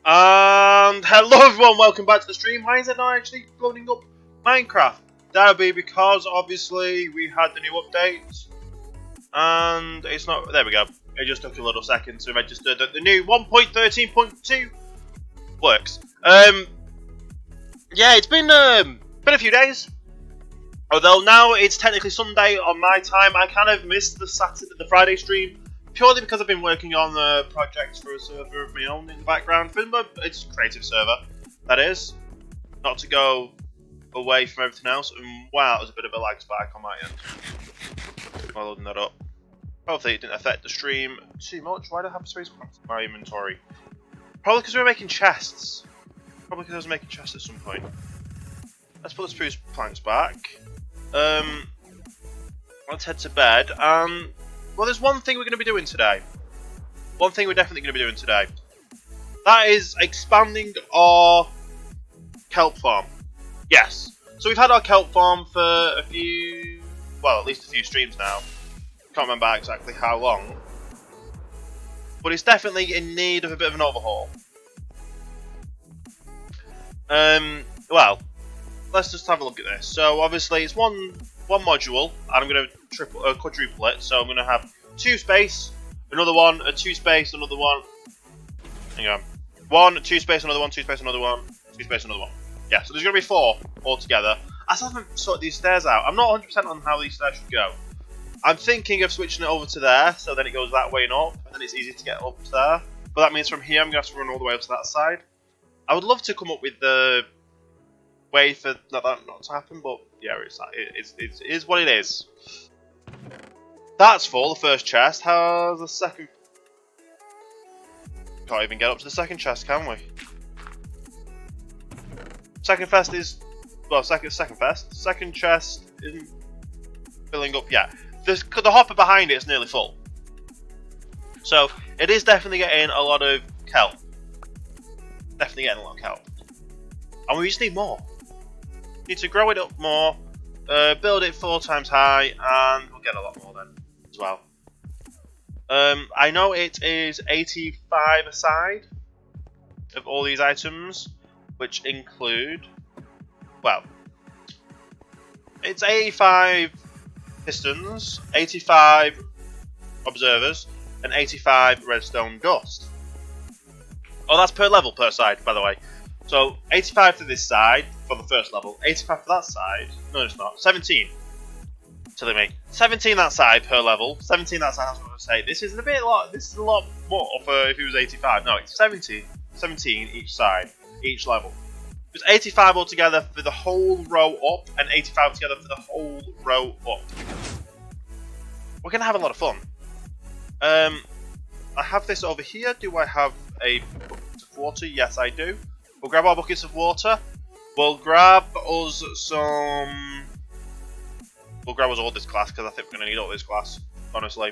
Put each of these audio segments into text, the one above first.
And hello everyone, welcome back to the stream. Why is it not actually loading up Minecraft? That'll be because obviously we had the new update and it's not, there we go. It just took a little second to register that the new 1.13.2 works. Yeah, it's been a few days. Although now it's technically Sunday on my time, I kind of missed the Friday stream purely because I've been working on projects for a server of my own in the background. It's a creative server, that is. Not to go away from everything else. And wow, there's a bit of a lag spike on my end while loading that up. Hopefully it didn't affect the stream too much. Why do I have space in my inventory? Probably because we were making chests. Probably because I was making chests at some point. Let's put the spruce planks back. Let's head to bed. Well, there's one thing we're going to be doing today. One thing we're definitely going to be doing today. That is expanding our kelp farm. Yes. So we've had our kelp farm for a few, well, at least a few streams now. Can't remember exactly how long. But it's definitely in need of a bit of an overhaul. Well, let's just have a look at this. So obviously it's one module, and I'm going to quadruple it. So I'm going to have 2 space, another one, a 2 space, another one. Hang on. 1, 2 space, another one, 2 space, another one, 2 space, another one. Yeah, so there's going to be 4 altogether. I still haven't sorted these stairs out. I'm not 100% on how these stairs should go. I'm thinking of switching it over to there, so then it goes that way and up, and then it's easy to get up to there. But that means from here I'm going to have to run all the way up to that side. I would love to come up with the way for that not to happen, but yeah, it is what it is. That's full, the first chest. How's the second? Can't even get up to the second chest, can we? Second chest is, well, second chest. Second chest isn't filling up yet. The hopper behind it is nearly full. So it is definitely getting a lot of kelp. Definitely getting a lot of kelp. And we just need more. Need to grow it up more, build it 4 times high, and we'll get a lot more then as well. I know it is 85 a side of all these items, which include, well, it's 85 pistons, 85 observers, and 85 redstone dust. Oh, that's per level per side, by the way. So 85 for this side for the first level, 85 for that side. No, it's not. 17. Telling me 17 that side per level. 17 that side. I was going to say this is a lot. This is a lot more for if it was 85. No, it's 17 each side, each level. It's 85 altogether for the whole row up, and 85 together for the whole row up. We're gonna have a lot of fun. I have this over here. Do I have a bucket of water? Yes, I do. We'll grab our buckets of water. We'll grab us some. We'll grab us all this glass because I think we're gonna need all this glass. Honestly,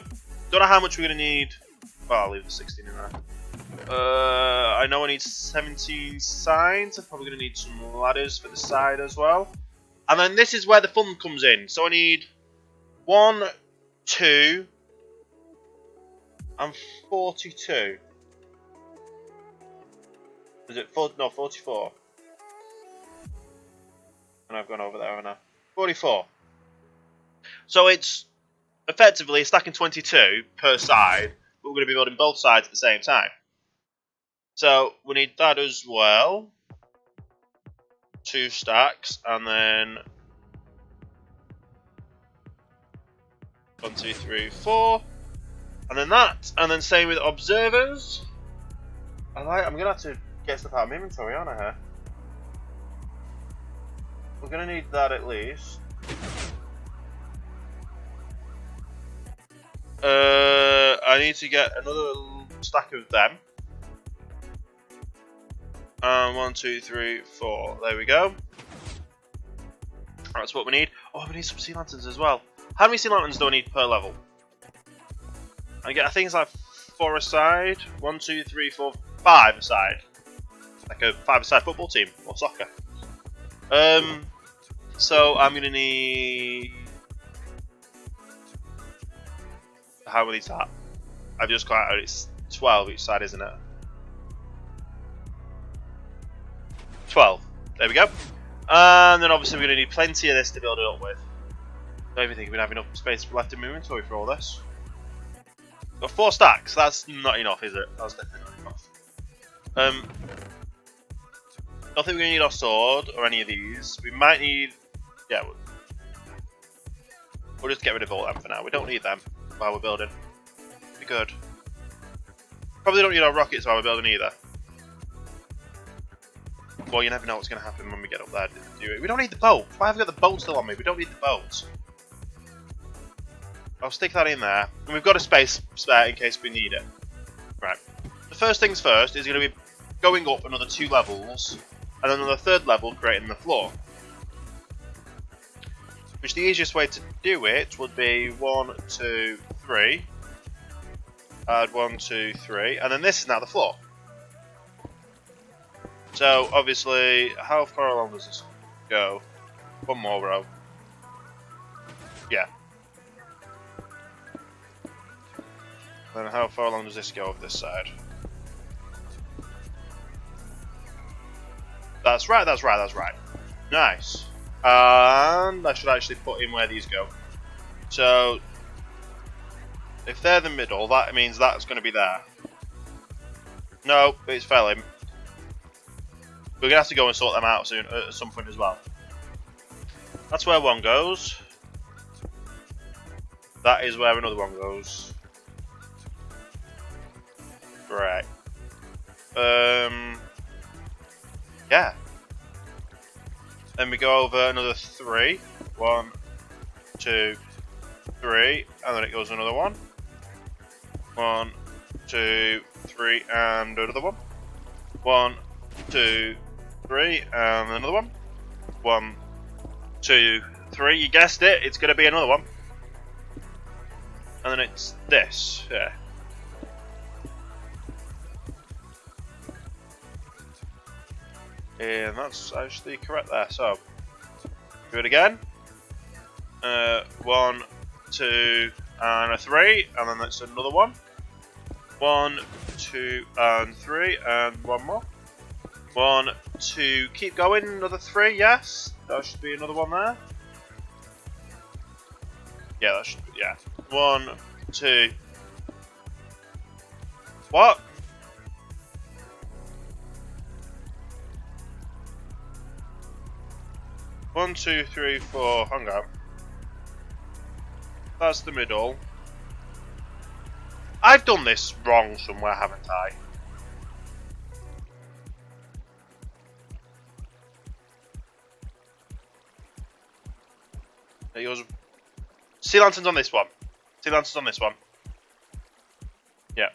don't know how much we're gonna need. Well, I'll leave the 16 in there. I know I need 17 signs. I'm probably gonna need some ladders for the side as well. And then this is where the fun comes in. So I need 1, 2, and 42. Is it 4? No, 44. And I've gone over there, haven't I? 44. So it's effectively stacking 22 per side, but we're going to be building both sides at the same time. So we need that as well. 2 stacks, and then 1, 2, 3, 4. And then that, and then same with observers. I'm gonna have to get stuff out of my inventory, aren't I? Here, we're gonna need that at least. I need to get another stack of them. 1, 2, 3, 4. There we go. That's what we need. Oh, we need some sea lanterns as well. How many sea lanterns do I need per level? I think it's like 4 a side. 1, 2, 3, 4, 5 a side. Like a 5-a-side football team or soccer. So I'm gonna need. How many is that? I've just got out. It's 12 each side, isn't it? 12. There we go. And then obviously we're going to need plenty of this to build it up with. Don't even think we're going to have enough space left in my inventory for all this. Got 4 stacks. That's not enough, is it? That's definitely not enough. Don't think we're going to need our sword or any of these. We might need... Yeah, we'll just get rid of all them for now. We don't need them while we're building. Be good. Probably don't need our rockets while we're building either. Well, you never know what's going to happen when we get up there. We don't need the boat. Why have we got the boat still on me? We don't need the boat. I'll stick that in there. And we've got a space spare in case we need it. Right. The first things first is going to be going up another 2 levels. And then another 3rd level creating the floor. Which the easiest way to do it would be 1, 2, 3. Add 1, 2, 3. And then this is now the floor. So, obviously, how far along does this go? 1 more row. Yeah. Then how far along does this go over this side? That's right, that's right, that's right. Nice. And I should actually put in where these go. So, if they're the middle, that means that's going to be there. No, it's fell in. We're going to have to go and sort them out soon, at some point as well. That's where one goes. That is where another one goes. Right. Yeah. Then we go over another 3. 1, 2, 3, and then it goes another one. 1, 2, 3, and another one. 1, 2, 3, and another one. 1, 2, 3. You guessed it. It's going to be another one. And then it's this. Yeah. And that's actually correct there. So, do it again. 1, 2, and a 3, and then that's another one. 1, 2, and 3, and one more. 1, 2, keep going, another 3, yes. That should be another one there. Yeah, that should be, yeah. 1, 2. What? One, 2, 3, 4. Hang on. That's the middle. I've done this wrong somewhere, haven't I? There goes. Sea lanterns on this one. Sea lanterns on this one. Yeah.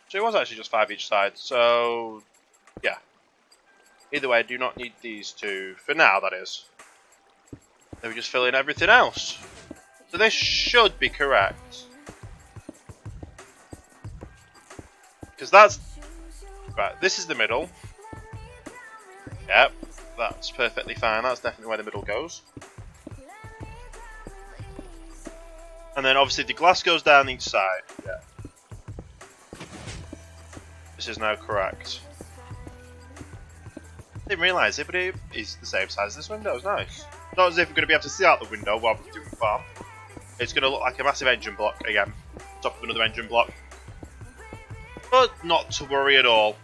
So it was actually just 5 each side, so yeah. Either way, I do not need these 2, for now that is. Then we just fill in everything else. So this should be correct. Because that's... Right, this is the middle. Yep, that's perfectly fine, that's definitely where the middle goes. And then obviously the glass goes down each side. Yeah. This is now correct. Didn't realise it, but it is the same size as this window. It's nice. Not as if we're going to be able to see out the window while we're doing the farm. It's going to look like a massive engine block again. Top of another engine block. But not to worry at all.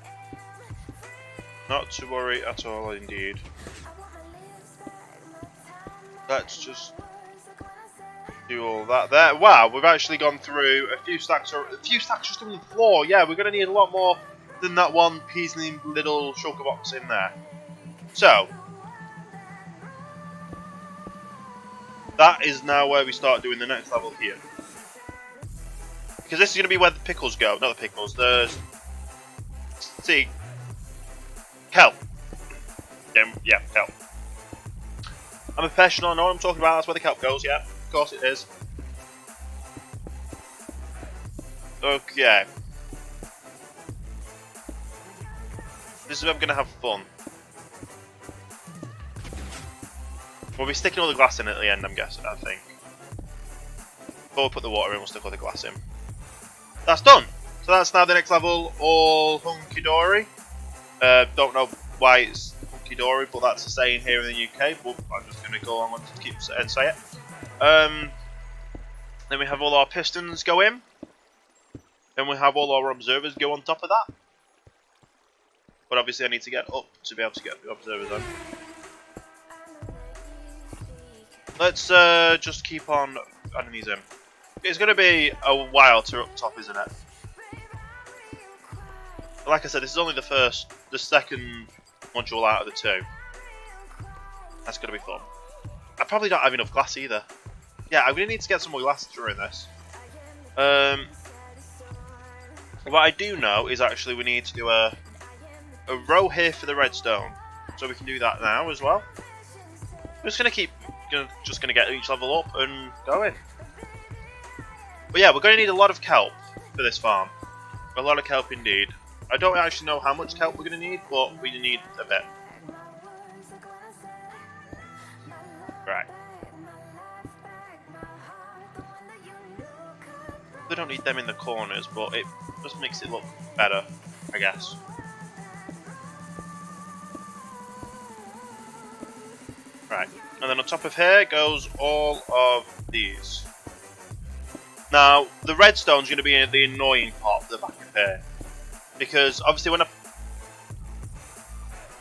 Not to worry at all, indeed. Let's just do all that there. Wow, we've actually gone through a few stacks just on the floor. Yeah, we're going to need a lot more than that one Peasley little shulker box in there. So, that is now where we start doing the next level here. Because this is going to be where the pickles go. Not the pickles, the... See. Kelp. Yeah, kelp. I'm a professional, I know what I'm talking about, that's where the kelp goes, yeah. Of course it is. Okay. This is where I'm going to have fun. We'll be sticking all the glass in at the end, I'm guessing, I think. Before we put the water in, we'll stick all the glass in. that's done. So that's now the next level, all hunky-dory. Don't know why it's hunky-dory, but that's a saying here in the UK, but I'm just going to go on and keep and say it. Then we have all our pistons go in. Then we have all our observers go on top of that. But obviously I need to get up to be able to get the observers on. Let's just keep on adding these in. It's going to be a while to up top, isn't it? Like I said, this is only the second module out of the two. That's going to be fun. I probably don't have enough glass either. Yeah, I'm going to need to get some more glass during this. What I do know is actually we need to do a row here for the redstone. So we can do that now as well. I'm just going to get each level up and going. But yeah, we're going to need a lot of kelp for this farm. A lot of kelp indeed. I don't actually know how much kelp we're going to need, but we need a bit. Right. We don't need them in the corners, but it just makes it look better, I guess. Right. And then on top of here goes all of these. Now, the redstone's going to be the annoying part of the back of here. Because obviously when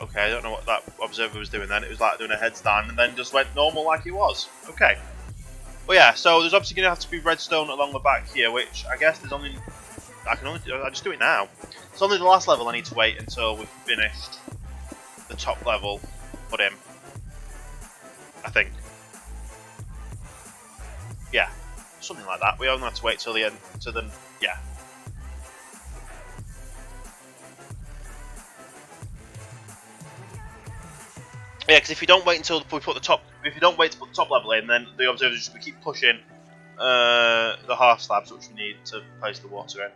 okay, I don't know what that observer was doing then. It was like doing a headstand and then just went normal like it was. Okay. But yeah, so there's obviously going to have to be redstone along the back here, which I guess there's only... I just do it now. It's only the last level I need to wait until we've finished the top level put in. I think. Yeah, something like that. We only have to wait till the end, yeah. Yeah, because if you don't wait until we put the top, if you don't wait to put the top level in, then the observers just keep pushing the half slabs which we need to place the water in.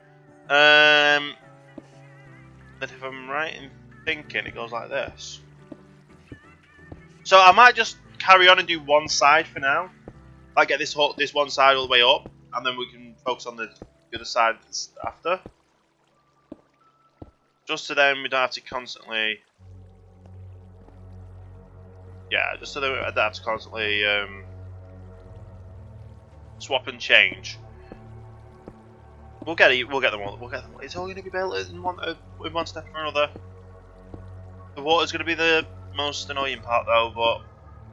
But if I'm right in thinking, it goes like this. So I might just carry on and do one side for now. I get this one side all the way up, and then we can focus on the other side after. Just so then we don't have to constantly. Yeah, just so that we don't have to constantly swap and change. We'll get them all. It's all going to be built in one step or another. The water's going to be the most annoying part though, but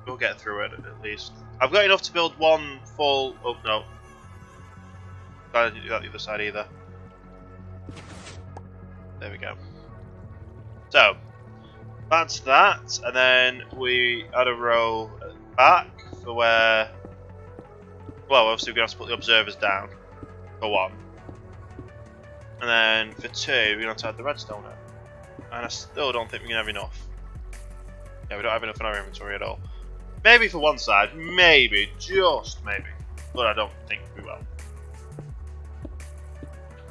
we'll get through it at least. I've got enough to build one full. Oh no, I didn't do that the other side either. There we go. So that's that, and then we add a row back for where. Well, obviously we're going to have to put the observers down for one, and then for two we're going to have to add the redstone in. And I still don't think we're going to have enough. Yeah, we don't have enough in our inventory at all. Maybe for one side, maybe, just maybe, but I don't think we will.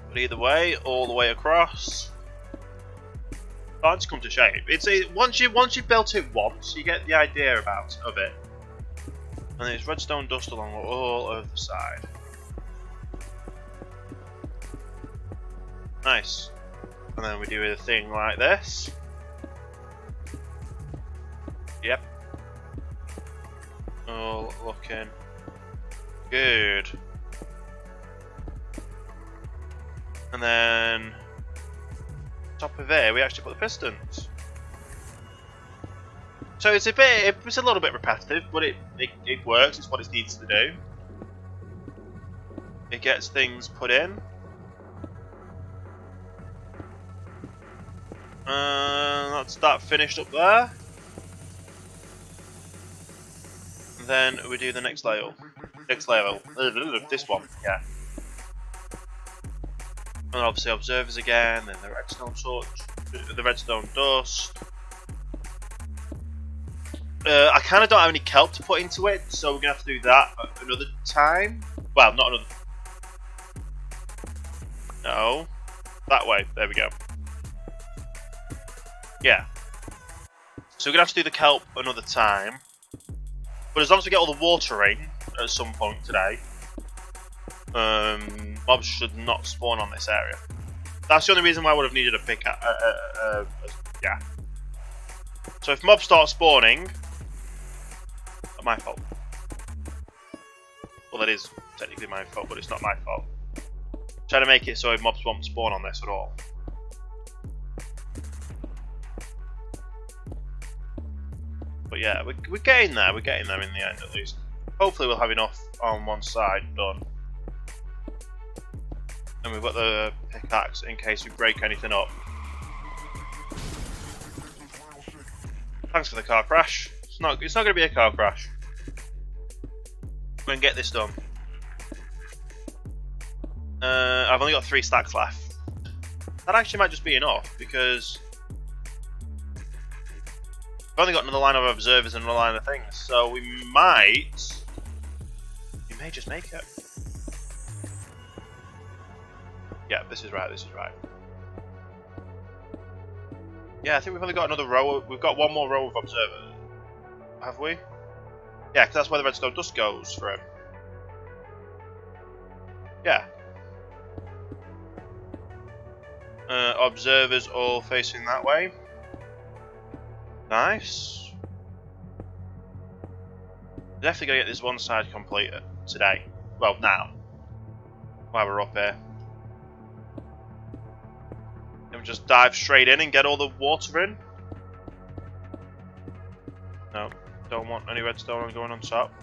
But either way, all the way across, starting to come to shape. It's once you've built it once, you get the idea of it. And there's redstone dust along all over the side. Nice. And then we do a thing like this. Yep. All looking good. And then top of there we actually put the pistons. So it's a little bit repetitive, but it works. It's what it needs to do. It gets things put in. That's that finished up there. And then we do the next level. This one, yeah. And obviously observers again, then the redstone torch, the redstone dust. I kind of don't have any kelp to put into it, so we're gonna have to do that another time. Well, not another. No, that way. There we go. Yeah. So we're gonna have to do the kelp another time. But as long as we get all the water in at some point today, then mobs should not spawn on this area. That's the only reason why I would have needed a pickaxe. Yeah. So if mobs start spawning, not my fault. Well, that is technically my fault, but it's not my fault. Trying to make it so mobs won't spawn on this at all. But yeah, we're getting there. We're getting there in the end, at least. Hopefully, we'll have enough on one side done. And we've got the pickaxe in case we break anything up. Thanks for the car crash. It's not going to be a car crash. We're going to get this done. I've only got 3 stacks left. That actually might just be enough because I've only got another line of observers and another line of things, so we may just make it. Yeah, this is right, this is right. Yeah, I think we've only got another row. We've got one more row of observers. Have we? Yeah, because that's where the redstone dust goes for him. Yeah. Observers all facing that way. Nice. Definitely gonna get this one side completed today. Well, now. While we're up here. And we just dive straight in and get all the water in. No, don't want any redstone going on top.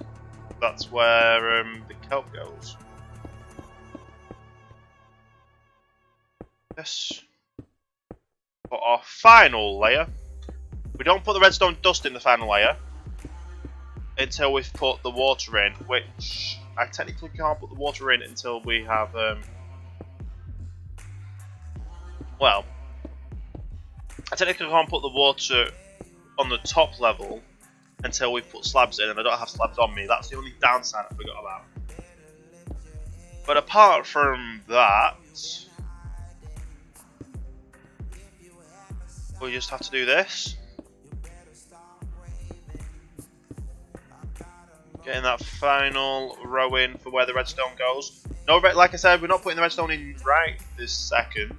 That's where the kelp goes. Yes. For our final layer. We don't put the redstone dust in the final layer until we've put the water in, which I technically can't put the water in until we have well, I technically can't put the water on the top level until we put slabs in, and I don't have slabs on me. That's the only downside I forgot about. But apart from that, we just have to do this. Getting that final row in for where the redstone goes. No, like I said, we're not putting the redstone in right this second.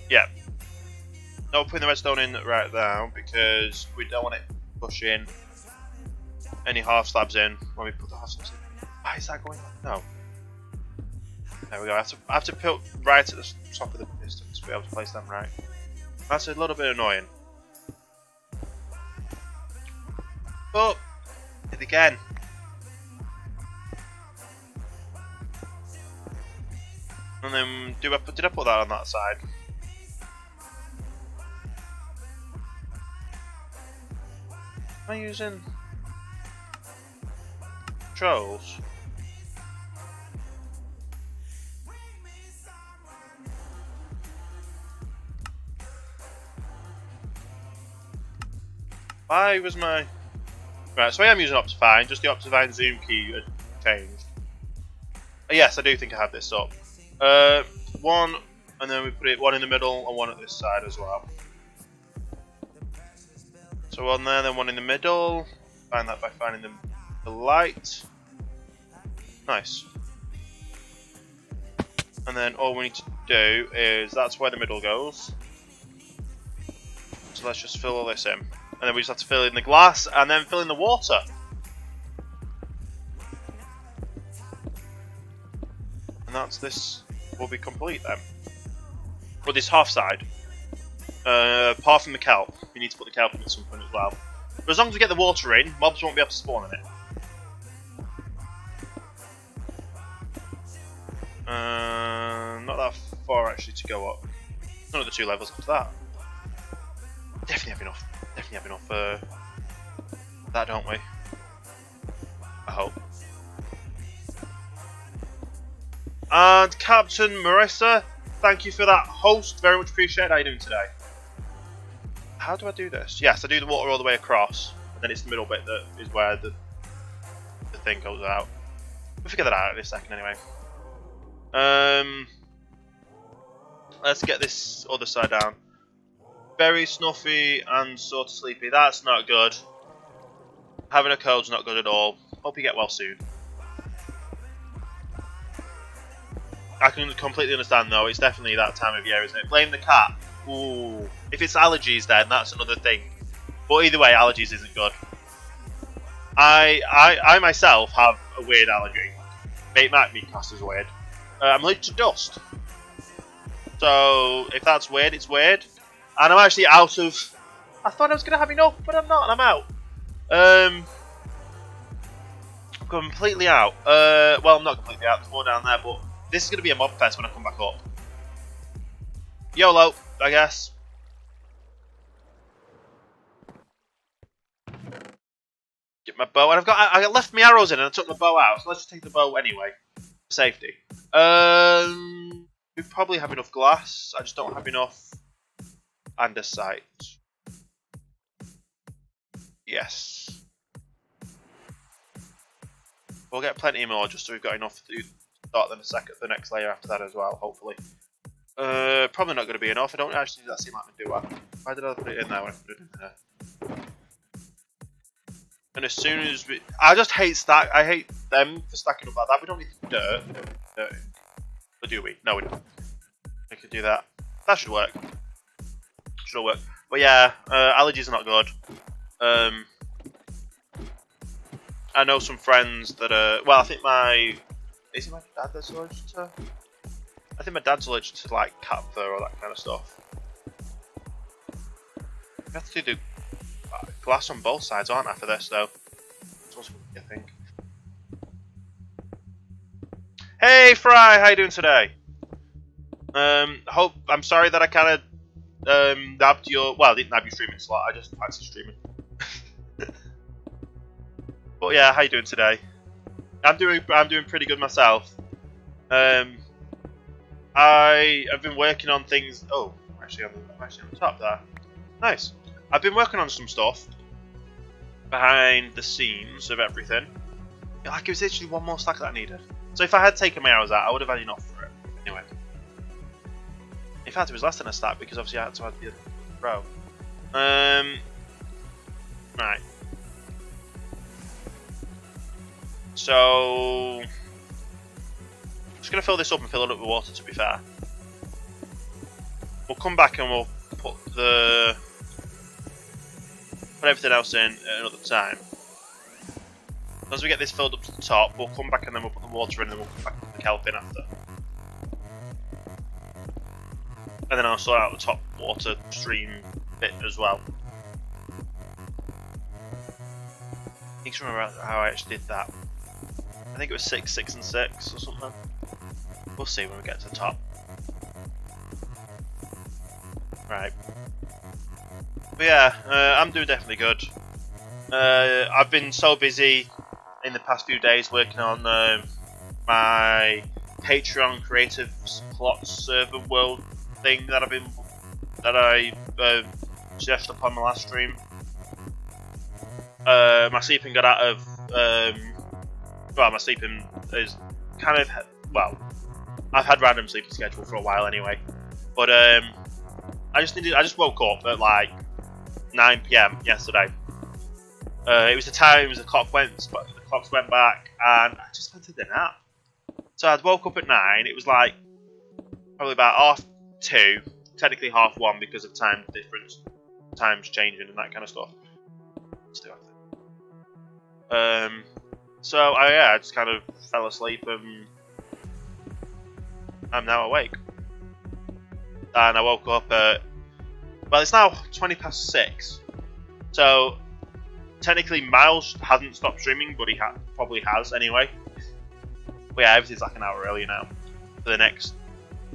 Yeah. No, putting the redstone in right now because we don't want it pushing any half slabs in when we put the half slabs in. Why is that going on? No. There we go. I have to put right at the top of the pistons to be able to place them right. That's a little bit annoying. But it again. And then did I put that on that side? Am I using controls? Why was my... Right, so I am using Optifine, just the Optifine zoom key had changed. Yes, I do think I have this up. One, and then we put it one in the middle and one at this side as well. So one there, then one in the middle. Find that by finding the light. Nice. And then all we need to do is, that's where the middle goes. So let's just fill all this in. And then we just have to fill in the glass and then fill in the water. And that's this will be complete then. Or this half side. Apart from the kelp. We need to put the kelp in at some point as well. But as long as we get the water in, mobs won't be able to spawn in it. Not that far actually to go up. None of the 2 levels after that. Definitely have enough. Definitely have enough for that, don't we? I hope. And Captain Marissa, thank you for that host. Very much appreciated. How are you doing today? How do I do this? Yes, I do the water all the way across, and then it's the middle bit that is where the thing goes out. We'll figure that out in a second anyway. Let's get this other side down. Very snuffy and sort of sleepy. That's not good. Having a cold's not good at all. Hope you get well soon. I can completely understand though, it's definitely that time of year, isn't it? Blame the cat. Ooh. If it's allergies then, that's another thing. But either way, allergies isn't good. I myself have a weird allergy. It might be classed as weird. I'm allergic to dust. So, if that's weird, it's weird. And I'm actually out of... I thought I was going to have enough, but I'm not, and I'm out. I'm completely out. Well, I'm not completely out, there's more down there, but this is going to be a mob fest when I come back up. YOLO, I guess. Get my bow, and I left my arrows in and I took my bow out, so let's just take the bow anyway. For safety. We probably have enough glass, I just don't have enough andesite. Yes. We'll get plenty more just so we've got enough to start the next layer after that as well, hopefully. Probably not going to be enough, I don't actually do that seem like me, do I? Why did I put it in there when I put it in there? And as soon as I just hate I hate them for stacking up like that. We don't need dirt. We don't need dirt. Or do we? No, we don't. We could do that. That should work. Should all work. But yeah, allergies are not good. I know some friends that are. Well, I think is it my dad that's allergic to? I think my dad's allergic to like cat fur or that kind of stuff. You have to do glass on both sides, aren't I, for this though? I think. Hey Fry, how you doing today? I'm sorry that I kind of nabbed your. Well, I didn't nab your streaming slot. I just fancy streaming. But yeah, how you doing today? I'm doing pretty good myself. I have been working on things. Oh, I'm actually on the top there. Nice. I've been working on some stuff behind the scenes of everything. Like it was literally one more stack that I needed. So if I had taken my arrows out, I would have had enough for it. Anyway. In fact, it was less than a stack because obviously I had to add the other row. Right. So I'm just gonna fill this up and fill it up with water, to be fair. We'll come back and we'll put everything else in at another time. As we get this filled up to the top, we'll come back and then we'll put the water in and then we'll come back and put the kelp in after. And then I'll sort out the top water stream bit as well. I need to remember how I actually did that. I think it was 6, 6 and 6 or something. We'll see when we get to the top. Right. But yeah, I'm doing definitely good. I've been so busy in the past few days working on my Patreon creative plot server world thing that I suggested upon my last stream. My sleeping got out of well, my sleeping is kind of I've had random sleeping schedule for a while anyway, but I just woke up at like 9 PM yesterday. It was the clocks went back, and I just went to the nap. So I'd woke up at 9. It was like probably about 2:30, technically 1:30 because of time difference, times changing and that kind of stuff. So I just kind of fell asleep and I'm now awake. And I woke up at, well, it's now 6:20. So technically Miles hasn't stopped streaming, but he probably has anyway. But yeah, everything's like an hour earlier now. For the next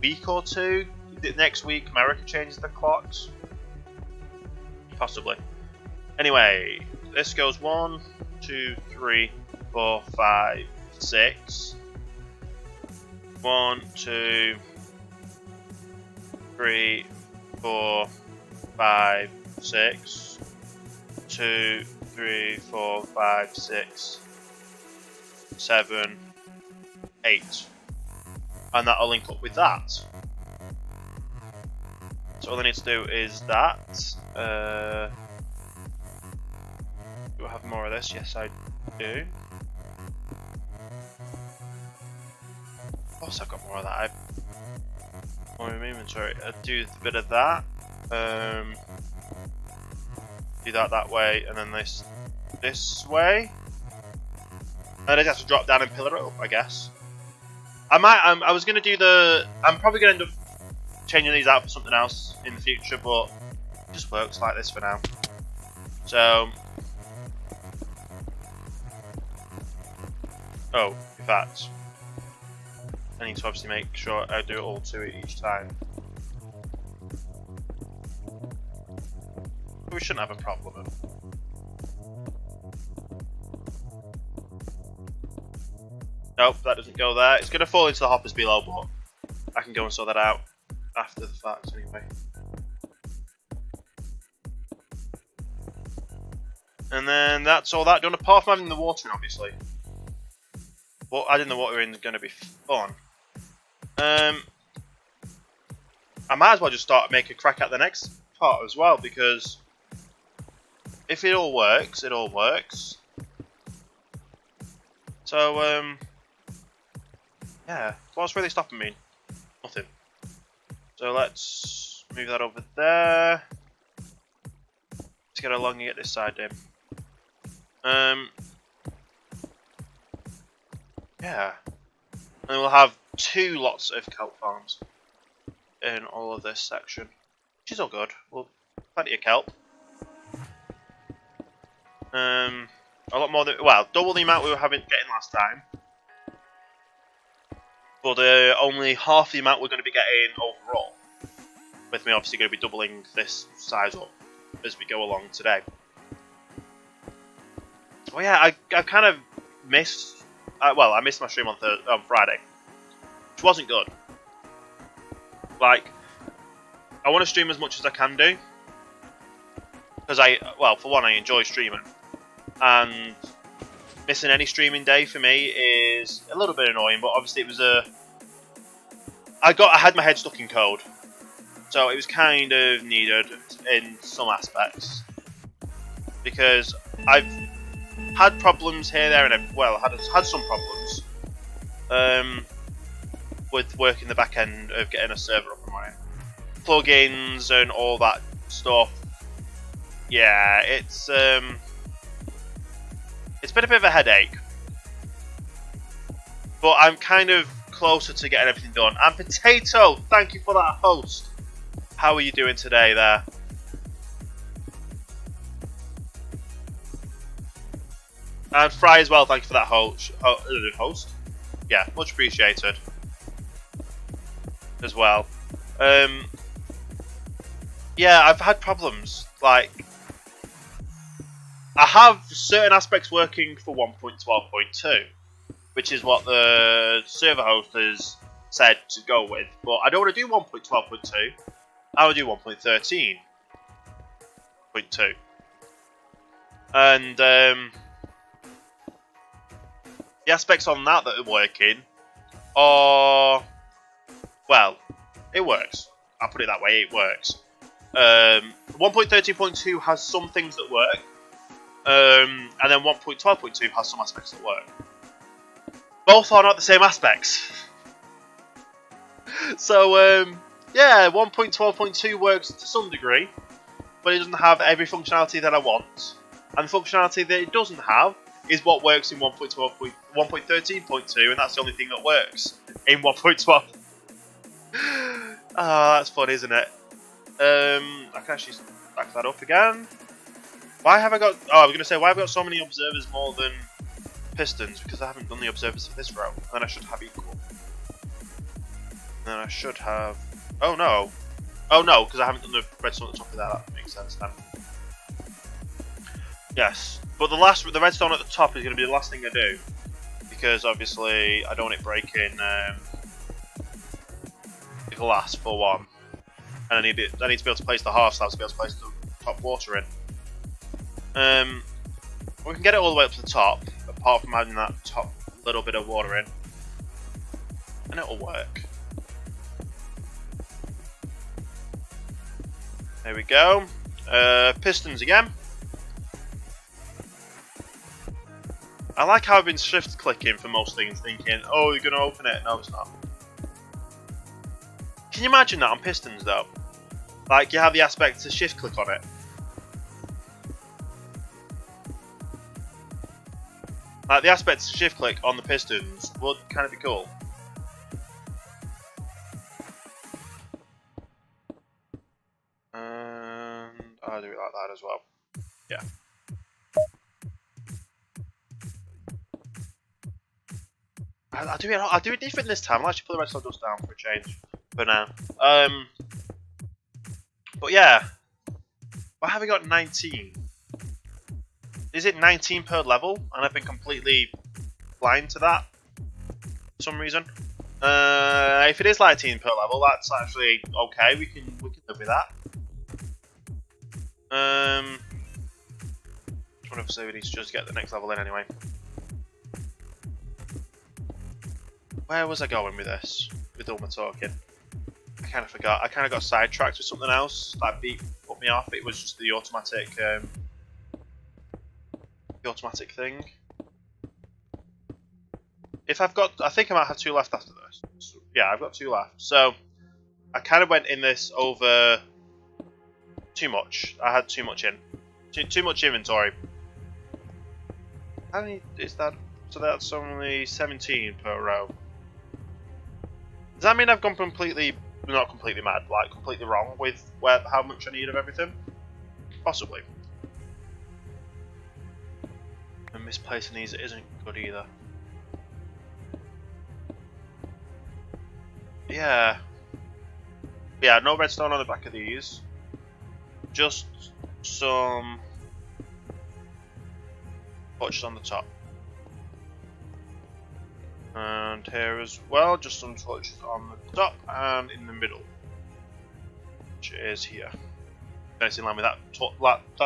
week or two. Next week America changes the clocks. Possibly. Anyway, this goes 1, 2, 3, 4, 5, 6. 1, 2, 3, 4, 5, 6. 2, 3, 4, 5, 6, 7, 8. And that'll link up with that. So all I need to do is that. Do I have more of this? Yes, I do. Also, I've got more of that. More in my inventory. I'll do a bit of that. Do that way, and then this way. And I just have to drop down and pillar it up, I guess. I was gonna do the. I'm probably gonna end up changing these out for something else in the future, but it just works like this for now. So. Oh, in fact, I need to obviously make sure I do it all to it each time. We shouldn't have a problem. Nope, that doesn't go there. It's going to fall into the hoppers below, but I can go and sort that out after the fact anyway. And then that's all that done, apart from adding the water in, obviously. But adding the water in is going to be fun. I might as well just make a crack at the next part as well, because if it all works, it all works. So, yeah, what's really stopping me? Nothing. So let's move that over there. Let's get along and get this side in. Yeah. And we'll have 2 lots of kelp farms in all of this section, which is all good. Well, plenty of kelp. A lot more than, well, double the amount we were getting last time, but only half the amount we're going to be getting overall. With me obviously going to be doubling this size up as we go along today. Oh yeah, I kind of missed. Well, I missed my stream on Friday, which wasn't good. Like, I want to stream as much as I can do, because well, for one, I enjoy streaming, and missing any streaming day for me is a little bit annoying. But obviously, it was I had my head stuck in code, so it was kind of needed in some aspects, because I've had problems here, there, and had some problems with working the back end of getting a server up and running, plugins and all that stuff. Yeah, it's been a bit of a headache, but I'm kind of closer to getting everything done. And Potato, thank you for that host. How are you doing today there? And Fry as well, thank you for that host. Yeah, much appreciated as well. Yeah, I've had problems. Like, I have certain aspects working for 1.12.2, which is what the server host has said to go with. But I don't want to do 1.12.2. I want to do 1.13.2. And the aspects on that are working are, well, it works. I'll put it that way, it works. 1.13.2 has some things that work, and then 1.12.2 has some aspects that work. Both are not the same aspects. So, yeah, 1.12.2 works to some degree, but it doesn't have every functionality that I want. And the functionality that it doesn't have is what works in 1.13.2, and that's the only thing that works in 1.12. Ah, that's fun, isn't it? I can actually back that up again. Why have I got... Oh, I was going to say, why have I got so many observers more than pistons? Because I haven't done the observers for this row. And I should have equal. And I should have... Oh, no. Oh, no, because I haven't done the redstone at the top of that. That makes sense then. Yes. But the redstone at the top is going to be the last thing I do. Because, obviously, I don't want it breaking the glass, for one. And I need to be able to place the half slabs to be able to place the top water in. We can get it all the way up to the top, apart from adding that top little bit of water in, and it'll work. There we go. Pistons again. I like how I've been shift clicking for most things, thinking, oh, you're going to open it. No, it's not. Can you imagine that on pistons though? Like you have the aspect to shift click on it. Like the aspect to shift click on the pistons would kind of be cool. And I'll do it like that as well. Yeah. I'll do it different this time. I'll actually put the redstone dust down for a change for now. But yeah. Why have we got 19? Is it 19 per level? And I've been completely blind to that for some reason. If it is 19 per level, that's actually okay. We can live with that. Obviously we need to just get the next level in anyway. Where was I going with this? With all my talking? I kind of forgot. I kind of got sidetracked with something else. That beat put me off. It was just the automatic thing. If I've got, I think I might have 2 left after this. So, yeah, I've got 2 left. So I kind of went in this over too much. I had too much in, too much inventory. How many is that? So that's only 17 per row. Does that mean I've gone completely, not completely mad, like completely wrong with how much I need of everything? Possibly. And misplacing these isn't good either. Yeah. Yeah, no redstone on the back of these. Just some torches on the top. And here as well, just some torches on the top and in the middle, which is here. Nice in line with that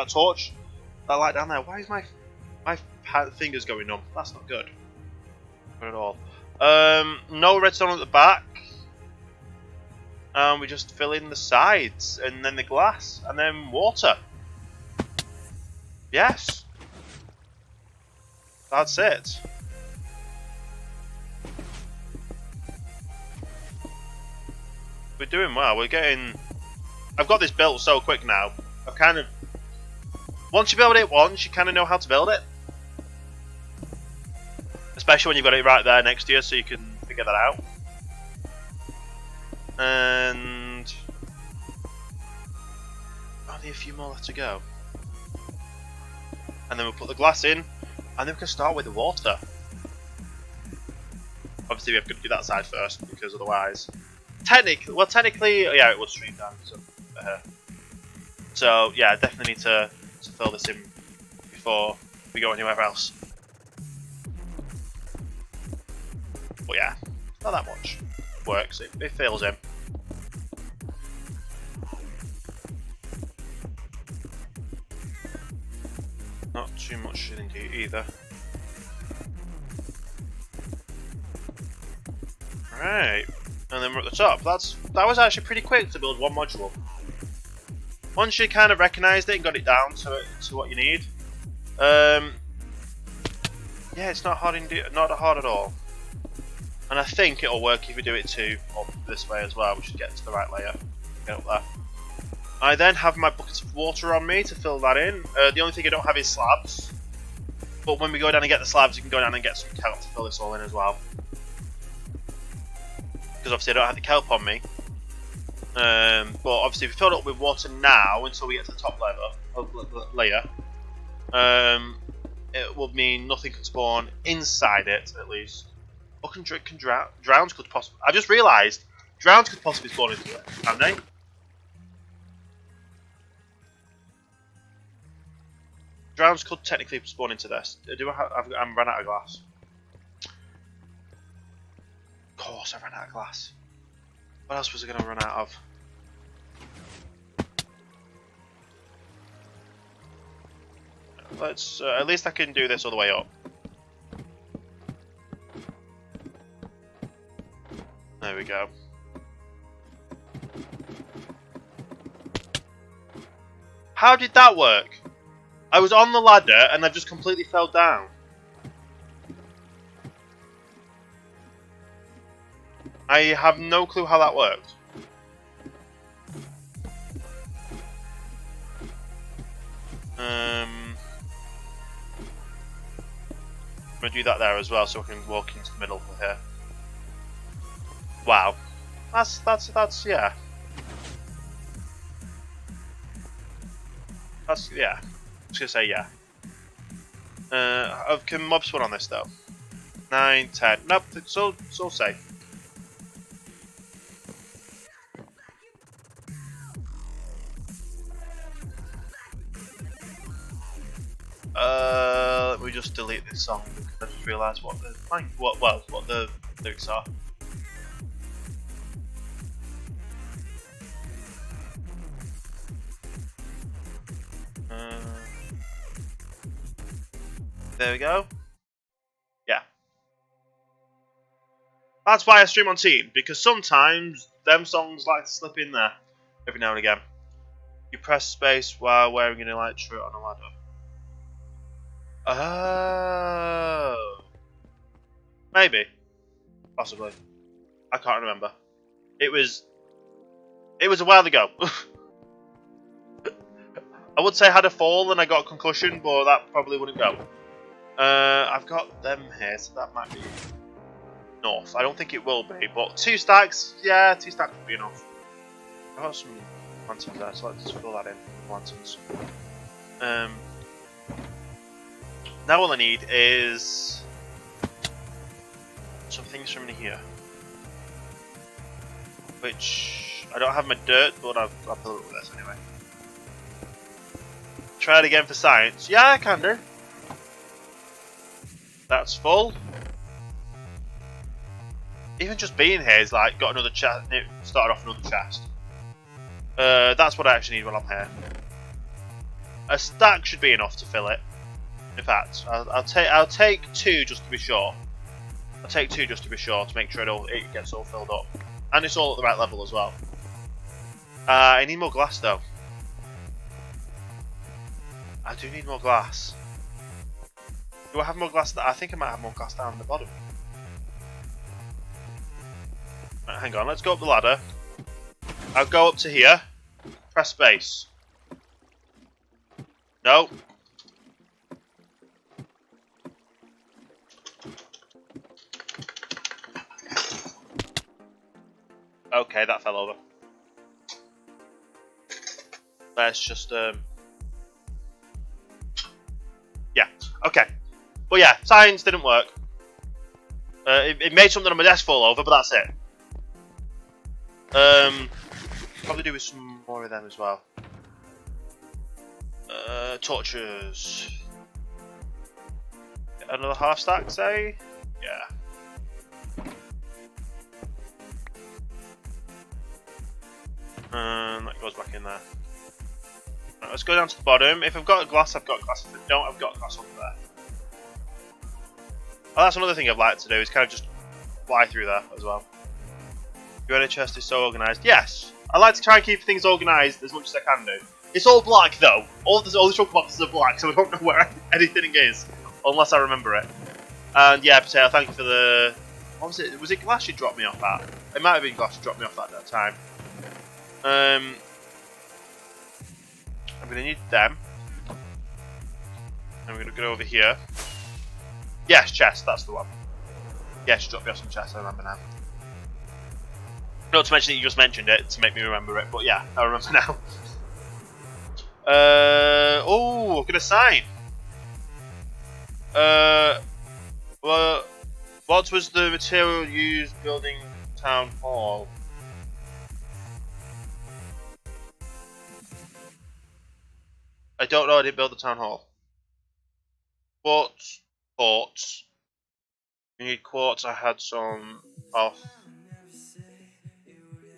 torch, that light down there. Why is my fingers going numb? That's not good. Not at all. No redstone at the back. We just fill in the sides and then the glass and then water. Yes. That's it. We're doing well. We're getting. I've got this built so quick now. I've kind of. Once you build it once, you kind of know how to build it. Especially when you've got it right there next to you, so you can figure that out. And only a few more left to go. And then we'll put the glass in, and then we can start with the water. Obviously, we have to do that side first because otherwise. Technically, yeah, it was stream down. So yeah, definitely need to fill this in before we go anywhere else. But yeah, not that much. Works. It fills in. Not too much indeed either. Right. And then we're at the top. That was actually pretty quick to build one module. Once you kind of recognised it and got it down to what you need, yeah, it's not hard at all. And I think it'll work if we do it too up this way as well. We should get to the right layer. Get up there. I then have my buckets of water on me to fill that in. The only thing I don't have is slabs. But when we go down and get the slabs, you can go down and get some kelp to fill this all in as well. Because obviously I don't have the kelp on me. But obviously if we fill it up with water now until we get to the top layer, it will mean nothing can spawn inside it at least. Or drowns could possibly. I just realised drowns could possibly spawn into it, can't they? Drowns could technically spawn into this. I'm run out of glass. Of course, I ran out of glass. What else was I going to run out of? Let's. At least I can do this all the way up. There we go. How did that work? I was on the ladder and I just completely fell down. I have no clue how that worked. going to do that there as well, so I can walk into the middle of here. Wow. That's yeah. That's, yeah. I was going to say yeah. Can mob spawn on this though? 9, 10. Nope, it's all safe. Let me just delete this song because I just realised what the lyrics are. There we go. Yeah. That's why I stream on Team, because sometimes them songs like to slip in there every now and again. You press space while wearing an elytra on a ladder. Oh. Maybe. Possibly. I can't remember. It was a while ago. I would say I had a fall and I got a concussion, but that probably wouldn't go. I've got them here, so that might be enough. I don't think it will be, but 2 stacks, yeah, 2 stacks would be enough. I've got some lanterns there, so let's fill that in. Lanterns. Now all I need is some things from in here. Which, I don't have my dirt, but I'll fill it with this anyway. Try it again for science. Yeah, I can do. That's full. Even just being here is like, got another chest, started off another chest. That's what I actually need while I'm here. A stack should be enough to fill it. In fact, I'll take 2 just to be sure. I'll take 2 just to be sure, to make sure it gets all filled up. And it's all at the right level as well. I need more glass though. I do need more glass. Do I have more glass? I think I might have more glass down the bottom. Right, hang on, let's go up the ladder. I'll go up to here. Press space. No. Okay, that fell over. Let's just yeah, okay. But yeah, science didn't work. It made something on my desk fall over, but that's it. Probably do with some more of them as well. Torches. Another half stack, say? Yeah. That goes back in there. Right, let's go down to the bottom. If I've got glass, I've got glass. If I don't, I've got glass under there. Oh, that's another thing I'd like to do, is kind of just fly through there as well. Your inner chest is so organised. Yes! I like to try and keep things organised as much as I can do. It's all black though. All the shulker boxes are black, so I don't know where anything is. Unless I remember it. And yeah, Potato, thank you for the... What was it? Was it glass you dropped me off at? It might have been glass you dropped me off at that time. I'm going to need them. And we're going to go over here. Yes, chest, that's the one. Yeah, she dropped me off some chest, I remember now. Not to mention that you just mentioned it to make me remember it, but yeah, I remember now. Oh, I've got a sign. Well, what was the material used building town hall? I don't know, I didn't build the town hall. Quartz. You need quartz, I had some off.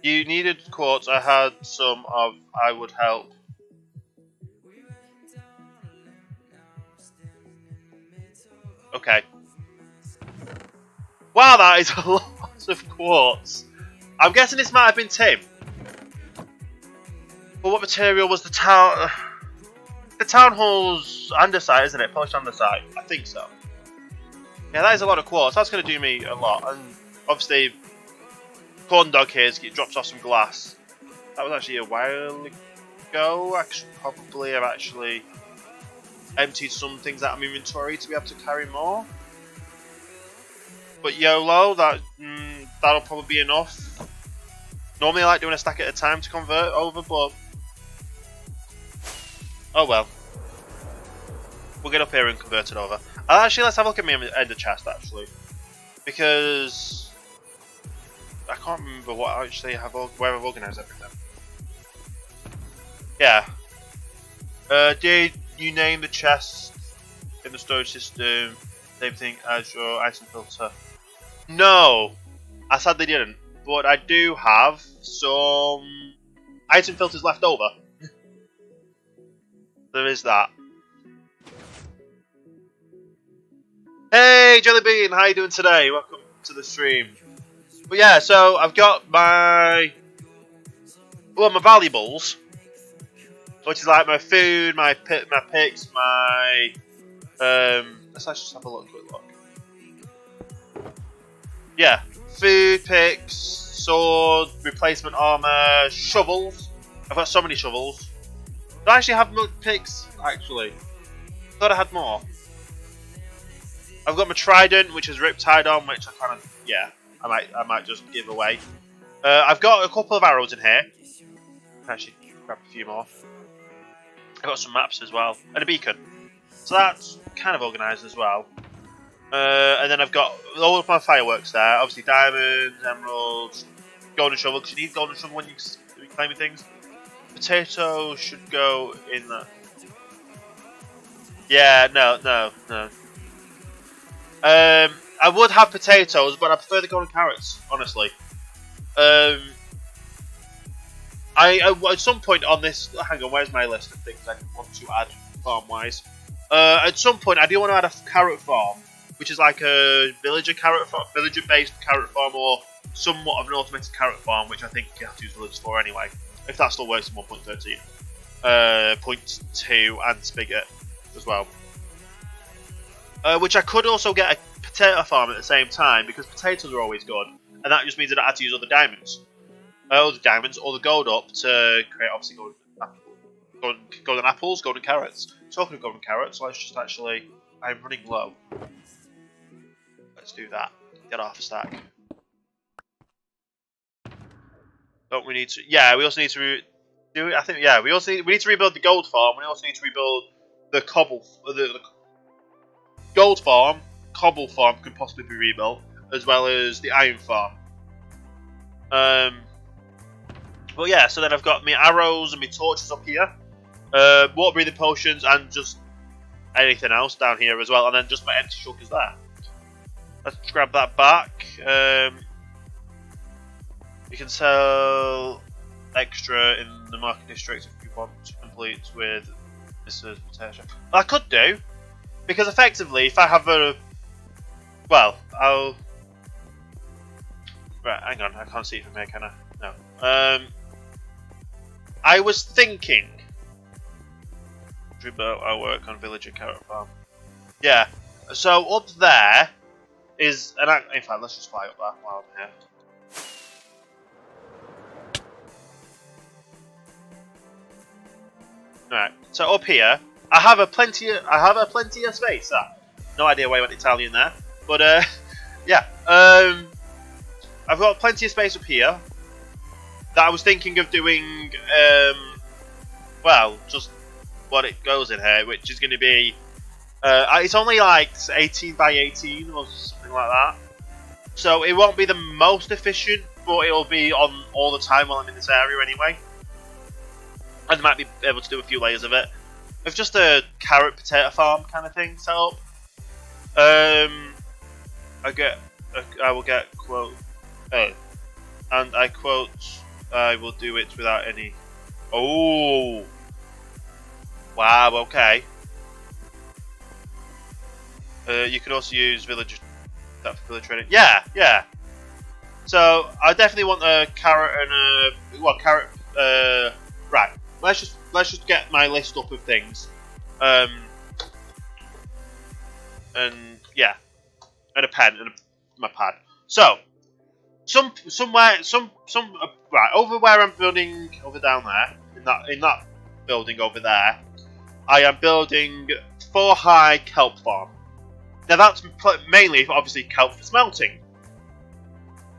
You needed quartz, I had some of. I would help. Okay. Wow, that is a lot of quartz. I'm guessing this might have been Tim. But what material was the town? The town hall's andesite, isn't it? Polished andesite. I think so. Yeah, that is a lot of quartz. That's going to do me a lot. And obviously, Corn Dog here drops off some glass. That was actually a while ago. I should probably have actually emptied some things out of my inventory to be able to carry more. But YOLO, that'll probably be enough. Normally I like doing a stack at a time to convert over, but oh well. We'll get up here and convert it over. Actually, let's have a look at my ender chest actually, because I can't remember what I actually have, where I've organised everything. Yeah. Did you name the chest in the storage system same thing as your item filter? No, I sadly didn't. But I do have some item filters left over. There is that. Hey Jellybean, how you doing today? Welcome to the stream. But yeah, so I've got my valuables, which is like my food, my picks, my let's just have a quick look. Yeah, food, picks, sword, replacement armor, shovels. I've got so many shovels. Do I actually have picks? Actually, thought I had more. I've got my trident, which is riptide on, which I kind of, yeah, I might just give away. I've got a couple of arrows in here. Actually, grab a few more. I've got some maps as well, and a beacon. So that's kind of organised as well. And then I've got all of my fireworks there. Obviously, diamonds, emeralds, golden shovel, because you need golden shovel when you're claiming things. Potato should go in that. Yeah, no. I would have potatoes, but I prefer the golden carrots, honestly. I at some point on this, hang on, where's my list of things I want to add farm-wise? At some point, I do want to add a carrot farm, which is like a villager-based carrot farm, or somewhat of an automated carrot farm, which I think you have to use villagers for anyway, if that still works in 1.13. 0.2 and spigot as well. Which I could also get a potato farm at the same time, because potatoes are always good, and that just means that I had to use other diamonds. Or the gold up to create, obviously, golden apples, golden carrots. Talking of golden carrots, let's just actually, I'm running low. Let's do that. Get half a stack. Don't we need to? Yeah, we also need to do it. I think yeah, we need to rebuild the gold farm. We also need to rebuild the the gold farm. Cobble farm could possibly be rebuilt, as well as the iron farm. But yeah, so then I've got my arrows and my torches up here, water breathing potions, and just anything else down here as well, and then just my empty shulkers there. Let's grab that back. You can sell extra in the market district if you want to complete with this potato. Well, I could do, because effectively, if I have a, well, I'll. Right, hang on, I can't see it from here, can I? No. I was thinking. I work on villager carrot farm. Yeah. So up there is an. In fact, let's just fly up there while I'm here. Right. So up here, I have a plenty of space. No idea why I went Italian there, but yeah. I've got plenty of space up here that I was thinking of doing. Well, just what it goes in here, which is going to be. It's only like 18 by 18 or something like that. So it won't be the most efficient, but it'll be on all the time while I'm in this area anyway. And I might be able to do a few layers of it. With just a carrot potato farm kind of thing set up. I will get quote. Oh, and I quote. I will do it without any. Oh. Wow. Okay. You could also use village training. Yeah, yeah. So I definitely want a carrot and a carrot. Right. Let's just get my list up of things. And yeah, and a pen and my pad. So somewhere right over where I'm building over down there in that building over there, I am building 4 high kelp farm. Now that's mainly, obviously, kelp for smelting.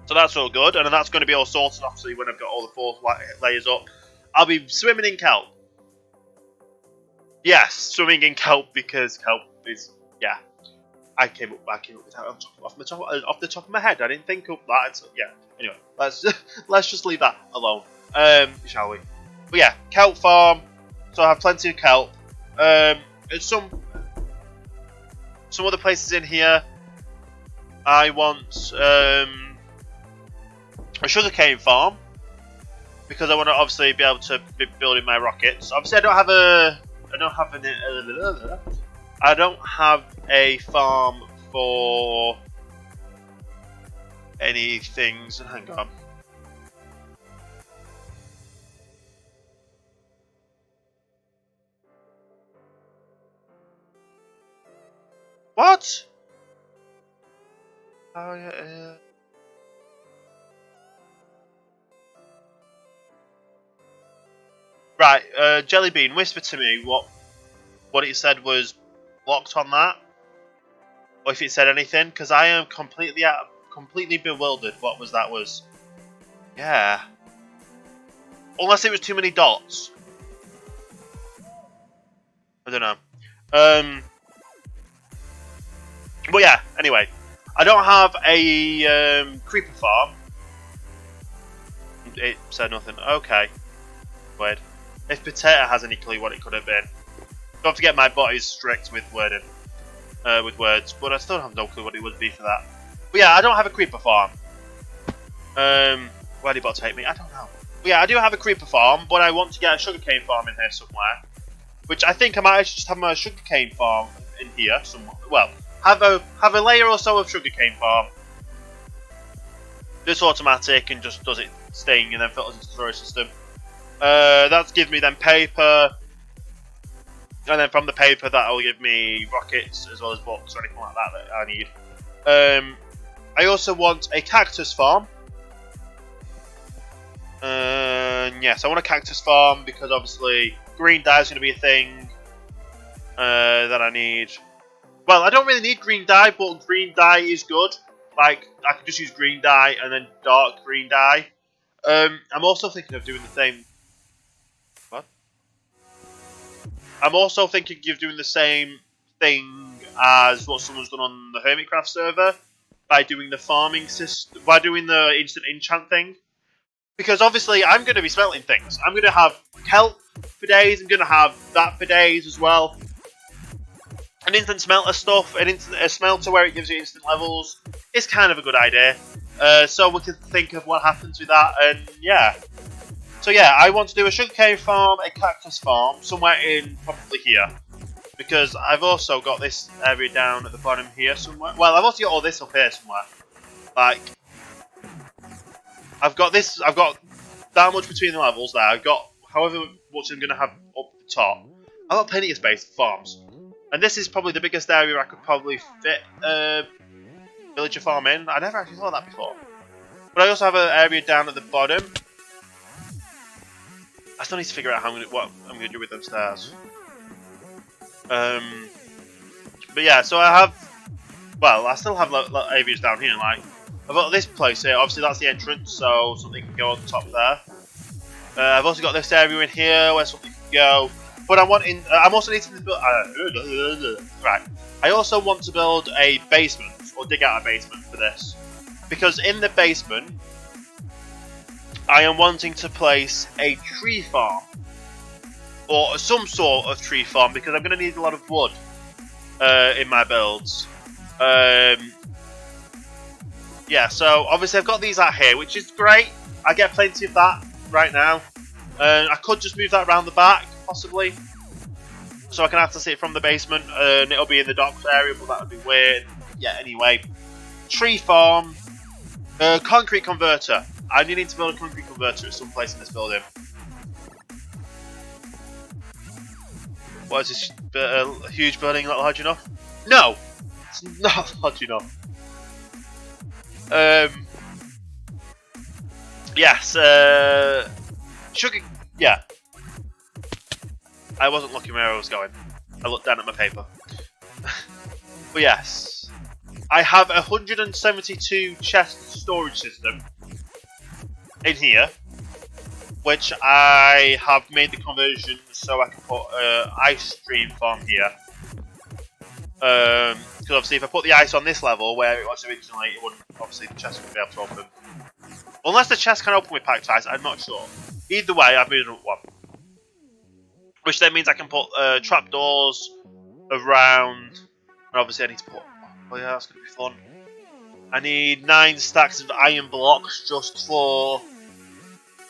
So that's all good, and then that's going to be all sorted, obviously, when I've got all the 4 layers up. I'll be swimming in kelp. Yes, swimming in kelp, because kelp is, yeah. I came up with that off the top of my head. I didn't think of that. So, yeah. Anyway, let's just leave that alone. Shall we? But yeah, kelp farm. So I have plenty of kelp. There's some other places in here. I want a sugarcane farm because I want to obviously be able to be building my rockets. Obviously, I don't have a farm for any things. Hang on. What? Oh yeah. Right, Jellybean, whisper to me what it said was blocked on that, or if it said anything, because I am completely bewildered. What was that? Was yeah, unless it was too many dots. I don't know. But yeah, anyway, I don't have a creeper farm. It said nothing. Okay, weird. If Potato has any clue what it could have been. Don't forget my bot is strict with wording, words, but I still have no clue what it would be for that. But yeah, I don't have a creeper farm. Where did bot take me? I don't know. But yeah, I do have a creeper farm, but I want to get a sugarcane farm in here somewhere. Which I think I might actually just have my sugarcane farm in here somewhere. Well, have a layer or so of sugarcane farm. It's automatic and just does it staying and then filters into the storage system. That gives me then paper, and then from the paper that will give me rockets as well as books or anything like that I need. I also want a cactus farm. Yes, I want a cactus farm because obviously green dye is going to be a thing that I need. Well, I don't really need green dye, but green dye is good. Like, I could just use green dye and then dark green dye. I'm also thinking of doing the same. What? I'm also thinking of doing the same thing as what someone's done on the OhanaCraft server by doing the farming system, by doing the instant enchant thing. Because obviously, I'm going to be smelting things. I'm going to have kelp for days. I'm going to have that for days as well. An instant smelter stuff, a smelter where it gives you instant levels, is kind of a good idea. So we can think of what happens with that, and yeah. So yeah, I want to do a sugarcane farm, a cactus farm, somewhere in probably here. Because I've also got this area down at the bottom here somewhere. Well, I've also got all this up here somewhere. Like, I've got that much between the levels there. I've got however much I'm going to have up the top. I've got plenty of space for farms. And this is probably the biggest area I could probably fit a villager farm in. I never actually thought that before. But I also have an area down at the bottom. I still need to figure out what I'm going to do with them stairs. But yeah, so I have... Well, I still have areas down here. Like, I've got this place here. Obviously, that's the entrance, so something can go on top there. I've also got this area in here where something can go. But I'm also needing to build. Right. I also want to build a basement or dig out a basement for this, because in the basement, I am wanting to place a tree farm or some sort of tree farm because I'm going to need a lot of wood in my builds. Yeah. So obviously I've got these out here, which is great. I get plenty of that right now. I could just move that around the back. Possibly, so I can access it from the basement, and it'll be in the docks area, but that would be weird. Yeah, anyway, tree farm, concrete converter. I need to build a concrete converter at some place in this building. What is this? A huge building not large enough? No, it's not large enough. Yes, sugar. Yeah. I wasn't looking where I was going. I looked down at my paper. But yes. I have a 172 chest storage system in here, which I have made the conversion so I can put ice stream farm here. Because obviously if I put the ice on this level where it was originally, it wouldn't, obviously the chest wouldn't be able to open. Unless the chest can open with packed ice, I'm not sure. Either way, I've moved up one. Which then means I can put trapdoors around, and obviously I need to put, oh yeah, that's going to be fun. I need 9 stacks of iron blocks just for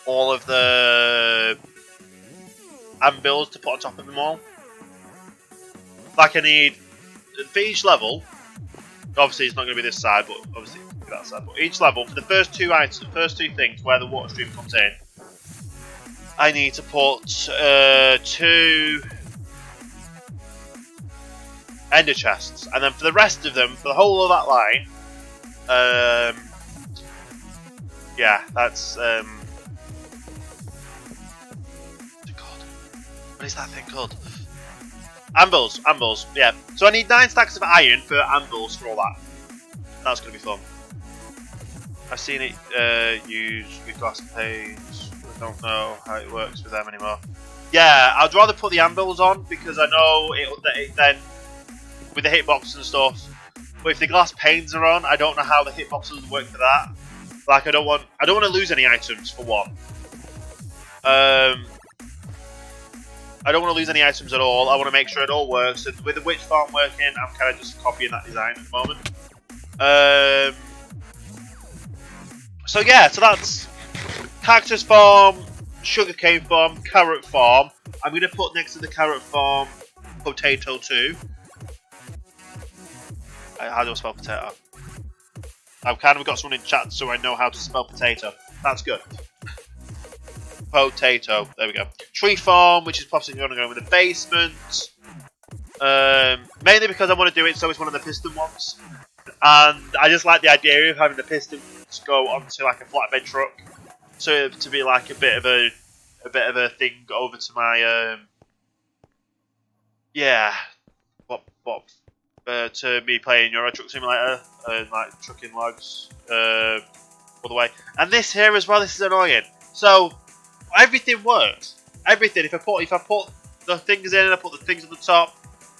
all of the anvils to put on top of them all. Like I need, for each level, obviously it's not going to be this side, but obviously it can be that side. But each level, for the first 2 items, the first 2 things where the water stream comes in, I need to put 2 ender chests, and then for the rest of them, for the whole of that line, yeah, that's God, what is that thing called? Anvils, yeah. So I need 9 stacks of iron for anvils for all that. That's gonna be fun. I've seen it used with glass panes. I don't know how it works with them anymore. Yeah, I'd rather put the anvils on because I know it then with the hitboxes and stuff. But if the glass panes are on, I don't know how the hitboxes work for that. Like I don't want to lose any items for one. I don't want to lose any items at all. I want to make sure it all works. And with the witch farm working, I'm kind of just copying that design at the moment. So yeah, so that's cactus farm, sugarcane farm, carrot farm. I'm going to put next to the carrot farm potato too. How do I spell potato? I've kind of got someone in chat so I know how to spell potato. That's good. Potato. There we go. Tree farm, which is possibly going to go in the basement. Mainly because I want to do it so it's one of the piston ones. And I just like the idea of having the pistons go onto like a flatbed truck. So to be like a bit of a thing over to my yeah. To me playing Euro Truck Simulator and like trucking logs all the way. And this here as well, this is annoying. So everything works. Everything. If I put the things in and I put the things on the top,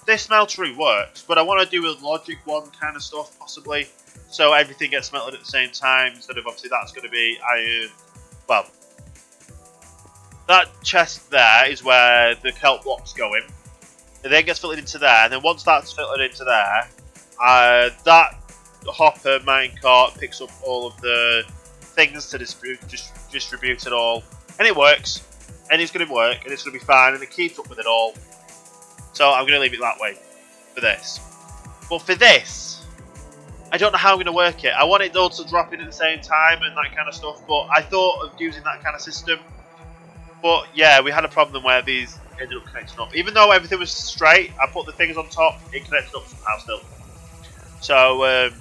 this smeltery works. But I want to do a logic one kind of stuff possibly. So everything gets smelted at the same time instead of obviously that's going to be iron. Well, that chest there is where the kelp blocks go in. It then gets filtered into there, and then once that's filtered into there, that hopper minecart picks up all of the things to distribute it all, and it works, and it's going to work, and it's going to be fine, and it keeps up with it all. So I'm going to leave it that way for this. But for this, I don't know how I'm going to work it. I want it all to drop in at the same time and that kind of stuff, but I thought of using that kind of system. But yeah, we had a problem where these ended up connecting up. Even though everything was straight, I put the things on top, it connected up somehow still. So I'm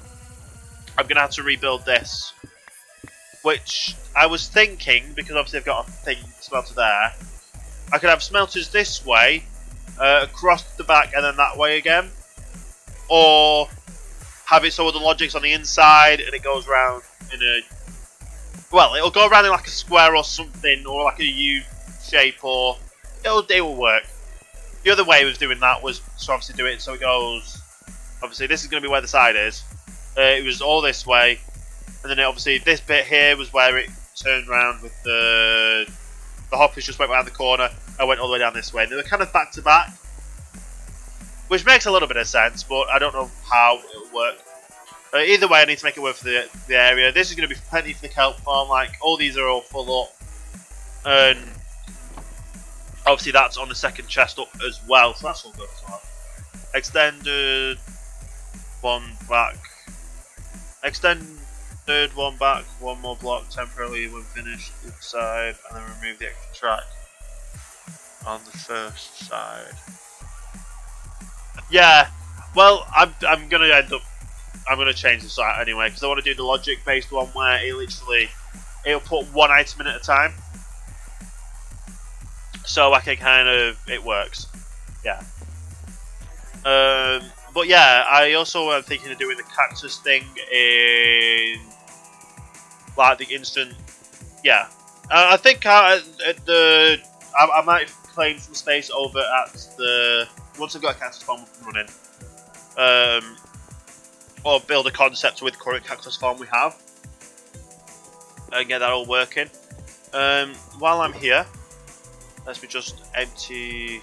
going to have to rebuild this. Which I was thinking, because obviously I've got a thing smelter there, I could have smelters this way, across the back and then that way again. Or have it so the logic's on the inside and it goes around in a... Well, it'll go around in like a square or something, or like a U shape, or... It will work. The other way of doing that was to obviously do it so it goes... Obviously this is going to be where the side is. It was all this way. And then obviously this bit here was where it turned around with the hoppers just went around the corner. I went all the way down this way. And they were kind of back to back. Which makes a little bit of sense, but I don't know how it'll work. Either way, I need to make it work for the area. This is going to be plenty for the kelp farm. Like, all these are all full up. And obviously that's on the second chest up as well. So that's all good as well. Extended one back. Extended one back. One more block temporarily when finished inside. And then remove the extra track on the first side. Yeah. Well, I'm going to end up... I'm going to change the site anyway, because I want to do the logic-based one where it'll put one item in at a time. So I can kind of, it works. Yeah. But yeah, I also am thinking of doing the cactus thing in like the instant. Yeah, I think I might claim some space over at the once I've got a cactus farm up and running, or build a concept with the current cactus farm we have and get that all working. While I'm here, let me just empty.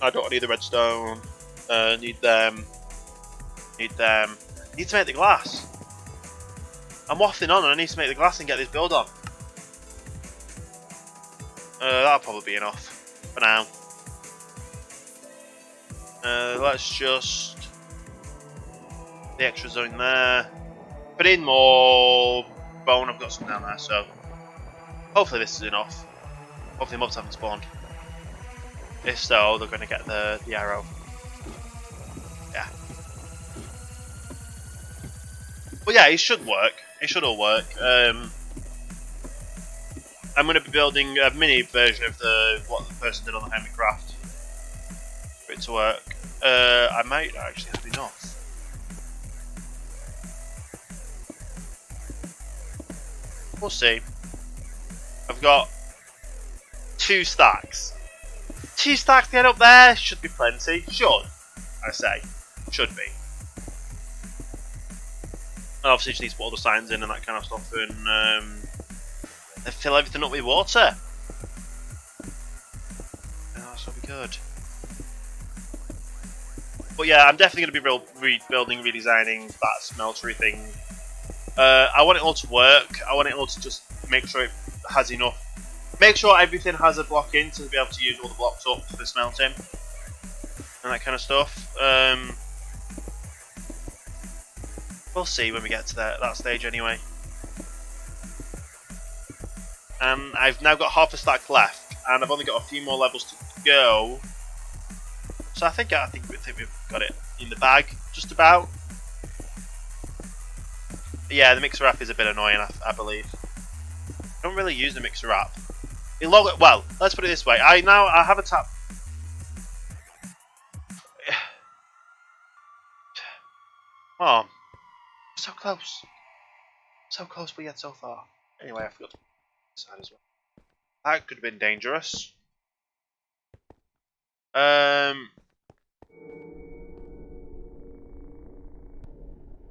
I don't need the redstone. Need them. Need them. Need to make the glass. I'm waffling on and I need to make the glass and get this build on. That'll probably be enough for now. Let's just the extras are in there. Put in more bone. I've got some down there, so hopefully this is enough. Hopefully mobs haven't spawned. If so, they're going to get the arrow. Yeah. But yeah, it should work. It should all work. I'm going to be building a mini version of what the person did on the OhanaCraft for it to work. I might actually have enough. We'll see. I've got 2 stacks. 2 stacks to get up there should be plenty. Should, I say. Should be. And obviously just need to put all the signs in and that kind of stuff and fill everything up with water. Oh, that'll be good. But yeah, I'm definitely going to be rebuilding, redesigning that smeltery thing. I want it all to work. I want it all to just make sure it has enough. Make sure everything has a block in to be able to use all the blocks up for smelting and that kind of stuff. We'll see when we get to that stage anyway. And I've now got half a stack left, and I've only got a few more levels to go. So I think we've got it in the bag, just about. Yeah, the mixer app is a bit annoying, I believe. I don't really use the mixer app. Well, let's put it this way. I have a tab. Oh, so close. So close, but yet so far. Anyway, I forgot to put it aside as well. That could have been dangerous.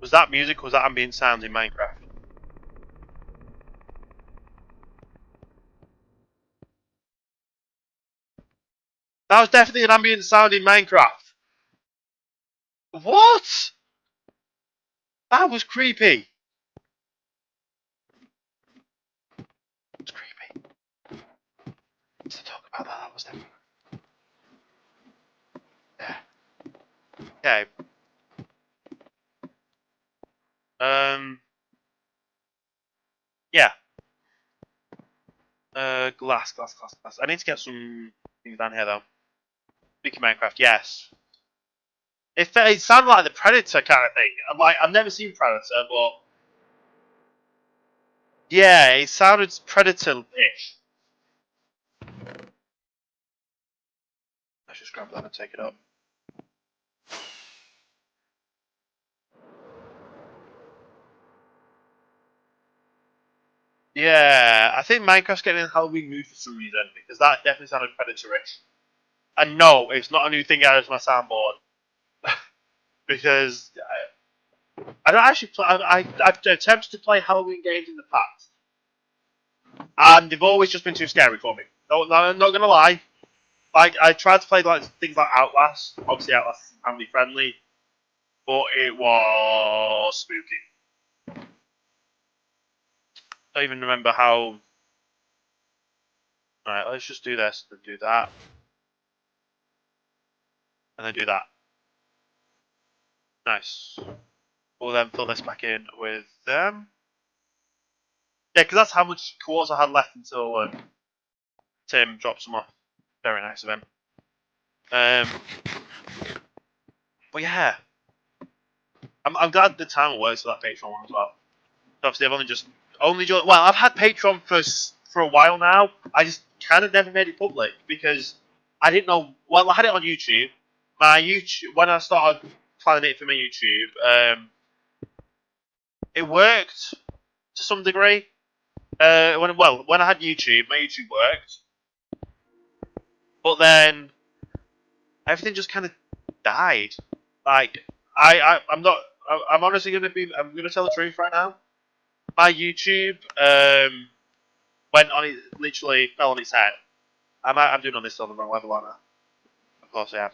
Was that music or was that ambient sound in Minecraft? That was definitely an ambient sound in Minecraft. What? That was creepy. It's creepy. Let's talk about that. That was definitely. Yeah. Okay. Yeah. Glass. I need to get some things down here though. Speaking of Minecraft, yes. It sounded like the Predator kind of thing. I've never seen Predator, but yeah, it sounded Predator-ish. Let's just grab that and take it up. Yeah, I think Minecraft's getting in Halloween mood for some reason because that definitely sounded Predator-ish. And no, it's not a new thing out of my soundboard because I don't actually play. I've attempted to play Halloween games in the past, and they've always just been too scary for me. No, I'm not gonna lie. Like I tried to play like things like Outlast. Obviously, Outlast is family friendly, but it was spooky. I don't even remember how. Alright, let's just do this, then do that, and then do that. Nice. We'll then fill this back in with them. Yeah, because that's how much quartz I had left until Tim drops them off. Very nice of him. But yeah, I'm glad the timer works for that Patreon one as well. Obviously, I've only joined. Well, I've had Patreon for a while now. I just kind of never made it public because I didn't know. Well, I had it on YouTube, my YouTube, when I started planning it for my YouTube, it worked to some degree. When I had YouTube, my YouTube worked, but then everything just kind of died. Like I'm not. I'm honestly I'm gonna tell the truth right now. My YouTube went on it, literally fell on its head. I'm doing on this on the wrong level, aren't I? Of course I am.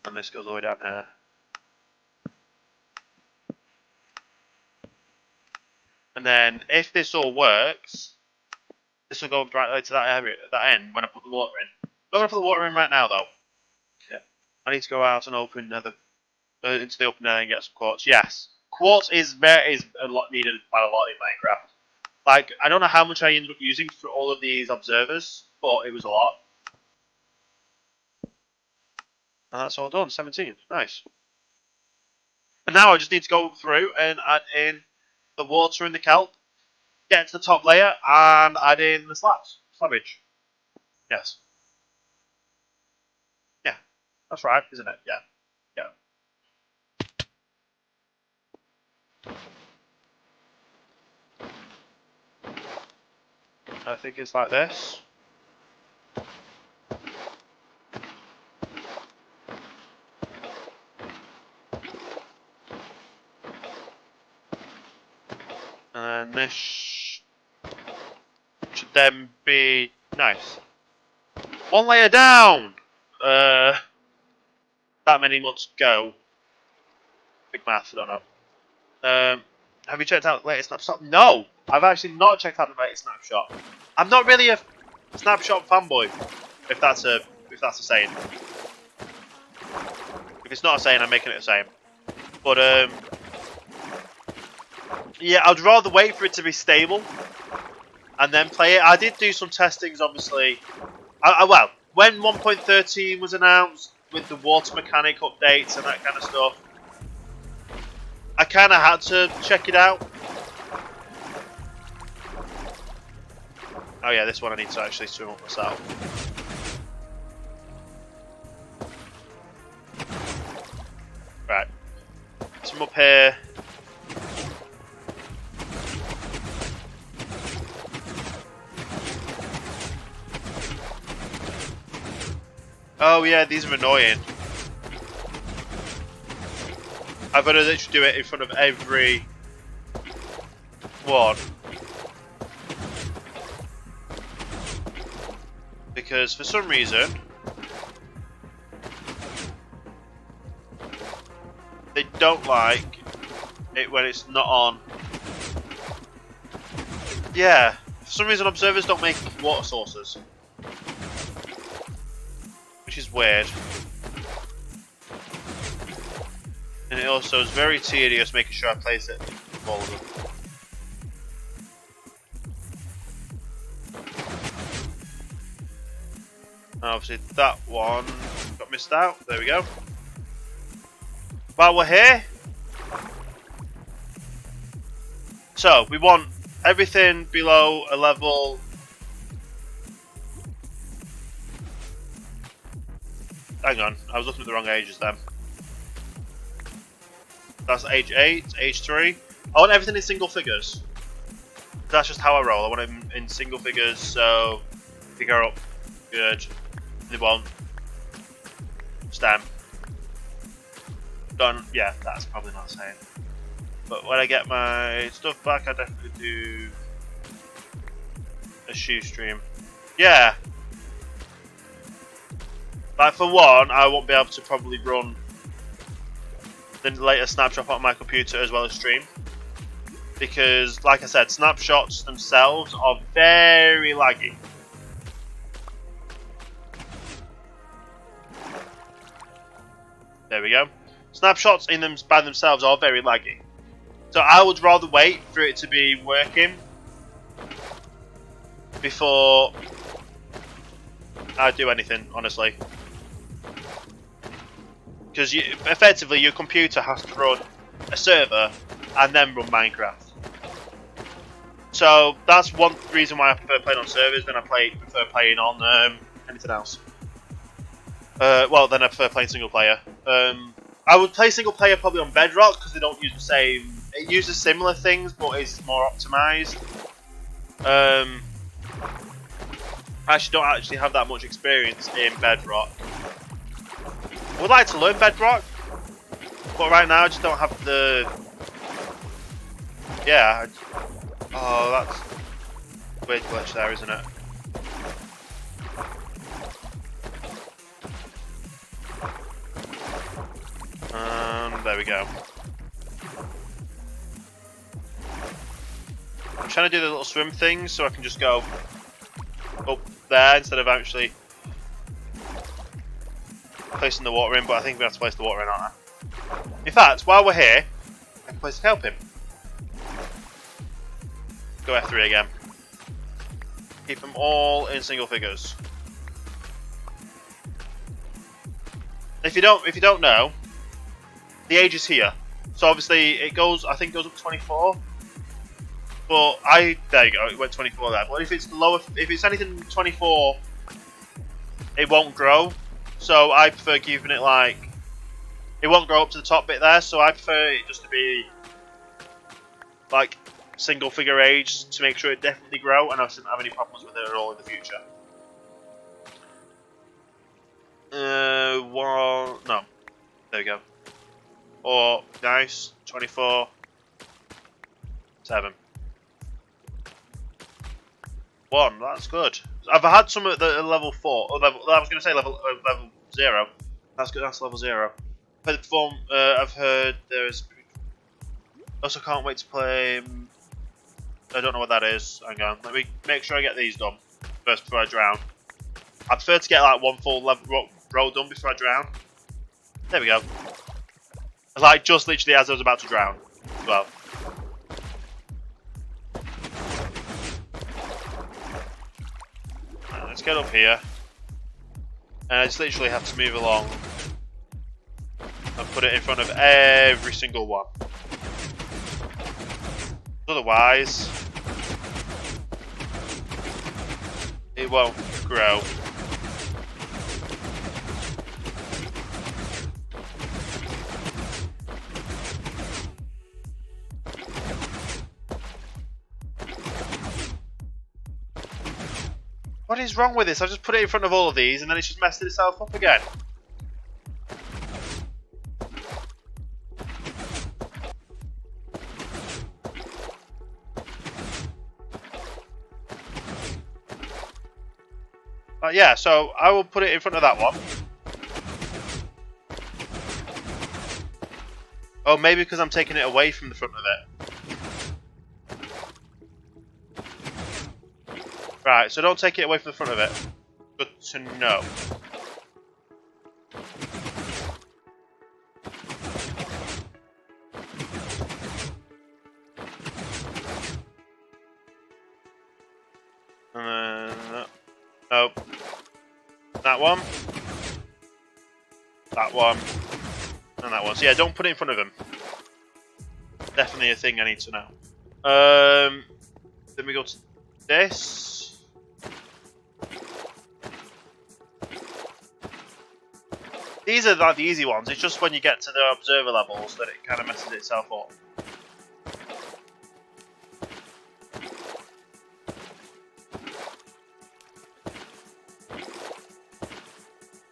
And this goes all the way down here. And then if this all works, this will go right to that area, that end when I put the water in. I'm not gonna put the water in right now though. Yeah. I need to go out and open into the open air and get some quartz. Yes, quartz is a lot needed by a lot in Minecraft. Like I don't know how much I ended up using for all of these observers, but it was a lot. And that's all done. 17. Nice. And now I just need to go through and add in the water and the kelp, get to the top layer, and add in the slabbage. Yes. Yeah. That's right, isn't it? Yeah. I think it's like this. And this should then be nice. One layer down! That many months ago. Big math, I don't know. Have you checked out the latest snapshot? No! I've actually not checked out the latest snapshot. I'm not really a snapshot fanboy, if that's a saying. If it's not a saying, I'm making it a saying. But yeah, I'd rather wait for it to be stable and then play it. I did do some testings, obviously. Well, when 1.13 was announced with the water mechanic updates and that kind of stuff, I kind of had to check it out. Oh yeah, this one I need to actually swim up myself. Right. Swim up here. Oh yeah, these are annoying. I've got to literally do it in front of every one. Because for some reason they don't like it when it's not on. Yeah, for some reason observers don't make water sources, which is weird. And it also is very tedious making sure I place it with all of them. Obviously that one got missed out. There we go. While we're here, so we want everything below a level. Hang on, I was looking at the wrong ages then. That's age 8, age 3. I want everything in single figures. That's just how I roll. I want them in single figures, so figure up. Good. They won't. Stem. Done. Yeah, that's probably not saying. But when I get my stuff back, I definitely do a shoe stream. Yeah. Like for one, I won't be able to probably run the latest snapshot on my computer as well as stream. Because, like I said, snapshots themselves are very laggy. There we go. Snapshots in them by themselves are very laggy. So I would rather wait for it to be working before I do anything, honestly. Because effectively your computer has to run a server and then run Minecraft. So that's one reason why I prefer playing on servers than I prefer playing on anything else. Well, then I prefer playing single player. I would play single player probably on Bedrock because they don't use the same. It uses similar things, but it's more optimized. I actually don't actually have that much experience in Bedrock. I would like to learn Bedrock, but right now I just don't have the. Yeah. Oh, that's weird glitch there, isn't it? There we go. I'm trying to do the little swim thing so I can just go up there instead of actually placing the water in, but I think we have to place the water in, aren't I? In fact, while we're here, I can place the kelp in. Go F3 again. Keep them all in single figures. If you don't know, the age is here. So obviously it goes, I think it goes up to 24. But there you go, it went 24 there. But if it's lower, if it's anything 24, it won't grow. So I prefer keeping it like, it won't grow up to the top bit there. So I prefer it just to be like single figure age to make sure it definitely grow, and I shouldn't have any problems with it at all in the future. Well, no, there we go. Oh, nice, 24, 7. 1, that's good. I've had some at the level 4. Or level, I was going to say level 0. That's good. That's level 0. I've heard there's. Also, can't wait to play. I don't know what that is. Hang on. Let me make sure I get these done first before I drown. I prefer to get like one full level row done before I drown. There we go. Like just literally as I was about to drown as well. Let's get up here. And I just literally have to move along and put it in front of every single one. Otherwise, it won't grow. What is wrong with this? I just put it in front of all of these and then it's just messed itself up again. Yeah, so I will put it in front of that one. Oh, maybe because I'm taking it away from the front of it. Right, so don't take it away from the front of it. Good to know. No. That one. That one. And that one. So yeah, don't put it in front of them. Definitely a thing I need to know. Then we go to this. These are like the easy ones. It's just when you get to the observer levels that it kind of messes itself up.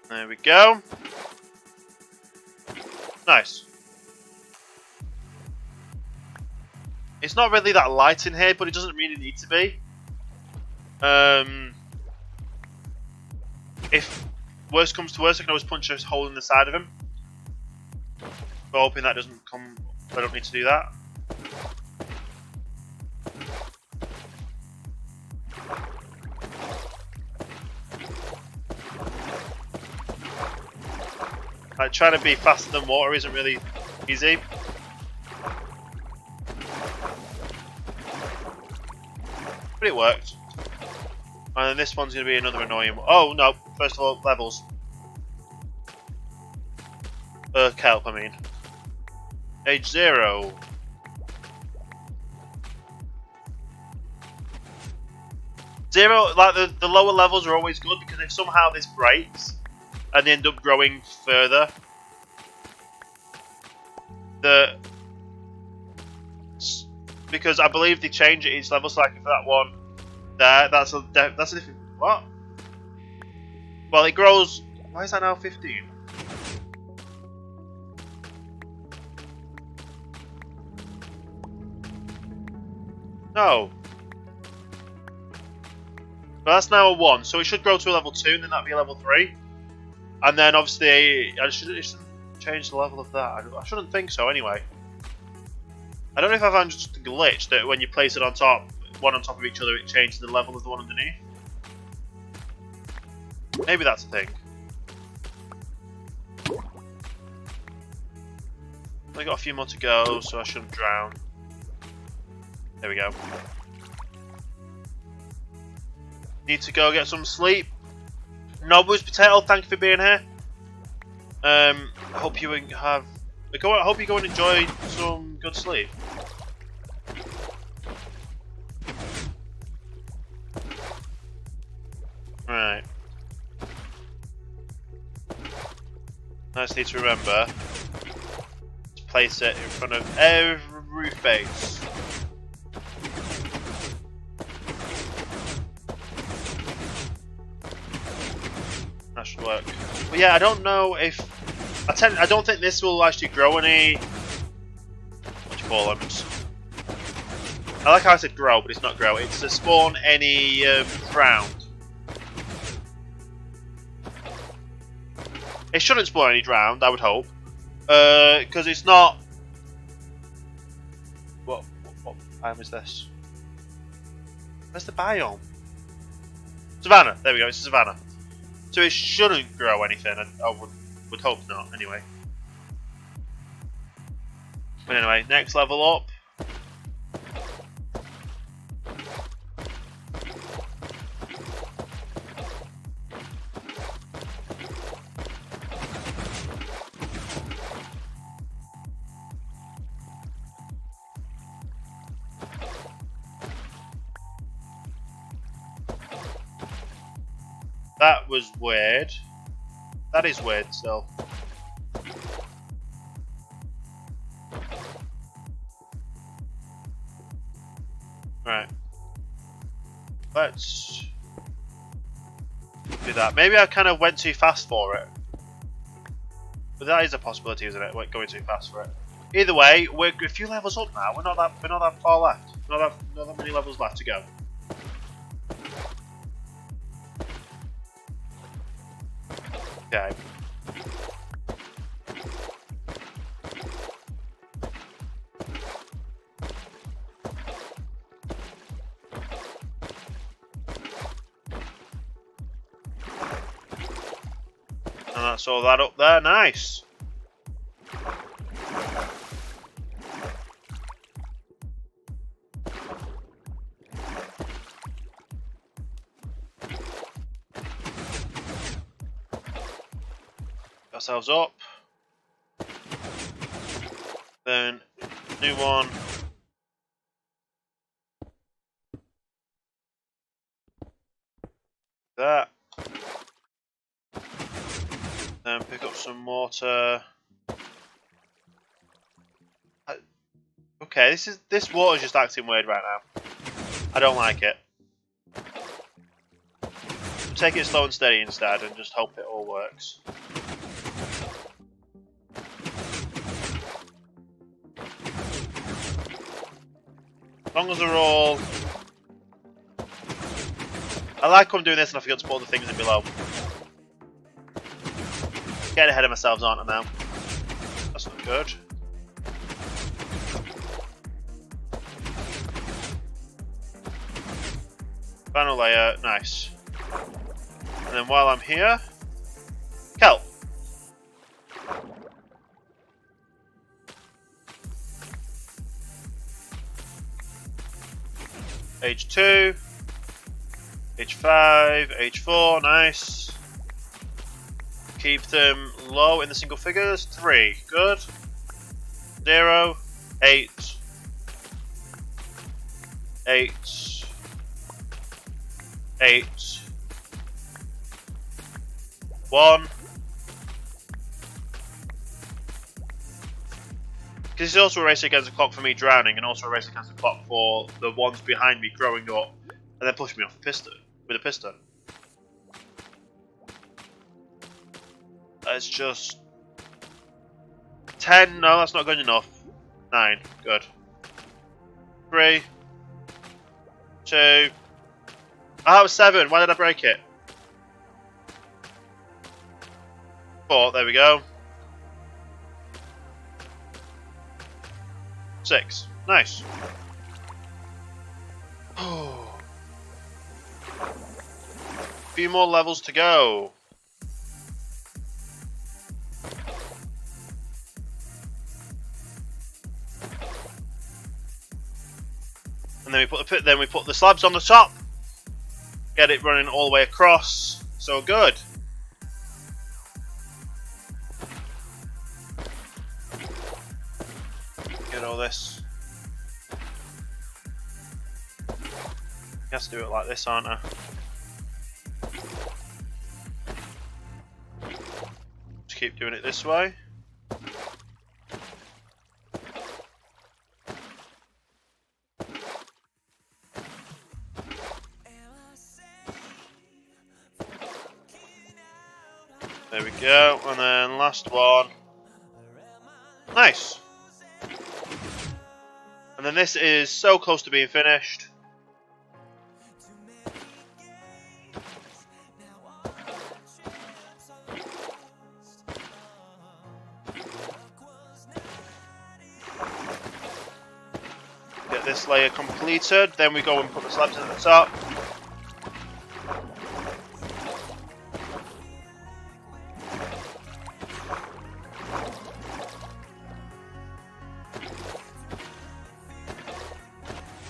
There we go. Nice. It's not really that light in here, but it doesn't really need to be. If worst comes to worst, I can always punch a hole in the side of him. But hoping that doesn't come. I don't need to do that. Like trying to be faster than water isn't really easy. But it worked. And then this one's going to be another annoying one. Oh no, first of all, levels. Kelp, I mean. Age 0. 0, like the lower levels are always good because if somehow this breaks and they end up growing further, because I believe they change at each level. So like if that one there, that's a different what? Well, it grows. Why is that now 15? No. But that's now a 1, so it should grow to a level 2, and then that'd be a level 3. And then obviously, it shouldn't change the level of that. I shouldn't think so anyway. I don't know if I found just a glitch that when you place it on top, one on top of each other, it changes the level of the one underneath. Maybe that's a thing. I got a few more to go, so I shouldn't drown. There we go. Need to go get some sleep. Nobu's Potato, thank you for being here. I hope you have. I hope you go and enjoy some good sleep. Right. I just need to remember to place it in front of every face. That should work. But yeah, I don't know if I don't think this will actually grow any. What do you call them? I like how I said grow, but it's not grow. It's to spawn any ground. It shouldn't spawn any drowned, I would hope, because it's not. What biome is this? Where's the biome? Savannah. There we go. It's a savannah. So it shouldn't grow anything. I would hope not. Anyway. But anyway, next level up. That was weird. That is weird still. Right. Let's do that. Maybe I kind of went too fast for it. But that is a possibility, isn't it? We're going too fast for it. Either way, we're a few levels up now. We're not that far left. Not that many levels left to go. Okay. And that's all that up there. Nice. Ourselves up. Then new one. That. Then pick up some water. Okay, this water's just acting weird right now. I don't like it. Take it slow and steady instead and just hope it all works. As long as they're all... I like how I'm doing this and I forgot to put all the things in below. Getting ahead of myself, aren't I now? That's not good. Final layer, nice. And then while I'm here, kelp. H2, H5, H4, nice. Keep them low in the single figures. 3, good. 0, 8, 8, 8, 1. Because it's also a race against the clock for me drowning, and also a race against the clock for the ones behind me growing up and then pushing me off the piston with a piston. It's just 10. No, that's not good enough. 9. Good. 3, 2. Oh, that was 7. Why did I break it? 4. There we go. 6. Nice. A few more levels to go. And then we put the slabs on the top. Get it running all the way across. So good. Get all this. I have to do it like this, aren't I? Just keep doing it this way. There we go, and then last one. Nice. And then this is so close to being finished. Get this layer completed, then we go and put the slabs at the top.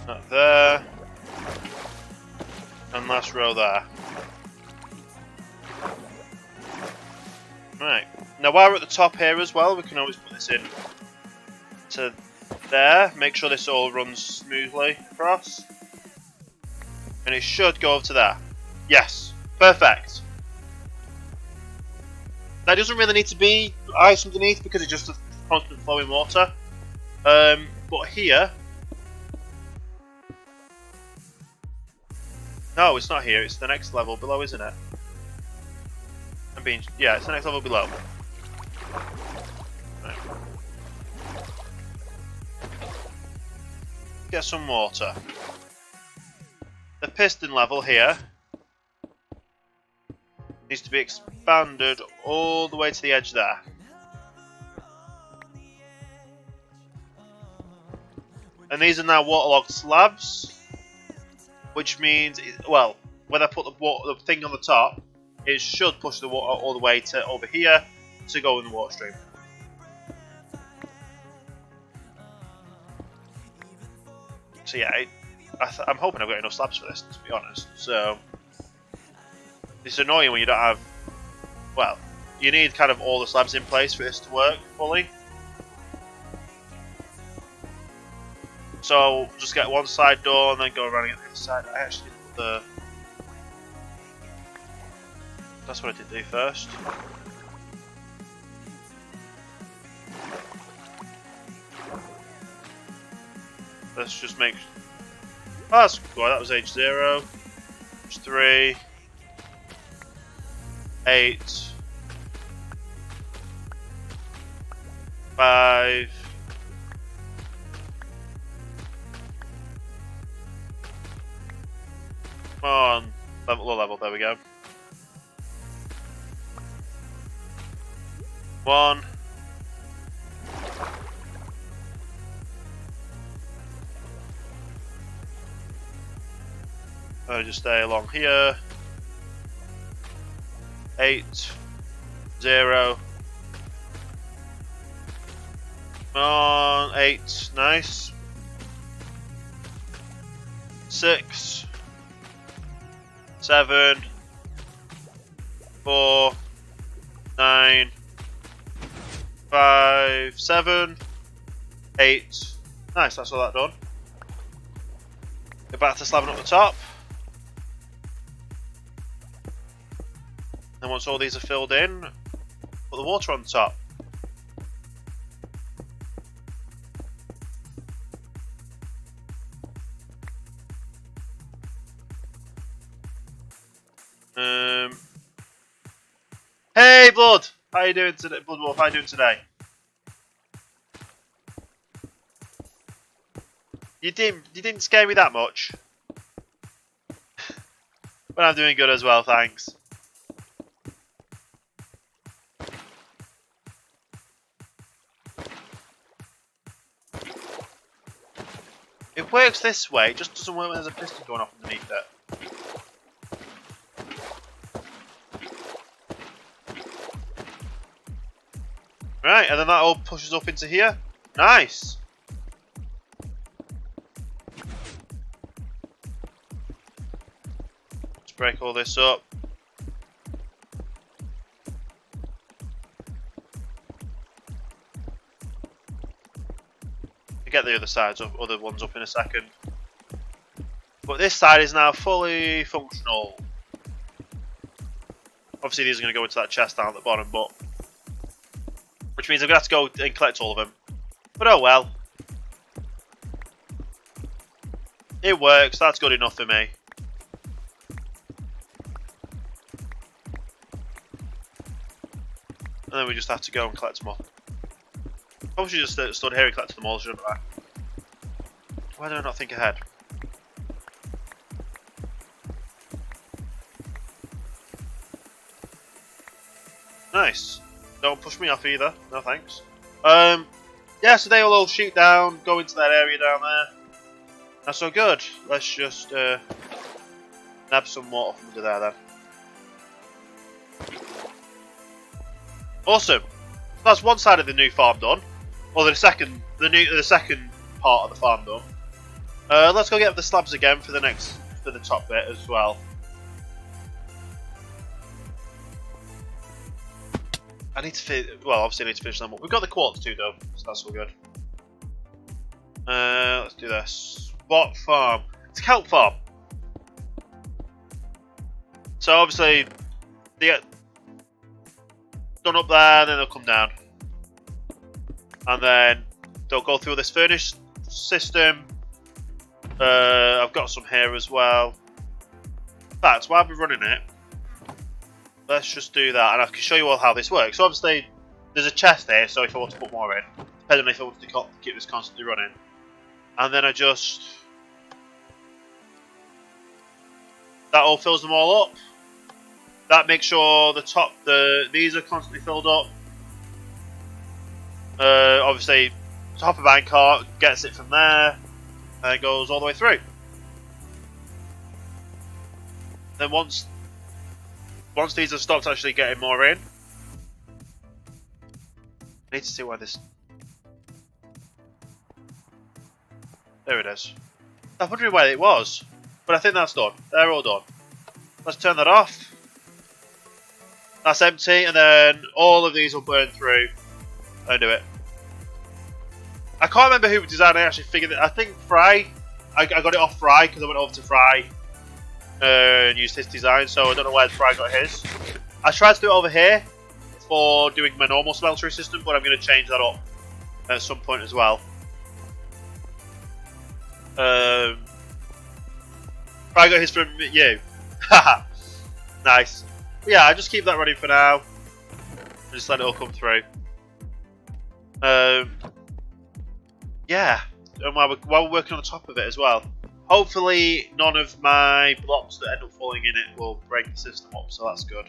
Not there. And last row there. Right. Now while we're at the top here as well, we can always put this in to there. Make sure this all runs smoothly across. And it should go over to there. Yes. Perfect. That doesn't really need to be ice underneath because it's just a constant flowing water. But here... No, it's not here. It's the next level below, isn't it? Yeah, it's the next level below. Right. Get some water. The piston level here needs to be expanded all the way to the edge there. And these are now waterlogged slabs. Which means, well, when I put the thing on the top, it should push the water all the way to over here to go in the water stream. So yeah, I'm hoping I've got enough slabs for this, to be honest. So it's annoying when you don't have, well, you need kind of all the slabs in place for this to work fully. So just get one side door and then go around and get the other side. I actually did the... That's what I did do first. Let's just make... Oh, that's good. That was age 0. Age 3. 8. 5. Come on, low level, there we go. 1. I'll just stay along here. 8, 0. Come on, 8, nice. 6. 7, 4, 9, 5, 7, 8. Nice, that's all that done. Go back to slabbing up the top. Then once all these are filled in, put the water on top. Hey, Blood! How you doing today, Blood Wolf? How you doing today? You didn't scare me that much. But I'm doing good as well, thanks. It works this way, it just doesn't work when there's a piston going off underneath it. Right, and then that all pushes up into here. Nice! Let's break all this up. Get the other ones up in a second. But this side is now fully functional. Obviously these are going to go into that chest down at the bottom, but which means I'm going to have to go and collect all of them. But oh well. It works, that's good enough for me. And then we just have to go and collect them all. Probably should just stood here and collected them all, shouldn't I? Why do I not think ahead? Nice. Don't push me off either. No thanks. Yeah, so they will all shoot down, go into that area down there. That's so good. Let's just nab some water from under there then. Awesome. That's one side of the new farm done. Or the second part of the farm done. Let's go get the slabs again for the top bit as well. Obviously I need to finish them up. We've got the quartz too though, so that's all good. Let's do this. What farm? It's a kelp farm. So obviously they get done up there and then they'll come down. And then they'll go through this furnace system. I've got some here as well. In fact, while we're running it, let's just do that, and I can show you all how this works. So obviously, there's a chest here, so if I want to put more in, depending if I want to keep this constantly running. And then that all fills them all up. That makes sure these are constantly filled up. Obviously, top of mine cart gets it from there, and it goes all the way through. Then once these have stopped actually getting more in, I need to see why this. There it is. I'm wondering where it was, but I think that's done. They're all done. Let's turn that off. That's empty, and then all of these will burn through and do it. I can't remember who designed it. I actually figured it. I think Fry. I got it off Fry because I went over to Fry and used his design. So I don't know where Fry got his. I tried to do it over here for doing my normal smeltery system, but I'm going to change that up at some point as well. Fry got his from you. Haha. Nice. But yeah, I just keep that running for now. And just let it all come through. Yeah, and while we're working on the top of it as well, hopefully none of my blocks that end up falling in it will break the system up, so that's good.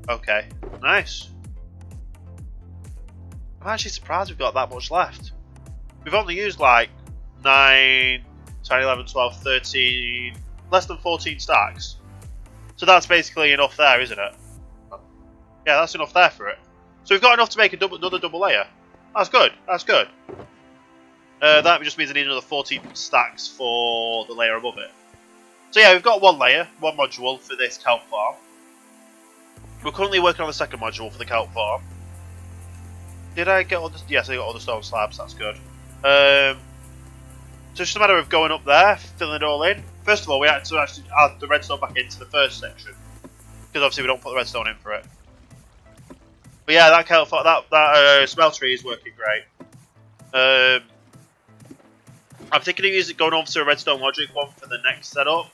Okay, nice. I'm actually surprised we've got that much left. We've only used like 9, 10, 11, 12, 13, less than 14 stacks. So that's basically enough there, isn't it? Yeah, that's enough there for it. So we've got enough to make another double layer. That's good. That's good. That just means I need another 14 stacks for the layer above it. So yeah, we've got one layer, one module for this kelp farm. We're currently working on the second module for the kelp farm. Did I get all the? Yes, I got all the stone slabs. That's good. So it's just a matter of going up there, filling it all in, first of all, we had to actually add the redstone back into the first section because obviously we don't put the redstone in for it. But yeah, that smeltery is working great. I'm thinking of going over to a redstone logic one for the next setup.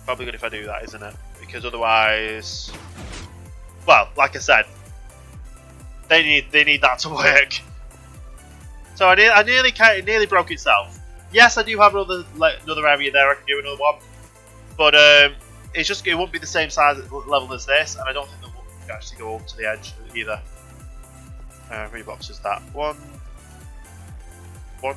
Probably good if I do that, isn't it? Because otherwise, well, like I said, they need that to work. So I nearly broke itself. Yes, I do have another area there. I can do another one, but it won't be the same size level as this, and I don't think they'll actually go over to the edge either. How many boxes that? 1,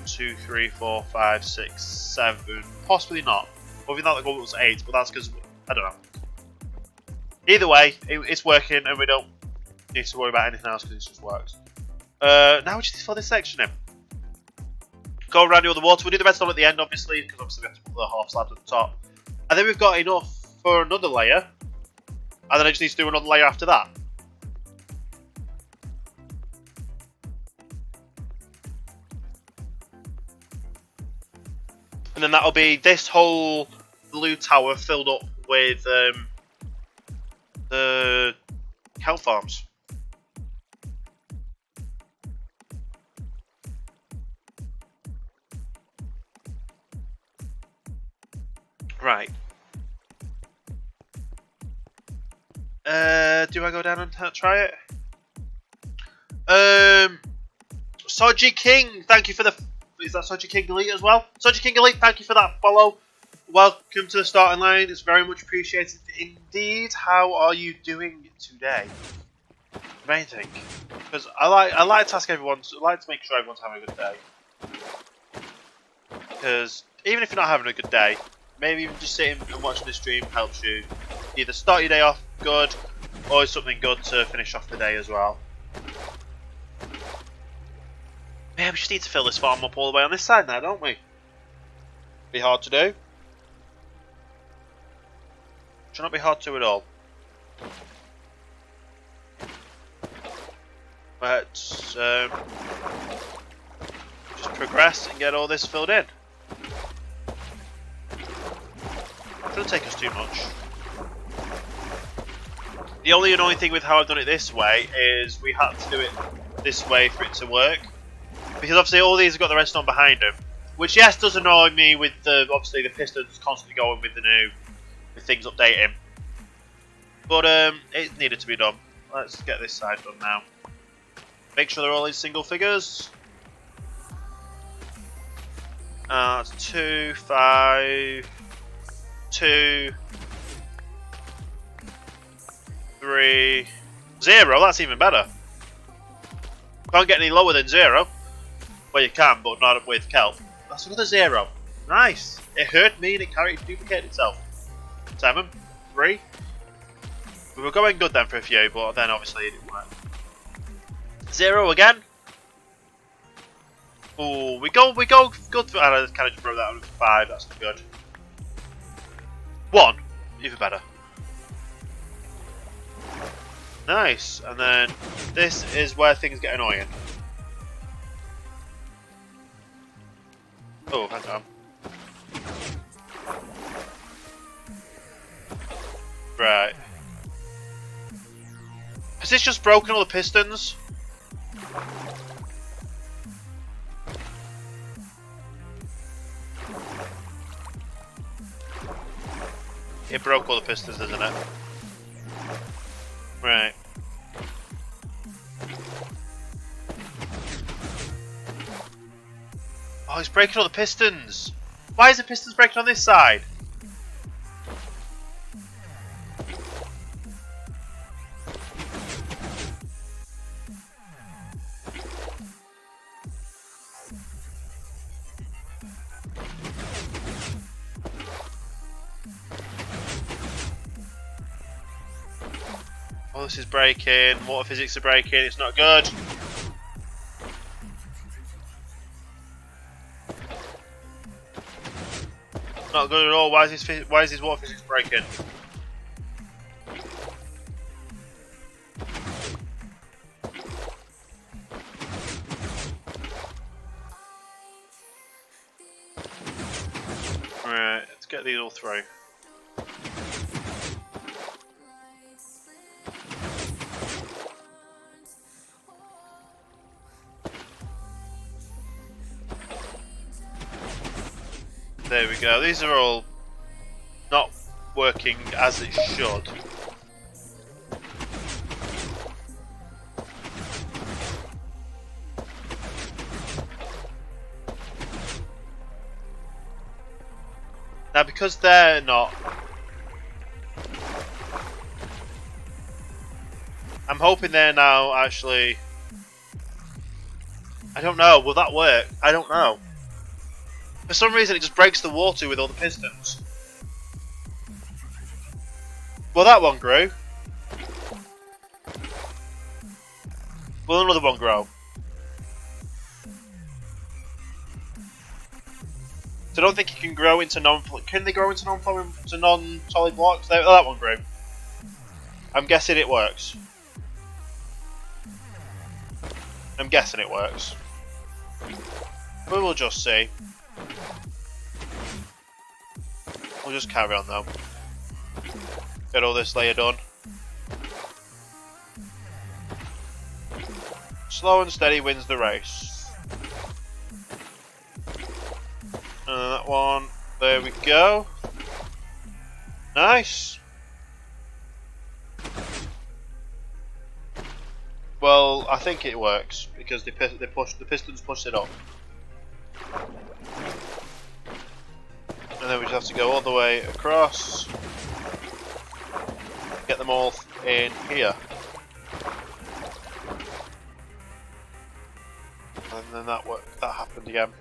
2, 3, 4, 5, 6, 7. Possibly not. Well, we thought that goal was 8, but that's because I don't know. Either way, it's working, and we don't need to worry about anything else because it just works. Now we just fill this section in. Go around the other water. We'll do the redstone at the end, obviously, because obviously we have to put the half slabs at the top. And then we've got enough for another layer, and then I just need to do another layer after that. And then that'll be this whole blue tower filled up with the cow farms. Right. Do I go down and try it? Soji King, thank you for the... Is that Soji King Elite as well? Soji King Elite, thank you for that follow. Welcome to the starting line. It's very much appreciated indeed. How are you doing today? Amazing. Because I like to ask everyone. I like to make sure everyone's having a good day. Because even if you're not having a good day, maybe even just sitting and watching the stream helps you either start your day off good, or it's something good to finish off the day as well. Yeah, we just need to fill this farm up all the way on this side now, don't we? Be hard to do. Should not be hard to at all. Let's just progress and get all this filled in. Shouldn't take us too much. The only annoying thing with how I've done it this way is we had to do it this way for it to work. Because obviously all these have got the redstone behind them. Which yes does annoy me with obviously the pistons constantly going with things updating. But it needed to be done. Let's get this side done now. Make sure they're all in single figures. That's 2, 5, 2, 3, 0. That's even better. Can't get any lower than 0. Well, you can, but not with kelp. That's another 0. Nice. It hurt me and it duplicated itself. 7, 3. We were going good then for a few, but then obviously it didn't work. 0 again. Oh, we go good for. I kind of just broke that out with 5. That's good. 1, even better. Nice, and then this is where things get annoying. Oh, hang on. Right. Has this just broken all the pistons? It broke all the pistons, isn't it? Right. Oh, he's breaking all the pistons. Why is the pistons breaking on this side? Oh, this is breaking. Water physics are breaking. It's not good. Not good at all. Why is his water physics breaking? Let's get these all through. There we go. These are all not working as it should. Now, because they're not, I'm hoping they're now actually. I don't know. Will that work? I don't know. For some reason, it just breaks the water with all the pistons. Well, that one grew. Will another one grow? So I don't think it can grow into Can they grow into non-solid blocks? Oh, that one grew. I'm guessing it works. I'm guessing it works. We will just see. We'll just carry on though. Get all this layer done. Slow and steady wins the race. And then that one. There we go. Nice. Well, I think it works because the pistons push it up. And then we just have to go all the way across. Get them all in here. And then that happened again.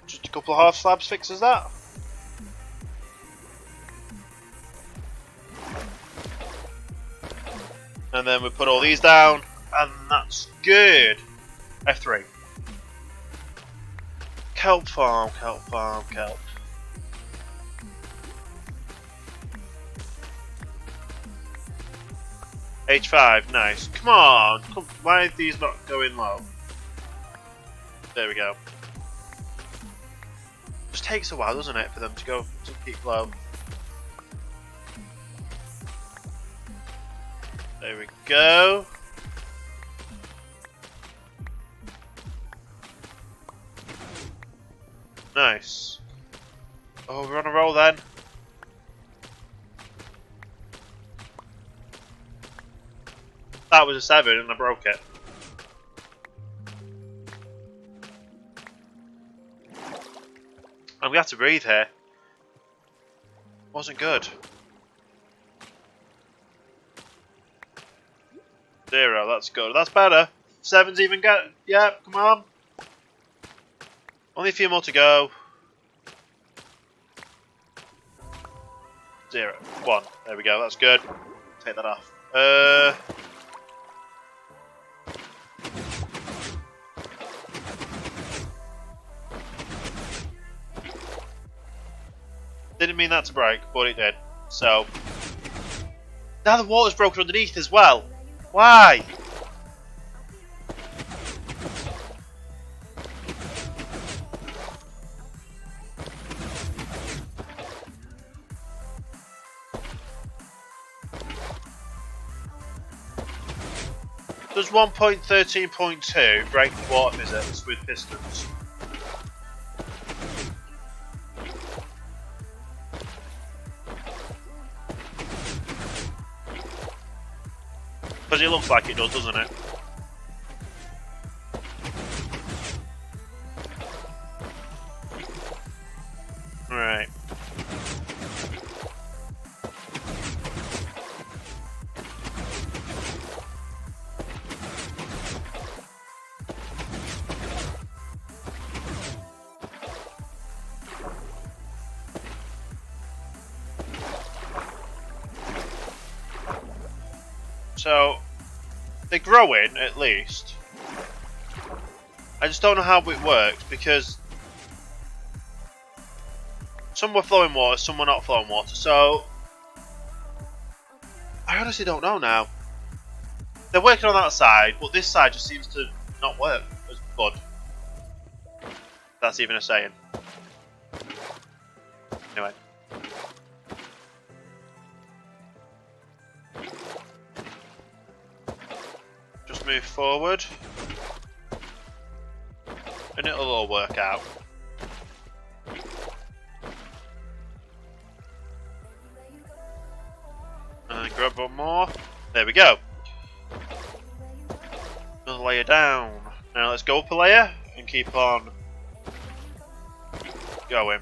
Just a couple of half slabs fixes that. And then we put all these down, and that's good. F3. Kelp farm, kelp farm, kelp. H5, nice. Come on, why are these not going low? There we go. Just takes a while, doesn't it, for them to keep low. There we go. Nice. Oh, we're on a roll then. That was a 7 and I broke it. And we have to breathe here. Wasn't good. 0, that's good. That's better. 7's even good. Yep, come on. Only a few more to go. 0, 1. There we go. That's good. Take that off. Didn't mean that to break, but it did. So now the water's broken underneath as well. Why? Does 1.13.2 break the water physics with pistons? Because it looks like it does, doesn't it? Right. So, they're growing, at least. I just don't know how it works, because some were flowing water, some were not flowing water, so I honestly don't know now. They're working on that side, but this side just seems to not work as good. That's even a saying. Anyway. Just move forward. And it'll all work out. And grab one more. There we go. Another layer down. Now let's go up a layer and keep on going.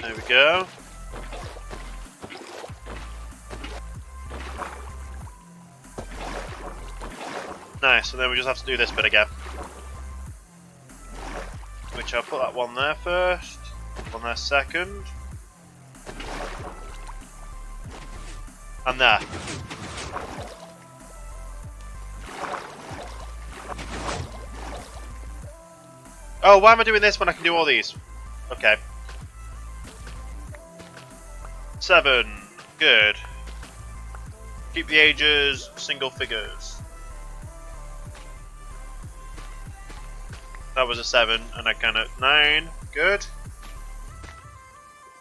There we go. Nice, and then we just have to do this bit again. Which I'll put that one there first, one there second. And there. Oh, why am I doing this when I can do all these? Okay. 7. Good. Keep the ages single figures. That was a 7, and I kind of 9. Good.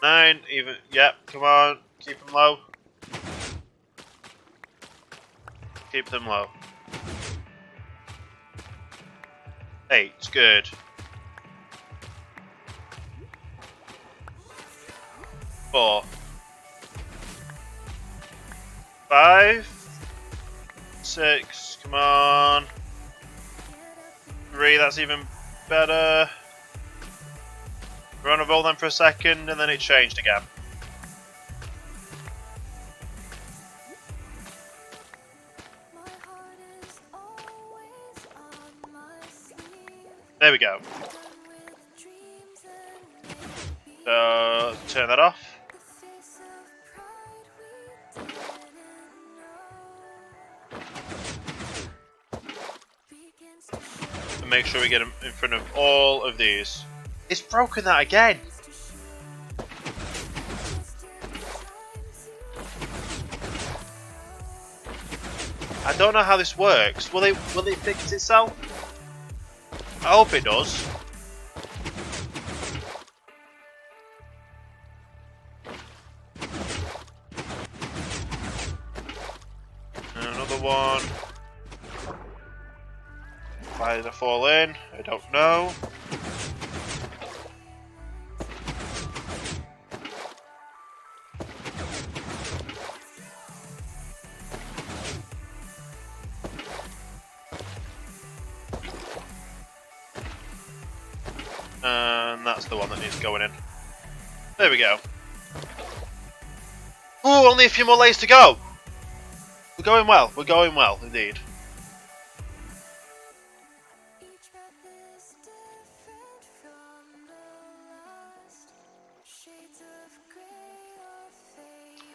9, even. Yep. Come on. Keep them low. Keep them low. 8. Good. 4. 5. 6. Come on. 3. That's even better. We're on a roll then for a second, and then it changed again. There we go. So, turn that off. And make sure we get them in front of all of these. It's broken that again! I don't know how this works. Will it fix itself? I hope it does. And another one. Why did I fall in? I don't know. And that's the one that needs going in. There we go. Ooh, only a few more layers to go. We're going well. We're going well, indeed.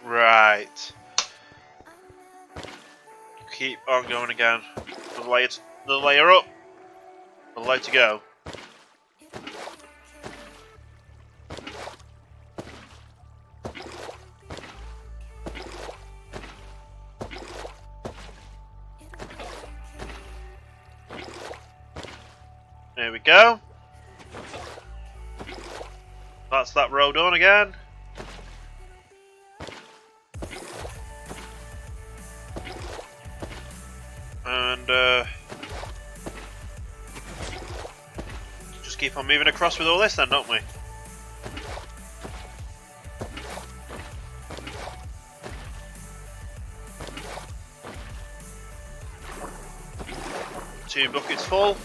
Right. Keep on going again. Another layer up. Another layer to go. There we go. That's that row done again. And just keep on moving across with all this then, don't we? Two buckets full.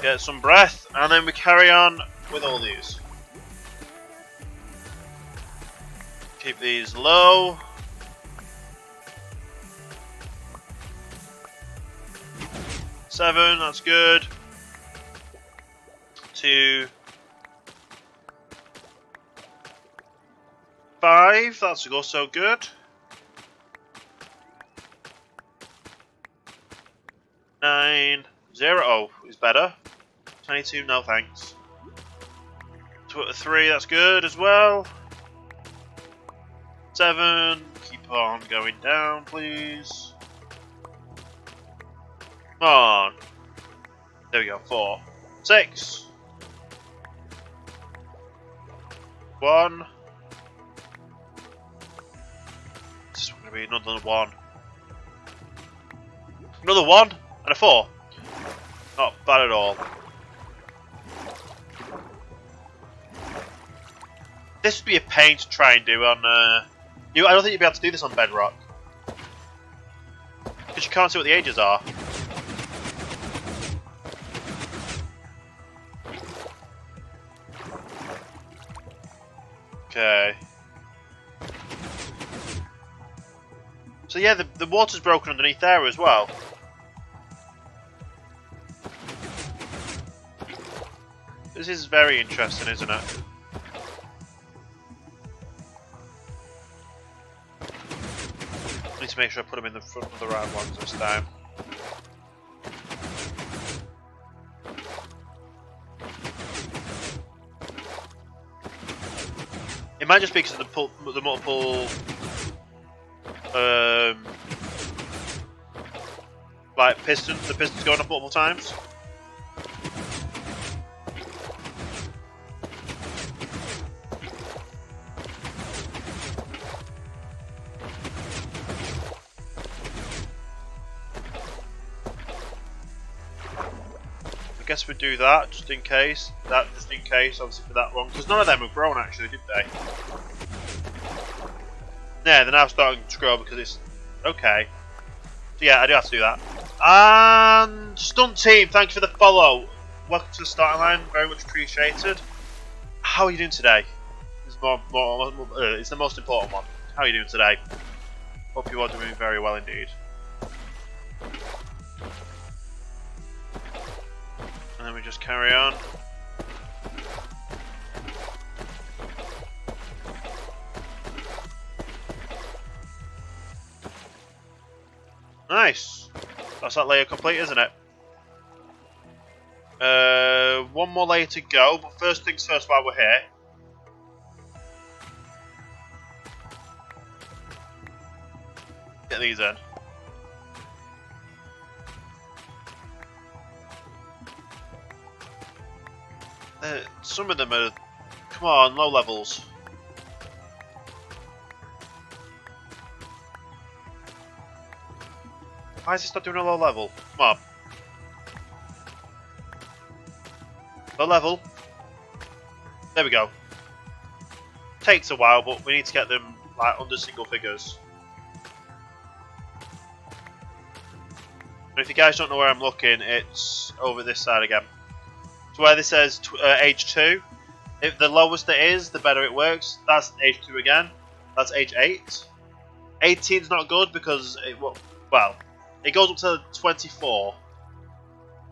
Get some breath, and then we carry on with all these. Keep these low. Seven, that's good. 2. 5, that's also good. 9, 0 is better. 22, no thanks. 3, that's good as well. 7, keep on going down, please. Come on. There we go. 4, 6. 1. This is going to be another 1. Another 1 and a 4. Not bad at all. This would be a pain to try and do on. I don't think you'd be able to do this on Bedrock because you can't see what the ages are. Okay. So yeah, the water's broken underneath there as well. This is very interesting, isn't it? Need to make sure I put them in the front of the right ones this time. It might just be because of the multiple like the pistons going up multiple times. I guess we'd do that just in case. Obviously for that one, because none of them have grown actually, did they? Yeah, they're now starting to grow because it's okay. So yeah, I do have to do that. And Stunt Team, thank you for the follow. Welcome to the starting line, very much appreciated. How are you doing today? It's the most important one. How are you doing today? Hope you are doing very well indeed. And then we just carry on. Nice. That's that layer complete, isn't it? One more layer to go, but first things first while we're here. Get these in. Some of them are, come on, low levels. Why is this not doing a low level? Come on. Low level. There we go. Takes a while, but we need to get them like under single figures. And if you guys don't know where I'm looking, it's over this side again. So where this says age 2, if the lowest it is, the better it works. That's age 2 again. That's age 8. 18's not good because it goes up to 24.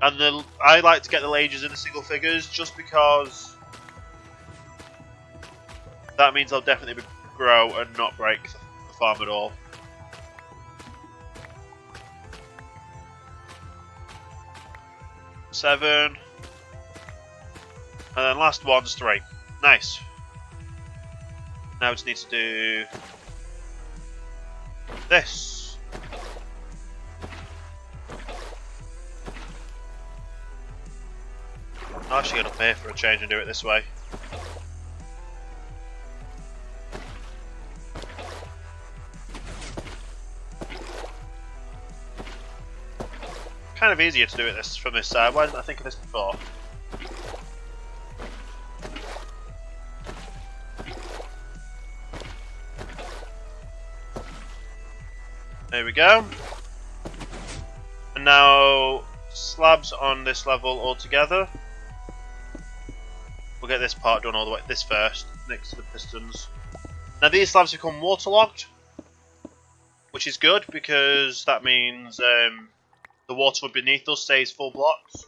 And I like to get the ages in the single figures just because that means I'll definitely grow and not break the farm at all. Seven. And then last one's 3. Nice. Now we just need to do this. I'm actually going to pay for a change and do it this way. Kind of easier to do it from this side. Why didn't I think of this before? There we go. And now slabs on this level all together. We'll get this part done all the way. This first, next to the pistons. Now these slabs become waterlogged, which is good because that means the water beneath us stays full blocks.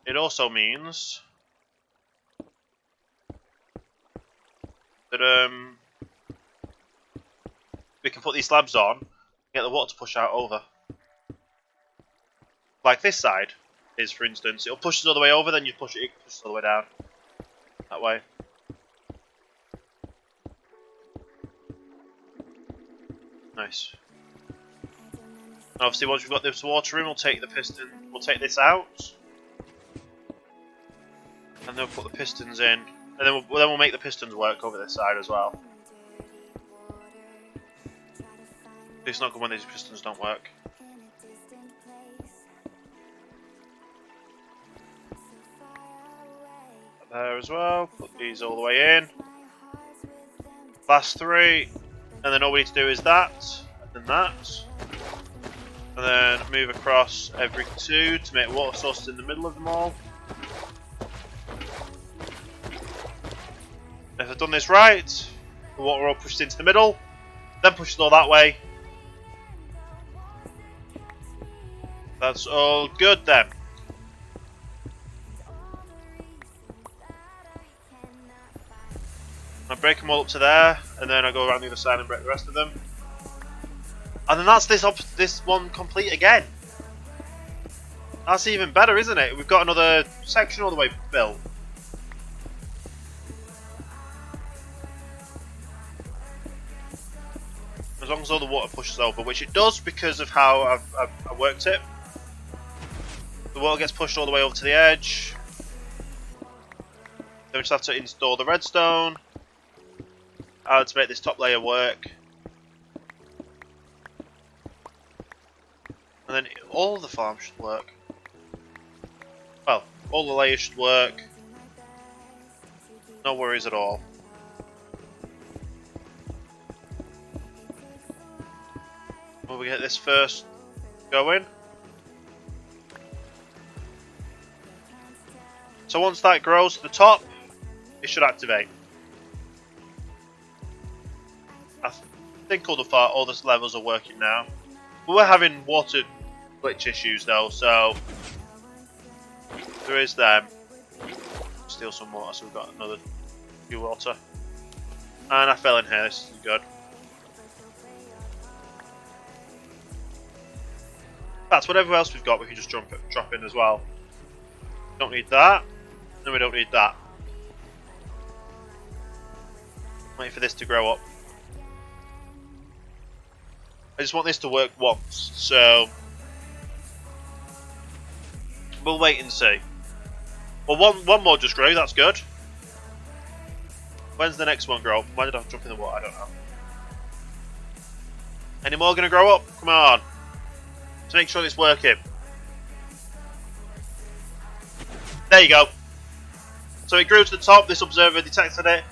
It also means that we can put these slabs on and get the water to push out over. Like this side is, for instance, it'll push us all the way over, then you push it pushes all the way down. That way. Nice. Obviously, once we've got this water in, we'll take the piston. We'll take this out, and then we'll put the pistons in, and then we'll make the pistons work over this side as well. It's not good when these pistons don't work. There as well. Put these all the way in. Last three, and then all we need to do is that, and then that. And then move across every two to make water sources in the middle of them all. If I've done this right, the water all pushed into the middle, then push it all that way. That's all good then. I break them all up to there, and then I go around the other side and break the rest of them. And then that's this one complete again. That's even better, isn't it? We've got another section all the way built. As long as all the water pushes over, which it does because of how I've worked it. The water gets pushed all the way over to the edge. Then we just have to install the redstone. To make this top layer work. And then all the farms should work. Well, all the layers should work. No worries at all. Will we get this first going? So once that grows to the top, it should activate. I think all the levels are working now. But we're having water glitch issues though, so there is them. Steal some water, so we've got another few water. And I fell in here, this isn't good. That's whatever else we've got, we can just drop in as well. Don't need that, and we don't need that. Wait for this to grow up. I just want this to work once, so we'll wait and see. Well, one more just grew, that's good. When's the next one grow? Why did I jump in the water? I don't know. Any more going to grow up? Come on. To make sure it's working. There you go. So it grew to the top, this observer detected it,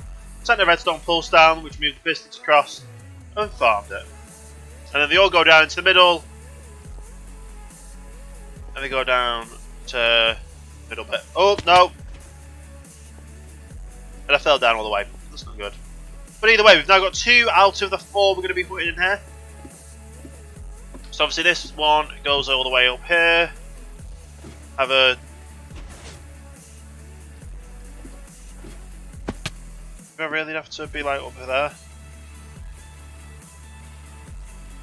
sent the redstone pulse down, which moved the pistons across, and farmed it. And then they all go down into the middle, and they go down to the middle bit. Oh, no! And I fell down all the way. That's not good. But either way, we've now got 2 out of the 4 we're going to be putting in here. So obviously this one goes all the way up here. Have a... Do I really have to be like up there?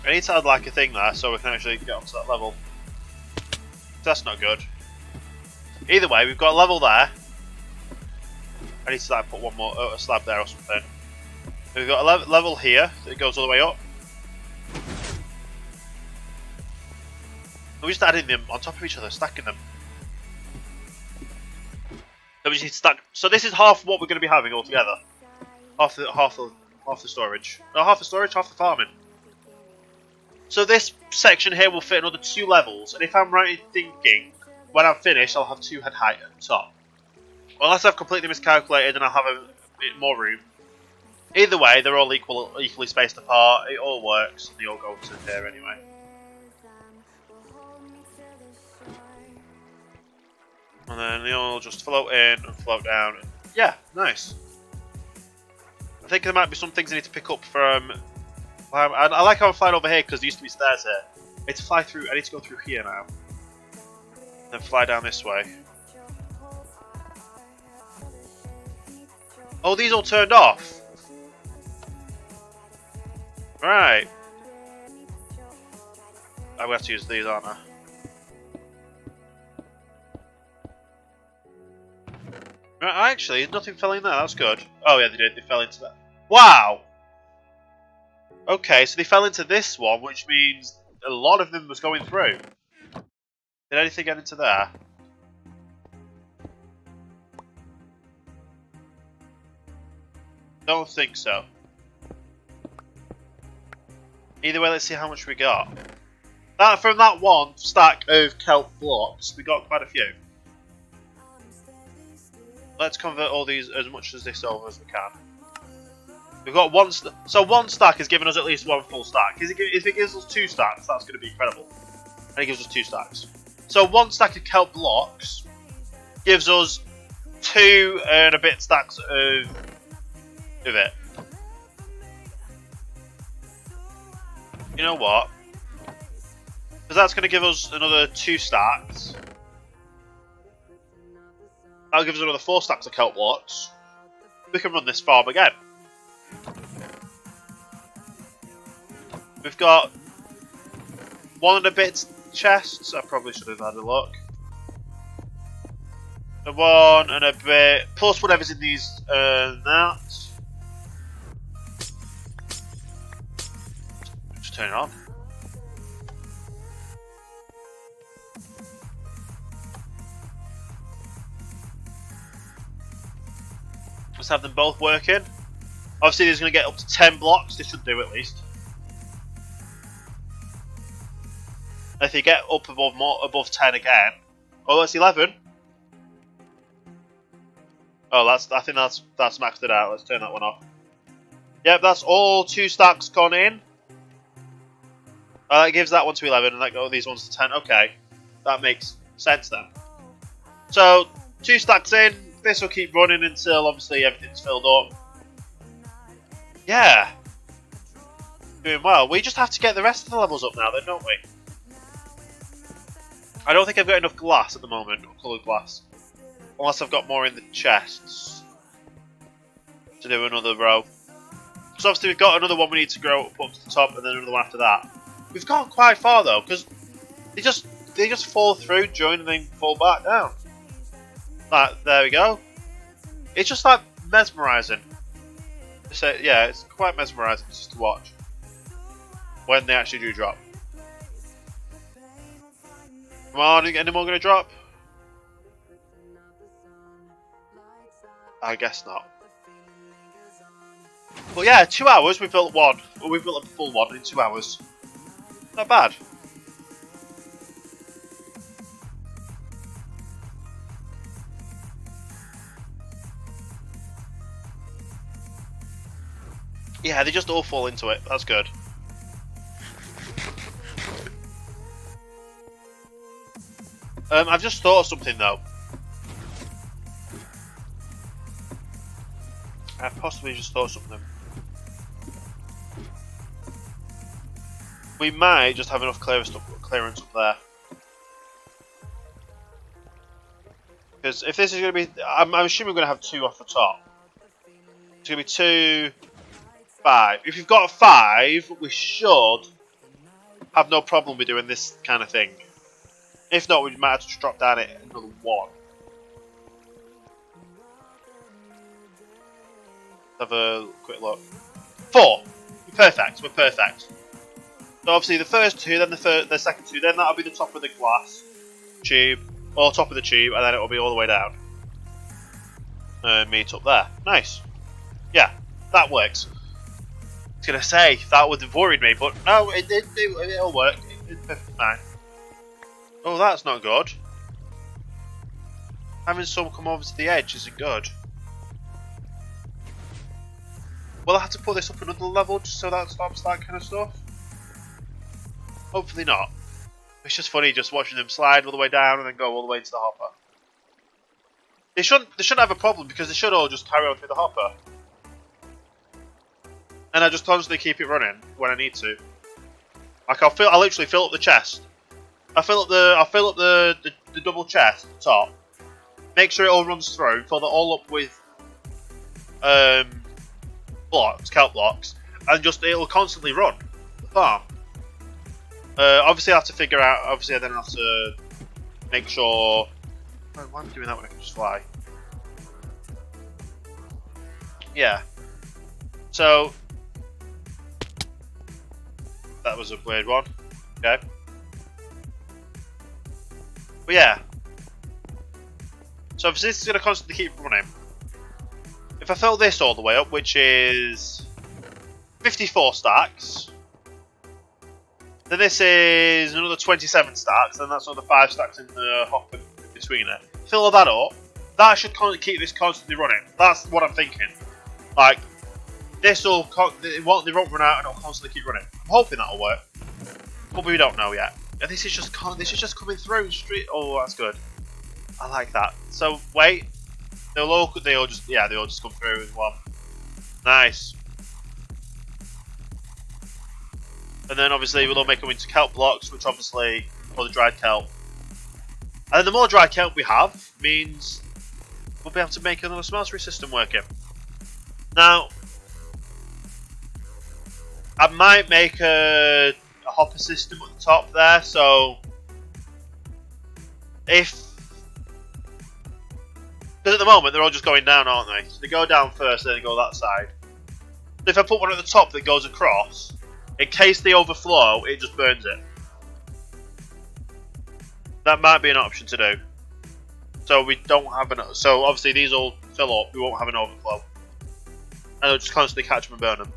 I need to add like a thing there so we can actually get onto that level. That's not good. Either way, we've got a level there. I need to like put one more a slab there or something. We've got a level here that goes all the way up. We're just adding them on top of each other, stacking them. Then we just need to stack. So this is half what we're going to be having altogether. Half the storage. No, half the storage, half the farming. So this section here will fit another 2 levels, and if I'm right in thinking, when I'm finished, I'll have 2 head height at the top. Unless I've completely miscalculated and I'll have a bit more room. Either way, they're all equally spaced apart, it all works, and they all go to here anyway. And then they all just float in and float down. Yeah, nice. I think there might be some things I need to pick up from... I like how I'm flying over here because there used to be stairs here. I need to fly through, I need to go through here now. Then fly down this way. Oh, these all turned off. Right. I'm going to have to use these, aren't I? Right, actually, nothing fell in there, that's good. Oh yeah, they did, they fell into that. Wow! Okay, so they fell into this one, which means a lot of them was going through. Did anything get into there? Don't think so. Either way, let's see how much we got. From that one stack of kelp blocks, we got quite a few. Let's convert all these as much as this over as we can. We've got one. So one stack has given us at least one full stack. If it gives us 2 stacks, that's going to be incredible. And it gives us 2 stacks. So one stack of kelp blocks gives us 2 and a bit stacks of it. You know what? Because that's going to give us another 2 stacks. That'll give us another 4 stacks of kelp blocks. We can run this farm again. We've got 1 and a bit chests. I probably should have had a look. The 1 and a bit plus whatever's in these that. Just turn it on. Let's have them both working. Obviously, these are going to get up to 10 blocks. This should do at least. If you get up above 10 again, oh, that's 11. Oh, I think that's maxed it out. Let's turn that one off. Yep, that's all 2 stacks gone in. That gives that one to 11, and that goes these ones to 10. Okay, that makes sense then. So 2 stacks in. This will keep running until obviously everything's filled up. Yeah, doing well. We just have to get the rest of the levels up now, then, don't we? I don't think I've got enough glass at the moment, or coloured glass. Unless I've got more in the chests to do another row. So obviously we've got another one we need to grow up to the top, and then another one after that. We've gone quite far though, because they just fall through, join, and then fall back down. Like, there we go. It's just like mesmerising. So yeah, it's quite mesmerising just to watch when they actually do drop. Come on, any more going to drop? I guess not. But yeah, 2 hours we built one. Well, we built a full one in 2 hours. Not bad. Yeah, they just all fall into it. That's good. I've just thought of something though. I've possibly just thought of something. We might just have enough clearance up there. Because if this is going to be... I'm assuming we're going to have 2 off the top. It's going to be 2, 5. If you've got 5, we should have no problem with doing this kind of thing. If not, we might have to drop down it another 1. Have a quick look. 4. We're perfect. We're perfect. So obviously the first 2, then the second 2, then that'll be the top of the glass tube, or top of the tube, and then it'll be all the way down. Meet up there. Nice. Yeah, that works. I was gonna say that would have worried me, but no, it'll work. It's perfectly fine. Oh, that's not good. Having some come over to the edge isn't good. Will I have to put this up another level just so that stops that kind of stuff? Hopefully not. It's just funny just watching them slide all the way down and then go all the way into the hopper. They shouldn't have a problem because they should all just carry on through the hopper. And I just constantly keep it running when I need to. Like I'll literally fill up the chest. I'll fill up the double chest at the top. Make sure it all runs through, fill that all up with kelp blocks, and just it'll constantly run the farm. Obviously I have to figure out, obviously I then have to make sure, why am I doing that when I can just fly? Yeah, so, that was a weird one. Okay. But yeah. So obviously this is going to constantly keep running. If I fill this all the way up, which is 54 stacks, then this is another 27 stacks, and that's another 5 stacks in the hopper in between it. Fill all that up, that should keep this constantly running. That's what I'm thinking. Like, this will, they won't run out and it'll constantly keep running. I'm hoping that'll work, but we don't know yet. And this is just coming through straight. Oh, that's good. I like that. So wait, they'll all just come through as one. Nice. And then obviously we'll all make them into kelp blocks, which obviously for the dried kelp. And then the more dried kelp we have means we'll be able to make another smeltery system working. Now, I might make a hopper system at the top there, so because at the moment they're all just going down, aren't they? So they go down first, then they go that side. So if I put one at the top that goes across, in case they overflow, it just burns it. That might be an option to do. So we don't have so obviously these all fill up, we won't have an overflow. And they'll just constantly catch them and burn them.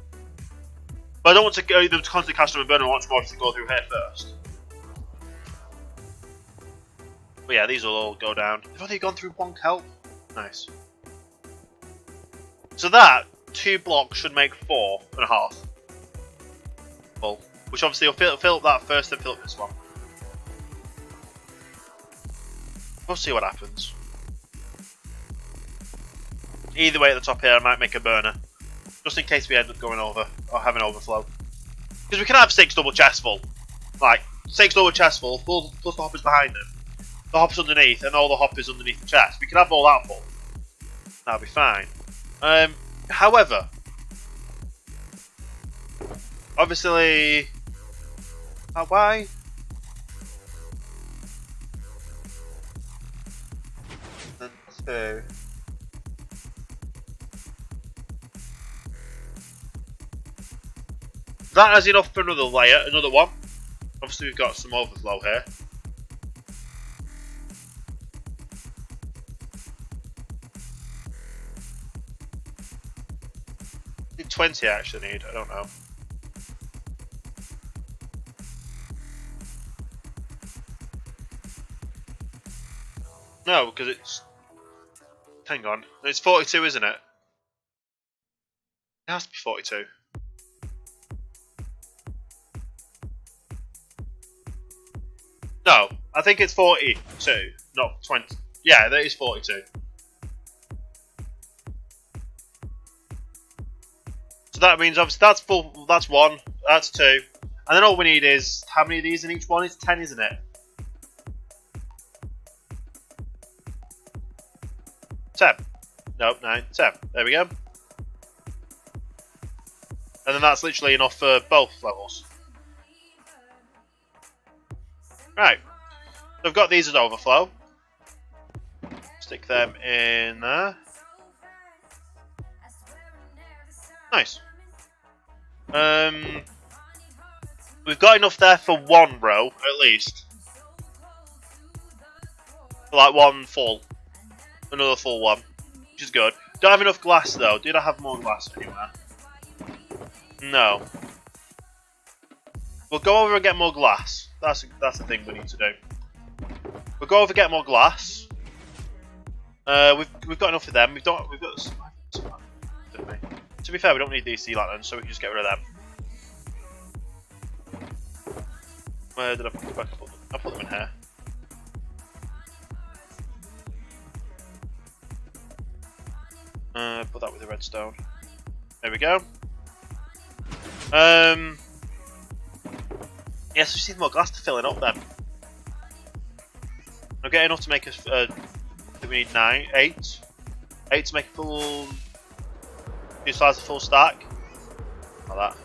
But I don't want to go them to constantly catch them and burn them, I want more to go through here first. But yeah, these will all go down. They've only gone through one kelp. Nice. So that 2 blocks should make 4.5. Full. Which obviously will fill up that first, then fill up this one. We'll see what happens. Either way, at the top here, I might make a burner, just in case we end up going over or having overflow. Because we can have 6 double chests full, like 6 double chests full, plus the hoppers behind them, the hoppers underneath, and all the hoppers underneath the chest. We can have all that full. That'll be fine. However, obviously, why? And 2. That has enough for another layer, another one. Obviously, we've got some overflow here. I think 20 I actually need, I don't know. No, because it's... Hang on. It's 42, isn't it? It has to be 42. No, I think it's 42, not 20. Yeah, that is 42. So that means obviously that's full. That's 1. That's 2. And then all we need is how many of these in each one? It's 10, isn't it? 10. Nope, 9, 10. There we go. And then that's literally enough for both levels. Right. So I've got these as overflow. Stick them in there. Nice. We've got enough there for 1 row, at least. For like 1 full. Another full one, which is good. Don't have enough glass though. Did I have more glass anywhere? No. We'll go over and get more glass. That's the thing we need to do. We'll go over and get more glass. We've got enough of them. We've got some, didn't we? To be fair, we don't need these sea lanterns, so we can just get rid of them. Where did I put them? I put them in here. Put that with the redstone. There we go. Yes, we just need more glass to fill it up then. I'll get enough to make us. We need 8. 8 to make a full. 2 sides of full stack. Like that.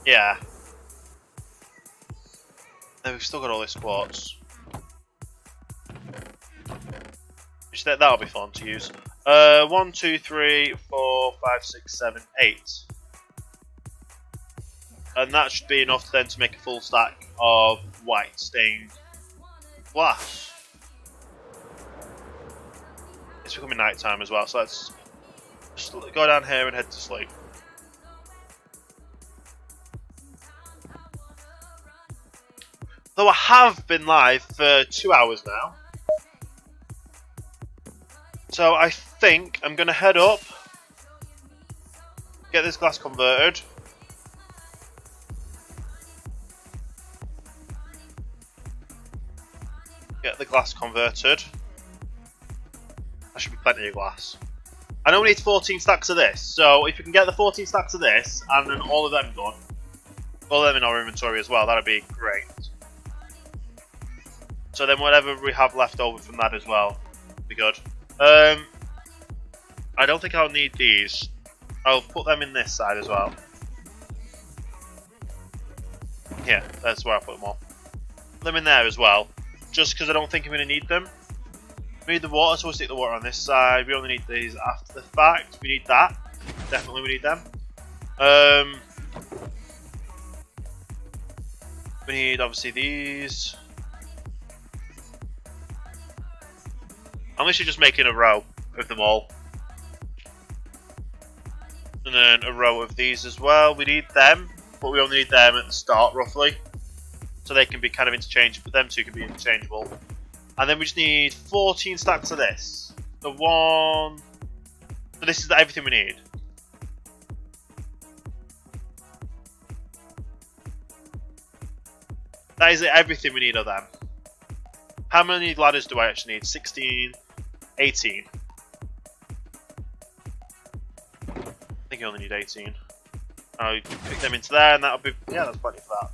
Yeah. Then we've still got all this quartz. Which that'll be fun to use. 1, 2, 3, 4, 5, 6, 7, 8. And that should be enough then to make a full stack of white stained glass. It's becoming night time as well, so let's just go down here and head to sleep. Though I have been live for 2 hours now, so I think I'm going to head up, get this glass converted. Get the glass converted. That should be plenty of glass. I know we need 14 stacks of this, so if we can get the 14 stacks of this and then all of them done, all of them in our inventory as well, that'd be great. So then whatever we have left over from that as well, be good. I don't think I'll need these. I'll put them in this side as well. Yeah, that's where I put them all. Put them in there as well. Just because I don't think I'm going to need them. We need the water, so we'll stick the water on this side. We only need these after the fact. We need that. Definitely we need them. We need obviously these. I'm literally just making a row of them all. And then a row of these as well. We need them, but we only need them at the start roughly. So they can be kind of interchangeable, them two can be interchangeable. And then we just need 14 stacks of this. The one... So this is everything we need. That is everything we need of them. How many ladders do I actually need? 16, 18. I think you only need 18. I'll pick them into there and that'll be... Yeah, that's plenty for that.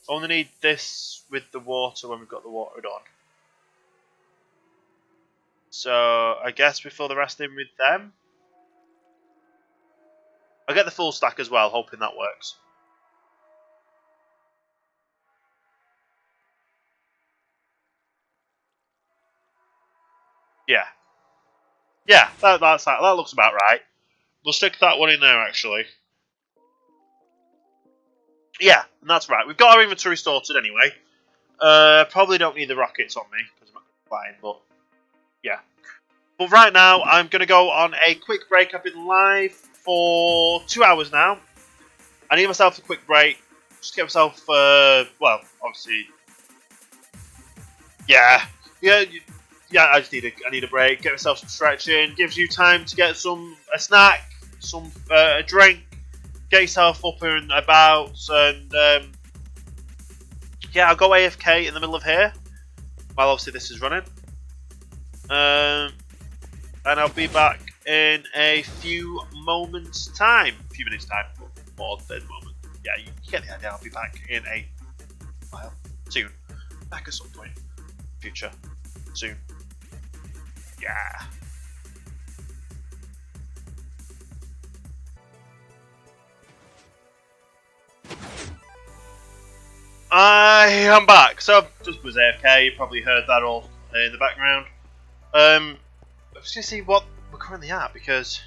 Only need this with the water when we've got the water on. So I guess we fill the rest in with them. I'll get the full stack as well, hoping that works. Yeah. Yeah, that looks about right. We'll stick that one in there actually. Yeah, and that's right. We've got our inventory sorted anyway. Probably don't need the rockets on me because I'm not flying, but yeah. But right now, I'm going to go on a quick break. I've been live for 2 hours now. I need myself a quick break. Just get myself, well, obviously, yeah, I need a break. Get myself some stretching. Gives you time to get a snack, a drink. Get yourself up and about, and yeah, I'll go AFK in the middle of here while obviously this is running, and I'll be back in a few minutes time, more than a moment. Yeah, you get the idea. I'll be back in a while, soon, back at some point, future, soon. Yeah. I am back. So just was AFK. You probably heard that all in the background. I was gonna see what we're currently at because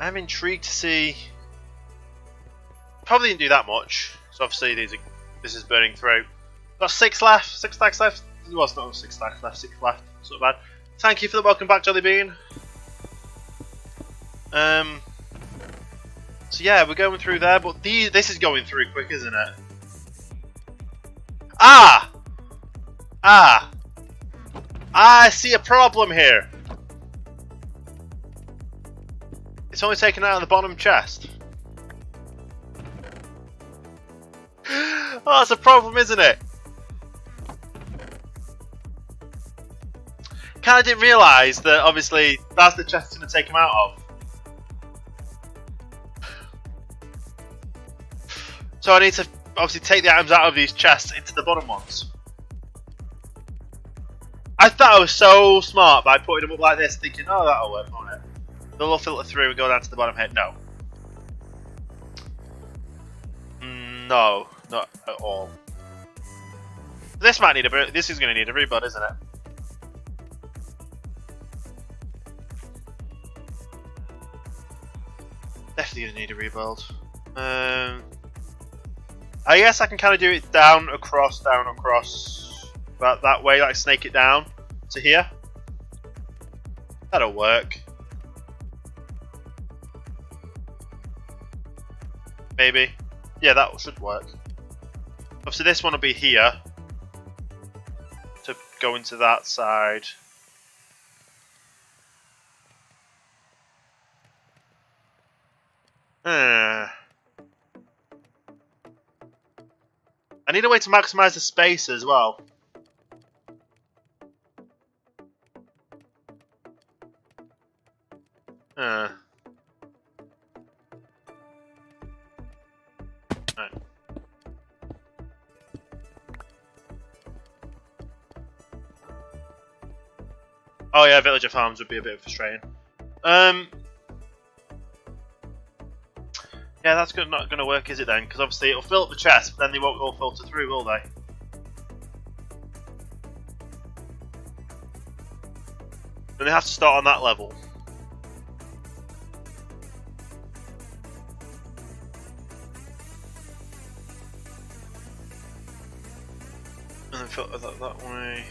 I'm intrigued to see. Probably didn't do that much. So obviously this is burning through. Got 6 left. 6 stacks left. Well, it's not 6 stacks left. 6 left. It's not bad. Thank you for the welcome back, Jellybean. So yeah, we're going through there, but this is going through quick, isn't it? I see a problem here. It's only taken out of the bottom chest. Oh, that's a problem, isn't it? Kinda didn't realise that obviously that's the chest it's going to take him out of. So I need to obviously take the items out of these chests into the bottom ones. I thought I was so smart by putting them up like this, thinking, oh, that'll work, won't it? They'll all filter through and go down to the bottom here. No. No, not at all. This might need this is going to need a rebuild, isn't it? Definitely going to need a rebuild. I guess I can kind of do it down, across, that way, like snake it down to here. That'll work. Maybe. Yeah, that should work. Obviously this one will be here to go into that side. I need a way to maximize the space as well. Right. Oh yeah, villager farms would be a bit frustrating. Yeah, that's not going to work, is it then? Because obviously it'll fill up the chest, but then they won't all filter through, will they? Then they have to start on that level. And then filter that way.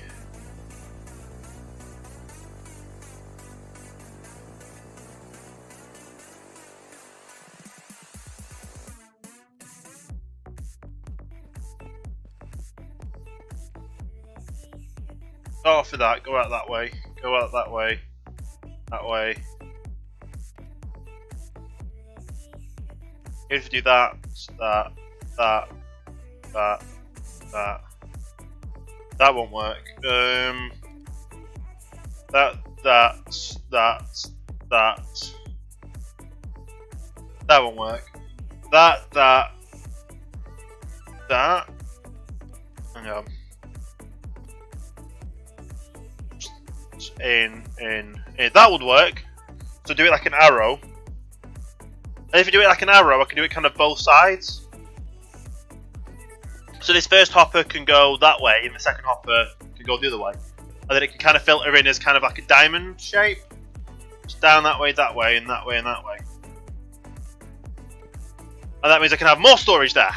Go off for that, go out that way, go out that way, that way. If you do that, that won't work. That won't work. That. Hang on. In. That would work. So do it like an arrow. And if you do it like an arrow, I can do it kind of both sides. So this first hopper can go that way, and the second hopper can go the other way. And then it can kind of filter in as kind of like a diamond shape. Just down that way, and that way, and that way. And that means I can have more storage there.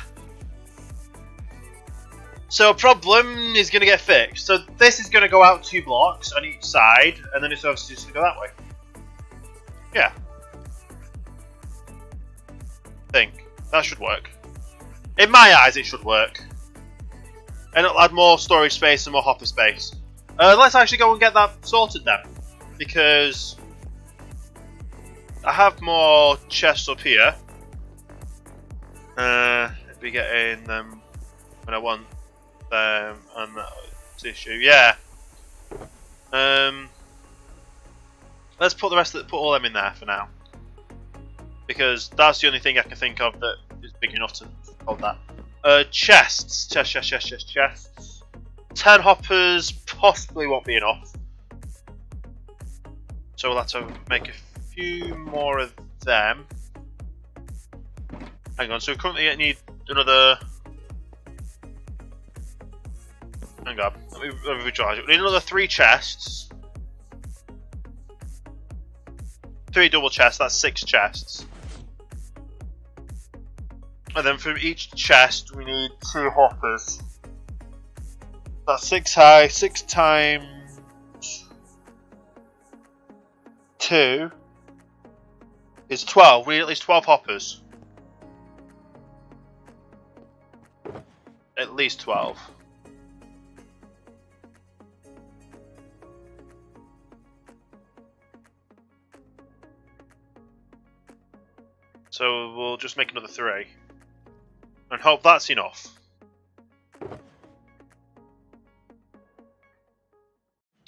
So a problem is going to get fixed. So this is going to go out 2 blocks on each side, and then it's obviously just going to go that way. Yeah. I think that should work. In my eyes, it should work. And it'll add more storage space and more hopper space. Let's actually go and get that sorted then. Because I have more chests up here. If we get in them when I want them and that issue, yeah. Let's put put all them in there for now, because that's the only thing I can think of that is big enough to hold that. Chests. 10 hoppers possibly won't be enough, so we'll have to make a few more of them. Hang on, so we currently need another. Hang on, let me recharge it. We need another 3 chests. 3 double chests, that's 6 chests. And then for each chest we need 2 hoppers. That's 6 high, 6 times 2 is 12. We need at least 12 hoppers. At least 12. So we'll just make another 3. And hope that's enough.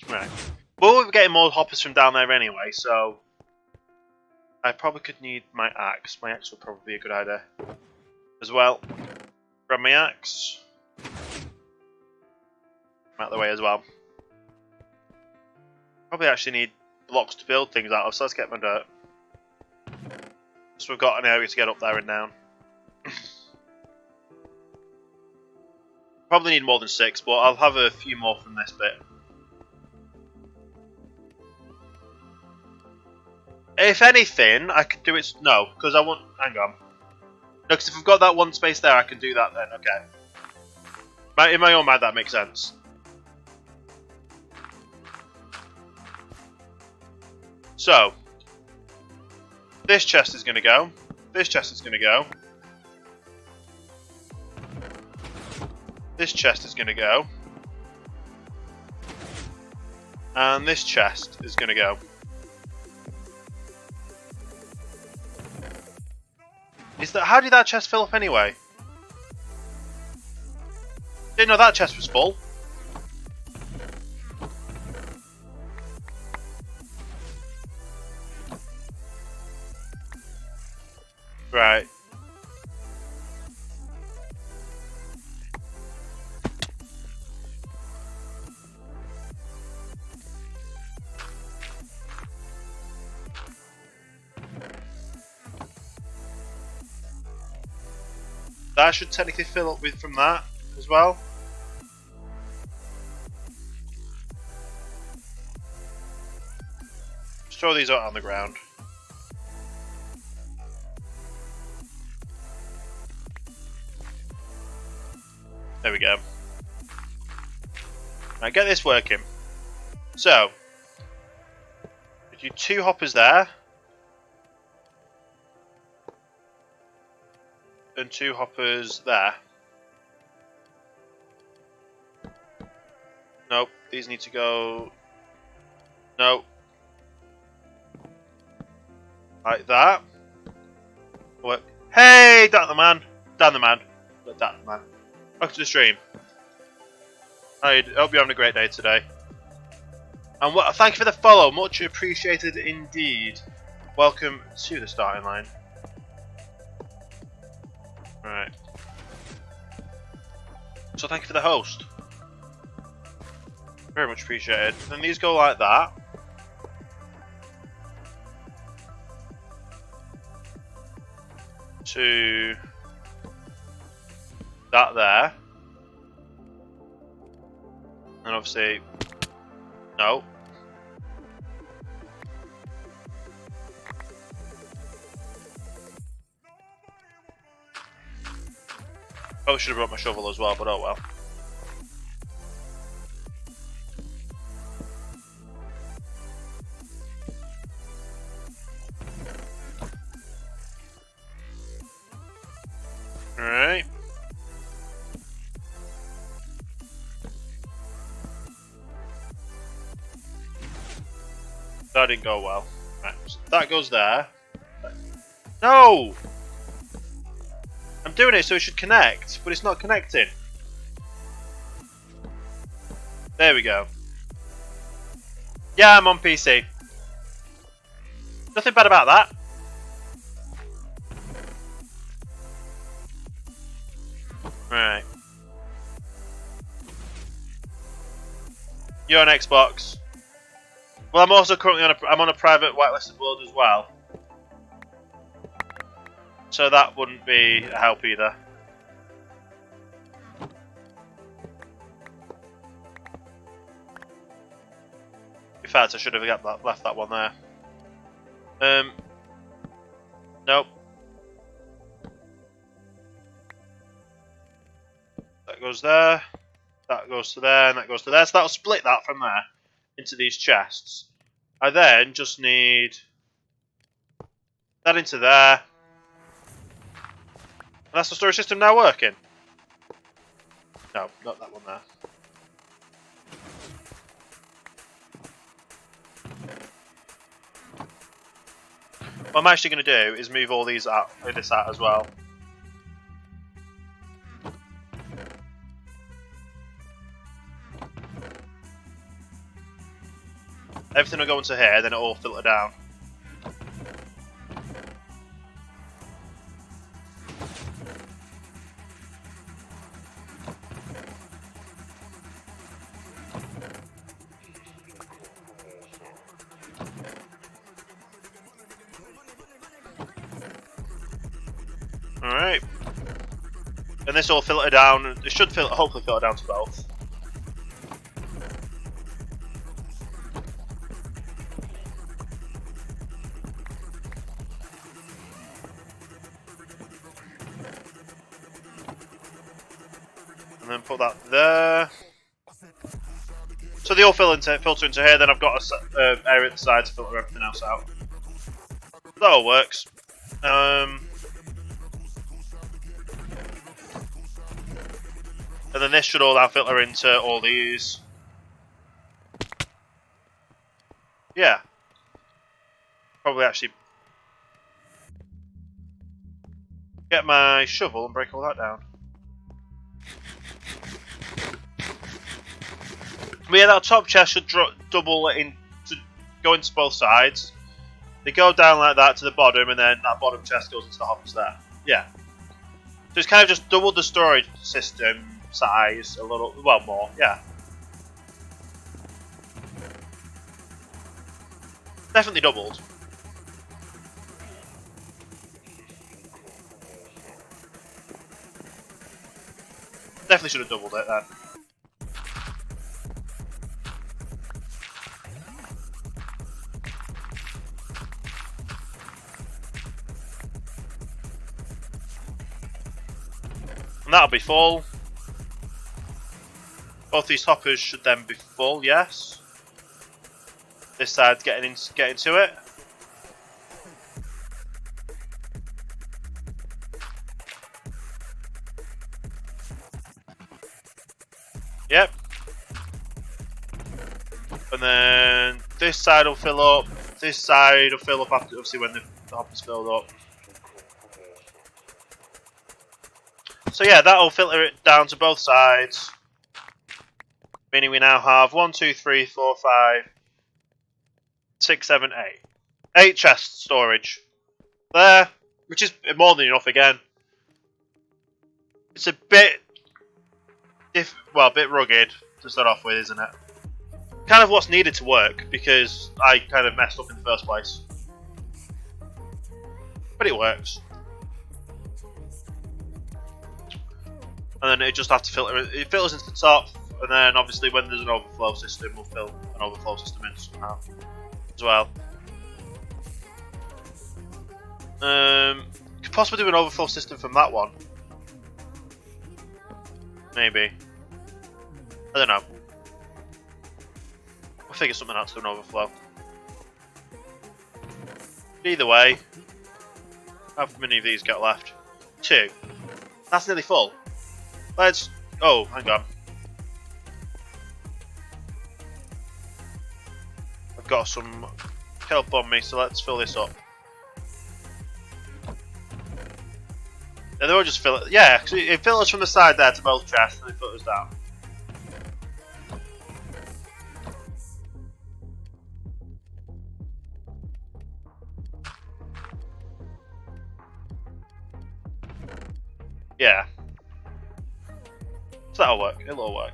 Right. Well, we're getting more hoppers from down there anyway, so I probably could need my axe. My axe would probably be a good idea as well. Grab my axe. I'm out of the way as well. Probably actually need blocks to build things out of, so let's get my dirt. So we've got an area to get up there and down. Probably need more than 6, but I'll have a few more from this bit. If anything, I could do it. No, because I want. Hang on. No, because if I've got that one space there, I can do that then. Okay. In my own mind, that makes sense. So, this chest is going to go. This chest is going to go. This chest is going to go. And this chest is going to go. How did that chest fill up anyway? Didn't know that chest was full. Right. That should technically fill up with from that as well. Just throw these out on the ground. There we go. Now get this working. So, we do 2 hoppers there. And 2 hoppers there. Nope, these need to go. No. Like that. What? Hey, Dan the man. Dan the man. Dan the man. Welcome to the stream. I hope you're having a great day today. And thank you for the follow. Much appreciated indeed. Welcome to the starting line. Right. So thank you for the host. Very much appreciated. And these go like that. To that there. And obviously, no. Probably should have brought my shovel as well, but oh well. Alright. That didn't go well. Right, so that goes there. No! I'm doing it so it should connect, but it's not connecting. There we go. Yeah, I'm on PC. Nothing bad about that. Right. You're on Xbox. Well, I'm also currently on a private whitelisted world as well. So that wouldn't be a help either. In fact, I should have left that one there. Nope. That goes there. That goes to there, and that goes to there. So that'll split that from there into these chests. I then just need that into there. And that's the storage system now working. No, not that one there. What I'm actually going to do is move all these out, this out as well. Everything will go into here, then it'll all filter down. Alright. And this will filter down, it should hopefully filter down to both. put that there. So they all filter into here, then I've got a area at the side to filter everything else out. That all works. And then this should all now filter into all these. Yeah. Probably actually get my shovel and break all that down. But yeah, that top chest should double in to go into both sides. They go down like that to the bottom, and then that bottom chest goes into the hoppers there. Yeah. So it's kind of just doubled the storage system size a little, well, more. Yeah. Definitely doubled. Definitely should have doubled it then. And that'll be full. Both these hoppers should then be full, yes. This side's getting to it. Yep. And then this side will fill up. This side will fill up after, obviously, when the hopper's filled up. So yeah, that'll filter it down to both sides. Meaning we now have 1, 2, 3, 4, 5, 6, 7, 8. 8 chest storage. There. Which is more than enough again. It's a bit... a bit rugged to start off with, isn't it? Kind of what's needed to work, because I kind of messed up in the first place. But it works. And then it just has to filter. It filters into the top, and then obviously when there's an overflow system, we'll fill an overflow system in somehow as well. Could possibly do an overflow system from that one. Maybe. I don't know. We'll figure something out to do an overflow. Either way, how many of these got left? 2. That's nearly full. Let's... Oh, hang on. I've got some kelp on me, so let's fill this up. Yeah, they'll just fill it. Yeah, it filters from the side there to both chests, and it filters down. Yeah. So that'll work. It'll all work.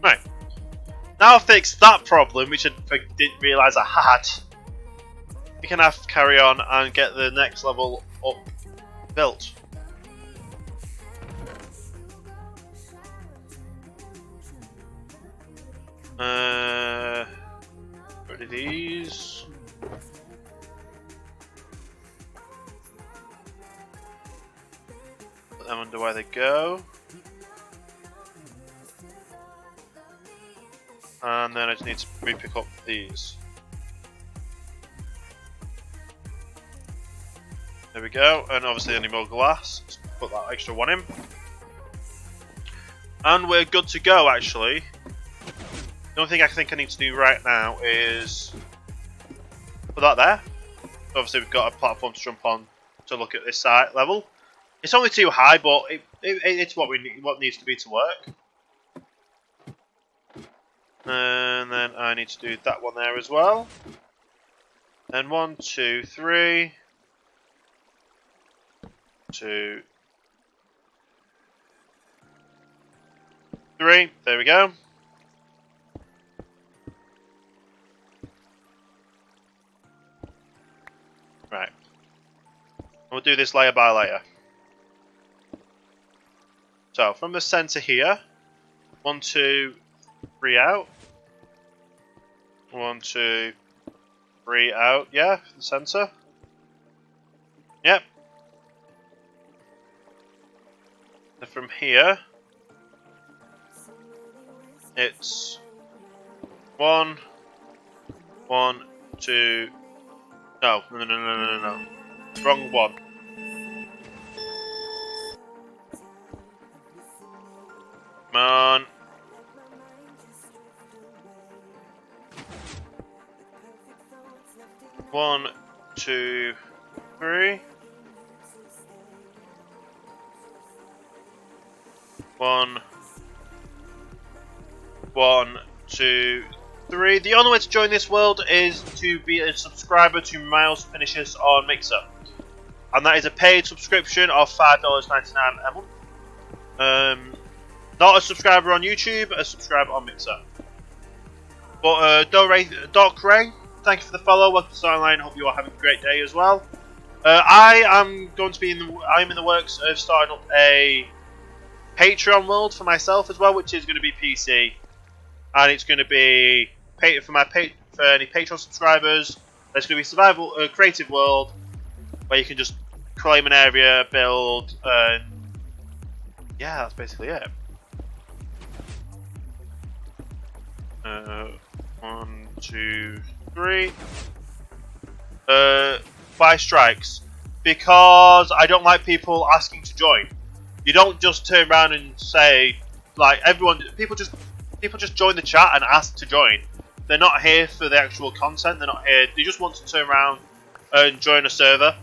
Right. Now I've fixed that problem, which I didn't realise I had. We can have to carry on and get the next level up built. Rid of these. Put them under where they go. And then I just need to re-pick up these. There we go, and obviously any more glass. Let's put that extra one in. And we're good to go, actually. The only thing I think I need to do right now is put that there. Obviously we've got a platform to jump on to look at this site level. It's only too high, but it's what needs to be to work. And then I need to do that one there as well. And 1, 2, 3. 2, 3. There we go. Right. We'll do this layer by layer. So from the center here, 1, 2, 3 out. 1, 2, 3 out. Yeah, the center. Yep. And from here, it's 1, 1, 2. No. Wrong one. Come on. 1, 2, 3. 1, 1, 2, 3. The only way to join this world is to be a subscriber to Miles Finishes on Mixer. And that is a paid subscription of $5.99 a month. Not a subscriber on YouTube, a subscriber on Mixer. But Doc Ray, thank you for the follow. Welcome to Starline. Hope you are having a great day as well. I am going to be I'm in the works of starting up a Patreon world for myself as well, which is going to be PC, and it's going to be for any Patreon subscribers. There's going to be survival creative world where you can just claim an area, build, and yeah, that's basically it. 1, 2, 3. Why strikes? Because I don't like people asking to join. You don't just turn around and say, like, people just join the chat and ask to join. They're not here for the actual content. They're not here. They just want to turn around and join a server.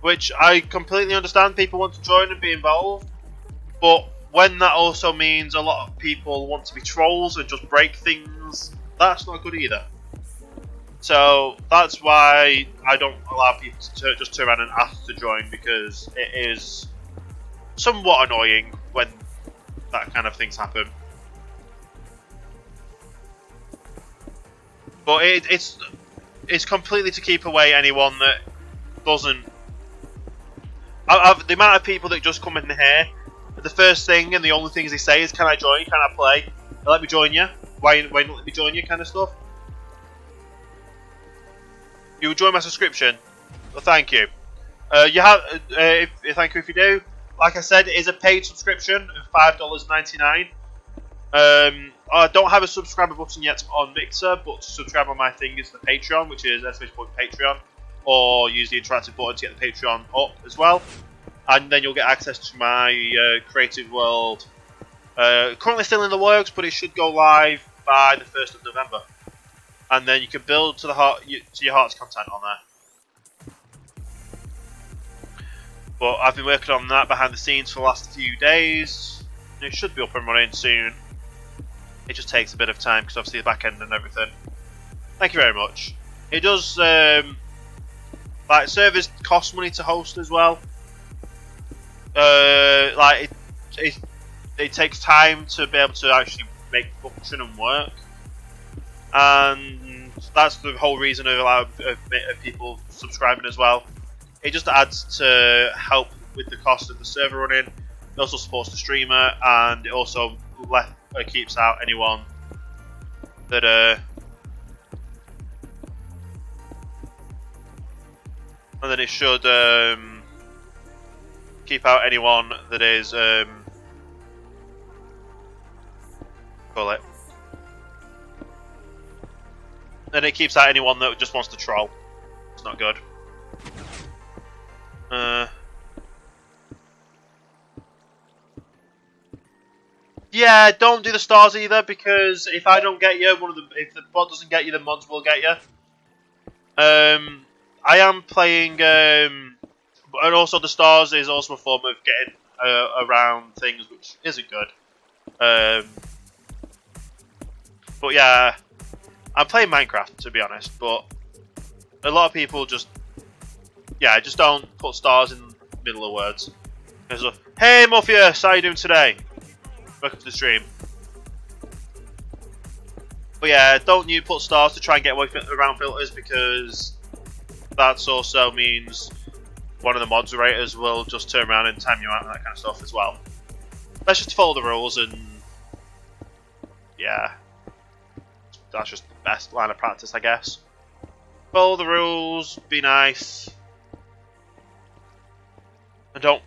Which I completely understand. People want to join and be involved, but when that also means a lot of people want to be trolls and just break things, that's not good either. So that's why I don't allow people to just turn around and ask to join, because it is somewhat annoying when that kind of things happen. But it's completely to keep away anyone that doesn't. The amount of people that just come in here, the first thing and the only things they say is, "Can I join? Can I play? Let me join you. Why not let me join you?" kind of stuff. You will join my subscription. Well, thank you. Thank you if you do. Like I said, it is a paid subscription of $5.99. I don't have a subscriber button yet on Mixer, but to subscribe on my thing is the Patreon, which is /Patreon, or use the interactive button to get the Patreon up as well. And then you'll get access to my creative world. Currently still in the works, but it should go live by the 1st of November. And then you can build to your heart's content on there. But I've been working on that behind the scenes for the last few days. It should be up and running soon. It just takes a bit of time because obviously the back end and everything. Thank you very much. It does, like, servers cost money to host as well. Like it takes time to be able to actually make function and work, and that's the whole reason of people subscribing as well. It just adds to help with the cost of the server running. It also supports the streamer, and it also keeps out anyone that and then it should keep out anyone that is call it. Then it keeps out anyone that just wants to troll. It's not good. Yeah, don't do the stars either, because if I don't get you, if the bot doesn't get you, the mods will get you. I am playing, and also the stars is also a form of getting around things, which isn't good. But yeah, I'm playing Minecraft, to be honest, but a lot of people just don't put stars in the middle of words. So, hey Morpheus, how you doing today? Welcome to the stream. But yeah, don't you put stars to try and get away around filters, because that also means one of the moderators will just turn around and time you out and that kind of stuff as well. Let's just follow the rules, and yeah, that's just the best line of practice, I guess. Follow the rules, be nice, I don't.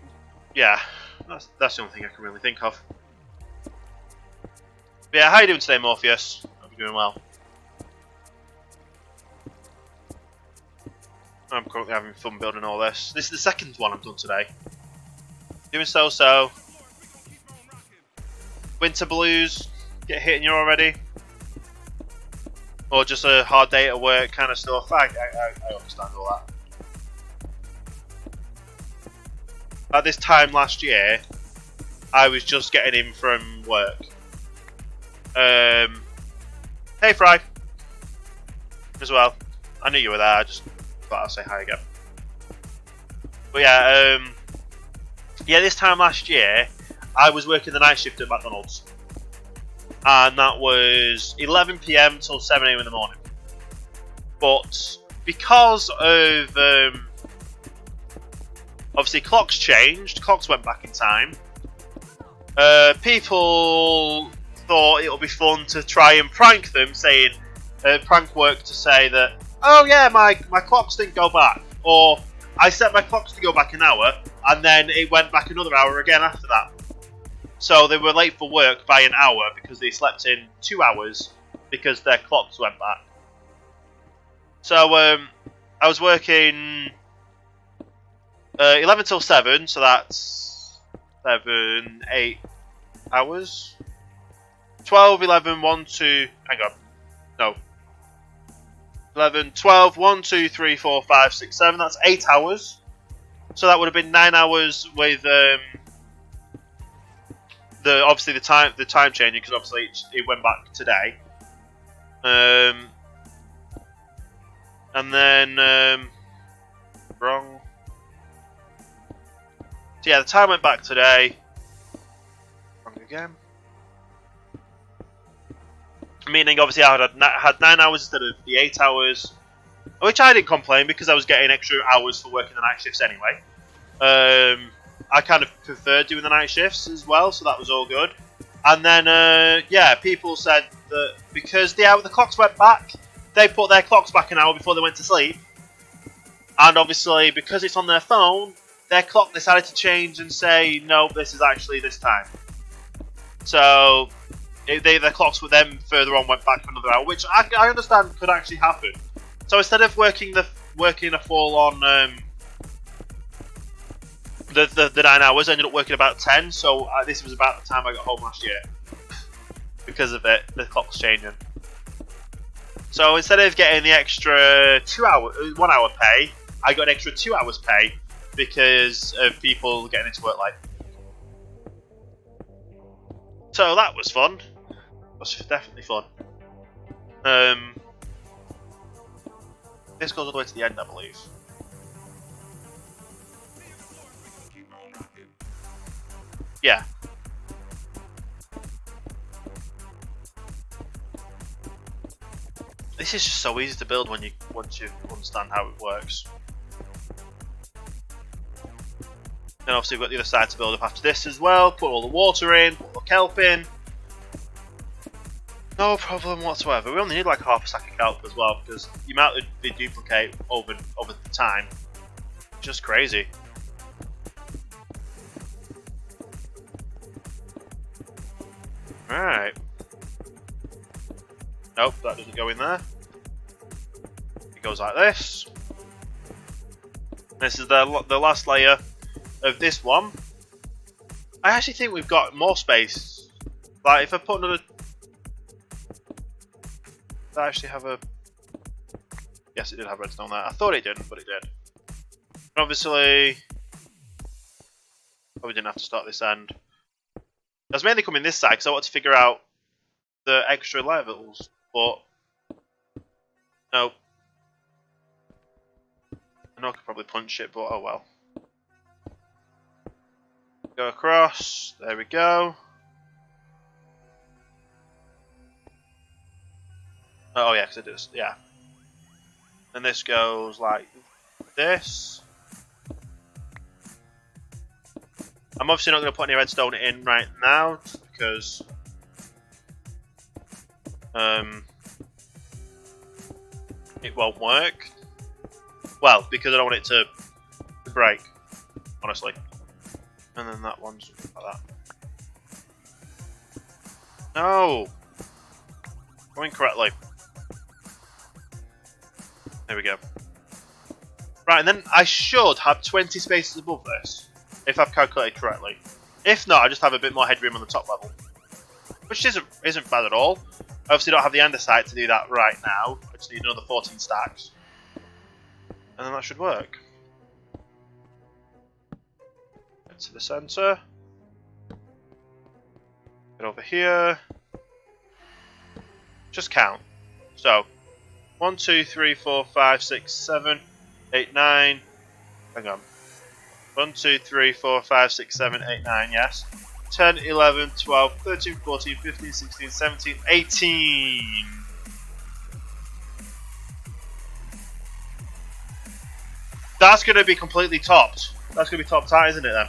Yeah, that's the only thing I can really think of. But yeah, how you doing today, Morpheus? Hope you're doing well. I'm currently having fun building all this. This is the second one I've done today. Doing so. Winter blues get hitting you already? Or just a hard day at work kind of stuff? I understand all that. At this time last year, I was just getting in from work. Hey Fry, as well. I knew you were there. I just thought I'd say hi again. But yeah, this time last year, I was working the night shift at McDonald's, and that was 11 PM till 7 AM in the morning. But because of obviously clocks changed, clocks went back in time. People thought it would be fun to try and prank them, saying prank work to say that, oh yeah, my clocks didn't go back, or I set my clocks to go back an hour and then it went back another hour again after that. So they were late for work by an hour because they slept in 2 hours because their clocks went back. So I was working 11 till 7, so that's 7, 8 hours. 12, 11, 1, 2, hang on, no. 11, 12, 1, 2, 3, 4, 5, 6, 7, that's 8 hours. So that would have been 9 hours with obviously the time changing, because obviously it went back today. And then wrong. So yeah, the time went back today. Wrong again. Meaning, obviously, I had 9 hours instead of the 8 hours, which I didn't complain because I was getting extra hours for working the night shifts anyway. I kind of preferred doing the night shifts as well, so that was all good. And then, yeah, people said that because the clocks went back, they put their clocks back an hour before they went to sleep. And obviously, because it's on their phone, their clock decided to change and say, no, this is actually this time. So their clocks were then further on went back for another hour, which I understand could actually happen. So instead of working a full on the 9 hours, I ended up working about 10. So this was about the time I got home last year because of it. The clock's changing. So instead of getting the extra 1 hour pay, I got an extra 2 hours pay because of people getting into work late. So that was fun. It was definitely fun. This goes all the way to the end, I believe. Yeah. This is just so easy to build once you understand how it works. Then obviously we've got the other side to build up after this as well. Put all the water in, put the kelp in. No problem whatsoever. We only need like half a stack of kelp as well, because the amount that they duplicate over the time, just crazy. Right. Nope, that doesn't go in there. It goes like this. This is the last layer of this one. I actually think we've got more space. Like if I put another, I actually have a. Yes, it did have redstone there. I thought it didn't, but it did. And obviously, probably didn't have to start this end. I was mainly coming this side because I wanted to figure out the extra levels, but no. I know I could probably punch it, but oh well. Go across. There we go. Oh yeah, because it does. Yeah. And this goes like this. I'm obviously not going to put any redstone in right now because it won't work. Well, because I don't want it to break, honestly. And then that one's like that. No! Going correctly. There we go. Right, and then I should have 20 spaces above this, if I've calculated correctly. If not, I just have a bit more headroom on the top level. Which isn't bad at all. I obviously don't have the andesite to do that right now. I just need another 14 stacks. And then that should work. Get to the centre. Get over here. Just count. So, 1, 2, 3, 4, 5, 6, 7, 8, 9. Hang on. 1, 2, 3, 4, 5, 6, 7, 8, 9, yes. 10, 11, 12, 13, 14, 15, 16, 17, 18. That's going to be completely topped. That's going to be topped out, isn't it then?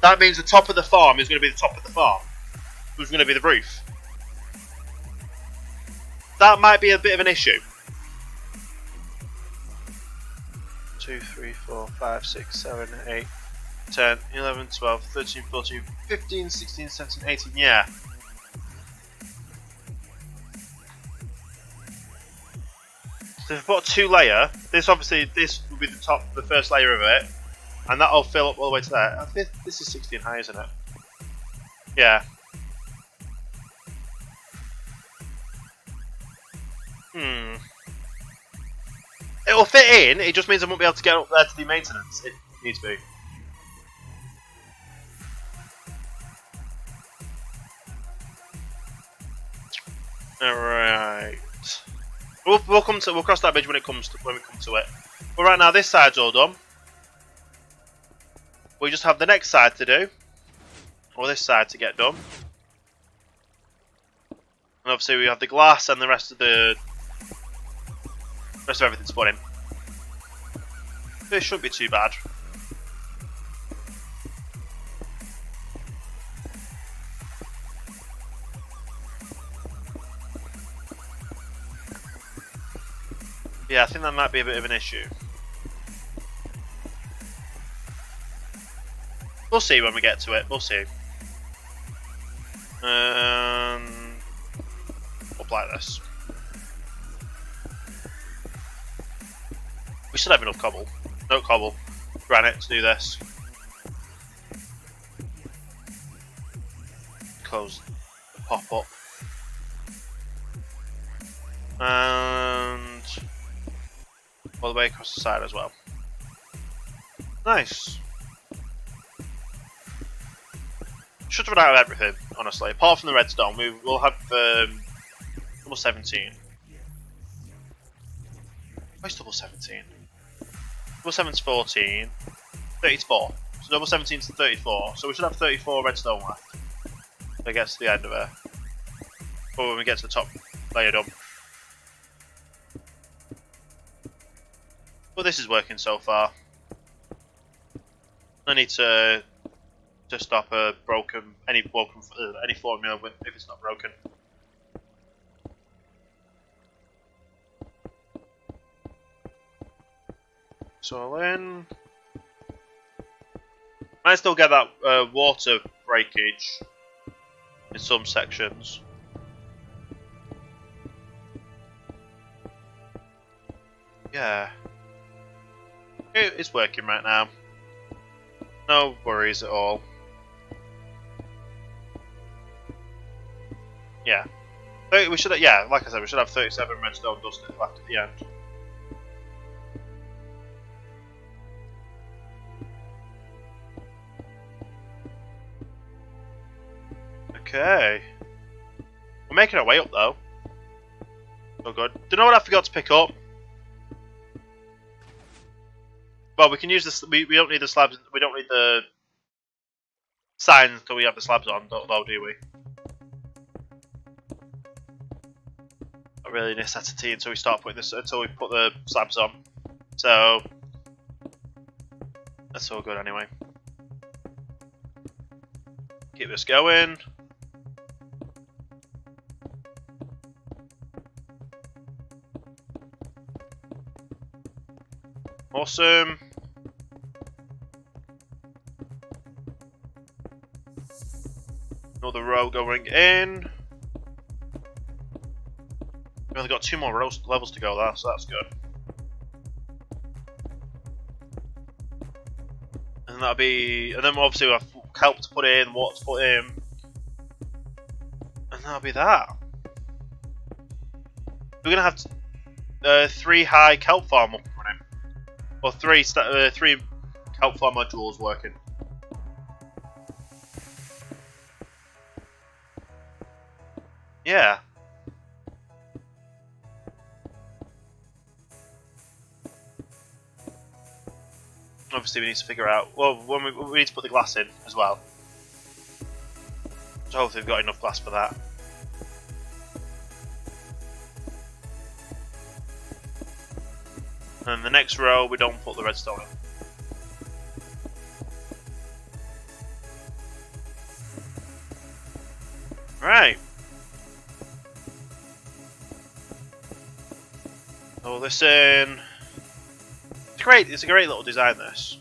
That means the top of the farm is going to be the top of the farm. Who's going to be the roof? That might be a bit of an issue. 2, 3, 4, 5, 6, 7, 8, 10, 11, 12, 13, 14, 15, 16, 17, 18, yeah. So if I put a 2-layer, this will be the first layer of it, and that'll fill up all the way to there. This is 16 high, isn't it? Yeah. It'll fit in, it just means I won't be able to get up there to do maintenance. It needs to be. Alright. We'll cross that bridge when we come to it. But right now this side's all done. We just have the next side to do. Or this side to get done. And obviously we have the glass and the rest of everything to put in. This shouldn't be too bad. Yeah, I think that might be a bit of an issue. We'll see when we get to it, we'll see. Up like this. We should have enough cobble. No cobble. Granite to do this. Close the pop up. And all the way across the side as well. Nice. Should run out of everything, honestly. Apart from the redstone, we'll have double 17. Where's double 17? Double 7's 14. 34. So double 17's 34. So we should have 34 redstone left. When it gets to the end of it. Or when we get to the top layer done. Well, this is working so far. I need to stop any formula if it's not broken. So I'll in. Might still get that water breakage in some sections. Yeah. It's working right now. No worries at all. Yeah. We should have, yeah, like I said, we should have 37 redstone dust left at the end. Okay. We're making our way up though. Oh good. Do you know what I forgot to pick up? Well, we can use this. We don't need the slabs. We don't need the signs until we have the slabs on, though, do we? Not really a necessity until we start putting this. Until we put the slabs on. So that's all good anyway. Keep this going. awesome. Another row going in. We've only got 2 more levels to go there, so that's good. And that'll be, and then obviously we'll have kelp to put in, water to put in, and that'll be that. We're gonna have 3 high kelp farm up and running, or 3 kelp farm modules working. Yeah. Obviously we need to figure out, well, when we need to put the glass in as well. So hopefully we've got enough glass for that. And the next row we don't put the redstone in. Right. So this in. It's a great little design, this.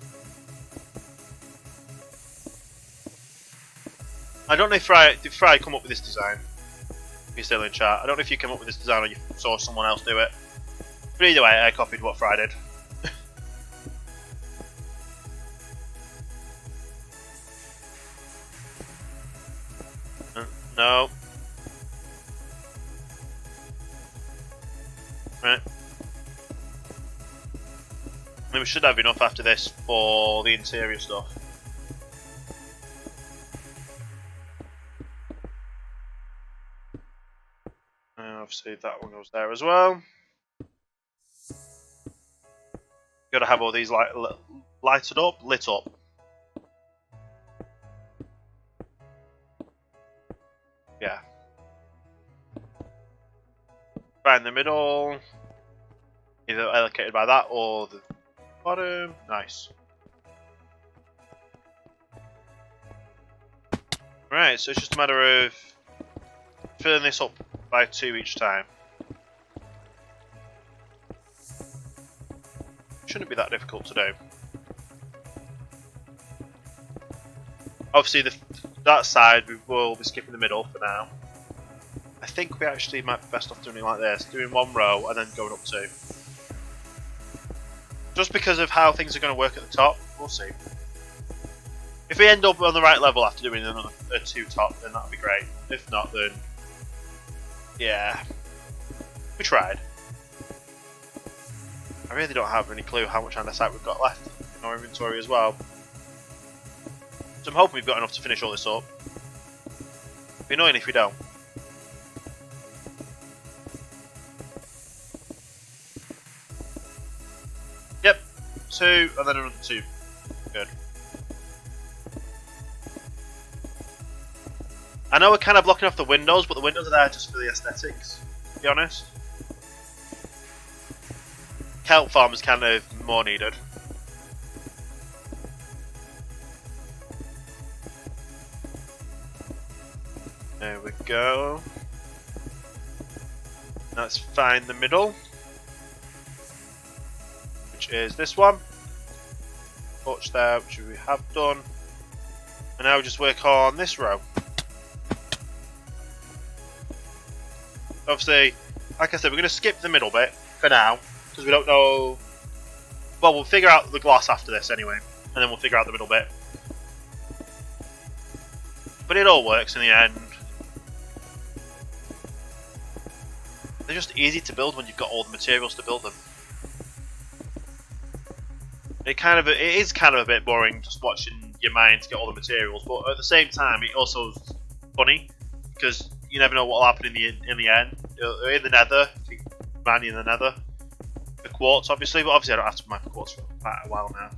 I don't know if Fry come up with this design. If you're still in chat, I don't know if you came up with this design or you saw someone else do it. But either way, I copied what Fry did. No. Right. I mean, we should have enough after this for the interior stuff. And obviously that one goes there as well. Gotta have all these lighted up, lit up. Yeah. Right in the middle. Either allocated by that or the bottom. Nice. Right, so it's just a matter of filling this up by 2 each time. Shouldn't be that difficult to do. Obviously, that side we will be skipping the middle for now. I think we actually might be best off doing it like this, doing 1 row and then going up 2. Just because of how things are going to work at the top, we'll see. If we end up on the right level after doing another 2 top, then that'll be great. If not, then yeah, we tried. I really don't have any clue how much andesite we've got left in our inventory as well. So I'm hoping we've got enough to finish all this up. It'd be annoying if we don't. Yep, 2 and then another 2. Good. I know we're kind of blocking off the windows, but the windows are there just for the aesthetics, to be honest. Kelp farm is kind of more needed. There we go. Let's find the middle, which is this one. Torch there, which we have done. And now we just work on this row. Obviously, like I said, we're going to skip the middle bit for now, because we don't know. Well, we'll figure out the glass after this anyway, and then we'll figure out the middle bit. But it all works in the end. They're just easy to build when you've got all the materials to build them. It is kind of a bit boring just watching your mines get all the materials, but at the same time, it also is funny because you never know what will happen in the end. In the Nether, if you mine in the Nether, the quartz obviously, but obviously I don't have to mine for quartz for quite a while now.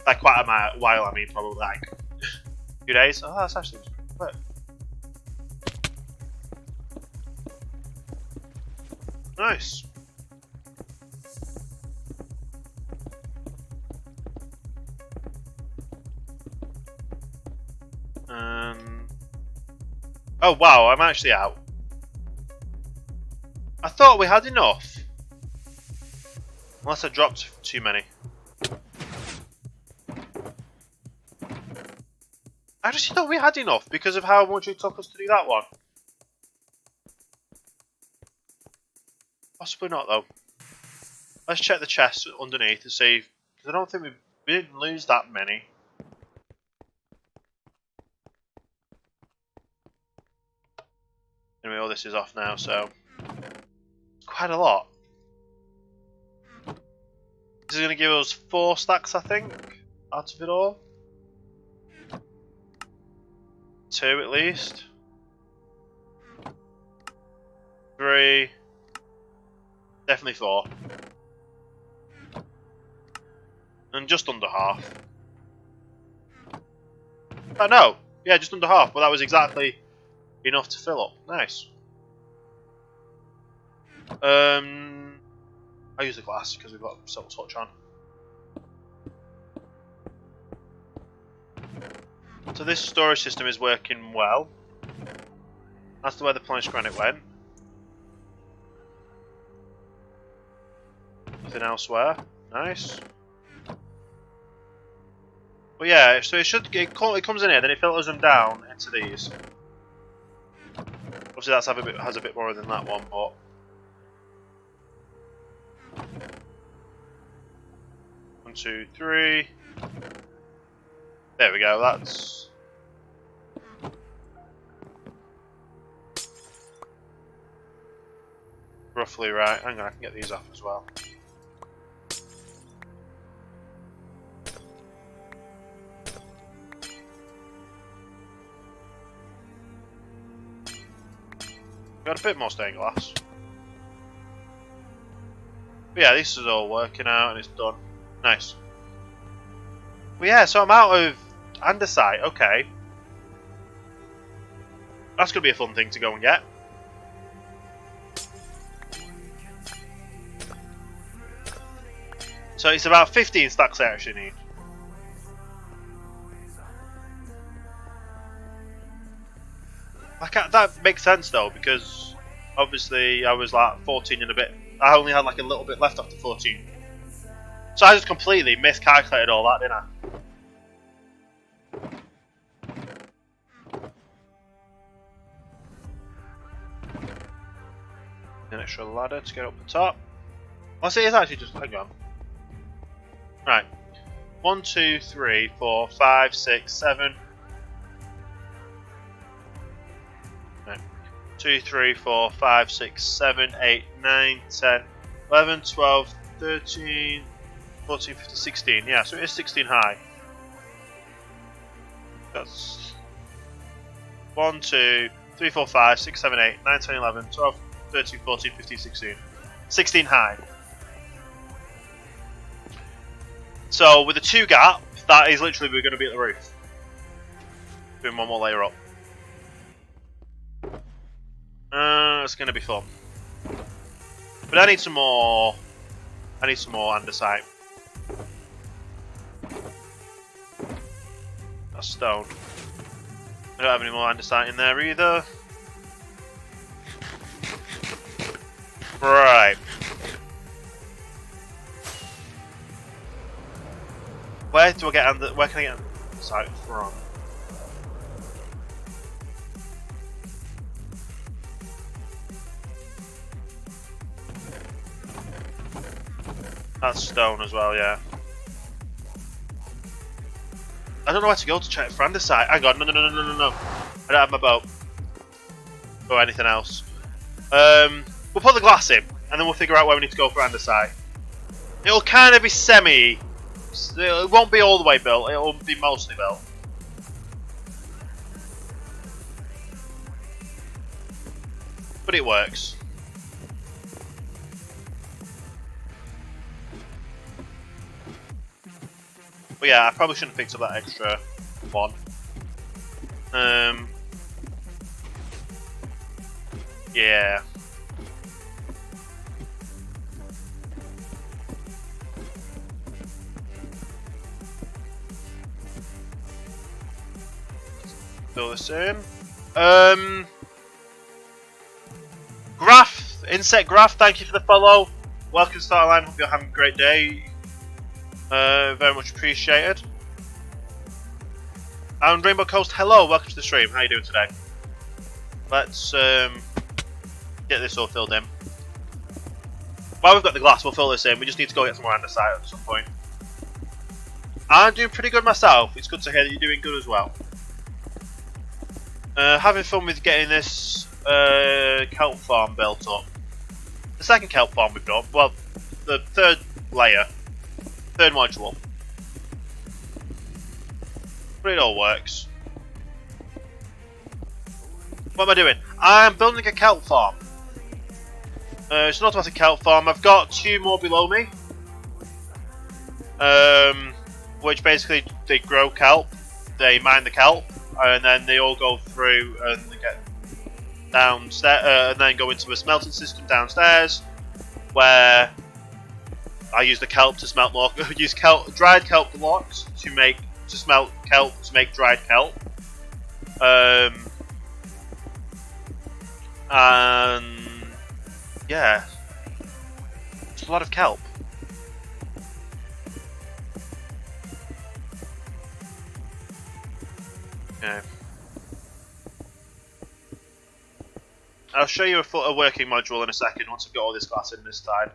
Like quite a while, I mean, probably like a few days. Oh, that's actually pretty quick. Nice. Oh wow, I'm actually out. I thought we had enough. Unless I dropped too many. I just thought we had enough because of how much it took us to do that one. Possibly not though. Let's check the chest underneath to see, because I don't think we didn't lose that many. Anyway, all this is off now, so it's quite a lot. This is going to give us 4 stacks, I think, out of it all. 2 at least. 3. Definitely 4. And just under half. Oh no! Yeah, just under half, but that was exactly enough to fill up. Nice. I use the glass because we've got silk touch on. So this storage system is working well. That's the way the polished granite went. Nothing elsewhere. Nice. But yeah, so it comes in here, then it filters them down into these. Obviously that's has a bit more than that one, but 1, 2, 3. There we go. That's roughly right. Hang on, I can get these off as well. Got a bit more stained glass. But yeah, this is all working out and it's done. Nice. Well, yeah, so I'm out of andesite. Okay. That's going to be a fun thing to go and get. So it's about 15 stacks I actually need. That makes sense though, because obviously I was like 14 and a bit. I only had like a little bit left after 14. So I just completely miscalculated all that, didn't I? An extra ladder to get up the top. Well, see, it's actually just. Hang on. Right. 1, 2, 3, 4, 5, 6, 7. 2, 3, 4, 5, 6, 7, 8, 9, 10, 11, 12, 13, 14, 15, 16. Yeah, so it is 16 high. That's 1, 2, 3, 4, 5, 6, 7, 8, 9, 10, 11, 12, 13, 14, 15, 16. 16 high. So with the 2 gap, that is literally we're going to be at the roof. Doing one more layer up. It's going to be fun. But I need some more. I need some more andesite. That's stone. I don't have any more andesite in there either. Right. Where do I get where can I get andesite from? That's stone as well, yeah. I don't know where to go to check for andesite. Hang on, no. I don't have my boat. Or anything else. We'll put the glass in, and then we'll figure out where we need to go for andesite. It'll kind of be semi. It won't be all the way built, it'll be mostly built. But it works. But yeah, I probably shouldn't have picked up that extra one. Yeah. Fill this in. Graph, Insect Graph, thank you for the follow. Welcome to Starline, hope you're having a great day. Very much appreciated. And Rainbow Coast, hello, welcome to the stream. How you doing today? Let's get this all filled in. While we've got the glass, we'll fill this in. We just need to go get some more andesite at some point. I'm doing pretty good myself. It's good to hear that you're doing good as well. Having fun with getting this kelp farm built up. The second kelp farm we've done. Well, the third layer. Third module. But it all works. What am I doing? I'm building a kelp farm. It's an automatic kelp farm. I've got 2 more below me. Which basically they grow kelp. They mine the kelp. And then they all go through and they get downstairs, and then go into a smelting system downstairs, where I use the kelp to smelt more. Use dried kelp blocks to smelt kelp to make dried kelp. And yeah, it's a lot of kelp. Okay. I'll show you a working module in a second once I've got all this glass in this side.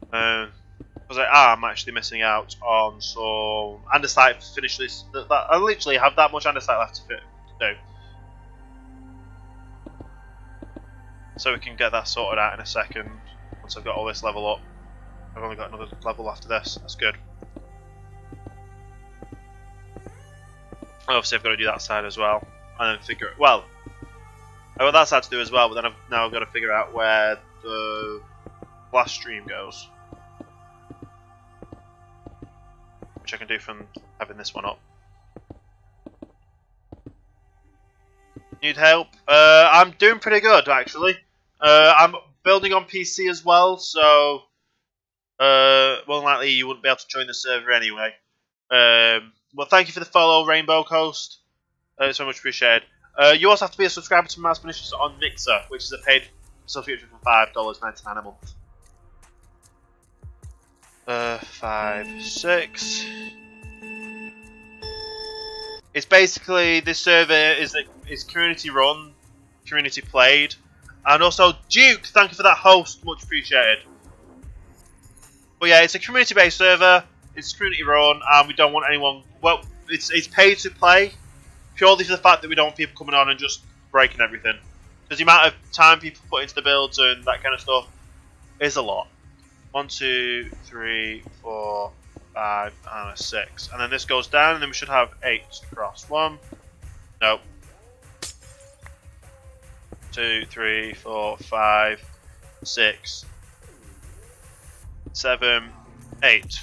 Because I am actually missing out on some andesite to finish this. I literally have that much andesite left to do. So we can get that sorted out in a second once I've got all this level up. I've only got another level after this. That's good. Obviously I've got to do that side as well, and then figure it. Well, I've got that side to do as well, but then now I've got to figure out where the last stream goes, which I can do from having this one up. Need help? I'm doing pretty good actually. I'm building on PC as well, so more than likely you wouldn't be able to join the server anyway. Well, thank you for the follow, Rainbow Coast. It's so much appreciated. You also have to be a subscriber to Mouse Pernicious on Mixer, which is a paid subscription for $5.99 a month. 5, 6. It's basically, this server is community run, community played, and also Duke. Thank you for that host, much appreciated. But yeah, it's a community based server. It's community run, and we don't want anyone. Well, it's paid to play, purely for the fact that we don't want people coming on and just breaking everything. Because the amount of time people put into the builds and that kind of stuff is a lot. 1, 2, 3, 4, 5, and 6, and then this goes down, and then we should have 8 across. 1, no, 2, 3, 4, 5, 6, 7, 8.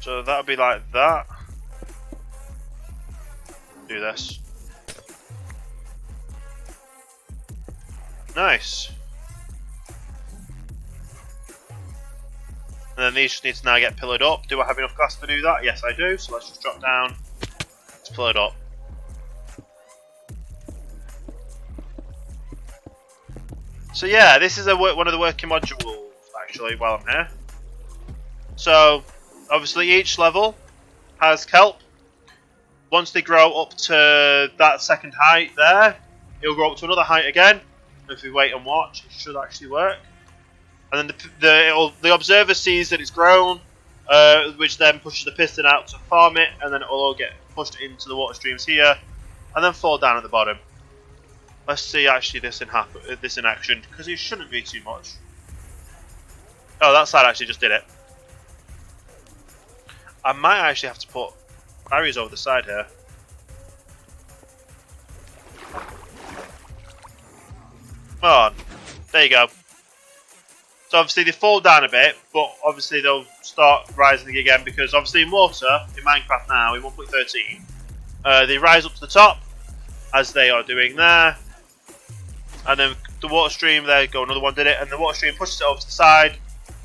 So that would be like that. Do this. Nice. And then these just need to now get pillared up. Do I have enough glass to do that? Yes, I do. So let's just drop down. Let's pillar it up. So yeah, this is one of the working modules actually while I'm here. So obviously each level has kelp. Once they grow up to that second height there, it'll grow up to another height again. If we wait and watch, it should actually work. And then the observer sees that it's grown, which then pushes the piston out to farm it, and then it'll all get pushed into the water streams here, and then fall down at the bottom. Let's see actually this in action, because it shouldn't be too much. Oh, that side actually just did it. I might actually have to put barriers over the side here. Come on. There you go. So obviously they fall down a bit, but obviously they'll start rising again, because obviously in water, in Minecraft now, in 1.13, they rise up to the top, as they are doing there. And then the water stream, there you go, another one did it, and the water stream pushes it over to the side.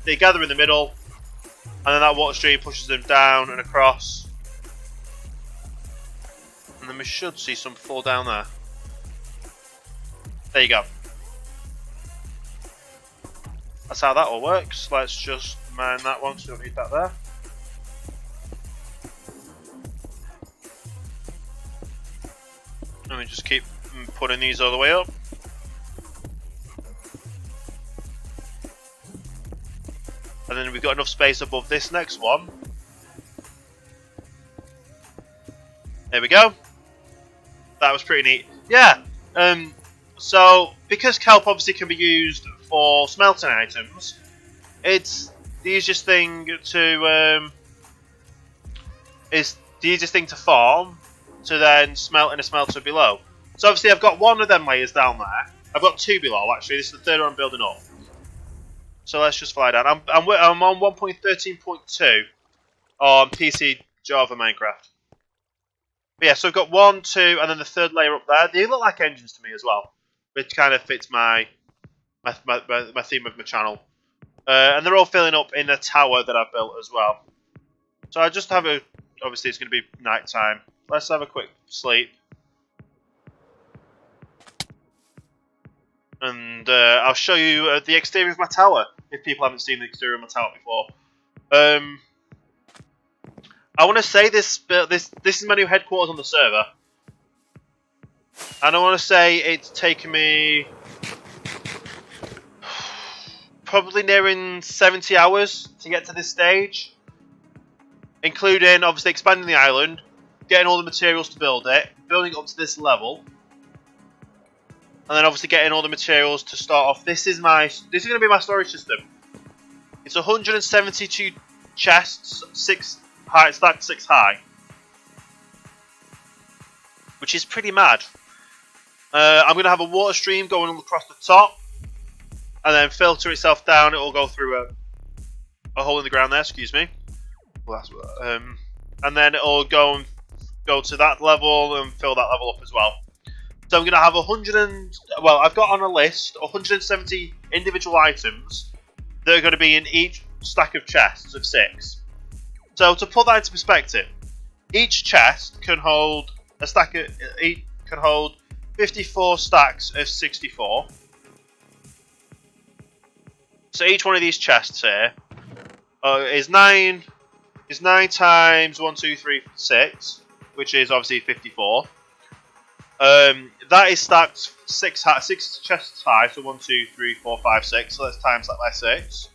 They gather in the middle, and then that water stream pushes them down and across. And then we should see some fall down there. There you go. that's how that all works. Let's just mine that one, so we don't need that there. And we just keep putting these all the way up. And then we've got enough space above this next one. There we go. That was pretty neat. Yeah. So because kelp obviously can be used for smelting items, it's the easiest thing to farm to then smelt in a smelter below. So obviously I've got one of them layers down there. I've got two below actually. This is the third one I'm building up. So let's just fly down. I'm on 1.13.2 on PC Java Minecraft. But yeah, so I've got 1, 2, and then the third layer up there. They look like engines to me as well, which kind of fits my theme of my channel. And they're all filling up in a tower that I've built as well. So I just have a. Obviously, it's going to be night time. Let's have a quick sleep, and I'll show you the exterior of my tower if people haven't seen the exterior of my tower before. I want to say this is my new headquarters on the server, and I want to say it's taken me probably nearing 70 hours to get to this stage, including obviously expanding the island, getting all the materials to build it, building it up to this level, and then obviously getting all the materials to start off. This is going to be my storage system. It's 172 chests, 6 high, stacked 6 high, which is pretty mad. I'm going to have a water stream going across the top, and then filter itself down. It will go through a hole in the ground there. Excuse me. Well, and then it will go to that level and fill that level up as well. So I'm going to have I've got on a list 170 individual items that are going to be in each stack of chests of 6. So to put that into perspective, each chest can hold 54 stacks of 64. So each one of these chests here is 9 times 1, 2, 3, 6, which is obviously 54. That is stacked 6 chests high, so 1, 2, 3, 4, 5, 6. So let's times that by 6.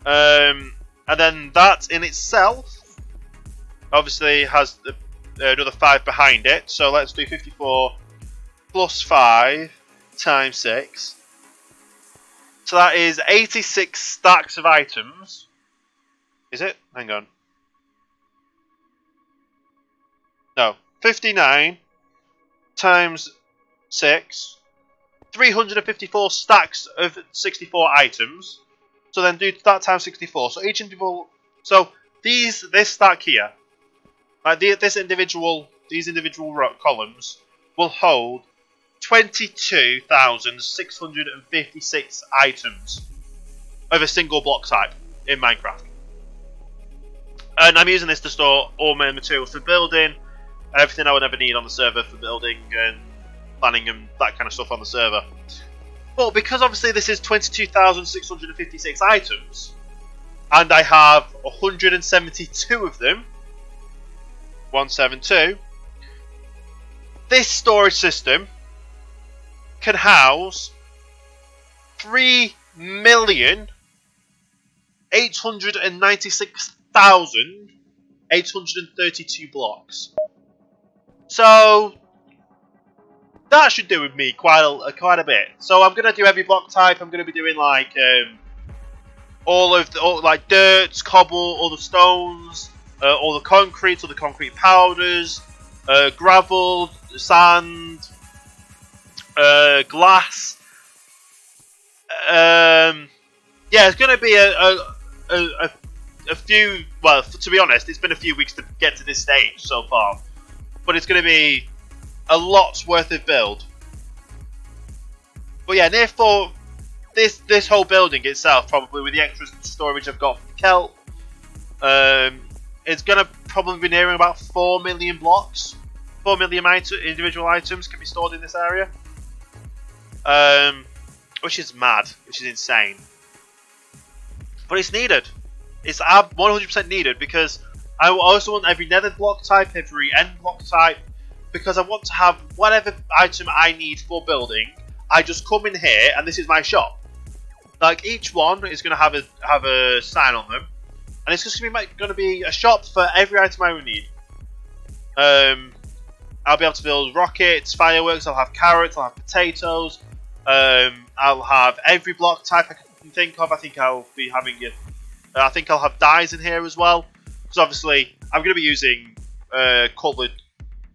And then that in itself obviously has another 5 behind it. So let's do 54 plus 5 times 6. So that is 86 stacks of items. Is it? Hang on. No. 59 times 6. 354 stacks of 64 items. So then do that times 64. So each individual. So this stack here, these individual columns will hold 22,656 items of a single block type in Minecraft. And I'm using this to store all my materials for building, everything I would ever need on the server for building and planning and that kind of stuff on the server. But because obviously this is 22,656 items, and I have 172 of them, 172, this storage system can house 3,896,832 blocks. So that should do with me quite a bit. So I'm gonna do every block type. I'm gonna be doing like all like dirt, cobble, all the stones, all the concrete powders, gravel, sand, glass. Yeah, it's gonna be a few. Well, to be honest, it's been a few weeks to get to this stage so far, but it's gonna be a lot's worth of build. But yeah, therefore, this whole building itself, probably with the extra storage I've got for kelp, it's gonna probably be nearing about 4 million blocks. 4 million individual items can be stored in this area, which is mad, which is insane. But it's needed. It's 100% needed because I also want every nether block type, every end block type, because I want to have whatever item I need for building. I just come in here and this is my shop. Like each one is going to have a sign on them, and it's just going to be a shop for every item I will need. I'll be able to build rockets, fireworks. I'll have carrots. I'll have potatoes. I'll have every block type I can think of. I think I'll be having it. I think I'll have dyes in here as well, because obviously I'm going to be using coloured.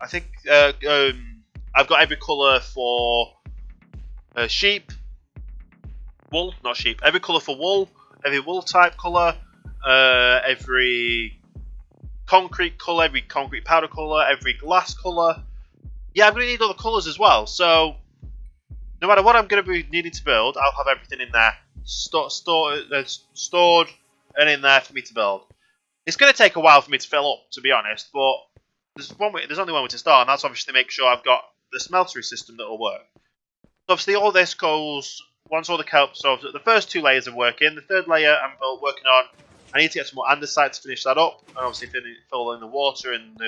I think I've got every colour for sheep. Wool, not sheep. Every colour for wool, every wool type colour, every concrete colour, every concrete powder colour, every glass colour. Yeah, I'm going to need all the colours as well. So, no matter what I'm going to be needing to build, I'll have everything in there stored and in there for me to build. It's going to take a while for me to fill up, to be honest, but there's only one way to start, and that's obviously to make sure I've got the smeltery system that will work. So obviously, all this goes. Once all the kelp, so the first 2 layers are working, the 3rd layer I'm working on. I need to get some more andesite to finish that up, and obviously fill in the water and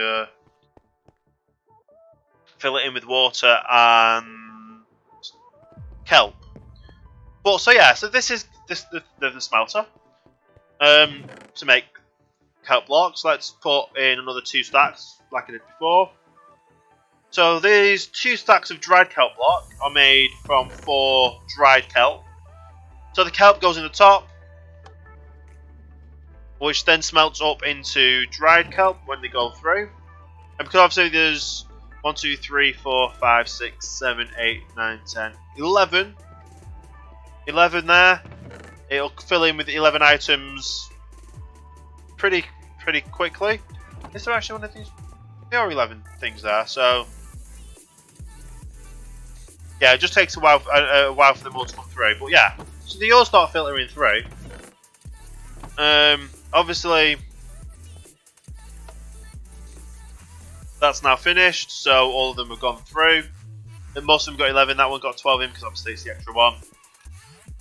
fill it in with water and kelp. But so yeah, so this is the smelter to make kelp blocks. Let's put in another 2 stacks like I did before. So these 2 stacks of dried kelp block are made from 4 dried kelp. So the kelp goes in the top, which then smelts up into dried kelp when they go through. And because obviously there's 1, 2, 3, 4, 5, 6, 7, 8, 9, 10, 11. 11 there. It'll fill in with 11 items pretty quickly. Is there actually one of these? There are 11 things there, so yeah, it just takes a while for them all to come through. But yeah, so they all start filtering through. Obviously, that's now finished, so all of them have gone through. And most of them got 11, that one got 12 in because obviously it's the extra one.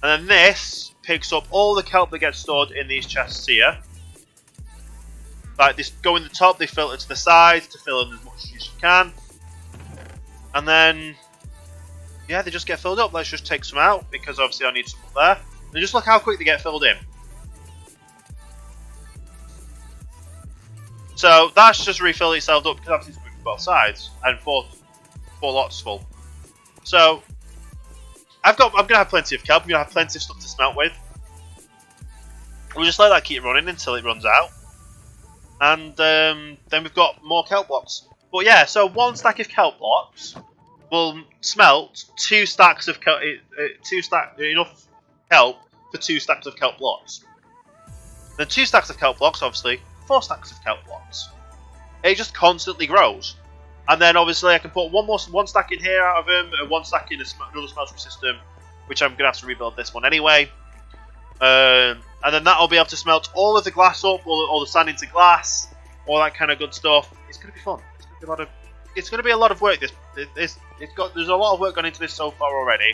And then this picks up all the kelp that gets stored in these chests here. Like this go in the top, they filter to the sides to fill in as much as you can. And then yeah, they just get filled up. Let's just take some out because obviously I need some up there. And just look how quick they get filled in. So that's just refilled itself up because obviously it's moving both sides and four lots full. So I'm gonna have plenty of kelp. I'm gonna have plenty of stuff to smelt with. We'll just let that keep running until it runs out, and then we've got more kelp blocks. But yeah, so 1 stack of kelp blocks will smelt 2 stacks of kelp, enough kelp for 2 stacks of kelp blocks. Then 2 stacks of kelp blocks, obviously 4 stacks of kelp blocks. It just constantly grows. And then obviously I can put one stack in here out of them, and 1 stack in another smeltery system, which I'm going to have to rebuild this one anyway. And then that'll be able to smelt all of the glass up, all the sand into glass, all that kind of good stuff. It's going to be fun. It's going to be a lot of work. There's a lot of work gone into this so far already.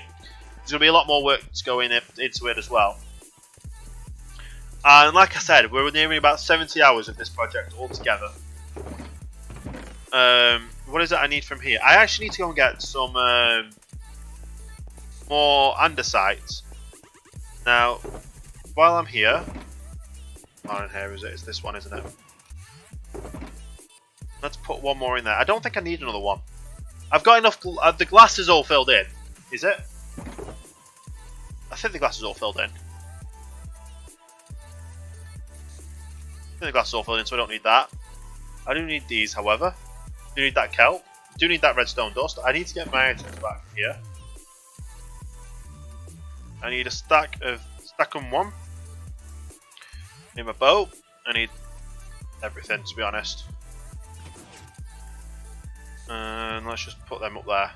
There's going to be a lot more work to go into it as well. And like I said, we're nearing about 70 hours of this project altogether. What is it I need from here? I actually need to go and get some more andesite. Now, while I'm here, not in here is it? It's this one, isn't it? Let's put one more in there. I don't think I need another one. I've got enough. The glass is all filled in. Is it? I think the glass is all filled in. I think the glass is all filled in, so I don't need that. I do need these, however. I do need that kelp. I do need that redstone dust. I need to get my items back here. I need a stack of 1. I need my bow. I need everything, to be honest. And let's just put them up there.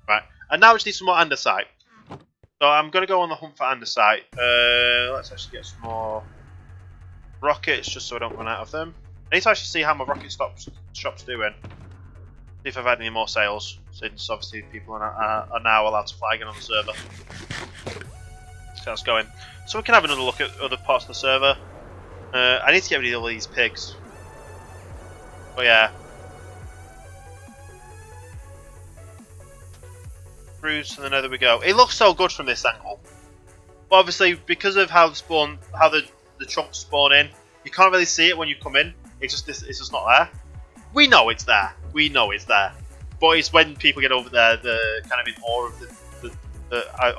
Right. And now we just need some more andesite. So I'm going to go on the hunt for andesite. Let's actually get some more rockets just so I don't run out of them. I need to actually see how my rocket shop's doing. See if I've had any more sales, since obviously people are now allowed to fly again on the server. see how it's going. So we can have another look at other parts of the server. I need to get rid of all these pigs. Oh yeah. Cruise to the nether we go. It looks so good from this angle. But obviously, because of how the chunks spawn in, you can't really see it when you come in. It's just not there. We know it's there. We know it's there. But it's when people get over there, they're kind of in awe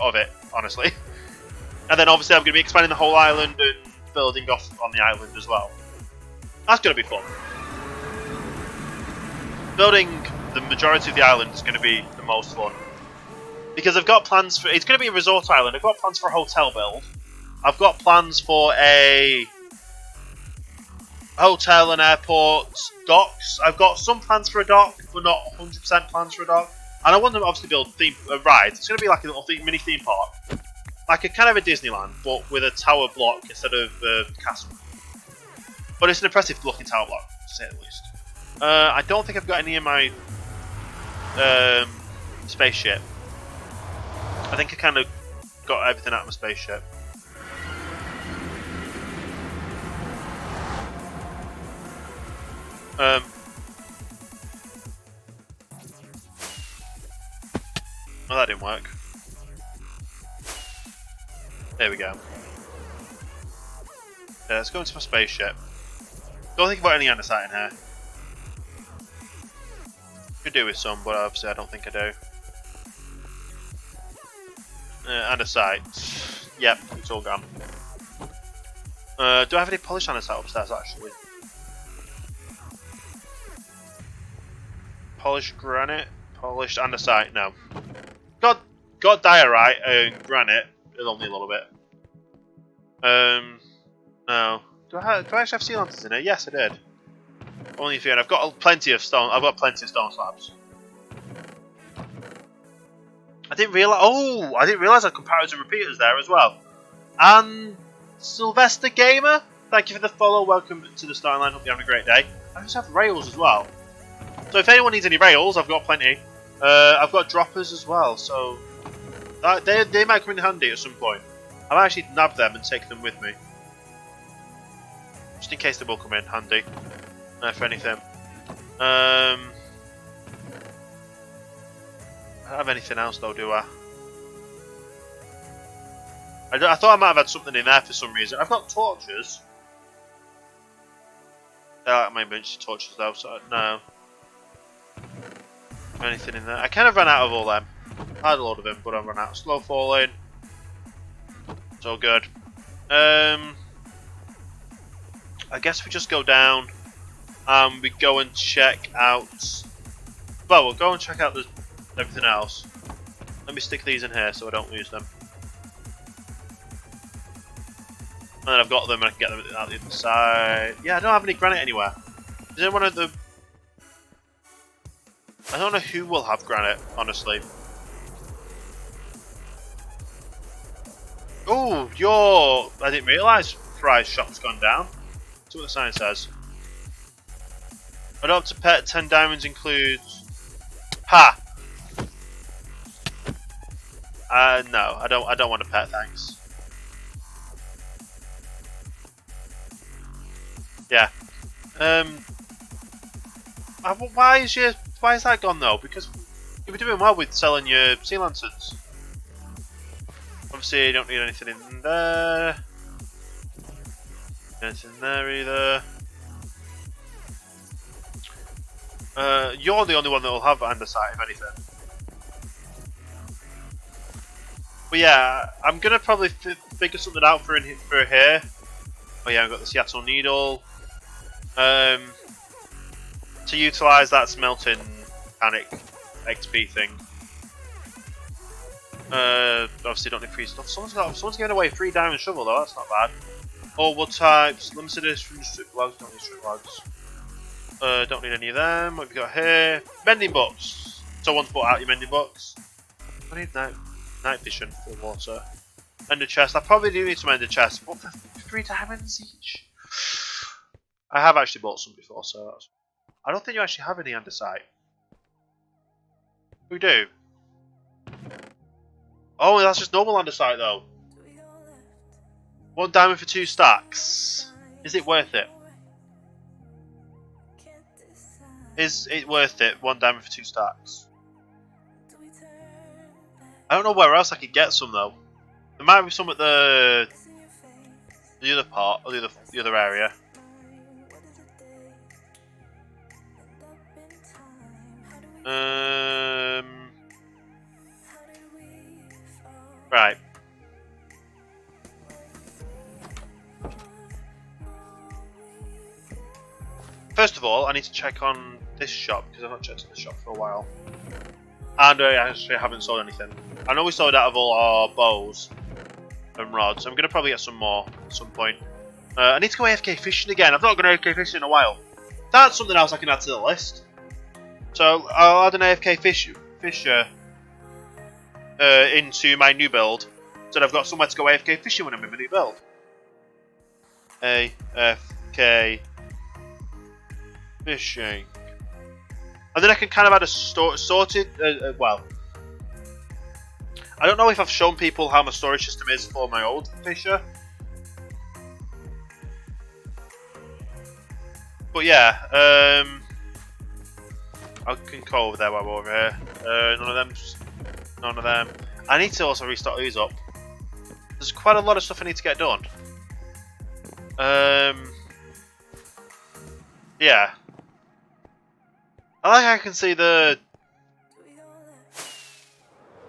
of it, honestly. And then obviously I'm going to be expanding the whole island and building off on the island as well. That's going to be fun. Building the majority of the island is going to be the most fun. Because I've got plans for... It's going to be a resort island. I've got plans for a hotel build. I've got plans for a hotel and airport docks. I've got some plans for a dock, but not 100% plans for a dock. And I want them to obviously build rides. It's going to be like a little mini theme park. Like a kind of a Disneyland, but with a tower block instead of a castle. But it's an impressive looking tower block, to say the least. I don't think I've got any in my spaceship. I think I kind of got everything out of my spaceship. Well, that didn't work. There we go. Yeah, let's go into my spaceship. Don't think about any andesite in here. Could do with some, but obviously I don't think I do. Andesite. Yep, it's all gone. Do I have any polished andesite upstairs actually? Polished granite, polished andesite. No. Got diorite and granite. Only a little bit. No. Do I actually have sea lanterns in here? Yes, I did. Only a few, and I've got plenty of stone. I've got plenty of stone slabs. I didn't realize. Oh, I didn't realize I had comparison repeaters there as well. And Sylvester Gamer, thank you for the follow. Welcome to the starting line. Hope you're having a great day. I just have rails as well. So if anyone needs any rails, I've got plenty. I've got droppers as well. So they might come in handy at some point. I might actually nab them and take them with me, just in case they will come in handy. For anything. I don't have anything else though, do I? I thought I might have had something in there for some reason. I've got torches. I might mention torches though, so no. Anything in there? I kind of ran out of all them. I had a load of them, but I ran out. Slow falling. It's all good. I guess we just go down and we go and check out. Well, we'll go and check out everything else. Let me stick these in here so I don't lose them. And then I've got them and I can get them out the other side. Yeah, I don't have any granite anywhere. Is there one of the... I don't know who will have granite, honestly. Oh, I didn't realise Fry's shop's gone down. That's what the sign says. Adopt a pet, 10 diamonds includes... Ha! No, I don't want a pet, thanks. Yeah. Why is that gone though? Because you were doing well with selling your sea lanterns. Obviously, you don't need anything in there. Anything there either. You're the only one that will have andesite, if anything. But yeah, I'm gonna probably figure something out for here. Oh yeah, I've got the Seattle needle. To utilise that smelting mechanic XP thing. Obviously don't need free stuff. Someone's giving away a free diamond shovel though, that's not bad. All wood types, limited edition strip logs, don't need strip logs. Don't need any of them. What have we got here? Mending books. Someone's bought out your mending books. I need night vision for the water. Ender chest. I probably do need some ender chests. What for 3 diamonds each? I have actually bought some before, so that's... I don't think you actually have any andesite. We do. Oh, that's just normal andesite though. 1 diamond for 2 stacks. Is it worth it? Is it worth it? 1 diamond for 2 stacks. I don't know where else I could get some though. There might be some at the other part, or the other area. Right. First of all, I need to check on this shop because I've not checked on this shop for a while. And I actually haven't sold anything. I know we sold out of all our bows and rods. So I'm going to probably get some more at some point. I need to go AFK fishing again. I've not gone AFK fishing in a while. That's something else I can add to the list. So I'll add an AFK fisher into my new build. So that I've got somewhere to go AFK fishing when I'm in my new build. AFK fishing. And then I can kind of add a sorted, well, I don't know if I've shown people how my storage system is for my old fisher. But yeah, I can go over there while we're over here. None of them, none of them. I need to also restock these up. There's quite a lot of stuff I need to get done. Yeah. I like I can see the,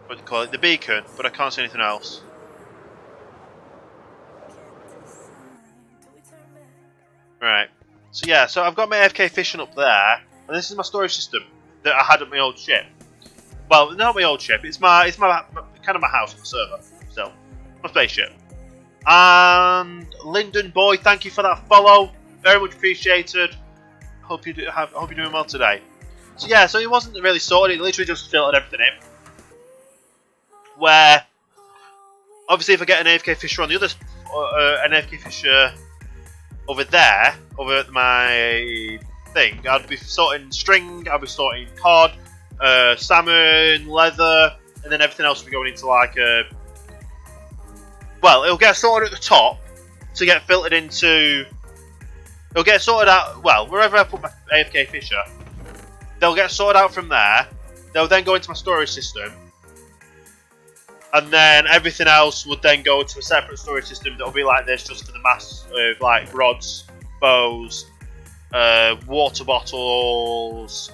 what do you call it, the beacon, but I can't see anything else. Right. So yeah, so I've got my AFK fishing up there, and this is my storage system that I had at my old ship. Well, not my old ship. It's my kind of my house on the server. Still, my spaceship. And Lyndon boy, thank you for that follow. Very much appreciated. Hope you're doing well today. So yeah, so it wasn't really sorted. It literally just filtered everything in. Where obviously, if I get an AFK fisher on the other, an AFK fisher over there, over at my thing, I'd be sorting string. I'd be sorting cod, salmon, leather, and then everything else will be going into like a. Well, it'll get sorted at the top to get filtered into. It'll get sorted out. Well, wherever I put my AFK fisher. They'll get sorted out from there. They'll then go into my storage system. And then everything else would then go into a separate storage system that'll be like this, just for the mass of like rods, bows, water bottles,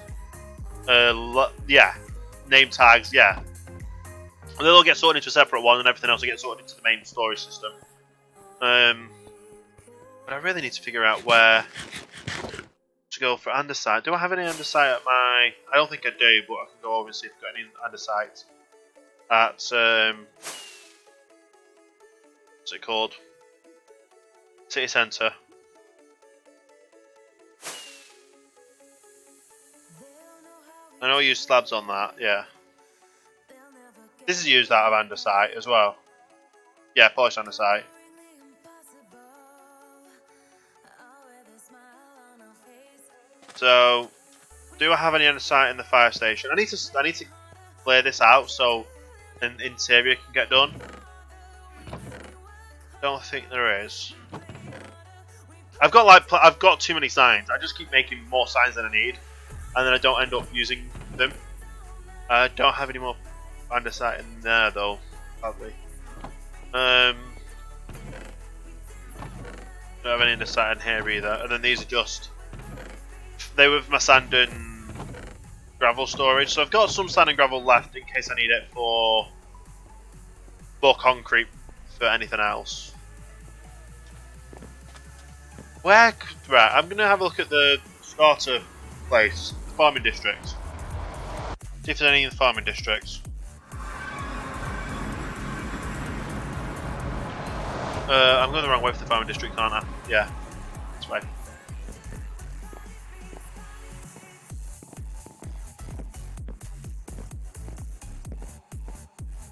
yeah, name tags, yeah. And they'll get sorted into a separate one, and everything else will get sorted into the main storage system. But I really need to figure out where to go for andesite. Do I have any andesite at my... I don't think I do, but I can go over and see if I've got any andesite at, what's it called? City Centre. I know I use slabs on that, yeah. This is used out of andesite as well. Yeah, polished andesite. So, do I have any andesite in the fire station? I need to clear this out so an interior can get done. Don't think there is. I've got too many signs. I just keep making more signs than I need, and then I don't end up using them. I don't have any more andesite in there though, sadly. Don't have any andesite in here either. And then these are just. They were my sand and gravel storage, so I've got some sand and gravel left in case I need it for concrete for anything else. Right, I'm gonna have a look at the starter place, the farming district. See if there's any in the farming districts. I'm going the wrong way for the farming district, aren't I? Yeah, that's right.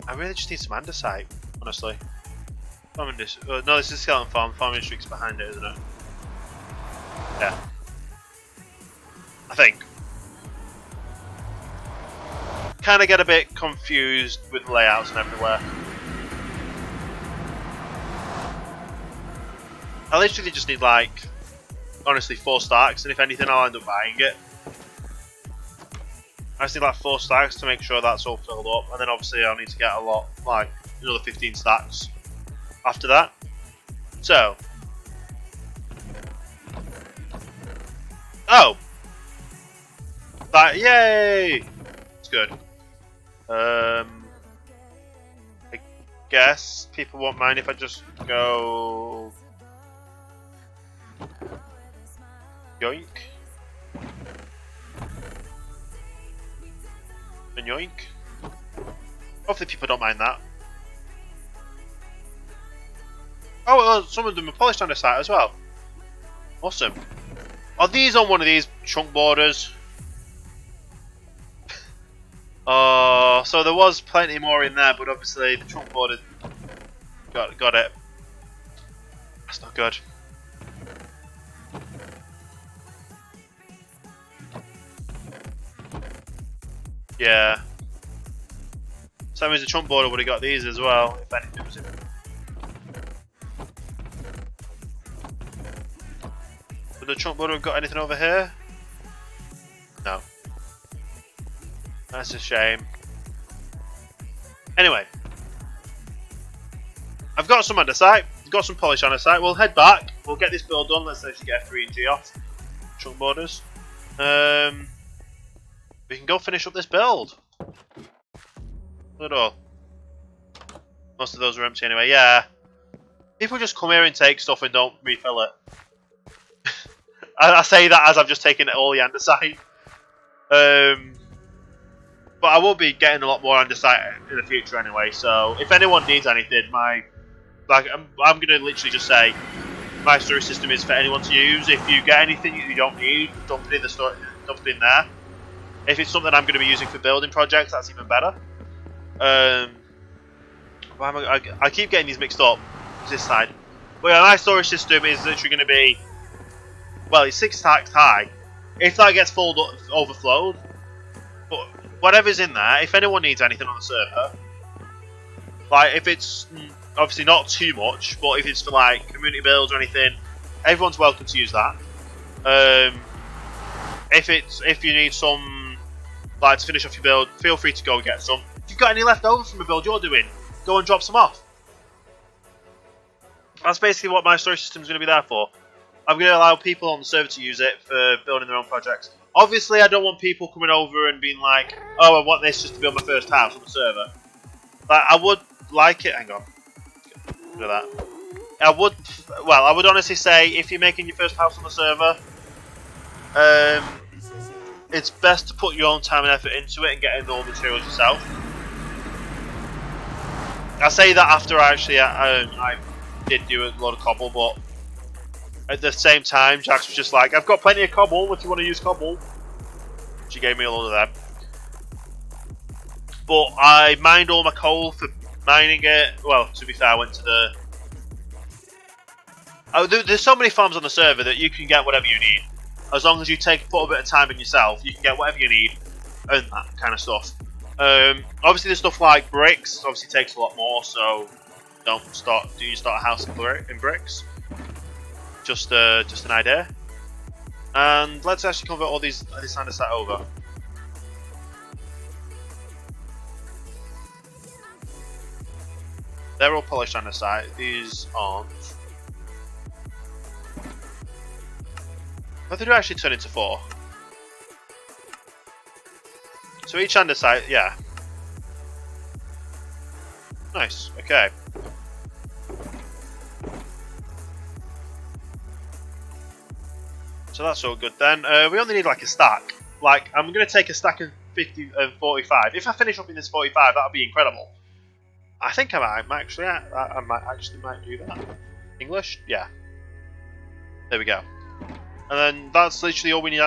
I really just need some andesite, honestly. Farming district. No, this is Skeleton Farm. Farming district's behind it, isn't it? Yeah. I think. Kind of get a bit confused with layouts and everywhere. I literally just need like, honestly, 4 stacks, and if anything I'll end up buying it. I just need like 4 stacks to make sure that's all filled up, and then obviously I'll need to get a lot, like another 15 stacks after that. So, oh, that, yay! It's good. I guess people won't mind if I just go yoink and yoink. Hopefully people don't mind that. Oh, some of them are polished on the site as well. Awesome. Are these on one of these chunk borders? So there was plenty more in there, but obviously the trunk border got it. That's not good. Yeah. Same as the trunk border would have got these as well, if anything was in. Would the trunk border have got anything over here? No. That's a shame. Anyway, I've got some on the site, got some polish on the site. We'll head back, we'll get this build done. Let's actually get a 3 and G off trunk borders. We can go finish up this build. Look at all. Most of those are empty anyway. Yeah, people just come here and take stuff and don't refill it. I say that as I've just taken all the andesite. But I will be getting a lot more andesite in the future anyway. So if anyone needs anything, I'm gonna literally just say my storage system is for anyone to use. If you get anything you don't need, dump it in the store, dump it in there. If it's something I'm going to be using for building projects, that's even better. I keep getting these mixed up. This side. But yeah, my storage system is literally going to be, well, it's 6 stacks high. If that gets full overflowed, but whatever's in there, if anyone needs anything on the server, like if it's obviously not too much, but if it's for like community builds or anything, everyone's welcome to use that. If you need some, like, to finish off your build, feel free to go and get some. If you've got any left over from a build you're doing, go and drop some off. That's basically what my storage system is going to be there for. I'm going to allow people on the server to use it for building their own projects. Obviously, I don't want people coming over and being like, oh, I want this just to build my first house on the server. Like, I would like it. Hang on. Look at that. I would honestly say, if you're making your first house on the server, it's best to put your own time and effort into it and getting all the materials yourself. I say that after I did do a lot of cobble, but at the same time, Jax was just like, I've got plenty of cobble if you want to use cobble. She gave me a load of them. But I mined all my coal for mining it. Well, to be fair, I went to the... there's so many farms on the server that you can get whatever you need. As long as you put a bit of time in yourself, you can get whatever you need and that kind of stuff. Obviously, there's stuff like bricks. Obviously, takes a lot more, so don't start a house in bricks. Just an idea. And let's actually convert all this andesite over. They're all polished andesite. These aren't. But they do actually turn into 4. So each andesite, yeah. Nice, okay. So that's all good then. We only need like a stack. Like, I'm going to take a stack of 50 and 45. If I finish up in this 45, that would be incredible. I think I might actually do that. English? Yeah. There we go. And then that's literally all we need.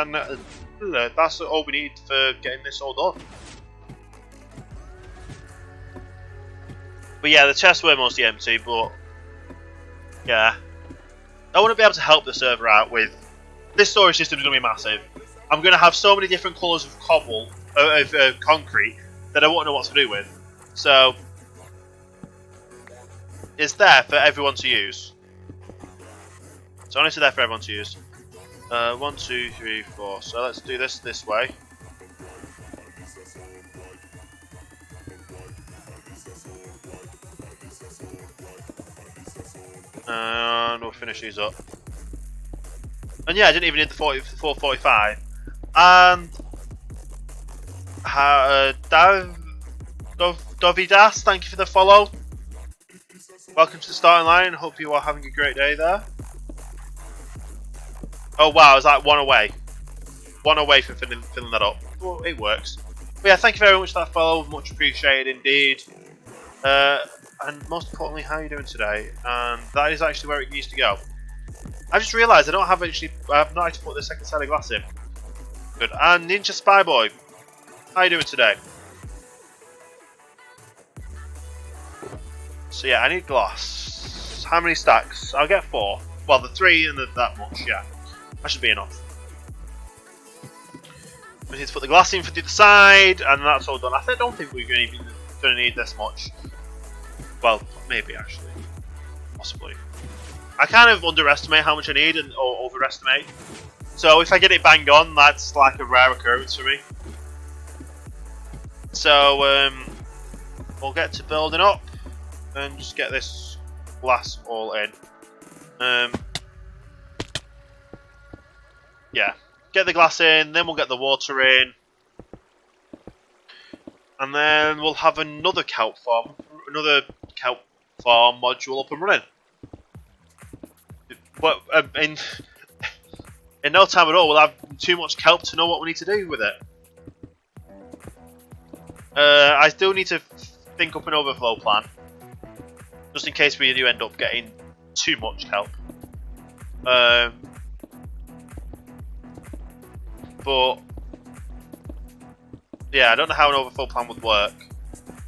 That's all we need for getting this all done. But yeah, the chests were mostly empty, but yeah, I want to be able to help the server out with this storage system. Is going to be massive. I'm going to have so many different colours of cobble, of concrete, that I won't know what to do with. So it's there for everyone to use. So honestly, there for everyone to use. 1, 2, 3, 4. So let's do this way. And we'll finish these up. And yeah, I didn't even need the 445. And Dovidas, thank you for the follow. Welcome to the starting line. Hope you are having a great day there. Oh wow, is that one away? One away from filling that up. Well, it works. But yeah, thank you very much for that follow. Much appreciated indeed. And most importantly, how are you doing today? And that is actually where it needs to go. I just realised I have not actually put the second set of glass in. Good. And Ninja Spy Boy, how are you doing today? So yeah, I need glass. How many stacks? I'll get 4. Well, the 3 and that much, yeah. That should be enough. We need to put the glass in for the other side, and that's all done. I don't think we're going to need this much. Well, maybe actually. Possibly. I kind of underestimate how much I need or overestimate. So if I get it bang on, that's like a rare occurrence for me. So we'll get to building up and just get this glass all in. Yeah, get the glass in, then we'll get the water in. And then we'll have another kelp farm module up and running. But in no time at all, we'll have too much kelp to know what we need to do with it. I still need to think up an overflow plan, just in case we do end up getting too much kelp. But yeah, I don't know how an overflow plan would work.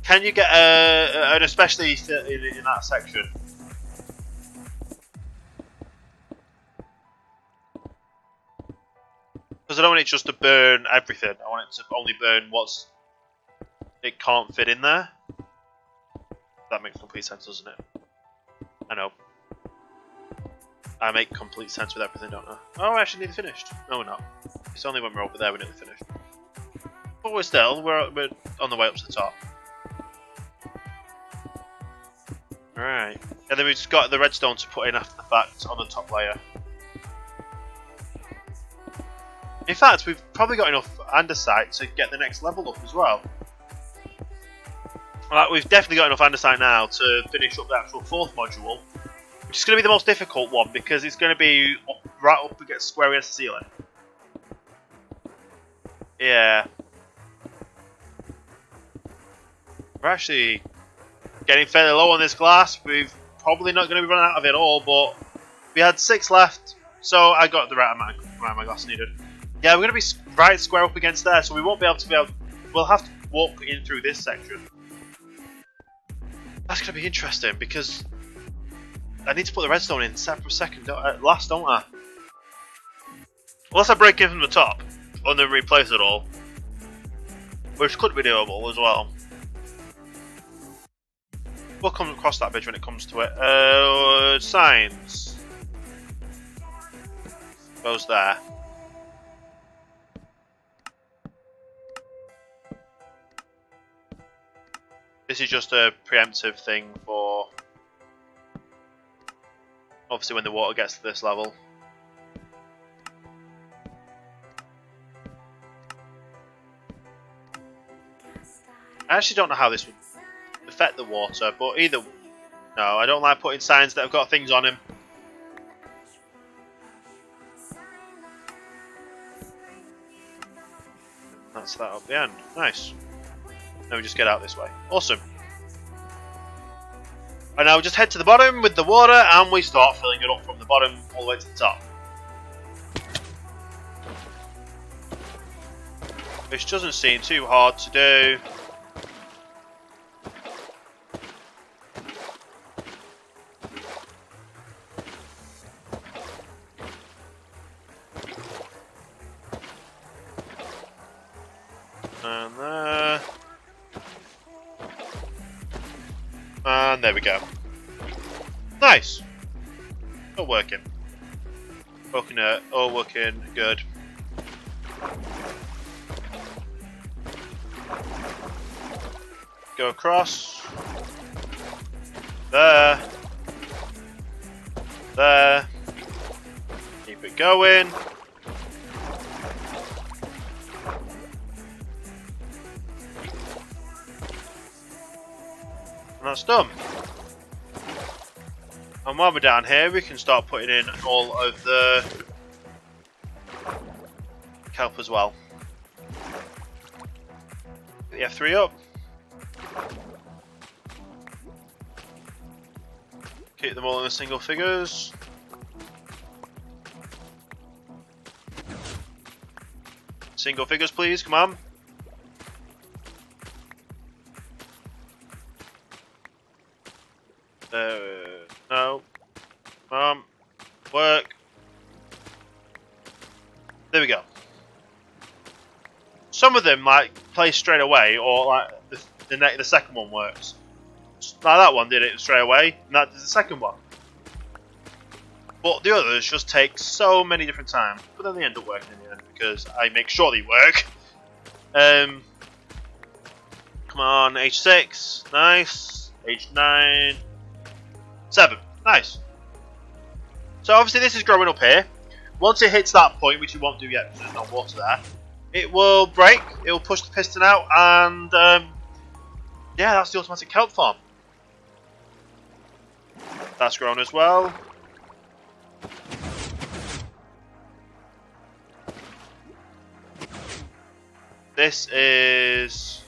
Can you get an especially in that section? Because I don't want it just to burn everything. I want it to only burn it can't fit in there. That makes complete sense, doesn't it? I know. I make complete sense with everything, don't I? Oh, we're actually nearly finished. No, we're not. It's only when we're over there we're nearly finished. But we're on the way up to the top. Alright. And then we've just got the redstone to put in after the fact on the top layer. In fact, we've probably got enough andesite to get the next level up as well. We've definitely got enough andesite now to finish up the actual 4th module, which is going to be the most difficult one because it's going to be right up against square against the ceiling. Yeah. We're actually getting fairly low on this glass. We're probably not going to be running out of it all, but we had 6 left, so I got the right amount of glass needed. Yeah, we're going to be right square up against there, so we won't be able to we'll have to walk in through this section. That's going to be interesting because I need to put the redstone in last, don't I? Unless I break in from the top and then replace it all, which could be doable as well. We'll come across that bridge when it comes to it. Signs goes there. This is just a preemptive thing for obviously when the water gets to this level. I actually don't know how this would affect the water, but no, I don't like putting signs that have got things on them. That's that up the end. Nice. Then we just get out this way. Awesome. And now we just head to the bottom with the water and we start filling it up from the bottom all the way to the top. Which doesn't seem too hard to do. And there. And there we go. Nice. Still working. All working good. Go across. There. There. Keep it going. And that's done. And while we're down here, we can start putting in all of the kelp as well. Get the F3 up. Keep them all in the single figures. Single figures, please, come on. No. Come on. Work. There we go. Some of them like play straight away, or like the second one works. Like that one did it straight away, and that is the second one. But the others just take so many different times, but then they end up working in the end because I make sure they work. Come on, H6, nice. H9, 7, nice. So obviously this is growing up here. Once it hits that point, which it won't do yet because there's no water there, it will break, it will push the piston out, and yeah, that's the automatic kelp farm. That's grown as well. This is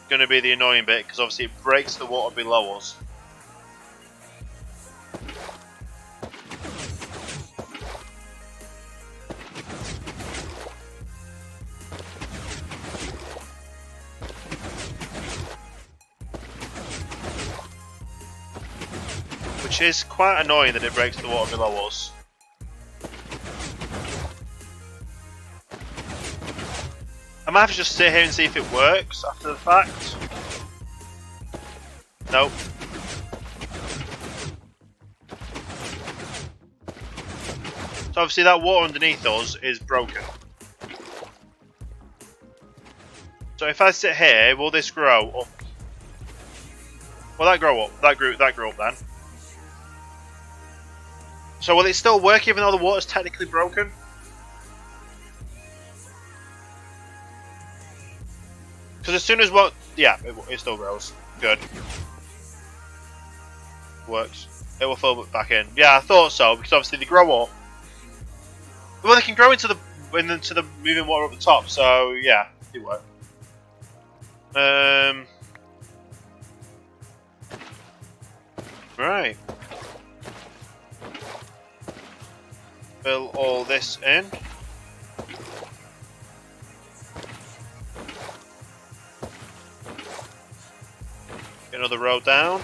going to be the annoying bit because obviously it breaks the water below us. Which is quite annoying that it breaks the water below us. I might have to just sit here and see if it works after the fact. Nope. So obviously that water underneath us is broken. So if I sit here, will this grow up? Will that grow up? That grew up then. So will it still work even though the water's technically broken? Because as soon as what, yeah, it still grows. Good. Works. It will fill it back in. Yeah, I thought so because obviously they grow up. Well, they can grow into the moving water up the top. So yeah, it works. Right. Fill all this in. Get another row down.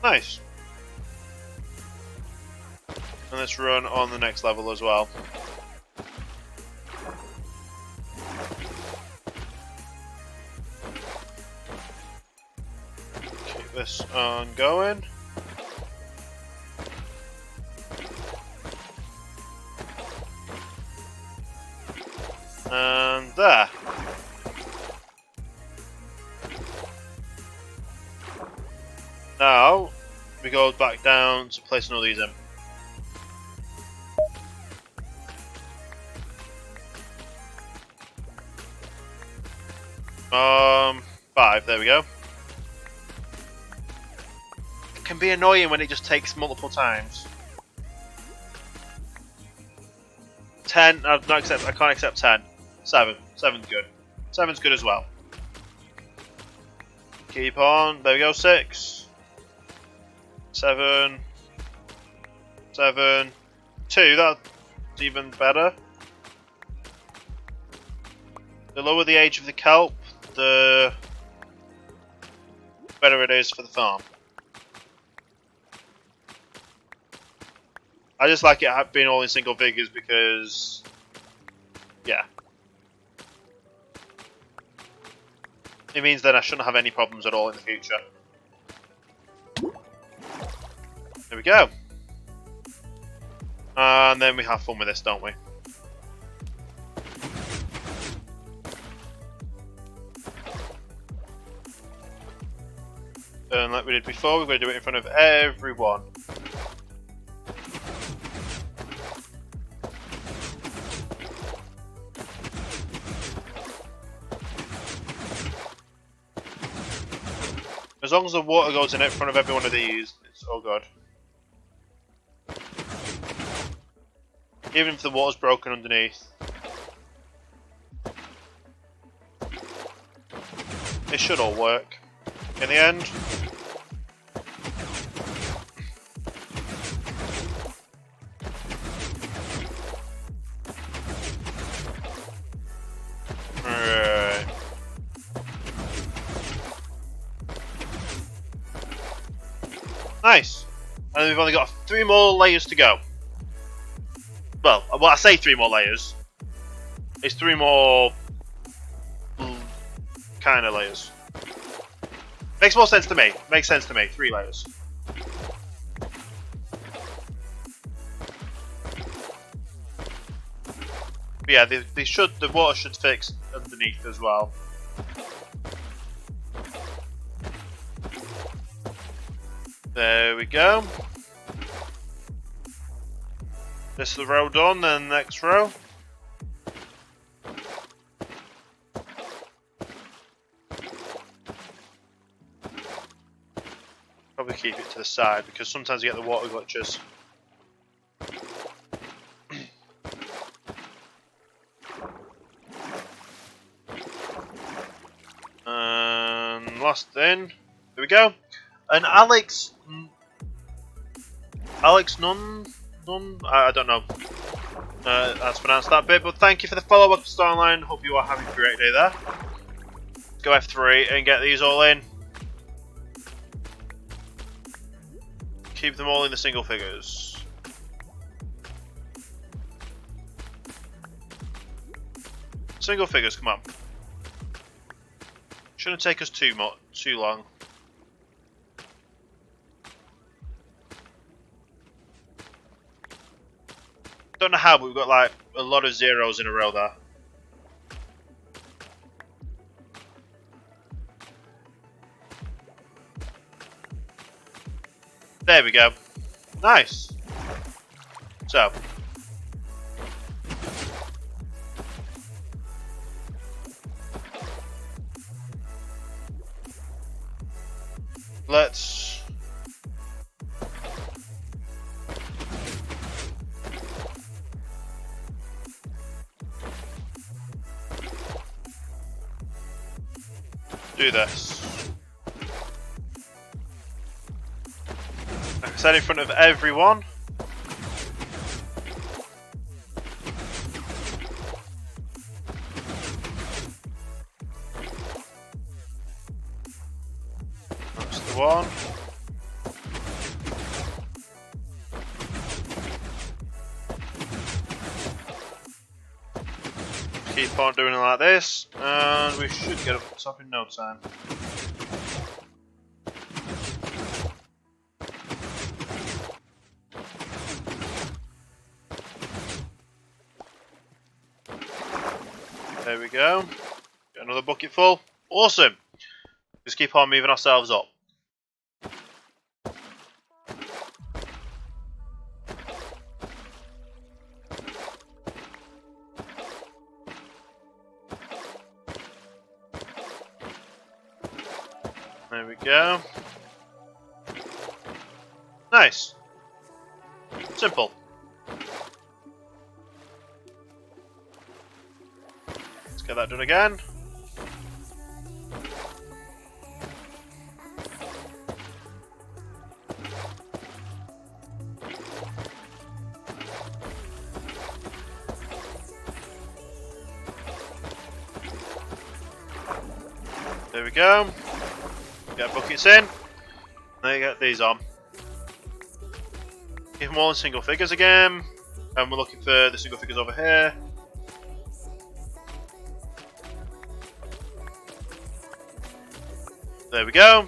Nice. And let's run on the next level as well. Keep this on going. And there. Now we go back down to place all these in. 5, there we go. It can be annoying when it just takes multiple times. 10, I can't accept 10. 7, 7's good. 7's good as well. Keep on, there we go, 6. 7. 7. 2, that's even better. The lower the age of the kelp, the better it is for the farm. I just like it being all in single figures because, yeah. it means that I shouldn't have any problems at all in the future. There we go. And then we have fun with this, don't we? And like we did before, we're going to do it in front of everyone. As long as the water goes in front of every one of these, it's all good. Even if the water's broken underneath. It should all work in the end. Alright. Nice. And we've only got 3 more layers to go. Well, I say 3 more layers. It's 3 more kind of layers. Makes more sense to me. Makes sense to me. 3 layers. But yeah, they should. The water should fix underneath as well. There we go. This is the row done, then next row. Probably keep it to the side because sometimes you get the water glitches. And last in. There we go. And Alex Nunn, I don't know. That's pronounced that bit, but thank you for the follow up, Starline. Hope you are having a great day there. Let's go F3 and get these all in. Keep them all in the single figures. Single figures, come on. Shouldn't take us too long. Don't know how, but we've got like a lot of zeros in a row there. There we go. Nice. So. Let's do this. Like I said, in front of everyone. That's the one. Keep on doing it like this, and we should get up to the top in no time. There we go. Get another bucket full. Awesome. Just keep on moving ourselves up. There we go. Nice. Simple. Let's get that done again. There we go. Get buckets in. Now you get these on. Keep them all in single figures again. And we're looking for the single figures over here. There we go.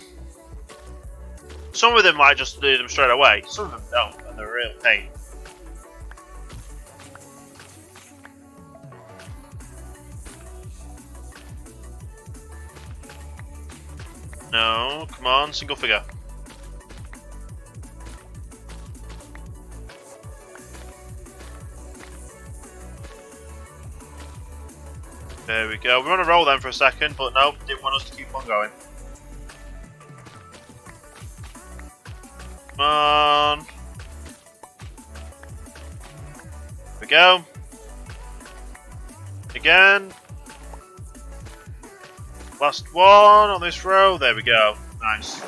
Some of them might just do them straight away. Some of them don't, and they're a real pain. No, come on, single figure. There we go. We're on a roll then for a second, but no, didn't want us to keep on going. Come on. There we go. Again. Last one on this row. There we go. Nice.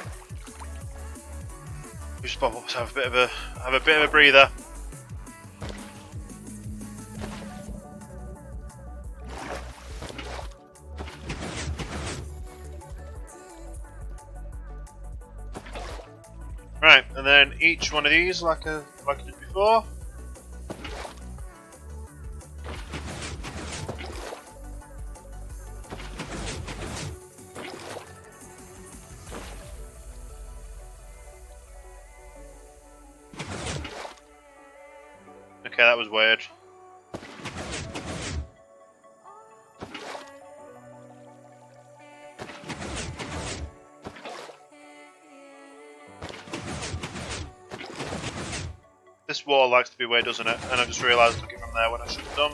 We just pop up to have a bit of a breather. Right, and then each one of these, like I did before. Okay, that was weird. This wall likes to be weird, doesn't it? And I just realised looking from there when I should have done.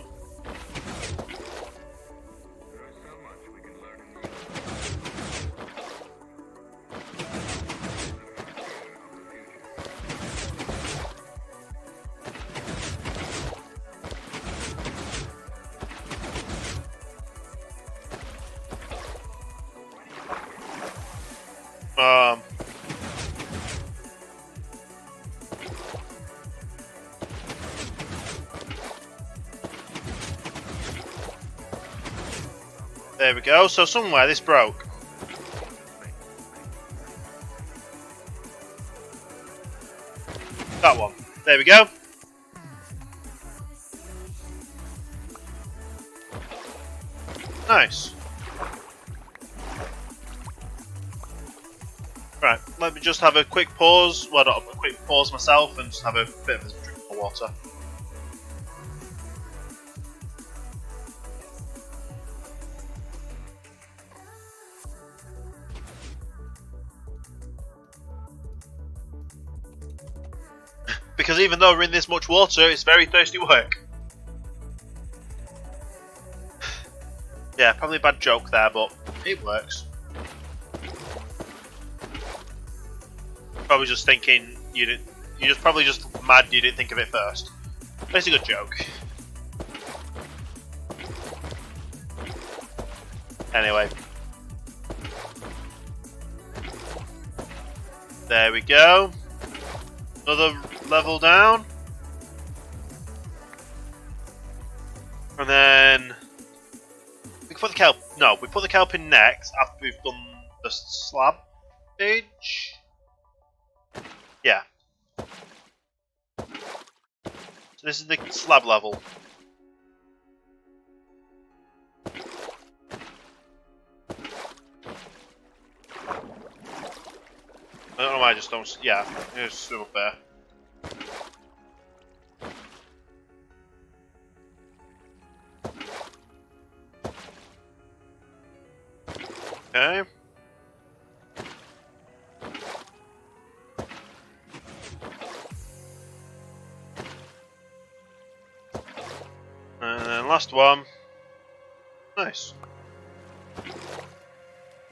There we go, so somewhere this broke. That one. There we go. Nice. Right, let me just have a quick pause. Well, not a quick pause myself and just have a bit of a drink of water. Because even though we're in this much water, it's very thirsty work. Yeah, probably a bad joke there, but it works. Probably just thinking you're just probably just mad you didn't think of it first. But it's a good joke. Anyway. There we go. Another level down. And then we can put the kelp. No, we put the kelp in next after we've done the slab stage. Yeah. So this is the slab level. I don't know why I just don't. Yeah, just swim up there. Okay. And then last one. Nice.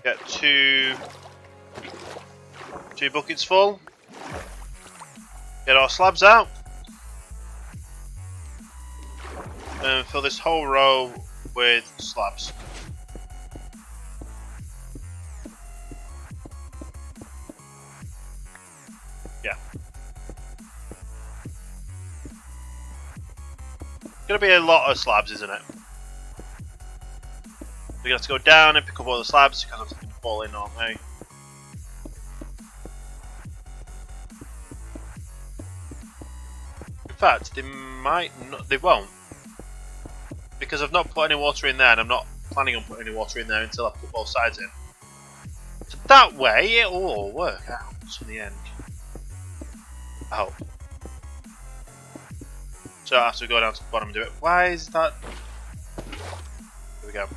Get two buckets full. Get our slabs out. And fill this whole row with slabs. Yeah. Gonna be a lot of slabs, isn't it? We're gonna have to go down and pick up all the slabs because I'm going to fall in, aren't they? In fact, they might not. They won't, because I've not put any water in there, and I'm not planning on putting any water in there until I put both sides in. So that way it will all work out in the end. I hope. So I have to go down to the bottom and do it. Why is that? Here we go.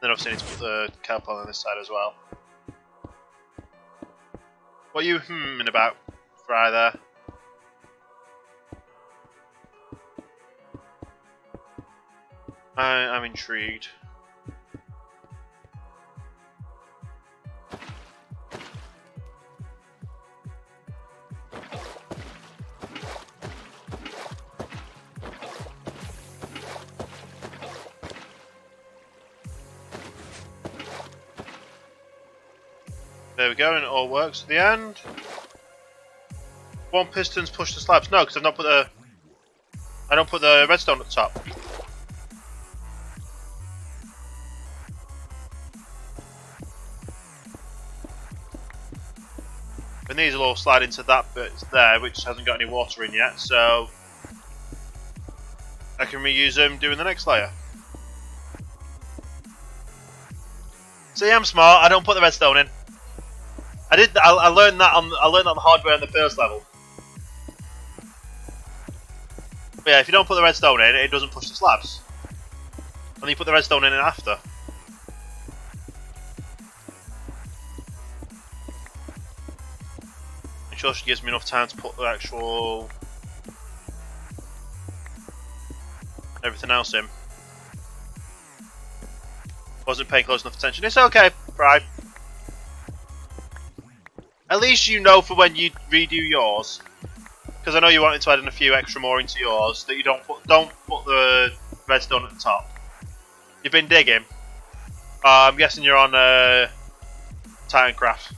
Then obviously I need to put the kelp on this side as well. What are you hmming about, Fry, there? I'm intrigued. There we go, and it all works at the end. One piston's push the slabs. No, because I don't put the redstone at the top. And these will all slide into that bit there, which hasn't got any water in yet, so I can reuse them doing the next layer. See, I'm smart. I don't put the redstone in. I learned that on the hard way on the first level. But yeah, if you don't put the redstone in, it doesn't push the slabs. And you put the redstone in after. Ensure she gives me enough time to put the actual everything else in. Wasn't paying close enough attention. It's okay, Fry. At least you know for when you redo yours, because I know you wanted to add in a few extra more into yours, that you don't put the redstone at the top. You've been digging. I'm guessing you're on OhanaCraft.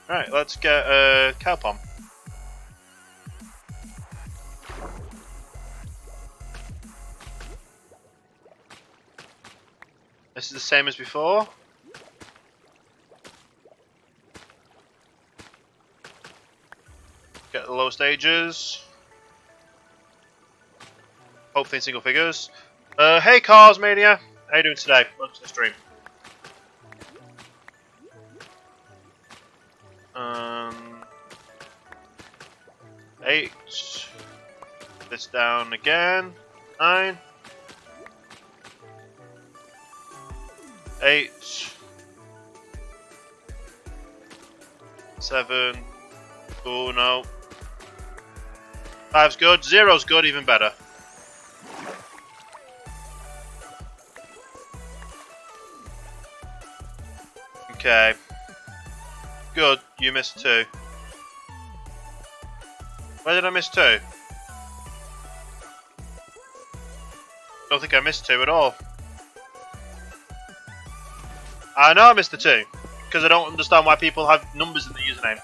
Right, let's get kelp on. This is the same as before. Get the lower stages. Hopefully in single figures. Hey Cars Mania, how you doing today? Welcome to the stream. 8. This down again. 9. 8. 7. Oh no. 5's good. 0's good, even better. Okay. Good, you missed 2. Where did I miss 2? Don't think I missed 2 at all. I know I missed the 2, because I don't understand why people have numbers in the username.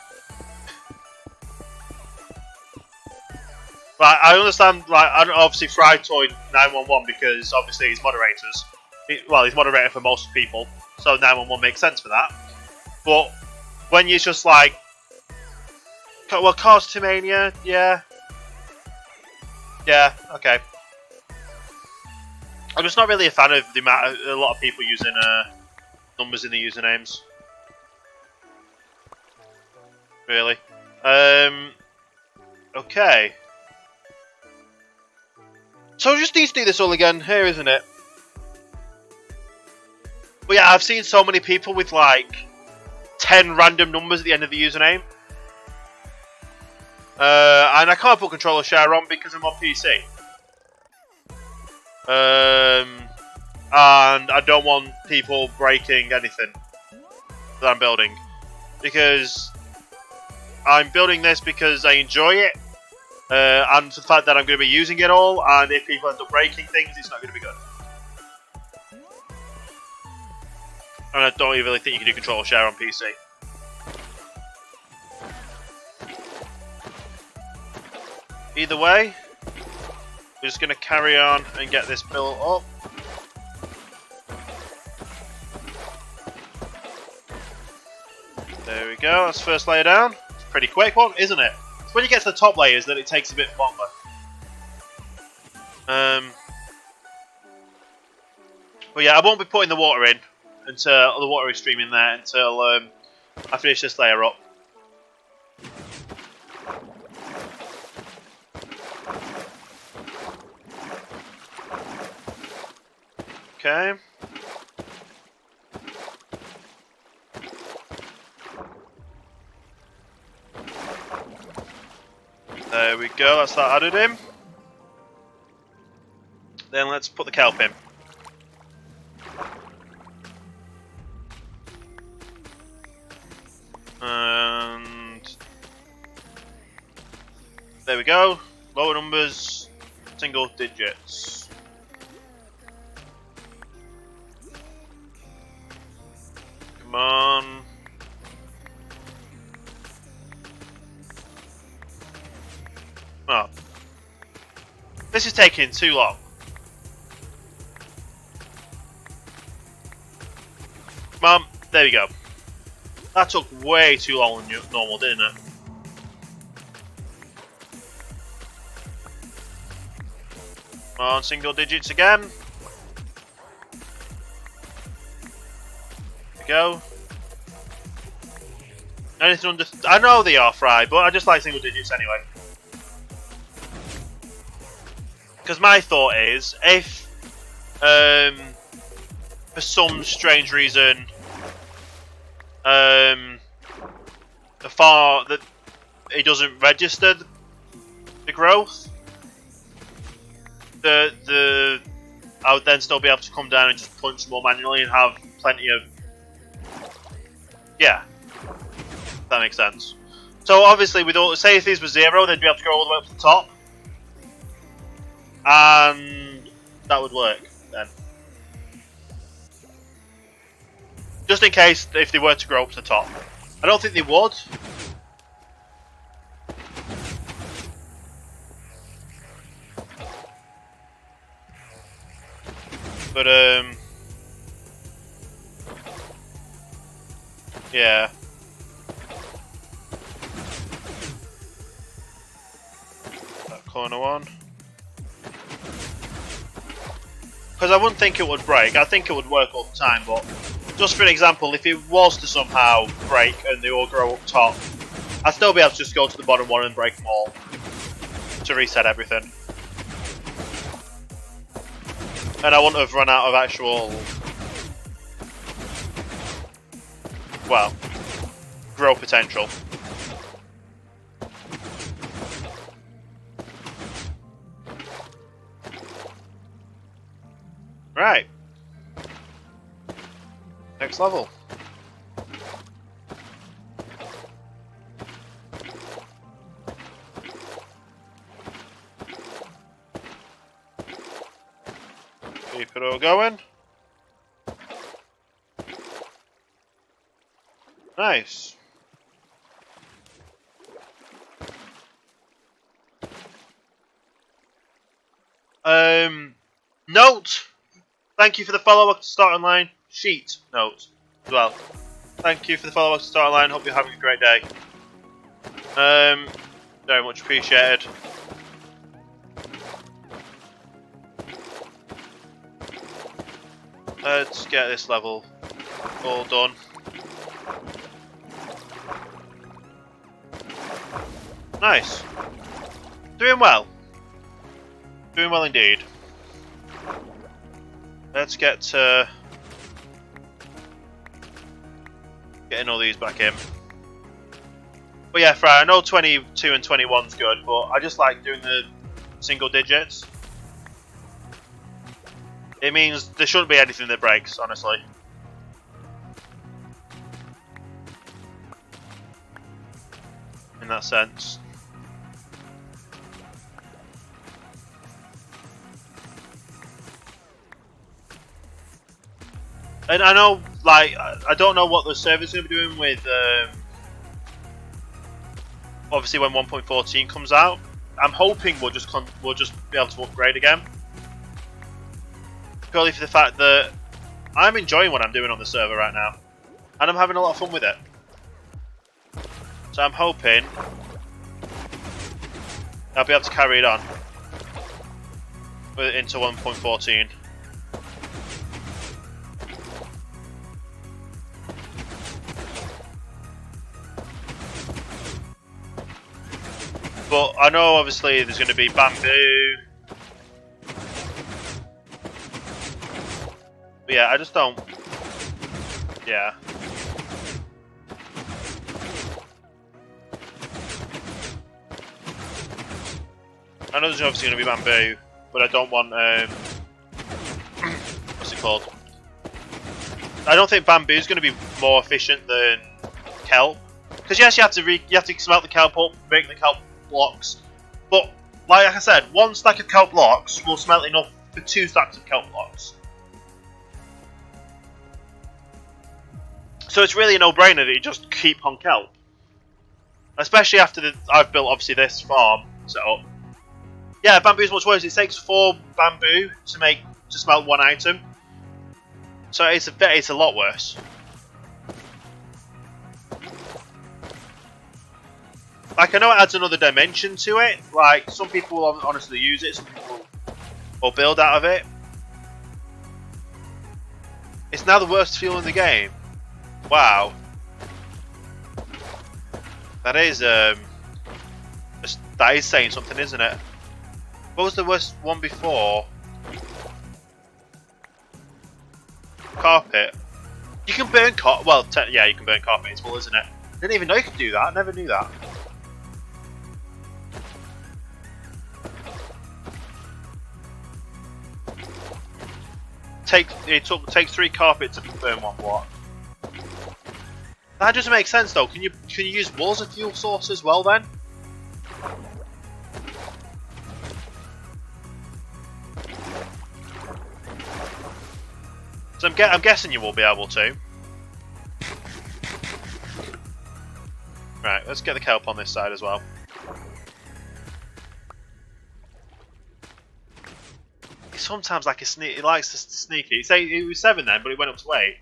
Right, I understand, like, obviously Frytoid 911 because obviously he's moderators. Well, he's moderator for most people, so 911 makes sense for that. But when you're just like, well, Costumania, yeah. Yeah, okay. I'm just not really a fan of the amount of a lot of people using numbers in the usernames. Really. Okay. So I just need to do this all again here, isn't it? But yeah, I've seen so many people with like 10 random numbers at the end of the username. And I can't put controller share on because I'm on PC. And I don't want people breaking anything that I'm building. Because I'm building this because I enjoy it. And the fact that I'm going to be using it all, and if people end up breaking things, it's not going to be good. And I don't even really think you can do controller share on PC. Either way, we're just going to carry on and get this built up. There we go, that's the first layer down. It's a pretty quick one, isn't it? It's when you get to the top layers that it takes a bit longer. But yeah, I won't be putting the water in until the water is streaming there until I finish this layer up. Okay. There we go, that's that added in. Then let's put the kelp in. And there we go. Lower numbers, single digits. Come on. Oh. This is taking too long. Come on, there we go. That took way too long than normal, didn't it? Come on, single digits again. There we go. Anything under... I know they are fried, but I just like single digits anyway. Because my thought is, if for some strange reason the far that it doesn't register the growth, I would then still be able to come down and just punch more manually and have plenty of, yeah, if that makes sense. So obviously, with all, say if these were 0, they'd be able to go all the way up to the top, and that would work then. Just in case if they were to grow up to the top. I don't think they would. But yeah. That corner one. Because I wouldn't think it would break. I think it would work all the time, but just for an example, if it was to somehow break and they all grow up top, I'd still be able to just go to the bottom one and break them all to reset everything. And I wouldn't have run out of actual, well, grow potential. Right. Next level. Keep it all going. Nice. Note. Thank you for the follow up to Start Online. Sheet note as well. Thank you for the follow up to Start Online. Hope you're having a great day. Very much appreciated. Let's get this level all done. Nice. Doing well. Doing well indeed. Let's get to getting all these back in. But yeah, I know 22 and 21's good, but I just like doing the single digits. It means there shouldn't be anything that breaks, honestly. In that sense. And I know, like, I don't know what the server's going to be doing with, obviously when 1.14 comes out. I'm hoping we'll just be able to upgrade again. Purely for the fact that I'm enjoying what I'm doing on the server right now. And I'm having a lot of fun with it. So I'm hoping I'll be able to carry it on. into 1.14. But I know obviously there's going to be bamboo. But yeah, I just don't. Yeah. I know there's obviously going to be bamboo, but I don't want. What's it called? I don't think bamboo is going to be more efficient than kelp. Because yes, you have to smelt the kelp up, make the kelp blocks. But like I said, one stack of kelp blocks will smelt enough for 2 stacks of kelp blocks. So it's really a no-brainer that you just keep on kelp. Especially after I've built obviously this farm set up. Yeah, bamboo is much worse. It takes 4 bamboo to smelt 1 item. So it's a lot worse. Like I know it adds another dimension to it. Like some people will honestly use it, some people will build out of it. It's now the worst fuel in the game. Wow. That is saying something, isn't it? What was the worst one before? Carpet. You can burn carpet. Well, yeah, you can burn carpet. It's full, isn't it? I didn't even know you could do that. I never knew that. Take 3 carpet to burn 1 block. That doesn't make sense though. Can you use wool as a fuel source as well then? So I'm guessing you will be able to. Right, let's get the kelp on this side as well. Sometimes like he likes to sneak it. Say it was 7 then, but it went up to 8.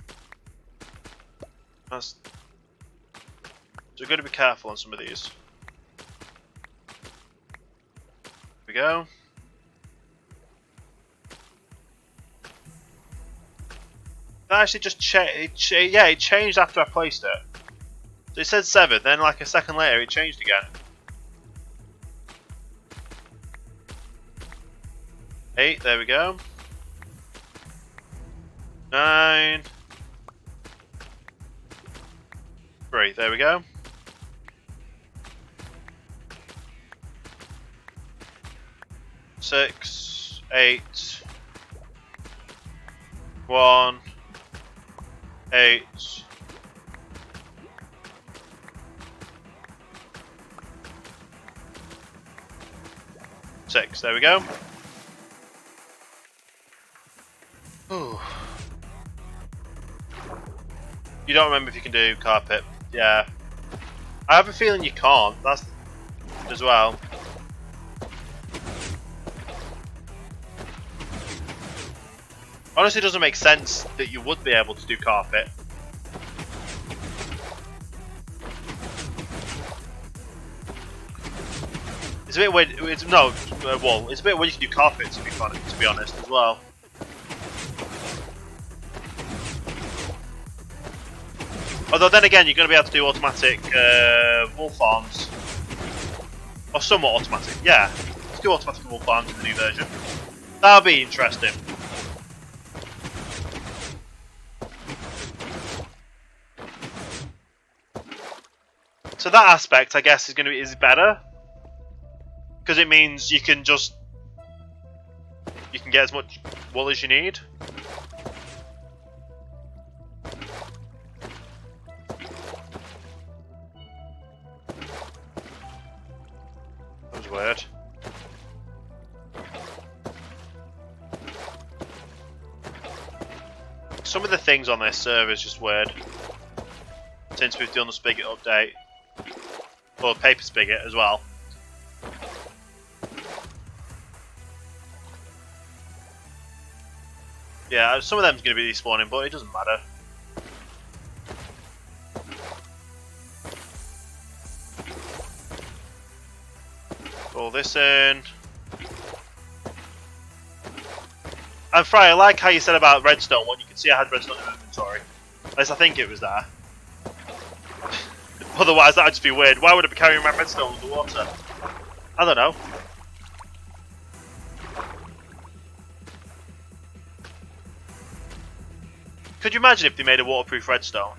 So we've got to be careful on some of these. Here we go. That actually just it changed after I placed it. So it said 7, then like a second later it changed again. 8, there we go. 9. 3, there we go. 6, 8. 1. 8. 6, there we go. Ooh. You don't remember if you can do carpet. Yeah. I have a feeling you can't. That's as well. Honestly, it doesn't make sense that you would be able to do carpet. It's a bit weird. It's wool. It's a bit weird you can do carpet to be honest as well. Although then again, you're going to be able to do automatic wool farms. Or somewhat automatic, yeah. Let's do automatic wool farms in the new version. That'll be interesting. So that aspect, I guess, is better. Because it means you can get as much wool as you need. Weird. Some of the things on this server is just weird. Since we've done the spigot update. Or paper spigot as well. Yeah, some of them's going to be despawning, but it doesn't matter. Pull this in. And Fry, I like how you said about redstone. When you can see I had redstone in my inventory. At least I think it was there. Otherwise, that'd just be weird. Why would I be carrying my redstone underwater? I don't know. Could you imagine if they made a waterproof redstone?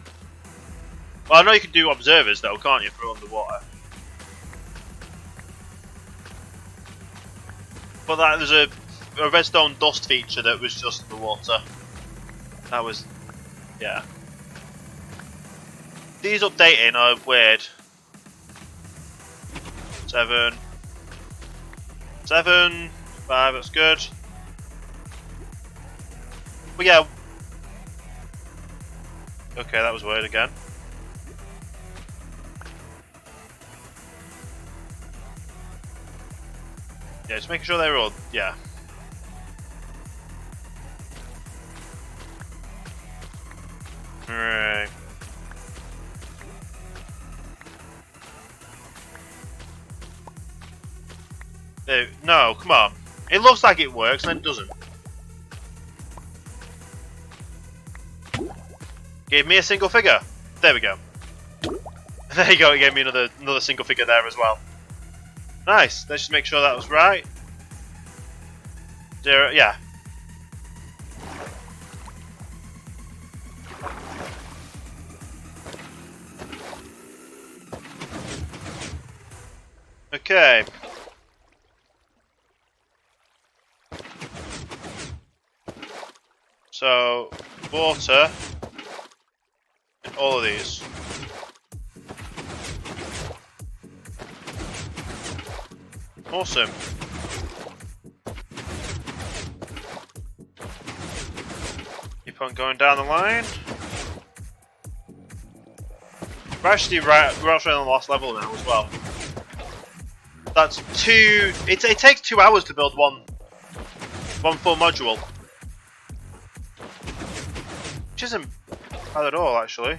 Well, I know you can do observers though, can't you, for underwater? But there's a redstone dust feature that was just the water. That was, yeah. These updating are weird. 7, 5, that's good. But yeah. Okay, that was weird again. Yeah, just making sure they're all, yeah. Right. No, come on. It looks like it works and it doesn't. Gave me a single figure. There we go. There you go, it gave me another single figure there as well. Nice. Let's just make sure that was right. 0, yeah. Okay. So, water in all of these. Awesome. Keep on going down the line. We're actually we're actually on the last level now as well. That's 2. It takes 2 hours to build one full module. Which isn't bad at all, actually.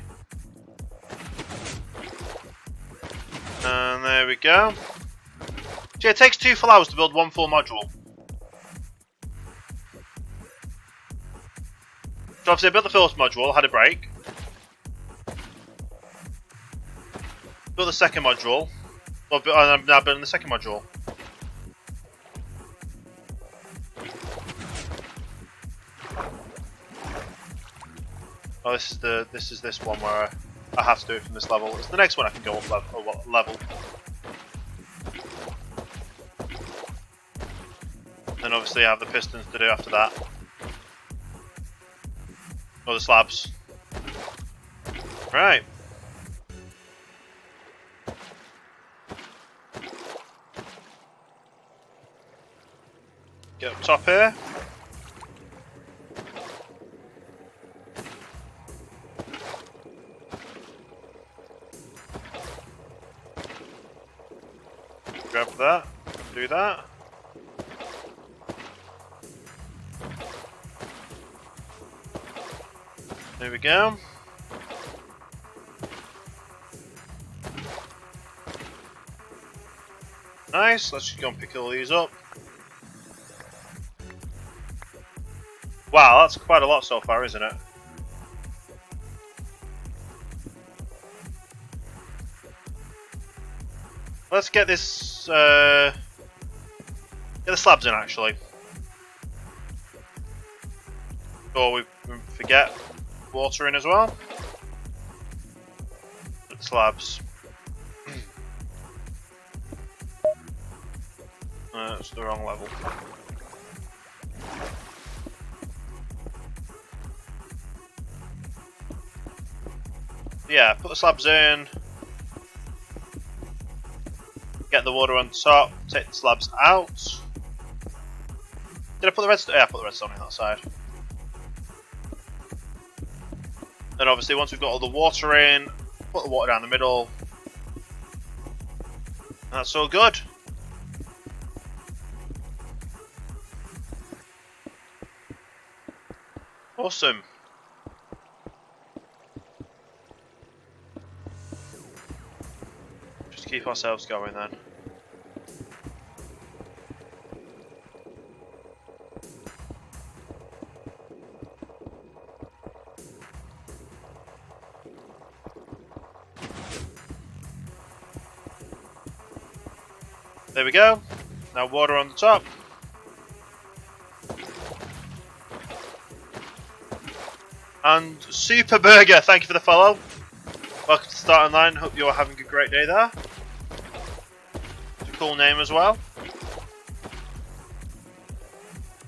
And there we go. So yeah, it takes 2 full hours to build one full module. So obviously I built the first module, had a break. Built the second module. Well, I'm now building the second module. Oh, this is this one where I have to do it from this level. It's the next one I can go up level. Then obviously I have the pistons to do after that. Or the slabs. Right. Get up top here. Grab that, do that. There we go. Nice, let's just go and pick all these up. Wow, that's quite a lot so far, isn't it? Let's get this, get the slabs in actually. Or we forget water in as well. Put the slabs. That's the wrong level. Yeah, put the slabs in. Get the water on top, take the slabs out. Did I put the redstone? Yeah, I put the redstone in that side. Then obviously once we've got all the water in, put the water down the middle. That's all good. Awesome. Just keep ourselves going then. There we go. Now water on the top. And Super Burger, thank you for the follow. Welcome to the starting line. Hope you're having a great day there. It's a cool name as well.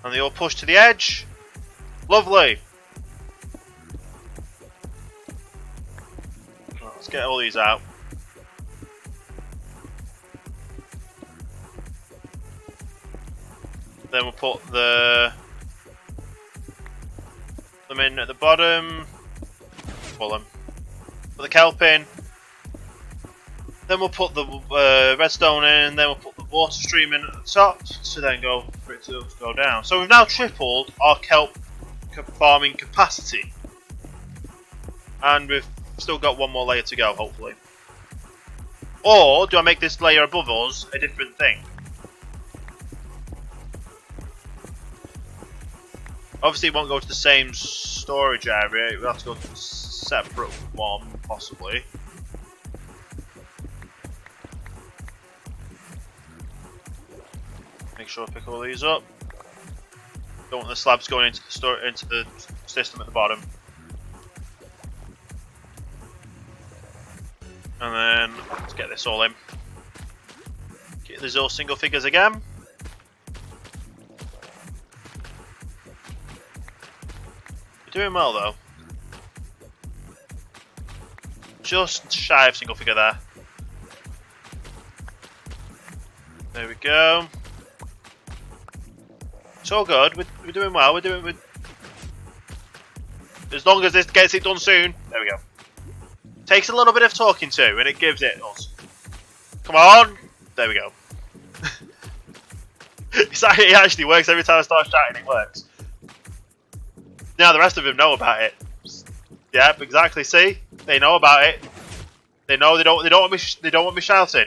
And they all push to the edge. Lovely. Right, let's get all these out. Then we'll put them in at the bottom. Pull them. Put the kelp in. Then we'll put the redstone in. Then we'll put the water stream in at the top to then go for it to go down. So we've now tripled our kelp farming capacity, and we've still got one more layer to go, hopefully. Or do I make this layer above us a different thing? Obviously it won't go to the same storage area, we'll have to go to a separate one, possibly. Make sure I pick all these up. Don't want the slabs going into the system at the bottom. And then let's get this all in. Get these all single figures again. Doing well though. Just shy of single figure there. There we go. It's all good. We're doing well. We're doing. As long as this gets it done soon. There we go. Takes a little bit of talking to, and it gives it us. Come on. There we go. It actually works every time I start shouting. It works. Now the rest of them know about it. Yep, exactly. See, they know about it. They know they don't want me shouting.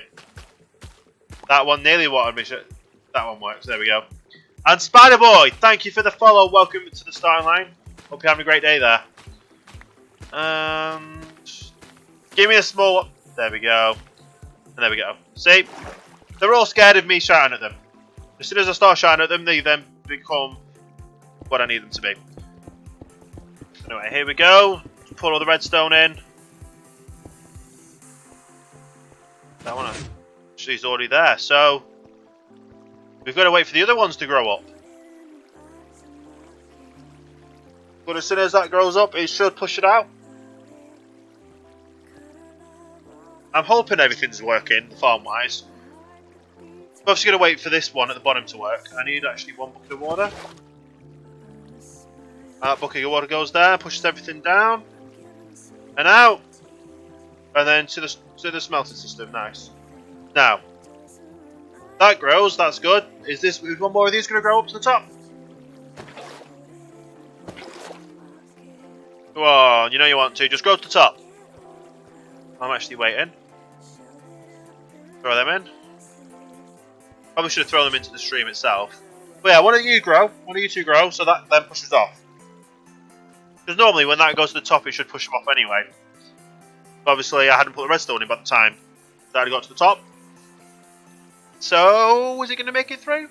That one nearly wanted me. That one works. There we go. And Spider Boy, thank you for the follow. Welcome to the starting line. Hope you're having a great day there. Give me a small. There we go. And there we go. See, they're all scared of me shouting at them. As soon as I start shouting at them, they then become what I need them to be. Anyway, here we go. Put all the redstone in. That one, she's already there. So we've got to wait for the other ones to grow up. But as soon as that grows up, it should push it out. I'm hoping everything's working, farm-wise. I'm obviously going to wait for this one at the bottom to work. I need actually one bucket of water. That bucket of water goes there, pushes everything down and out, and then to the smelting system. Nice. Now that grows. That's good. Is one more of these going to grow up to the top? Come on, you know you want to. Just grow to the top. I'm actually waiting. Throw them in. Probably should have thrown them into the stream itself. But yeah, one of you grow. One of you two grow, so that then pushes off. Because normally when that goes to the top, it should push them off anyway. But obviously, I hadn't put the redstone in by the time that had got to the top. So, is it going to make it through?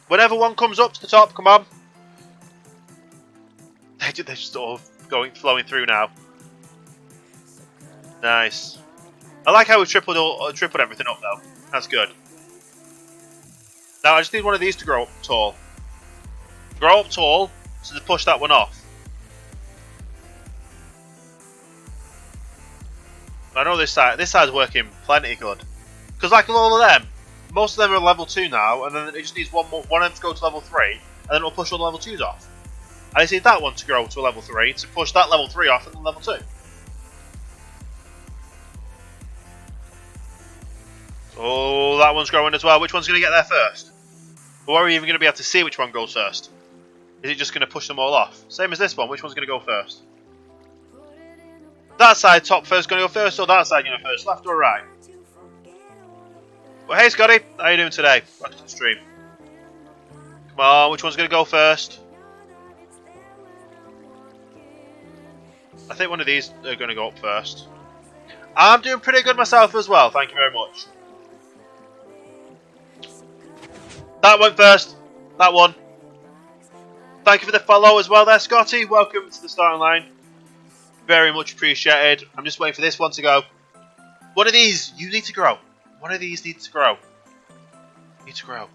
Whenever one comes up to the top, come on. They're just all flowing through now. Nice. I like how we've tripled everything up though. That's good. Now I just need one of these to grow up tall. Grow up tall, so to push that one off. I know this side's working plenty good. Because like all of them, most of them are level 2 now, and then it just needs one of them to go to level 3, and then it'll push all the level 2s off. I just need that one to grow to a level 3, to push that level 3 off and then level 2. Oh, that one's growing as well. Which one's going to get there first? Or are we even going to be able to see which one goes first? Is it just going to push them all off? Same as this one, which one's going to go first? That side top first going to go first, or that side going to go first? Left or right? Well, hey Scotty, how are you doing today? Welcome to the stream. Come on, which one's going to go first? I think one of these are going to go up first. I'm doing pretty good myself as well, thank you very much. That went first. That one. Thank you for the follow as well there, Scotty. Welcome to the starting line. Very much appreciated. I'm just waiting for this one to go. One of these, you need to grow. One of these needs to grow. Need to grow.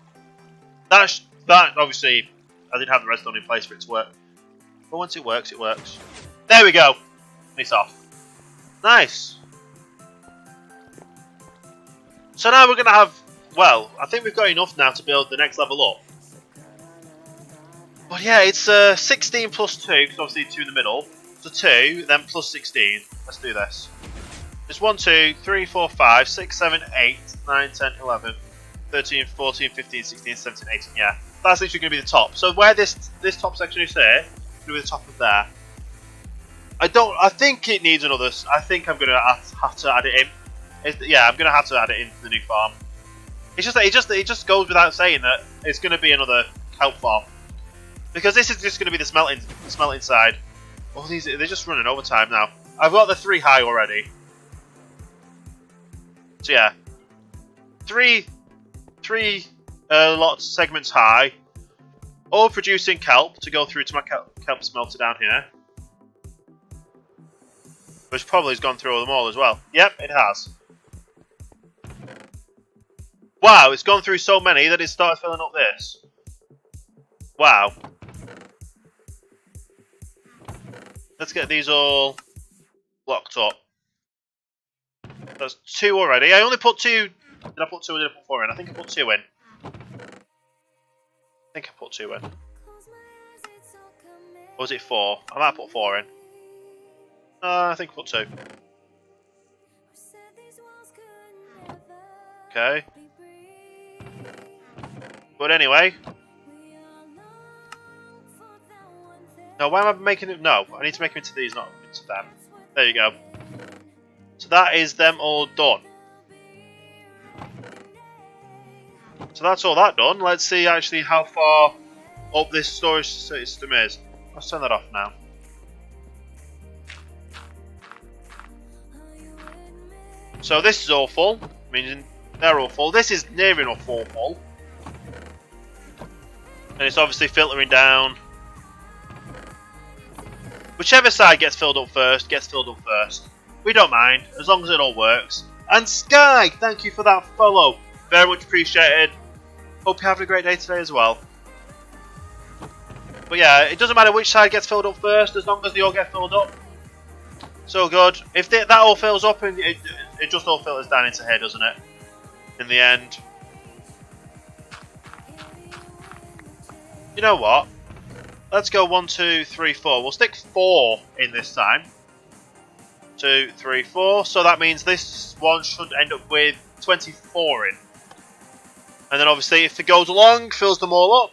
That obviously, I didn't have the redstone in place for it to work. But once it works, it works. There we go. It's off. Nice. So now we're going to have, well, I think we've got enough now to build the next level up. But yeah, it's 16 plus 2, because obviously 2 in the middle. So 2, then plus 16. Let's do this. It's 1, 2, 3, 4, 5, 6, 7, 8, 9, 10, 11, 13, 14, 15, 16, 17, 18. Yeah, that's literally going to be the top. So where this top section is here, it's going to be the top of there. I think it needs another. I think I'm going to have to add it in. Yeah, I'm going to have to add it into the new farm. It's just that it just goes without saying that it's going to be another kelp farm. Because this is just going to be the smelting side. Oh, they're just running overtime now. I've got the 3 high already. So yeah, three lots segments high, all producing kelp to go through to my kelp smelter down here, which probably has gone through them all as well. Yep, it has. Wow, it's gone through so many that it started filling up this. Wow. Let's get these all locked up. That's 2 already. I only put 2. Did I put 2 or did I put 4 in? I think I put 2 in. I think I put 2 in. Or was it 4? I might put 4 in. I think I put 2. Okay. But anyway. No, why am I making it? No, I need to make them into these, not into them. There you go. So that is them all done. So that's all that done. Let's see actually how far up this storage system is. Let's turn that off now. So this is all full, meaning they're all full. This is near enough all full. And it's obviously filtering down. Whichever side gets filled up first, gets filled up first. We don't mind, as long as it all works. And Sky, thank you for that follow. Very much appreciated. Hope you're having a great day today as well. But yeah, it doesn't matter which side gets filled up first, as long as they all get filled up. So good. If that all fills up, and it just all filters down into here, doesn't it? In the end. You know what? Let's go 1, 2, 3, 4. We'll stick 4 in this time. 2, 3, 4. So that means this one should end up with 24 in. And then obviously if it goes along, fills them all up.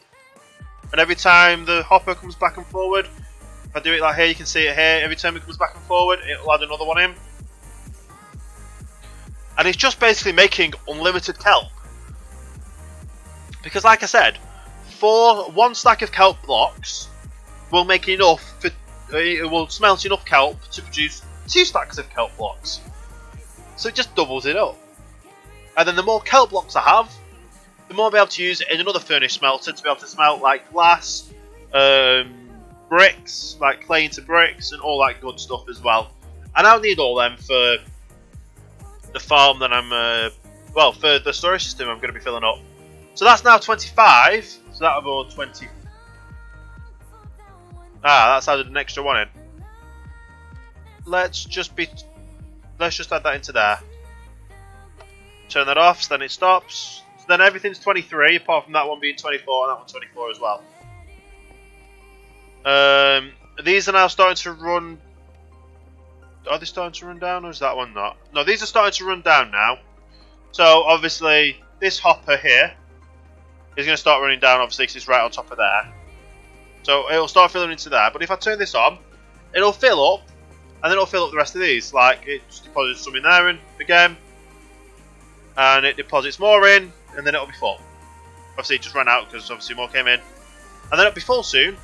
And every time the hopper comes back and forward, if I do it like here, you can see it here. Every time it comes back and forward, it'll add another one in. And it's just basically making unlimited kelp. Because like I said, one stack of kelp blocks will make enough for it will smelt enough kelp to produce 2 stacks of kelp blocks. So it just doubles it up. And then the more kelp blocks I have, the more I'll be able to use it in another furnace smelter to be able to smelt like glass, bricks, like clay into bricks, and all that good stuff as well. And I'll need all them for the farm that I'm, well, for the storage system I'm going to be filling up. So that's now 25. So that'll be 20. That's added an extra one in. Let's just add that into there. Turn that off, so then it stops. So then everything's 23, apart from that one being 24 and that one 24 as well. These are now starting to run. Are they starting to run down, or is that one not? No, these are starting to run down now. So obviously this hopper here is going to start running down, obviously, because it's right on top of there. So it'll start filling into there. But if I turn this on, it'll fill up, and then it'll fill up the rest of these. Like, it just deposits some in there again, and it deposits more in, and then it'll be full. Obviously, it just ran out because obviously more came in. And then it'll be full soon.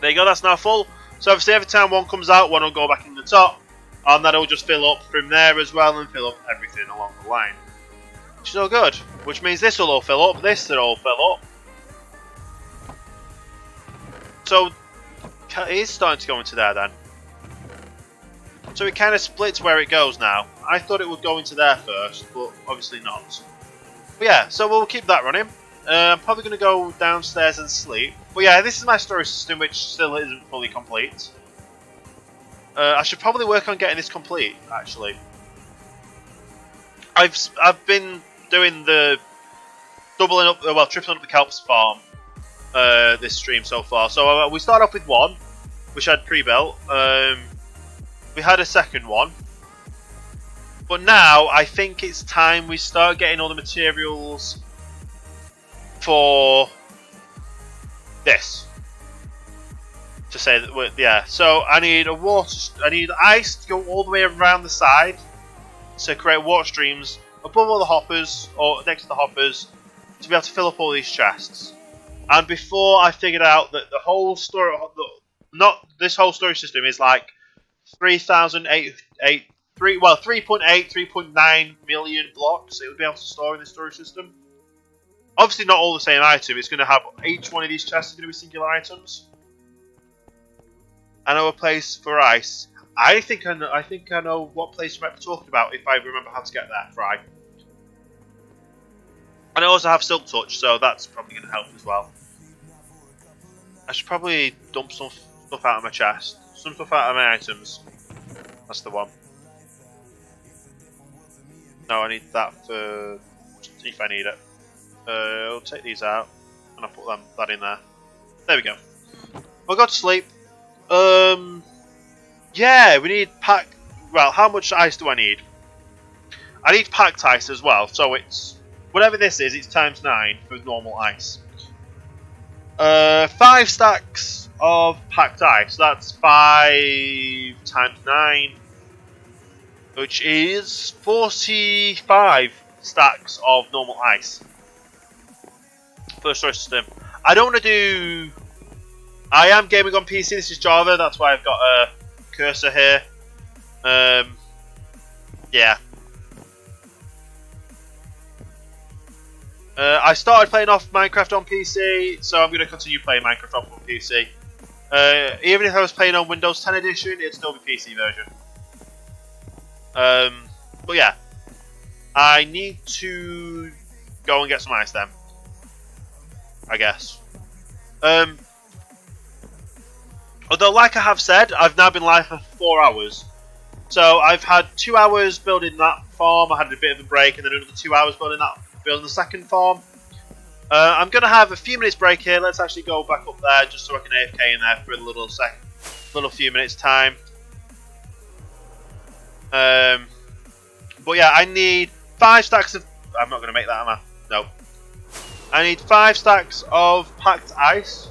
There you go, that's now full. So obviously, every time one comes out, one will go back in the top, And then it'll just fill up from there as well and fill up everything along the line. Which is all good. Which means this will all fill up, this will all fill up. So, it is starting to go into there then. So it kind of splits where it goes now. I thought it would go into there first, but obviously not. But yeah, so we'll keep that running. I'm probably going to go downstairs and sleep. But yeah, this is my storage system, which still isn't fully complete. I should probably work on getting this complete, actually. I've been doing the doubling up, well, tripling up the kelps farm this stream so far. So we start off with one, which I had pre-built. We had a second one, but now I think it's time we start getting all the materials for this. To say that, yeah. So I need I need ice to go all the way around the side to create water streams above all the hoppers or next to the hoppers to be able to fill up all these chests. And before I figured out that the whole storage, not this whole storage system is like 3.9 million blocks it would be able to store in this storage system. Obviously not all the same item. It's going to have each one of these chests is going to be singular items. I know a place for ice. I think I know what place you might be talking about if I remember how to get there, Fry. And I also have Silk Touch, so that's probably going to help as well. I should probably dump some stuff out of my chest. Some stuff out of my items. That's the one. No, I need that for if I need it. I'll take these out and I'll put that in there. There we go. We'll go to sleep. Yeah, we need packed. Well, how much ice do I need? I need packed ice as well. So it's whatever this is. It's times 9 for normal ice. 5 stacks of packed ice. That's 5 times 9, which is 45 stacks of normal ice. First storage system. I don't want to do. I am gaming on PC. This is Java. That's why I've got a cursor here. Yeah. I started playing off Minecraft on PC, so I'm going to continue playing Minecraft on PC. Even if I was playing on Windows 10 edition, it'd still be PC version. But yeah, I need to go and get some ice then, I guess. Although, like I have said, I've now been live for 4 hours. So I've had 2 hours building that farm. I had a bit of a break, and then another 2 hours building the second farm. I'm gonna have a few minutes break here. Let's actually go back up there just so I can AFK in there for a little few minutes time. But yeah, I need 5 stacks of. I'm not gonna make that, am I? No. I need 5 stacks of packed ice.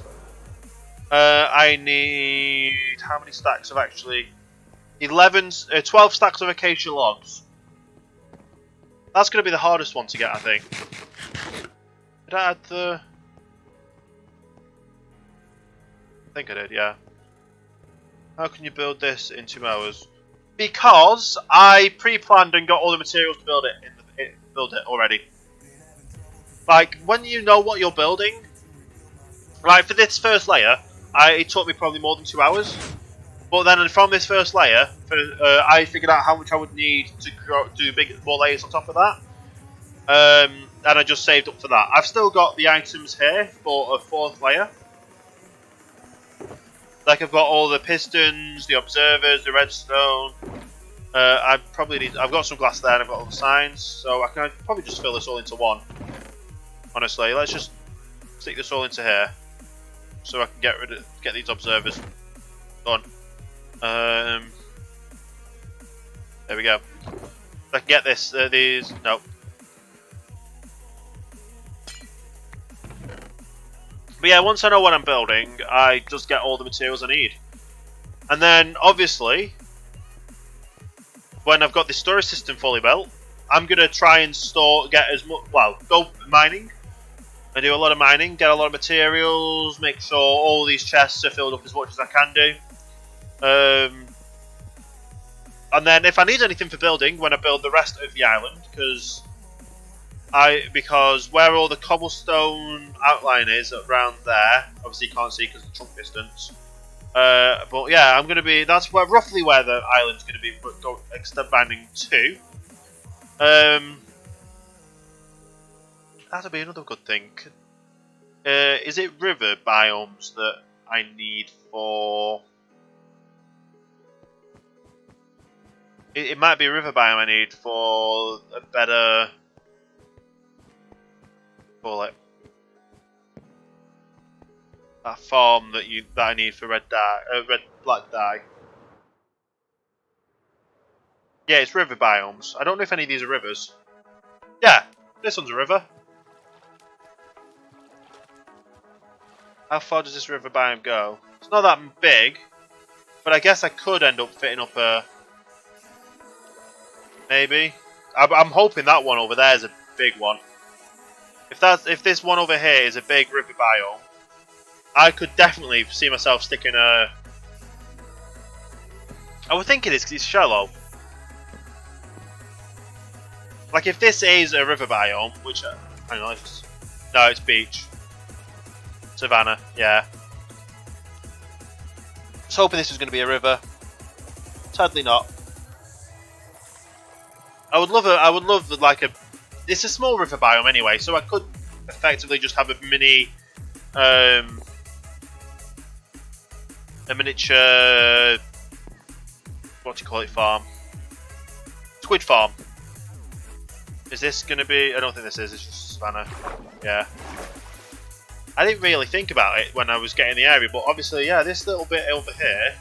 I need how many stacks of actually 12 stacks of acacia logs. That's going to be the hardest one to get, I think. Did I add the? I think I did, yeah. How can you build this in 2 hours? Because I pre-planned and got all the materials to build it already. Like when you know what you're building. Like for this first layer, it took me probably more than 2 hours. But then from this first layer, I figured out how much I would need to do more layers on top of that. And I just saved up for that. I've still got the items here for a 4th layer. Like I've got all the pistons, the observers, the redstone. I've got some glass there and I've got all the signs. So I can probably just fill this all into one. Honestly, let's just stick this all into here. So I can get these observers done. There we go. I can get these. No. But yeah, once I know what I'm building, I just get all the materials I need. And then, obviously, when I've got the storage system fully built, I'm going to try and get as much, well, go mining. I do a lot of mining, get a lot of materials, make sure all these chests are filled up as much as I can do. And then if I need anything for building, when I build the rest of the island, because where all the cobblestone outline is around there, obviously you can't see because of the trunk distance. But yeah, that's roughly where the island's going to be expanding to. That'll be another good thing. Is it river biomes that I need for? It might be a river biome I need for a better. Call it that farm that I need for black dye. Yeah, it's river biomes. I don't know if any of these are rivers. Yeah, this one's a river. How far does this river biome go? It's not that big, but I guess I could end up fitting up a. Maybe. I'm hoping that one over there is a big one. If this one over here is a big river biome, I could definitely see myself sticking a. I would think it is because it's shallow. Like if this is a river biome, which hang on, no, it's beach. Savannah, yeah. I was hoping this was going to be a river. Sadly not. I would love like a. It's a small river biome anyway, so I could effectively just have a mini, a miniature. What do you call it? Farm. Squid farm. Is this going to be? I don't think this is. It's just Savannah. Yeah. I didn't really think about it when I was getting the area, but obviously, yeah, this little bit over here.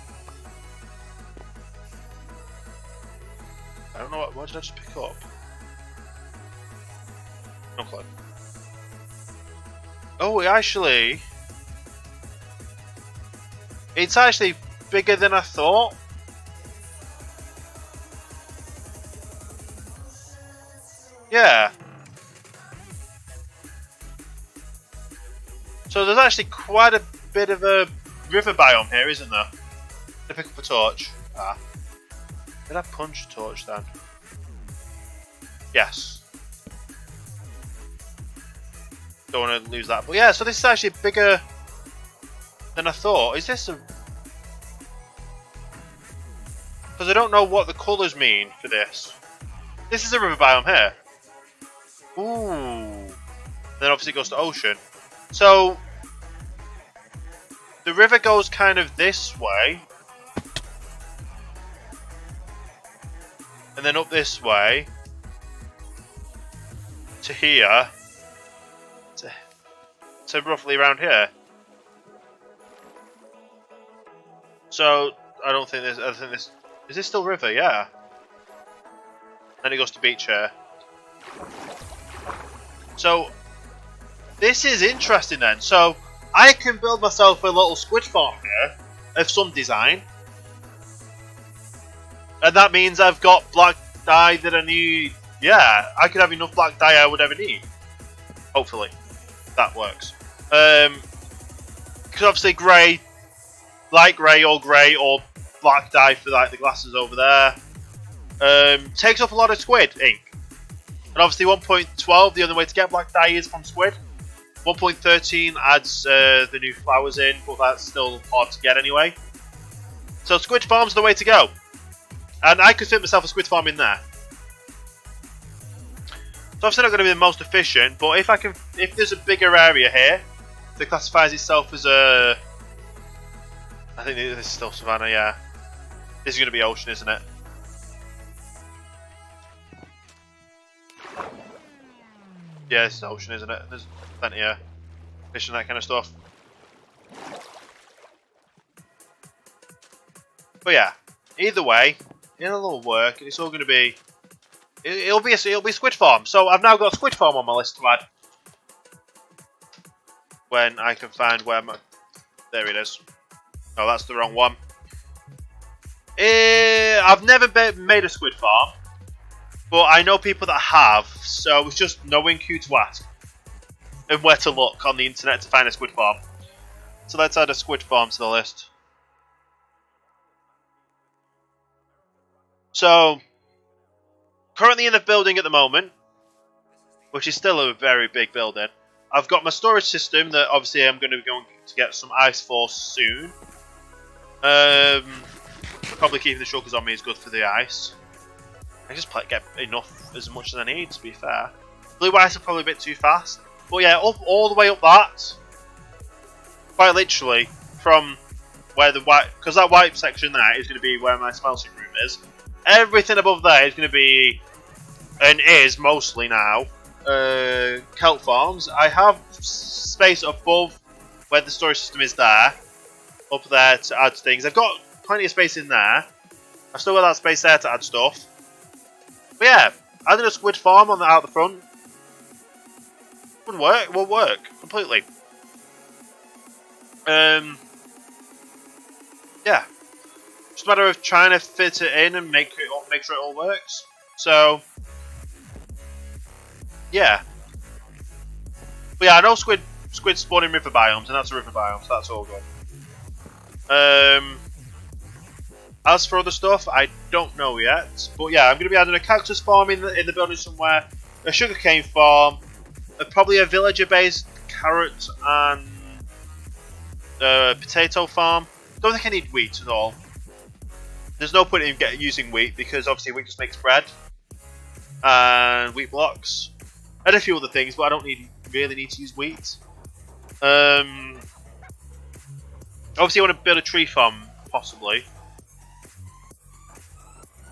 I don't know what did I just pick up? No clue. Oh, it's actually bigger than I thought. Yeah. So there's actually quite a bit of a river biome here, isn't there? To pick up a torch. Ah. Did I punch a torch then? Yes. Don't want to lose that. But yeah, so this is actually bigger than I thought. Is this a... Because I don't know what the colours mean for this. This is a river biome here. Ooh. Then obviously it goes to ocean. So the river goes kind of this way. And then up this way. To here. To roughly around here. So I don't think this. I think this. Is this still river? Yeah. Then it goes to beach here. So this is interesting then. So I can build myself a little squid farm here of some design. And that means I've got black dye that I need. Yeah, I could have enough black dye I would ever need. Hopefully. That works. Because obviously grey, light grey or black dye for like the glasses over there. Takes up a lot of squid ink. And obviously 1.12, the only way to get black dye is from squid. 1.13 adds the new flowers in, but that's still hard to get anyway. So squid farm's the way to go. And I could fit myself a squid farm in there. So obviously not going to be the most efficient, but if there's a bigger area here that classifies itself as a... I think this is still Savannah, yeah. This is going to be ocean, isn't it? Yeah, this is ocean, isn't it? There's plenty of fish and that kind of stuff. But yeah, either way, it'll all work, and it's all going to be... It'll be squid farm. So I've now got a squid farm on my list to add. When I can find where my... There it is. Oh, that's the wrong one. I've never made a squid farm. But I know people that have. So it's just knowing who to ask. And where to look on the internet to find a squid farm. So let's add a squid farm to the list. So, currently in the building at the moment, which is still a very big building, I've got my storage system that obviously I'm going to be going to get some ice for soon. Probably keeping the shulkers on me is good for the ice. I just get enough as much as I need, to be fair. Blue ice are probably a bit too fast. But yeah, up all the way up that. Quite literally, from where the white... Because that white section there is going to be where my smelting room is. Everything above there is going to be... And is mostly now... kelp farms. I have space above where the storage system is there. Up there to add things. I've got plenty of space in there. I've still got that space there to add stuff. But yeah, adding a squid farm on out the front would work. Will work completely. Yeah, just a matter of trying to fit it in and make sure it all works. So yeah, but yeah, I know squid spawn in river biomes, and that's a river biome, so that's all good. As for other stuff, I don't know yet. But yeah, I'm going to be adding a cactus farm in the building somewhere, a sugarcane farm, probably a villager-based carrot and potato farm. Don't think I need wheat at all. There's no point in using wheat because obviously wheat just makes bread and wheat blocks and a few other things, but I don't really need to use wheat. Obviously, I want to build a tree farm, possibly.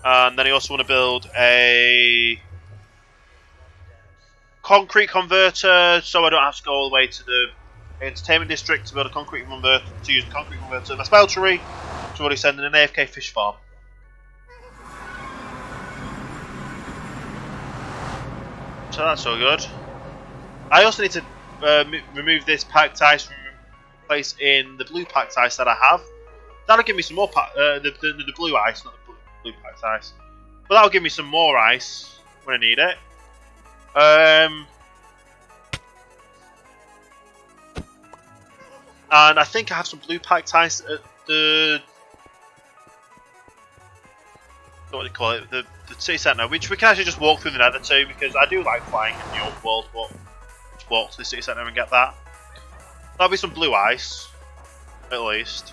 And then I also want to build a concrete converter, so I don't have to go all the way to the entertainment district to build a concrete converter, to use a concrete converter in my smeltery, to already send in an AFK fish farm. So that's all good. I also need to remove this packed ice from place in the blue packed ice that I have. That'll give me some more the blue ice, not the blue packed ice. But that'll give me some more ice when I need it. And I think I have some blue packed ice at the... what do you call it? The city centre, which we can actually just walk through the nether too, because I do like flying in the old world, but just walk to the city centre and get that. That'll be some blue ice, at least.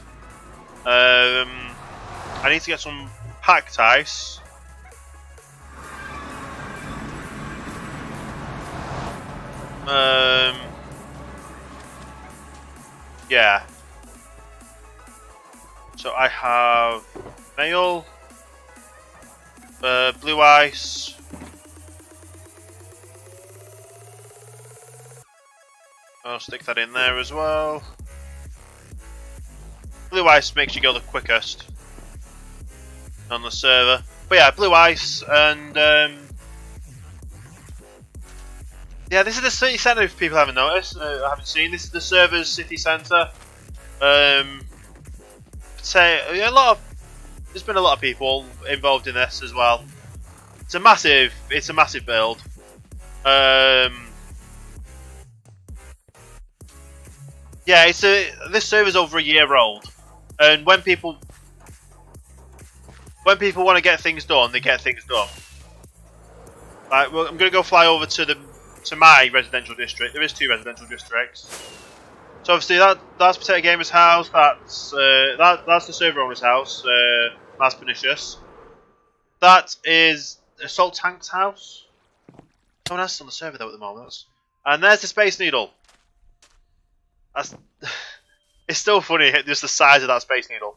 I need to get some packed ice. Yeah. So I have mail, blue ice, I'll stick that in there as well. Blue ice makes you go the quickest on the server. But yeah, blue ice and yeah, this is the city centre if people haven't noticed, haven't seen. This is the server's city centre. Say there's been a lot of people involved in this as well. It's a massive build. Yeah, this server's over a year old, and when people want to get things done, they get things done. Right, well, I'm gonna go fly over to my residential district. There is 2 residential districts. So obviously that's Potato Gamer's house. That's the server owner's house. Mas Pernicious. That is Assault Tank's house. No one else is on the server though at the moment. And there's the Space Needle. That's it's still funny just the size of that Space Needle.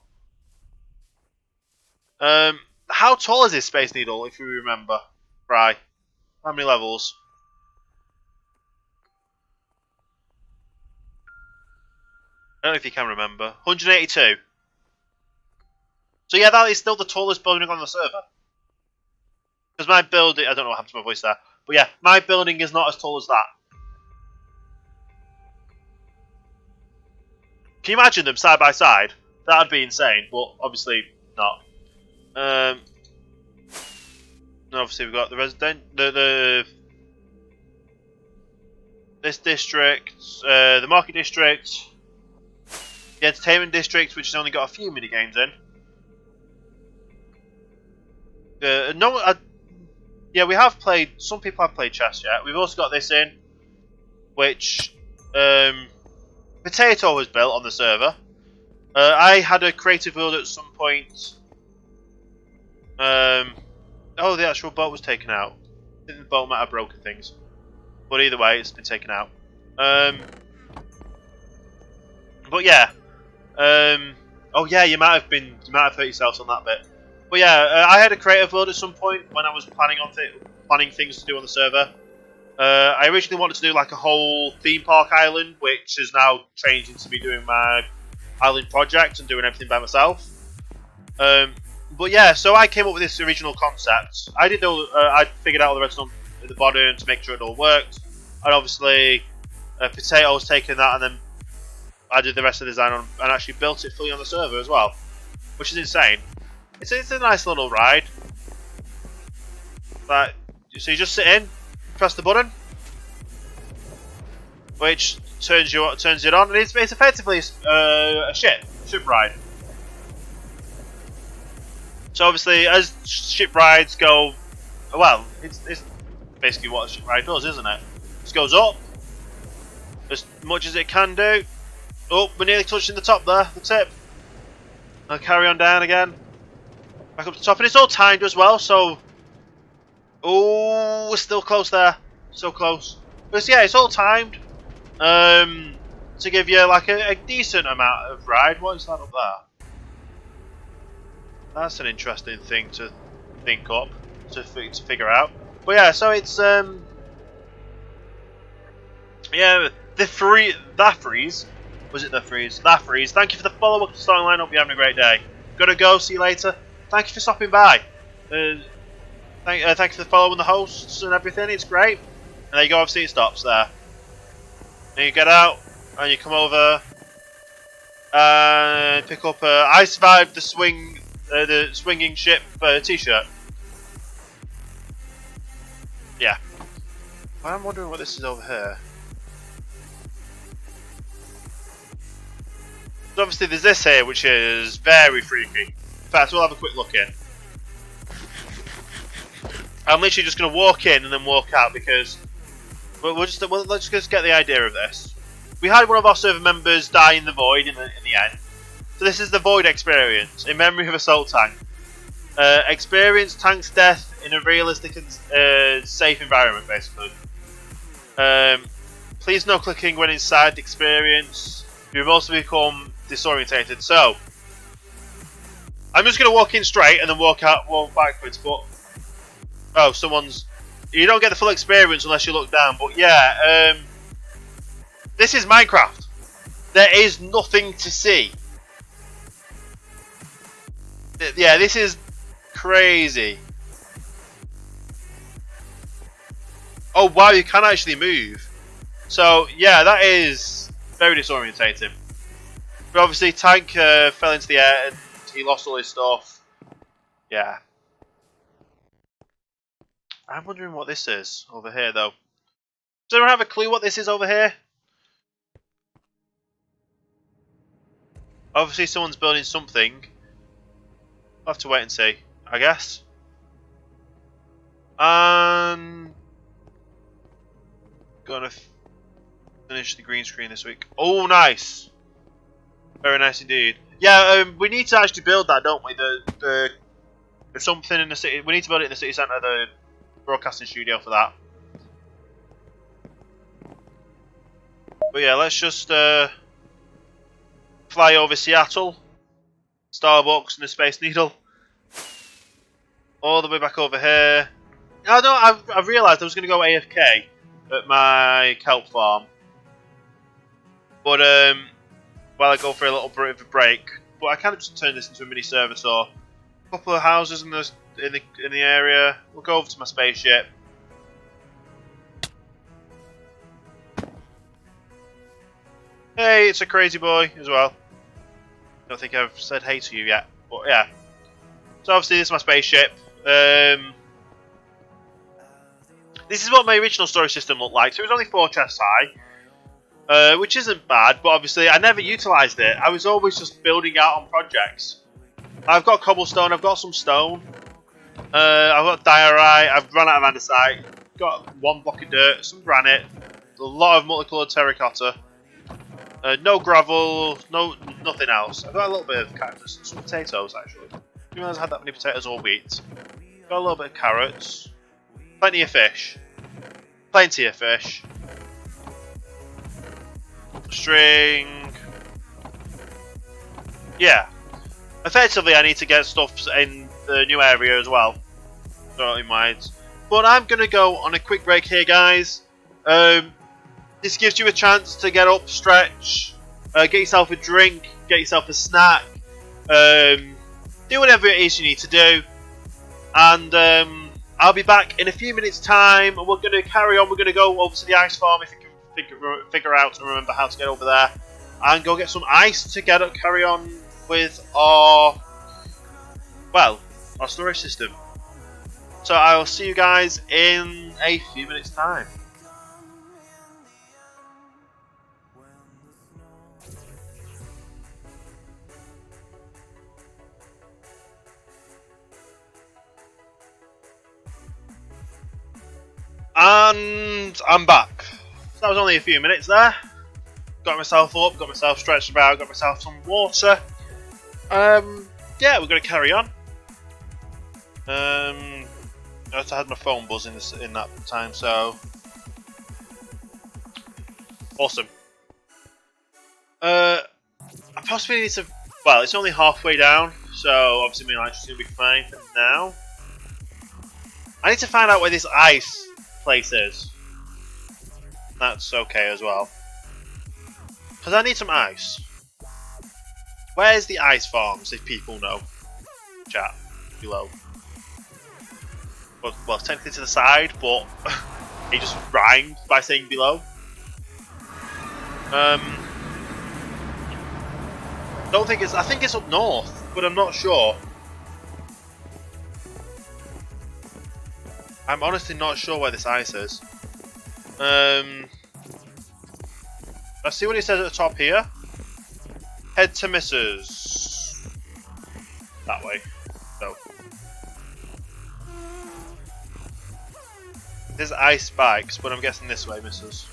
How tall is this Space Needle if you remember? Right. How many levels? I don't know if you can remember. 182. So yeah, that is still the tallest building on the server. Because my building, I don't know what happened to my voice there. But yeah, my building is not as tall as that. Can you imagine them side by side? That'd be insane, but obviously not. Obviously we've got the this district, the market district, the entertainment district, which has only got a few mini games in. No, yeah, we have played. Some people have played chess. Yeah, we've also got this in, which Potato was built on the server. I had a creative build at some point. Oh, the actual boat was taken out. I think the boat might have broken things, but either way, it's been taken out. But yeah. Oh yeah, you might have hurt yourself on that bit. But yeah, I had a creative build at some point when I was planning things to do on the server. I originally wanted to do like a whole theme park island, which has now changed into me doing my island project and doing everything by myself. But yeah, so I came up with this original concept. I didn't know. I figured out all the redstone at the bottom to make sure it all worked, and obviously, Potato was taking that and then I did the rest of the design on, and actually built it fully on the server as well, which is insane. It's a nice little ride. Like, so you just sit in, press the button, which turns it on, and it's effectively a ship ride. So obviously, as ship rides go, well, it's basically what a ship ride does, isn't it? It goes up as much as it can do. Oh, we're nearly touching the top there, the tip. I'll carry on down again. Back up to the top, and it's all timed as well, so... Oh, we're still close there. So close. But yeah, it's all timed. To give you like a decent amount of ride. What is that up there? That's an interesting thing to think up, to figure out. But yeah, so it's... Yeah, that freeze. Was it the freeze? That freeze. Thank you for the follow. Welcome to Starting Line. Hope you're having a great day. Gotta go. See you later. Thank you for stopping by. Thank you for following the hosts and everything. It's great. And there you go. Obviously, it stops there. And you get out and you come over and pick up. I survived the swinging ship T-shirt. Yeah. I'm wondering what this is over here. So obviously there's this here, which is very freaky. In fact, we'll have a quick look in. I'm literally just going to walk in and then walk out because let's just get the idea of this. We had one of our server members die in the void in the end. So this is the void experience in memory of Assault Tank. Experience tank's death in a realistic and safe environment, basically. Please no clicking when inside the experience. You've also become disorientated. So I'm just going to walk in straight and then walk backwards. But oh, you don't get the full experience unless you look down. But yeah, this is Minecraft. There is nothing to see. Yeah, this is crazy. Oh wow, you can actually move. So yeah, that is very disorientating. But obviously, Tank fell into the air and he lost all his stuff. Yeah. I'm wondering what this is over here, though. Does anyone have a clue what this is over here? Obviously, someone's building something. I'll have to wait and see, I guess. And gonna finish the green screen this week. Oh, nice. Very nice indeed. Yeah, we need to actually build that, don't we? There's something in the city. We need to build it in the city centre, the broadcasting studio for that. But yeah, let's just fly over Seattle, Starbucks, and the Space Needle, all the way back over here. Oh no, I've realised I was going to go AFK at my kelp farm, but while I go for a little bit of a break. But I kind of just turn this into a mini server, so a couple of houses in the area. We'll go over to my spaceship. Hey, it's a crazy boy as well. Don't think I've said hey to you yet, but yeah. So obviously this is my spaceship. This is what my original storage system looked like. So it was only 4 chests high, which isn't bad, but obviously I never utilised it. I was always just building out on projects. I've got cobblestone, I've got some stone, I've got diorite, I've run out of andesite, got one block of dirt, some granite, a lot of multicoloured terracotta, no gravel, nothing else. I've got a little bit of cactus, some potatoes actually. Didn't realise I had that many potatoes or wheat. Got a little bit of carrots, plenty of fish, string. Yeah, effectively I need to get stuff in the new area as well. Don't mind. But I'm going to go on a quick break here, guys. This gives you a chance to get up, stretch, get yourself a drink, get yourself a snack, do whatever it is you need to do. And I'll be back in a few minutes' time. We're going to carry on. We're going to go over to the ice farm if you can figure out and remember how to get over there. And go get some ice to carry on with our storage system. So I will see you guys in a few minutes' time. And I'm back. So that was only a few minutes there. Got myself up, got myself stretched about, got myself some water. Yeah, we're going to carry on. I had my phone buzzing in that time, so awesome. I possibly need to. Well, it's only halfway down, so obviously my electricity will be fine for now. I need to find out where this ice place is. That's okay as well, because I need some ice. Where's the ice farms? If people know, chat below. Well, technically to the side, but he just rhymed by saying below. Don't think it's. I think it's up north, but I'm not sure. I'm honestly not sure where this ice is. Let's see what it says at the top here. Head to Mrs. That way. So. There's ice spikes, but I'm guessing this way, Mrs.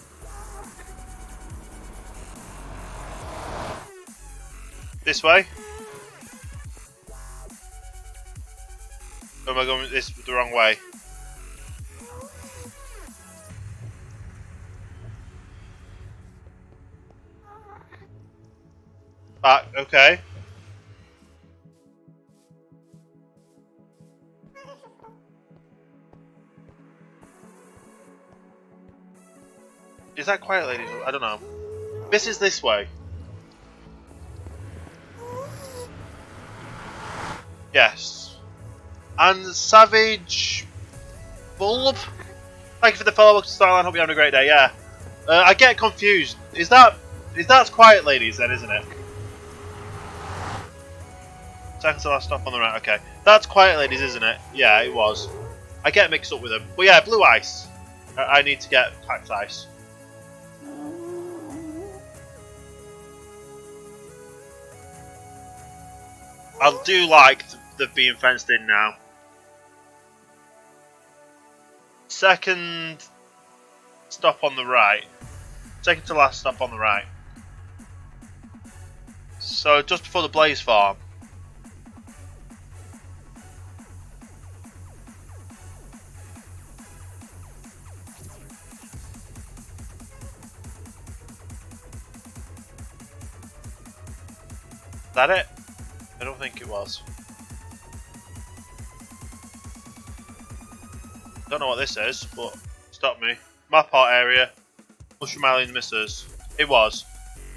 This way? Or am I going the wrong way? Okay. Is that quiet, ladies? I don't know. This is this way. Yes. And Savage Bulb. Thank you for the follow-up, Starline. Hope you're having a great day. Yeah. I get confused. Is that's quiet, ladies? Then, isn't it? Second to last stop on the right. Okay. That's quiet, ladies, isn't it? Yeah, it was. I get mixed up with them. But yeah, blue ice. I need to get packed ice. I do like the being fenced in now. Second stop on the right. Second to last stop on the right. So just before the Blaze Farm. Is that it? I don't think it was. Don't know what this is, but stop me. Map art area. Mushroom Island Missers. It was.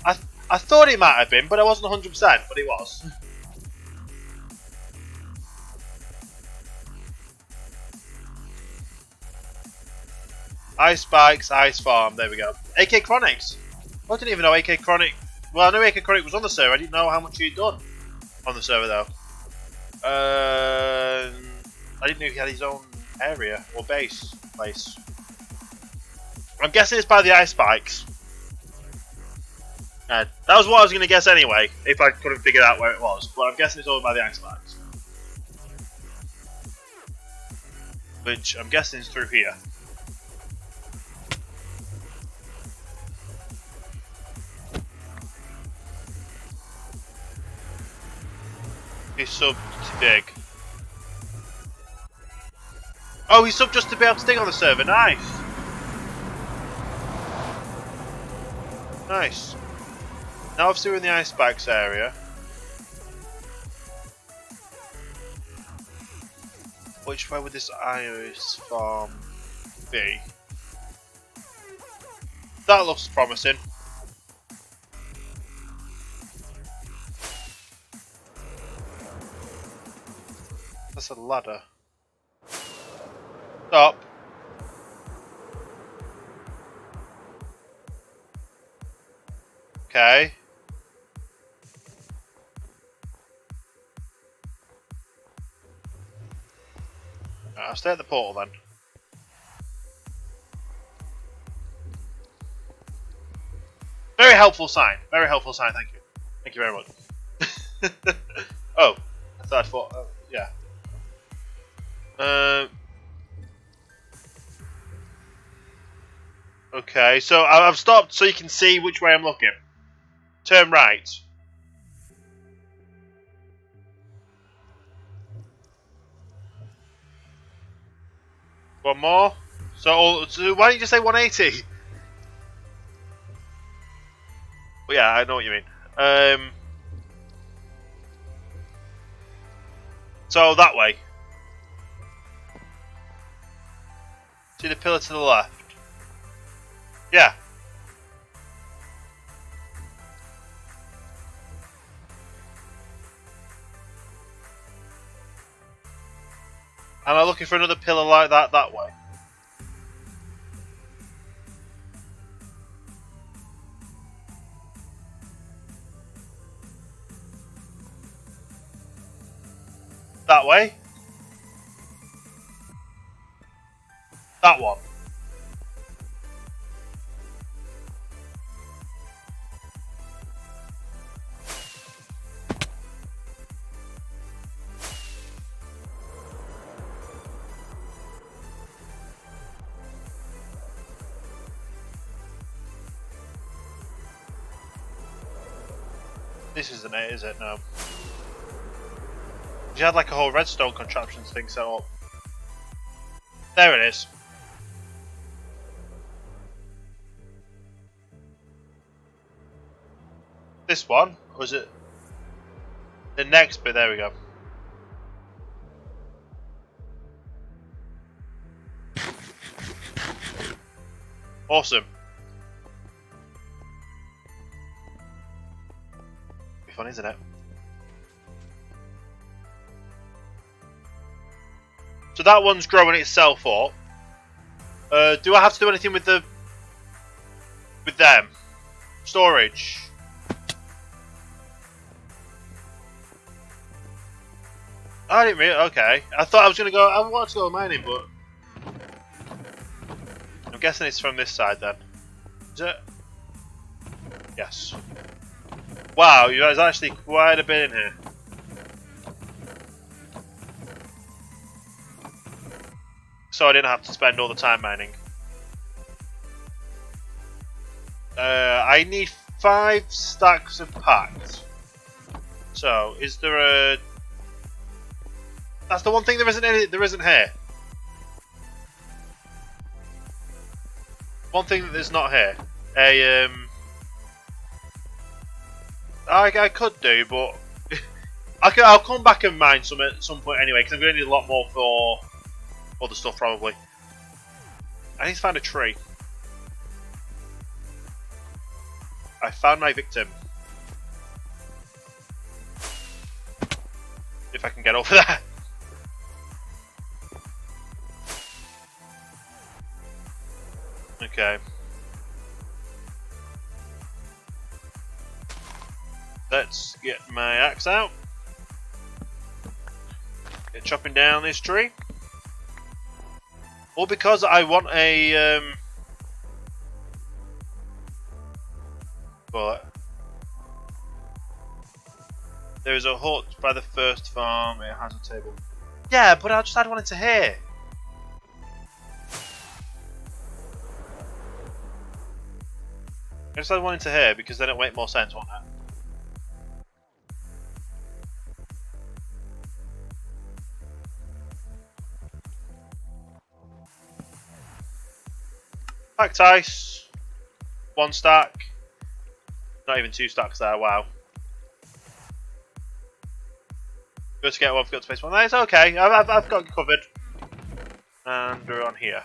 I thought it might have been, but I wasn't 100%, but it was. Ice Bikes, Ice Farm, there we go. AK Chronics. I didn't even know AK Chronic. Well, I knew AK Chronic was on the server. I didn't know how much he'd done on the server though. I didn't know he had his own area or base place. I'm guessing it's by the ice spikes. That was what I was going to guess anyway, if I couldn't figure out where it was. But I'm guessing it's over by the ice spikes. which I'm guessing is through here. He's subbed to dig. Oh, he's subbed just to be able to dig on the server. Nice. Nice. Now obviously we're in the icebags area. Which way would this ice farm be? That looks promising. That's a ladder. Stop. Okay. I'll stay at the portal then. Very helpful sign. Very helpful sign, thank you. Thank you very much. Oh, I thought I thought, yeah. Okay, so I've stopped so you can see which way I'm looking. Turn right. One more. So why don't you just say 180? Well, yeah, I know what you mean. So that way. See the pillar to the left? Yeah. Am I looking for another pillar like that way? That way? That one. This isn't it, is it? No. You had like a whole redstone contraptions thing set up. There it is. This one? Or was it the next bit? There we go. Awesome. Be fun, isn't it? So that one's growing itself up. Do I have to do anything with them? Storage. I didn't really. Okay, I thought I was gonna go. I wanted to go mining, but I'm guessing it's from this side then. Is it? Yes. Wow, you guys actually quite a bit in here. So I didn't have to spend all the time mining. I need 5 stacks of packs. So, is there a... That's the one thing there isn't here. One thing that there's not here. I could do, but I'll come back and mine some at some point anyway, because I'm going to need a lot more for other stuff probably. I need to find a tree. I found my victim. If I can get over there. Okay. Let's get my axe out. Get chopping down this tree. All because I want a well, there is a hut by the first farm. It has a table. Yeah, but I just had one into here. guess I wanted to here because then it'll make more sense, won't it? Packed ice. 1 stack. Not even 2 stacks there, wow. Good to get one, forgot to place one. That's okay, I've got it covered. And we're on here.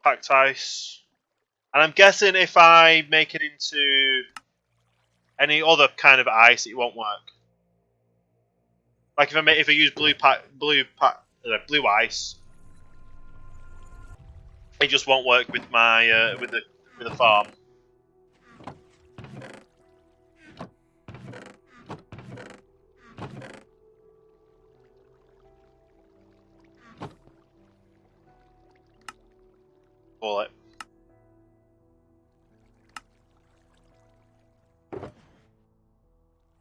Packed ice. And I'm guessing if I make it into any other kind of ice, it won't work. Like if I use blue ice, it just won't work with my with the farm. Call it.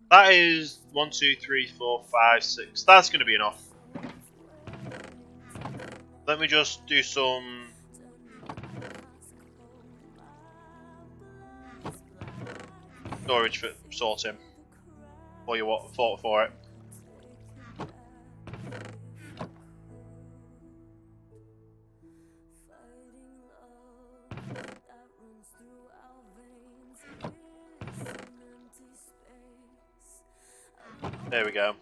That is 1, 2, 3, 4, 5, 6. That's going to be enough. Let me just do some storage for sorting. Or you want for it. There we go.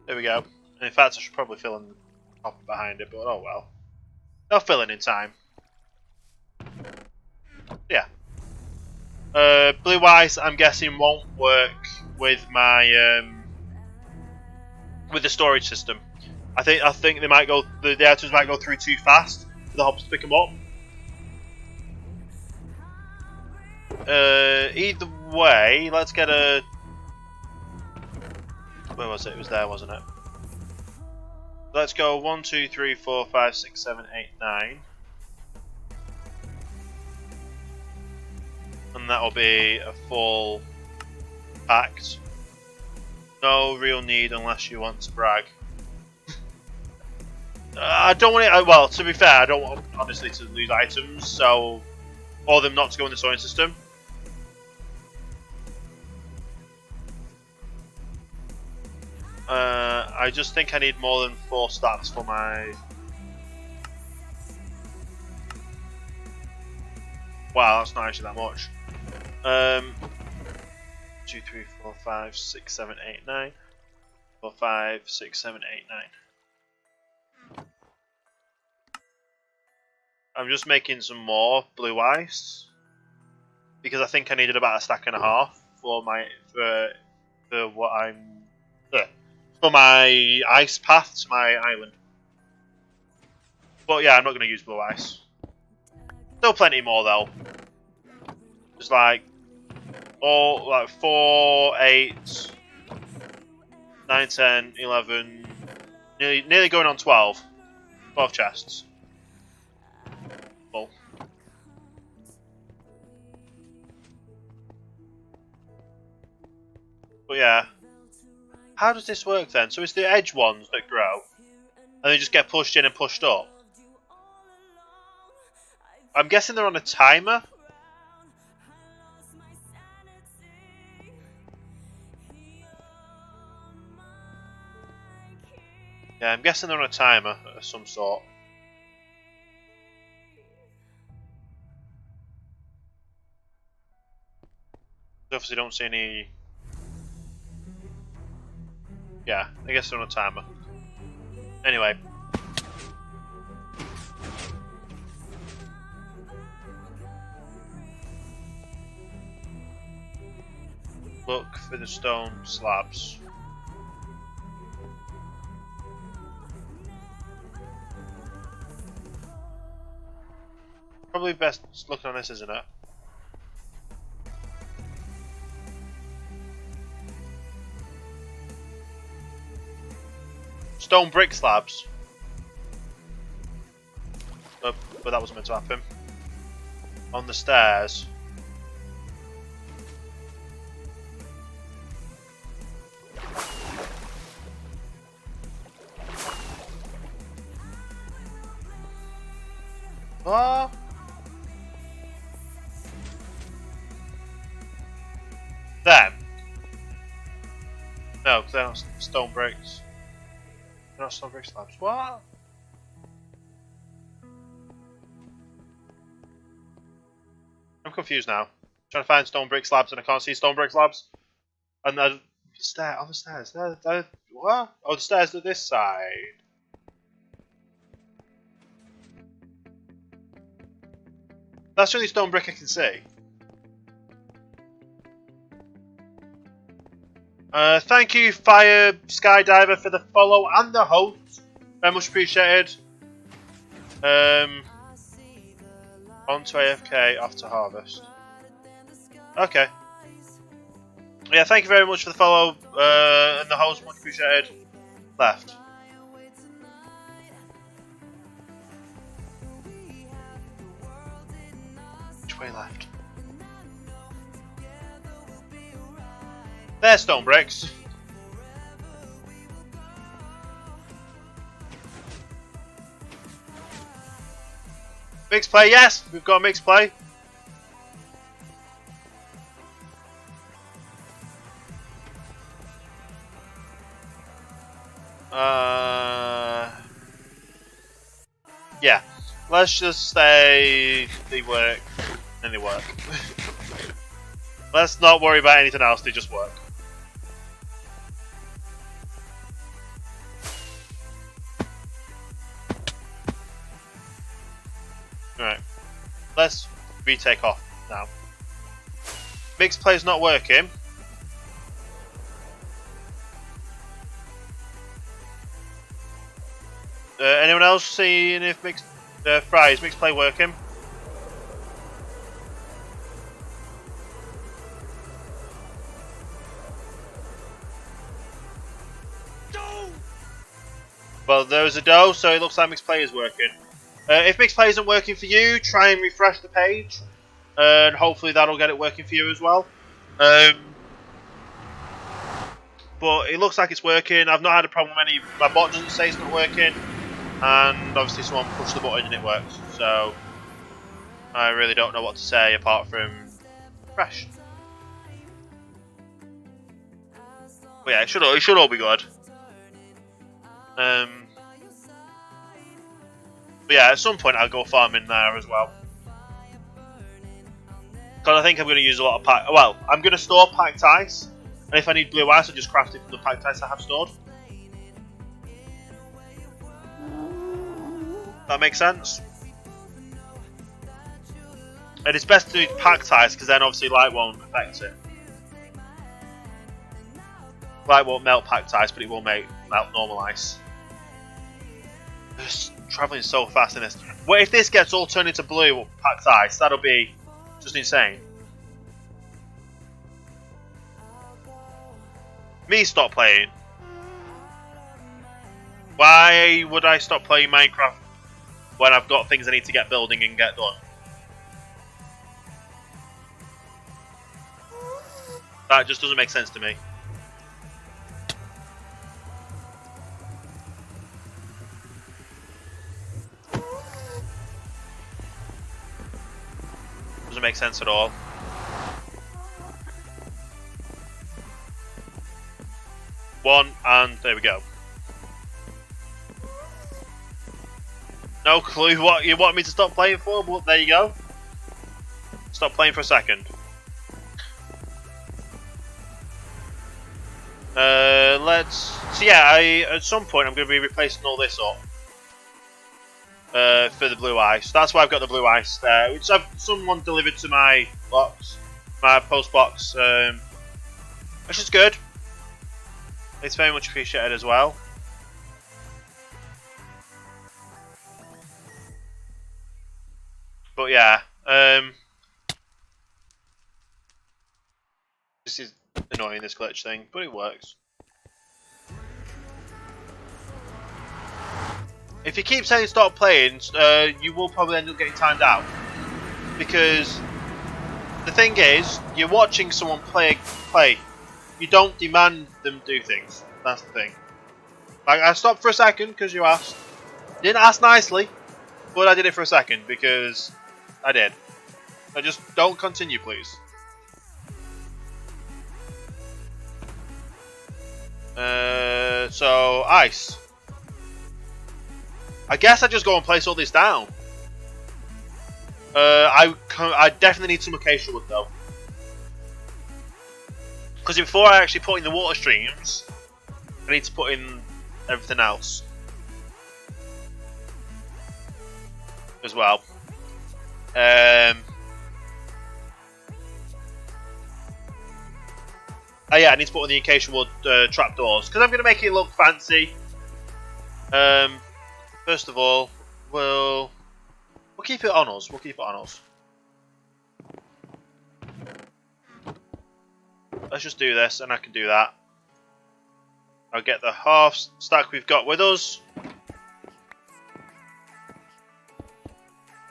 There we go. And in fact, I should probably fill in the top behind it, but oh well. They'll fill in time. Yeah. Blue ice, I'm guessing, won't work with my with the storage system. I think they might go. The items might go through too fast for the hops to pick them up. Either way, let's get a. Where was it? It was there, wasn't it? Let's go 1, 2, 3, 4, 5, 6, 7, 8, 9. And that'll be a full packed. No real need unless you want to brag. I don't want it. Well, to be fair, I don't want honestly to lose items, so or them not to go in the sewing system. I just think I need more than 4 stacks for my. Wow, that's not actually that much. 2, 3, 4, 5, 6, 7, 8, 9. 4, 5, 6, 7, 8, 9. I'm just making some more blue ice because I think I needed about 1.5 stacks for my for what I'm for my ice path to my island. But yeah, I'm not going to use blue ice. Still plenty more though. Just like 4, 8, 9, 10, 11, nearly going on 12. 12 chests. Full. But yeah. How does this work then? So it's the edge ones that grow, and they just get pushed in and pushed up. I'm guessing they're on a timer. Yeah, I'm guessing they're on a timer of some sort. Obviously don't see any. Yeah, I guess they're on a timer. Anyway. Look for the stone slabs. Probably best looking on this, isn't it? Stone brick slabs. Oh, but that wasn't meant to happen. On the stairs. What? Them? No, because they're not stone bricks. They're not stone brick slabs. What? I'm confused now. Trying to find stone brick slabs and I can't see stone brick slabs. And the stair, oh, the stairs. What? Oh, the stairs to this side. That's the only stone brick I can see. Thank you, Fire Skydiver, for the follow and the host. Very much appreciated. On to AFK, off to Harvest. Okay. Yeah, thank you very much for the follow and the host. Much appreciated. Left. Which way left? There's stone bricks. Mixed play, yes, we've got a mixed play. Yeah, let's just say they work and they work. Let's not worry about anything else, they just work. Alright, let's retake off now. Mixed play's not working. Anyone else seeing if mixed mixed play working? Well, there's a dough, so it looks like mixed play is working. If mixed play isn't working for you, try and refresh the page, and hopefully that'll get it working for you as well. But it looks like it's working. I've not had a problem with any. My bot doesn't say it's not working, and obviously someone pushed the button and it works. So I really don't know what to say apart from refresh. But yeah, it should all be good. But yeah, at some point I'll go farming there as well. Because I think I'm going to use a lot of pack. Well, I'm going to store packed ice, and if I need blue ice, I'll just craft it from the packed ice I have stored. That makes sense. And it's best to do packed ice because then obviously light won't affect it. Light won't melt packed ice, but it will melt normal ice. Just travelling so fast in this. What if this gets all turned into blue or packed ice? That'll be just insane. Me stop playing. Why would I stop playing Minecraft when I've got things I need to get building and get done? That just doesn't make sense to me. Doesn't make sense at all. One, and there we go. No clue what you want me to stop playing for, but there you go. Stop playing for a second. So yeah, at some point I'm going to be replacing all this up. For the blue ice. That's why I've got the blue ice there, which someone delivered to my box, my post box, which is good. It's very much appreciated as well. But yeah, this is annoying, this glitch thing, but it works. If you keep saying stop playing, you will probably end up getting timed out. Because the thing is, you're watching someone play. You don't demand them do things. That's the thing. Like, I stopped for a second because you asked. You didn't ask nicely. But I did it for a second because I did. I just don't continue, please. So ice. I guess I just go and place all this down. I definitely need some acacia wood though, because before I actually put in the water streams, I need to put in everything else as well. Oh yeah, I need to put in the acacia wood trapdoors because I'm going to make it look fancy. First of all, we'll keep it on us. We'll keep it on us. Let's just do this, and I can do that. I'll get the half stack we've got with us.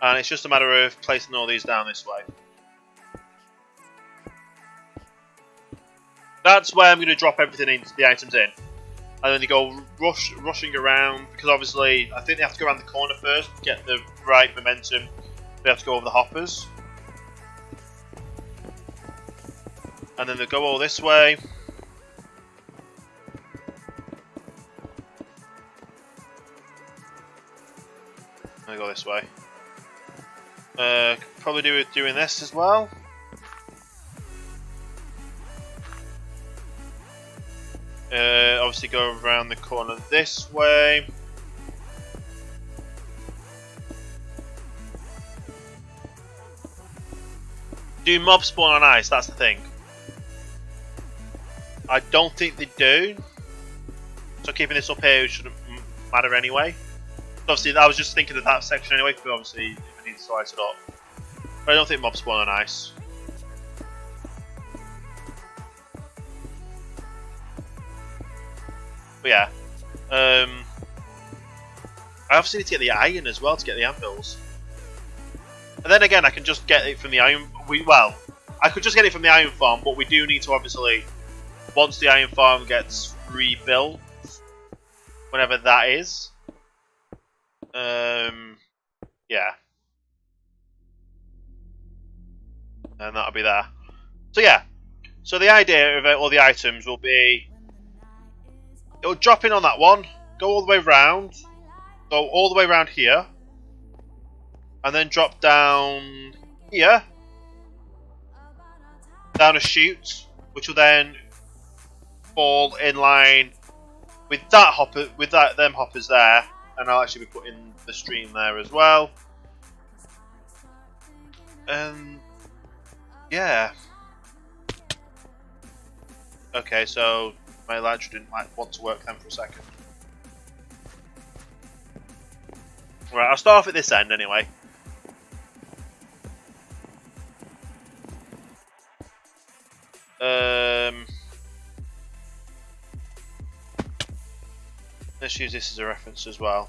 And it's just a matter of placing all these down this way. That's where I'm going to drop everything into the items in. And then they go rushing around, because obviously I think they have to go around the corner first to get the right momentum. They have to go over the hoppers. And then they go all this way. And they go this way. Could probably do it doing this as well. Obviously go around the corner this way. Do mobs spawn on ice? That's the thing. I don't think they do. So keeping this up here shouldn't matter anyway. Obviously, I was just thinking of that section anyway, because obviously if I need to slice it up. But I don't think mobs spawn on ice. But yeah, I obviously need to get the iron as well to get the anvils. And then again, I can just get it from the iron. Well, I could just get it from the iron farm, but we do need to obviously, once the iron farm gets rebuilt, whenever that is. Yeah, and that'll be there. So yeah, so the idea of all the items will be, it'll drop in on that one, go all the way round, go all the way around here, and then drop down here, down a chute, which will then fall in line with that hopper, with them hoppers there, and I'll actually be putting the stream there as well. Yeah. Okay, so my ladder didn't want to work then for a second. Right, I'll start off at this end anyway. Let's use this as a reference as well.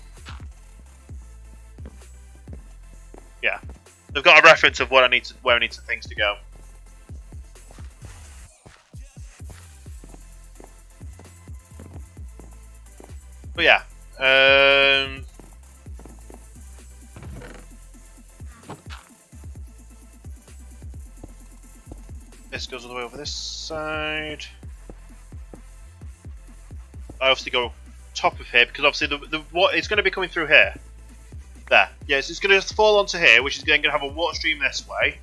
Yeah, they've got a reference of what I need to, where I need some things to go. But yeah, this goes all the way over this side. I obviously go top of here because obviously what it's going to be coming through here. There, yes, it's going to fall onto here, which is then going to have a water stream this way,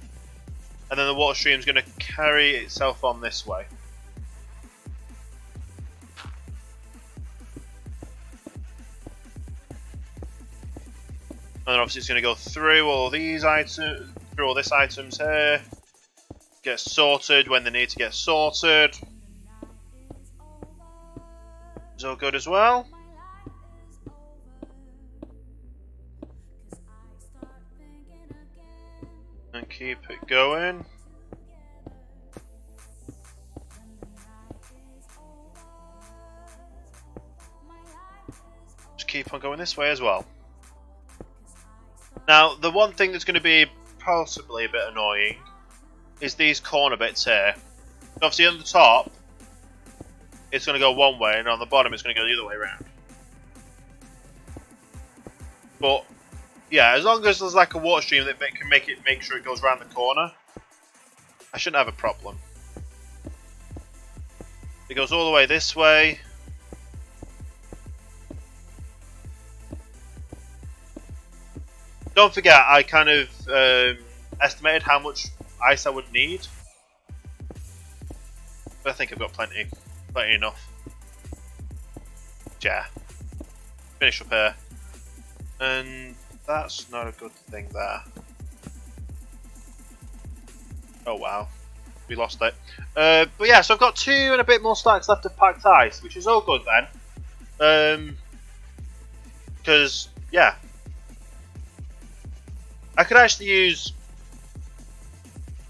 and then the water stream is going to carry itself on this way. And then obviously it's going to go through all these items, through all this items here, get sorted when they need to get sorted. Is all good as well. And keep it going. Just keep on going this way as well. Now, the one thing that's going to be possibly a bit annoying is these corner bits here. Obviously on the top, it's going to go one way, and on the bottom it's going to go the other way around. But Yeah, as long as there's like a water stream that can make sure it goes around the corner, I shouldn't have a problem. It goes all the way this way. Don't forget, I kind of estimated how much ice I would need, but I think I've got plenty enough. Yeah. Finish up here, and that's not a good thing there. Oh wow, we lost it. But yeah, so I've got 2 and a bit more stacks left of packed ice, which is all good then. Because yeah, I could actually use.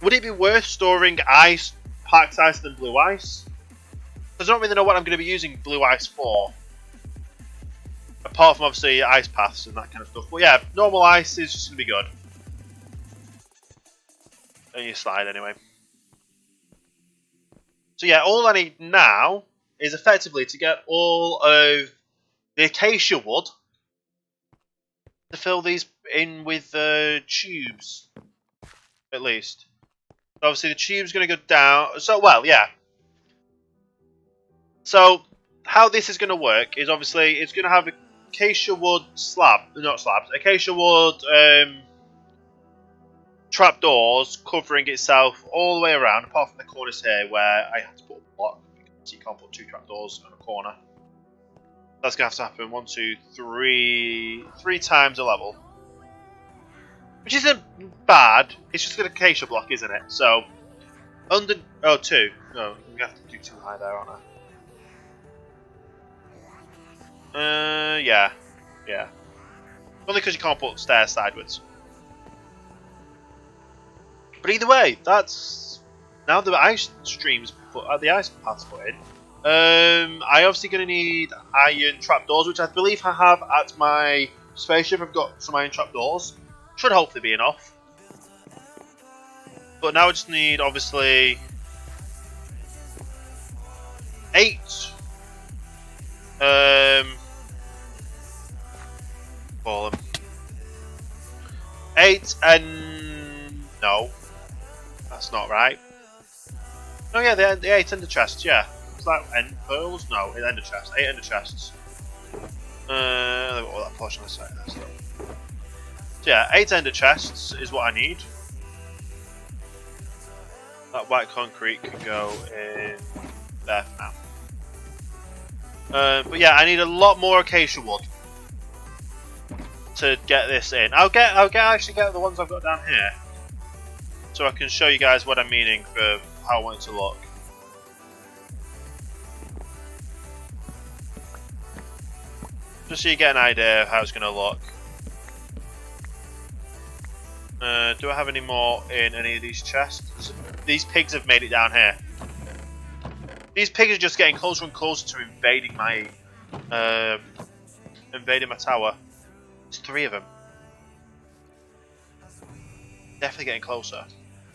Would it be worth storing ice, packed ice, than blue ice? Because I don't really know what I'm going to be using blue ice for. Apart from obviously ice paths and that kind of stuff. But yeah, normal ice is just going to be good. And you slide anyway. So yeah, all I need now is effectively to get all of the acacia wood to fill these in with tubes, at least. So obviously the tube's going to go down. So, well, yeah. So, how this is going to work is obviously it's going to have acacia wood acacia wood trapdoors covering itself all the way around, apart from the corners here where I have to put a block, so you can't put 2 trapdoors on a corner. That's going to have to happen 1, 2, 3 times a level. Which isn't bad, it's just an acacia block, isn't it? So, 2. No, we have to do 2 high there, aren't I? Yeah. Only because you can't put stairs sideways. But either way, that's now the ice streams the ice paths put in. I obviously going to need iron trapdoors, which I believe I have at my spaceship. I've got some iron trapdoors. Should hopefully be enough. But now I just need obviously 8. Call them 8 and no. That's not right. Oh yeah, the 8 ender chests, yeah. Is that end pearls? No, it's ender chests. 8 ender chests. All that portion of the site there. So yeah, 8 ender chests is what I need. That white concrete can go in there for now. But yeah, I need a lot more acacia wood to get this in. I'll actually get the ones I've got down here, so I can show you guys what I'm meaning for how I want it to look. Just so you get an idea of how it's going to look. Do I have any more in any of these chests? These pigs have made it down here. These pigs are just getting closer and closer to invading my tower. There's 3 of them. Definitely getting closer.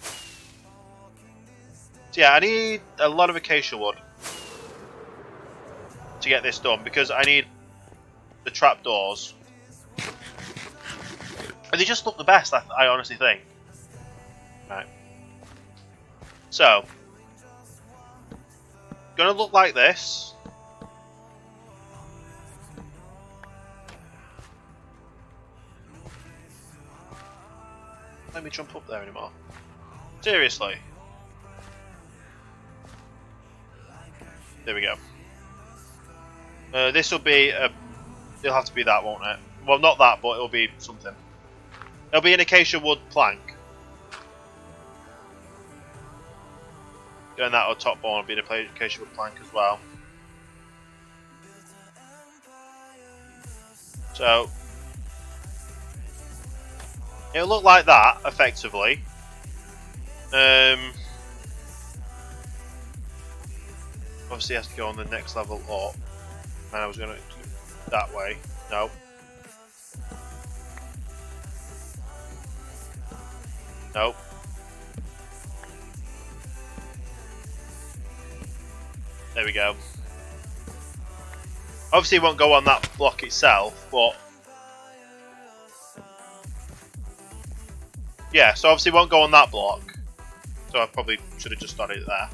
So yeah, I need a lot of acacia wood to get this done because I need the trapdoors. And they just look the best, I honestly think. Right. So, gonna look like this. Let me jump up there anymore. Seriously. There we go. This will be it'll have to be that, won't it? Well, not that, but it'll be something. It'll be an acacia wood plank. And that top one will be an acacia wood plank as well. So it'll look like that, effectively. Obviously, it has to go on the next level up. And I was going to do it that way. No. Nope. There we go. Obviously, it won't go on that block itself, but Yeah, so obviously it won't go on that block. So I probably should have just started it there.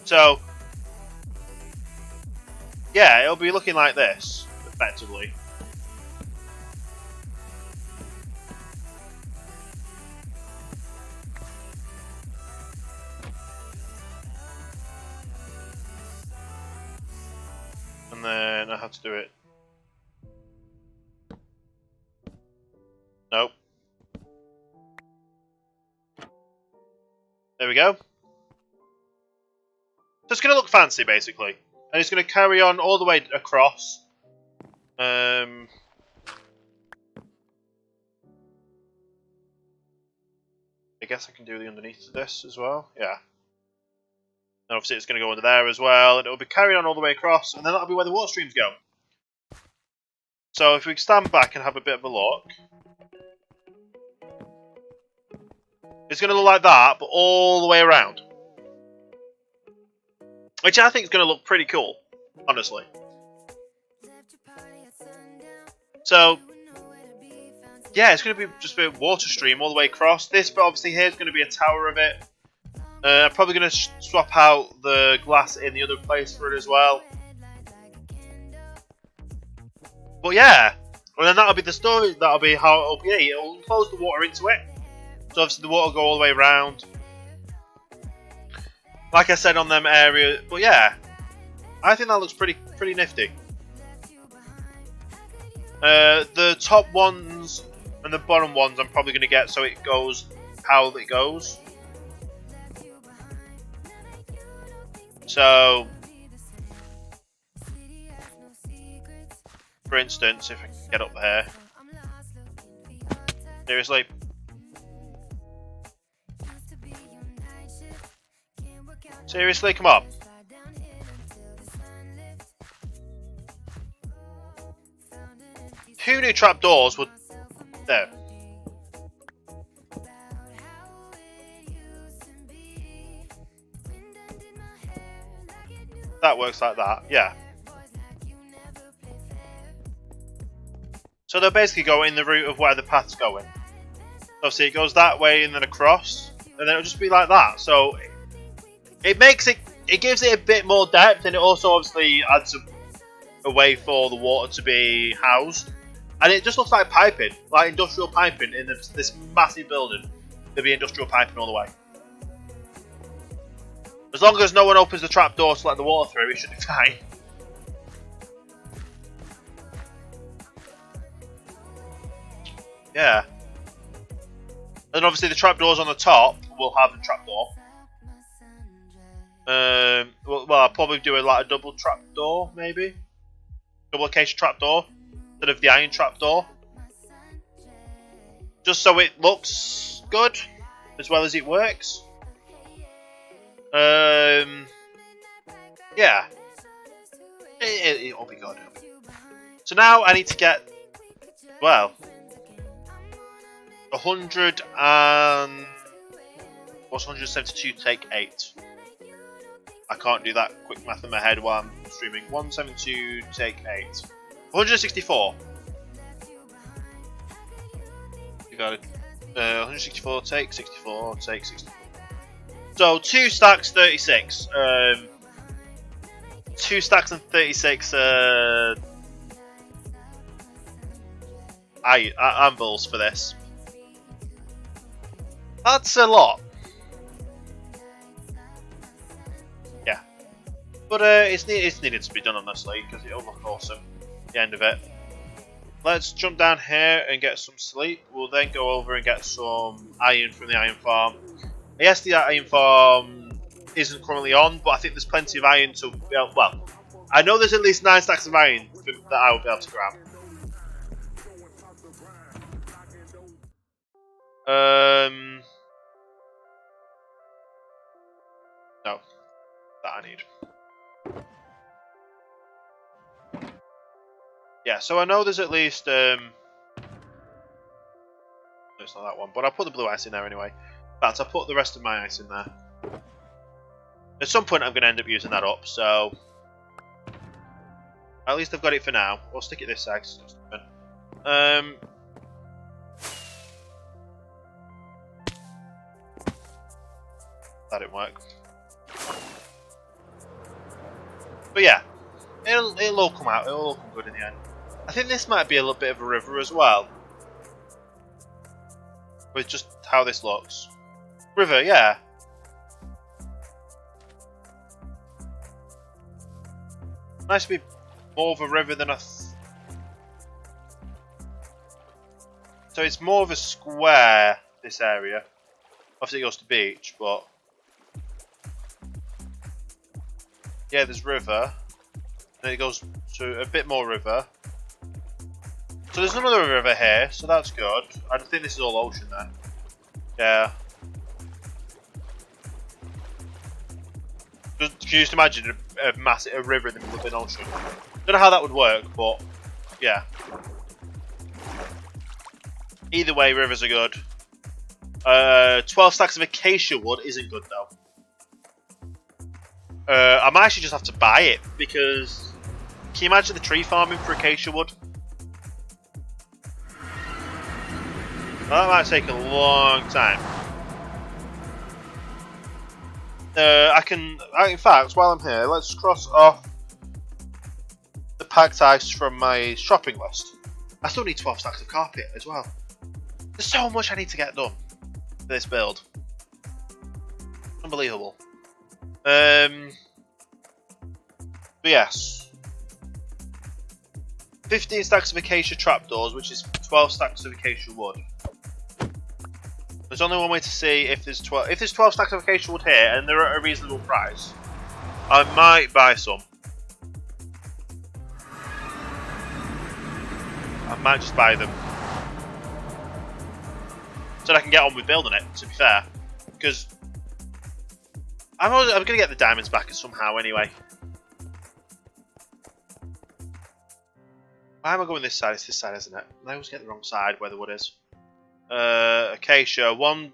So, yeah, it'll be looking like this, effectively. And then I have to do it. Nope. There we go. So it's going to look fancy, basically. And it's going to carry on all the way across. I guess I can do the underneath of this as well. Yeah. And obviously it's going to go under there as well. And it'll be carrying on all the way across. And then that'll be where the water streams go. So if we stand back and have a bit of a look. It's going to look like that, but all the way around. Which I think is going to look pretty cool, honestly. So, yeah, it's going to be just a water stream all the way across. This, but obviously here is going to be a tower of it. I'm probably going to swap out the glass in the other place for it as well. But yeah, and then that'll be the story. That'll be how it'll be. It'll enclose the water into it. So obviously the water will go all the way around. Like I said on them areas, but yeah, I think that looks pretty nifty. The top ones and the bottom ones I'm probably going to get so it goes how it goes. So, for instance, if I can get up there, seriously. Seriously, come on. Who knew trapdoors would... There. That works like that, yeah. So they'll basically go in the route of where the path's going. Obviously it goes that way and then across, and then it'll just be like that. So it makes it, it gives it a bit more depth, and it also obviously adds a way for the water to be housed. And it just looks like piping, like industrial piping in this massive building. There'll be industrial piping all the way. As long as no one opens the trap door to let the water through, it should be fine. Yeah. And obviously the trapdoors on the top will have a trapdoor. Well, I'll probably do like a double trapdoor, maybe. Double location trapdoor instead of the iron trapdoor. Just so it looks good as well as it works. Yeah. It'll be good. So now I need to get, well, 100 and... what's 172 take 8? I can't do that quick math in my head while I'm streaming. 172 take 8. 164. You got it. 164 take 64 take 64. So 2 stacks 36. 2 stacks and 36 anvils for this. That's a lot. Yeah. But it's needed to be done, honestly, because it'll look awesome at the end of it. Let's jump down here and get some sleep. We'll then go over and get some iron from the iron farm. Yes, the iron farm isn't currently on, but I think there's plenty of iron to... well, I know there's at least 9 stacks of iron that I will be able to grab. No. That I need. Yeah, so I know there's at least... no, it's not that one, but I'll put the blue ice in there anyway. In fact, I'll put the rest of my ice in there. At some point I'm going to end up using that up, so... At least I've got it for now. We'll stick it this side. That didn't work. But yeah, it'll all come out. It'll all come good in the end. I think this might be a little bit of a river as well. With just how this looks. River, yeah. Nice to be more of a river than so it's more of a square, this area. Obviously it goes to beach, but yeah, there's river. Then it goes to a bit more river. So there's another river here, so that's good. I think this is all ocean then. Yeah. Can you just imagine a massive river in the middle of an ocean? Don't know how that would work, but yeah. Either way, rivers are good. 12 stacks of acacia wood isn't good though. I might actually just have to buy it because can you imagine the tree farming for acacia wood? That might take a long time. In fact, while I'm here, let's cross off the packed ice from my shopping list. I still need 12 stacks of carpet as well. There's so much I need to get done for this build. Unbelievable. But yes. 15 stacks of acacia trapdoors, which is 12 stacks of acacia wood. There's only one way to see if there's 12. If there's 12 stacks of acacia wood here and they're at a reasonable price, I might buy some. I might just buy them so that I can get on with building it. To be fair, because I'm gonna get the diamonds back somehow anyway. Why am I going this side? It's this side, isn't it? I always get the wrong side where the wood is. Acacia, one.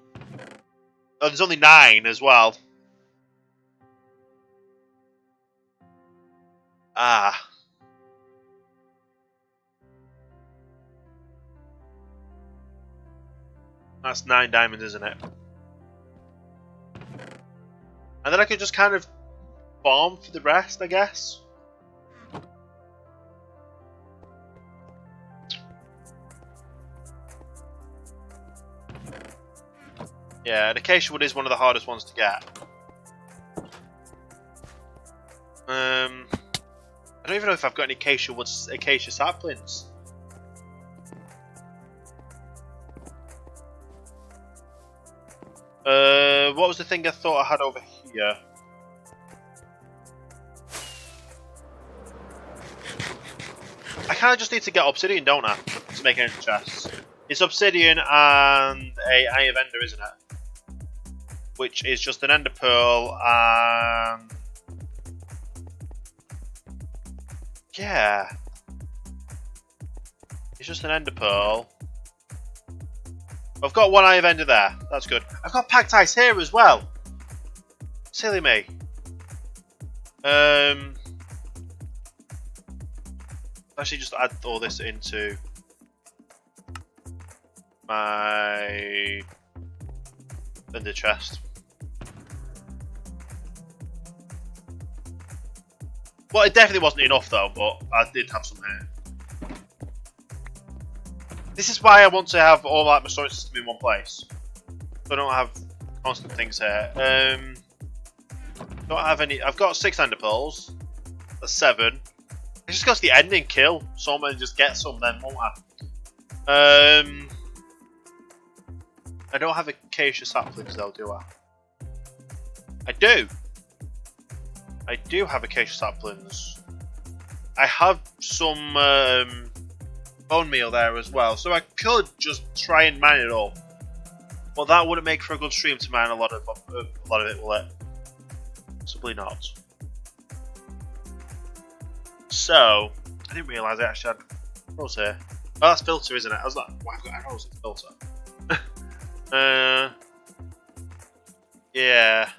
Oh, there's only 9 as well. Ah. That's 9 diamonds, isn't it? And then I could just kind of farm for the rest, I guess. Yeah, and acacia wood is one of the hardest ones to get. I don't even know if I've got any acacia saplings. What was the thing I thought I had over here? I kind of just need to get obsidian, don't I, to make any chests? It's obsidian and a eye of ender, isn't it? Which is just an ender pearl and yeah, it's just an ender pearl. I've got one eye of ender there. That's good. I've got packed ice here as well. Silly me. Actually, just add all this into my ender chest. Well, it definitely wasn't enough though, but I did have some here. This is why I want to have all my storage system in one place. So I don't have constant things here. Don't have any. I've got 6 ender pearls. That's 7. It just goes to the end and kill some and just get some then, won't I? I don't have acacia saplings though, do I? I do. I do have acacia saplings. I have some bone meal there as well, so I could just try and mine it all. Well, that wouldn't make for a good stream to mine a lot of it, will it? Possibly not. So I didn't realise I actually had arrows here. Oh, that's filter, isn't it? I was like, well, I've got arrows in filter. Yeah.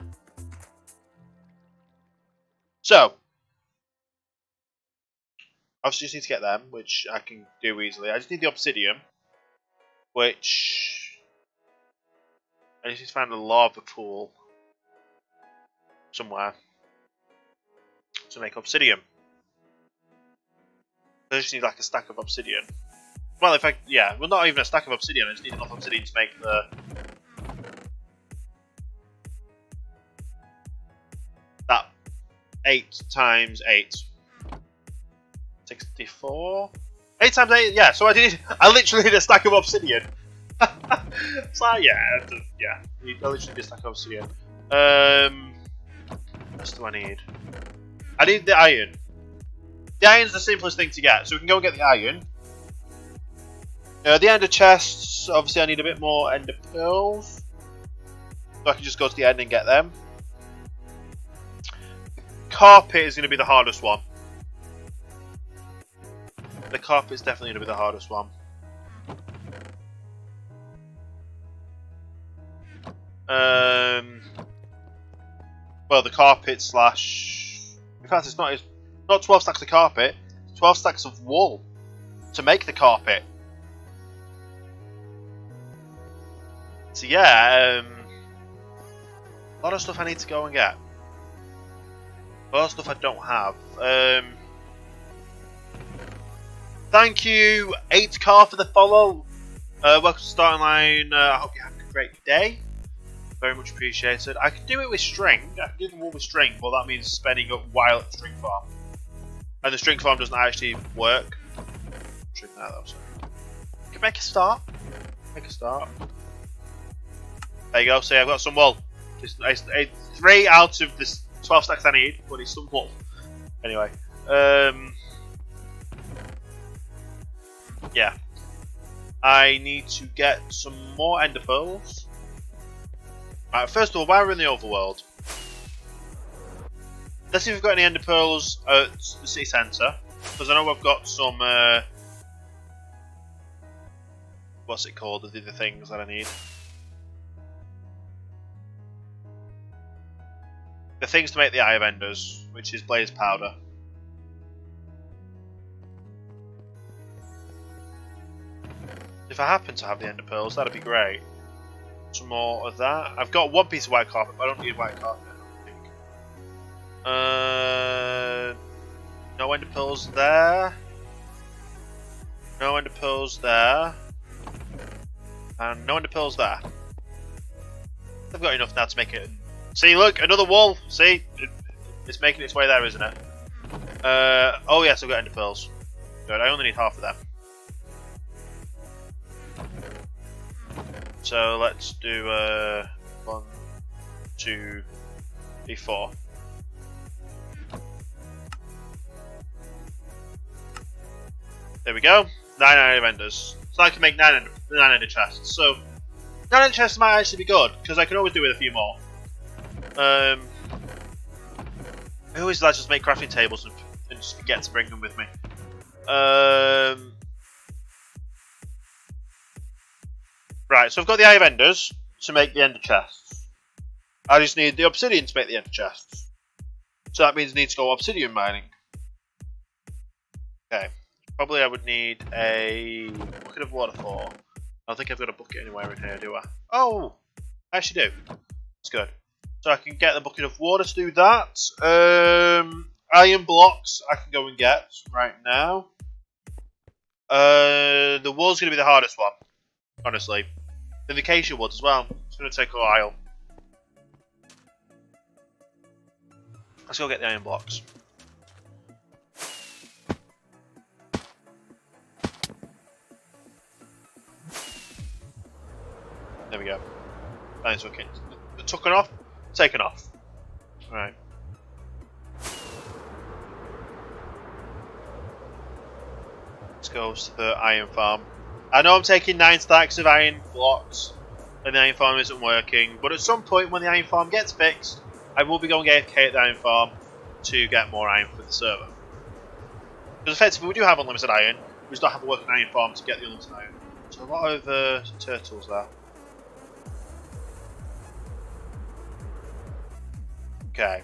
So obviously just need to get them, which I can do easily. I just need the obsidian, which I just need to find a lava pool somewhere to make obsidian. I just need like a stack of obsidian. Well, in fact, yeah, well, not even a stack of obsidian. I just need enough obsidian to make that 8 times 8. 64? 8 times 8, yeah, so I literally need a stack of obsidian. So yeah, I literally need a stack of obsidian. What else do I need? I need the iron. The iron's the simplest thing to get, so we can go and get the iron. The ender chests, obviously I need a bit more ender pearls. So I can just go to the end and get them. Carpet is going to be the hardest one. The carpet is definitely going to be the hardest one. Well, the carpet slash... In fact, it's not 12 stacks of carpet. It's 12 stacks of wool to make the carpet. So yeah, a lot of stuff I need to go and get. A lot of stuff I don't have. Thank you, 8car, for the follow. Welcome to Starting Line. I hope you have a great day. Very much appreciated. I can do it with string. I can do the wool with string, but that means spending up while at the string farm. And the string farm doesn't actually work. String that though, sorry. You can make a start. Make a start. There you go. See, I've got some wool. Just 3 out of the 12 stacks I need, but it's some wool. Anyway, yeah. I need to get some more ender pearls. Right, first of all, while we're in the overworld, let's see if we've got any ender pearls at the city centre, because I know I've got some. What's it called? The other things that I need. The things to make the Eye of Enders, which is blaze powder. If I happen to have the ender pearls, that'd be great. Some more of that. I've got 1 piece of white carpet, but I don't need white carpet, I don't think. No ender pearls there. No ender pearls there. And no ender pearls there. I've got enough now to make it. See, look, another wall. See, it's making its way there, isn't it? Oh yes, I've got ender pearls. Good. I only need half of them. So let's do 1, 2, 3, 4. There we go. 9 ender enders. So I can make 9 ender chests. So 9 ender chests might actually be good because I can always do with a few more. I always like to just make crafting tables and just forget to bring them with me. Right, so I've got the Eye of Enders to make the ender chests. I just need the obsidian to make the ender chests. So that means I need to go obsidian mining. Okay, probably I would need a bucket of water for. I don't think I've got a bucket anywhere in here, do I? Oh, I actually do. That's good. So I can get the bucket of water to do that. Iron blocks I can go and get right now. The wool's going to be the hardest one, honestly. The vacation wood as well. It's going to take a while. Let's go get the iron blocks. There we go. That's okay. The taken off. Taken off. Alright. Let's go to the iron farm. I know I'm taking 9 stacks of iron blocks and the iron farm isn't working, but at some point when the iron farm gets fixed, I will be going AFK at the iron farm to get more iron for the server. Because effectively we do have unlimited iron, we just don't have a working iron farm to get the unlimited iron. So a lot of turtles there. Okay.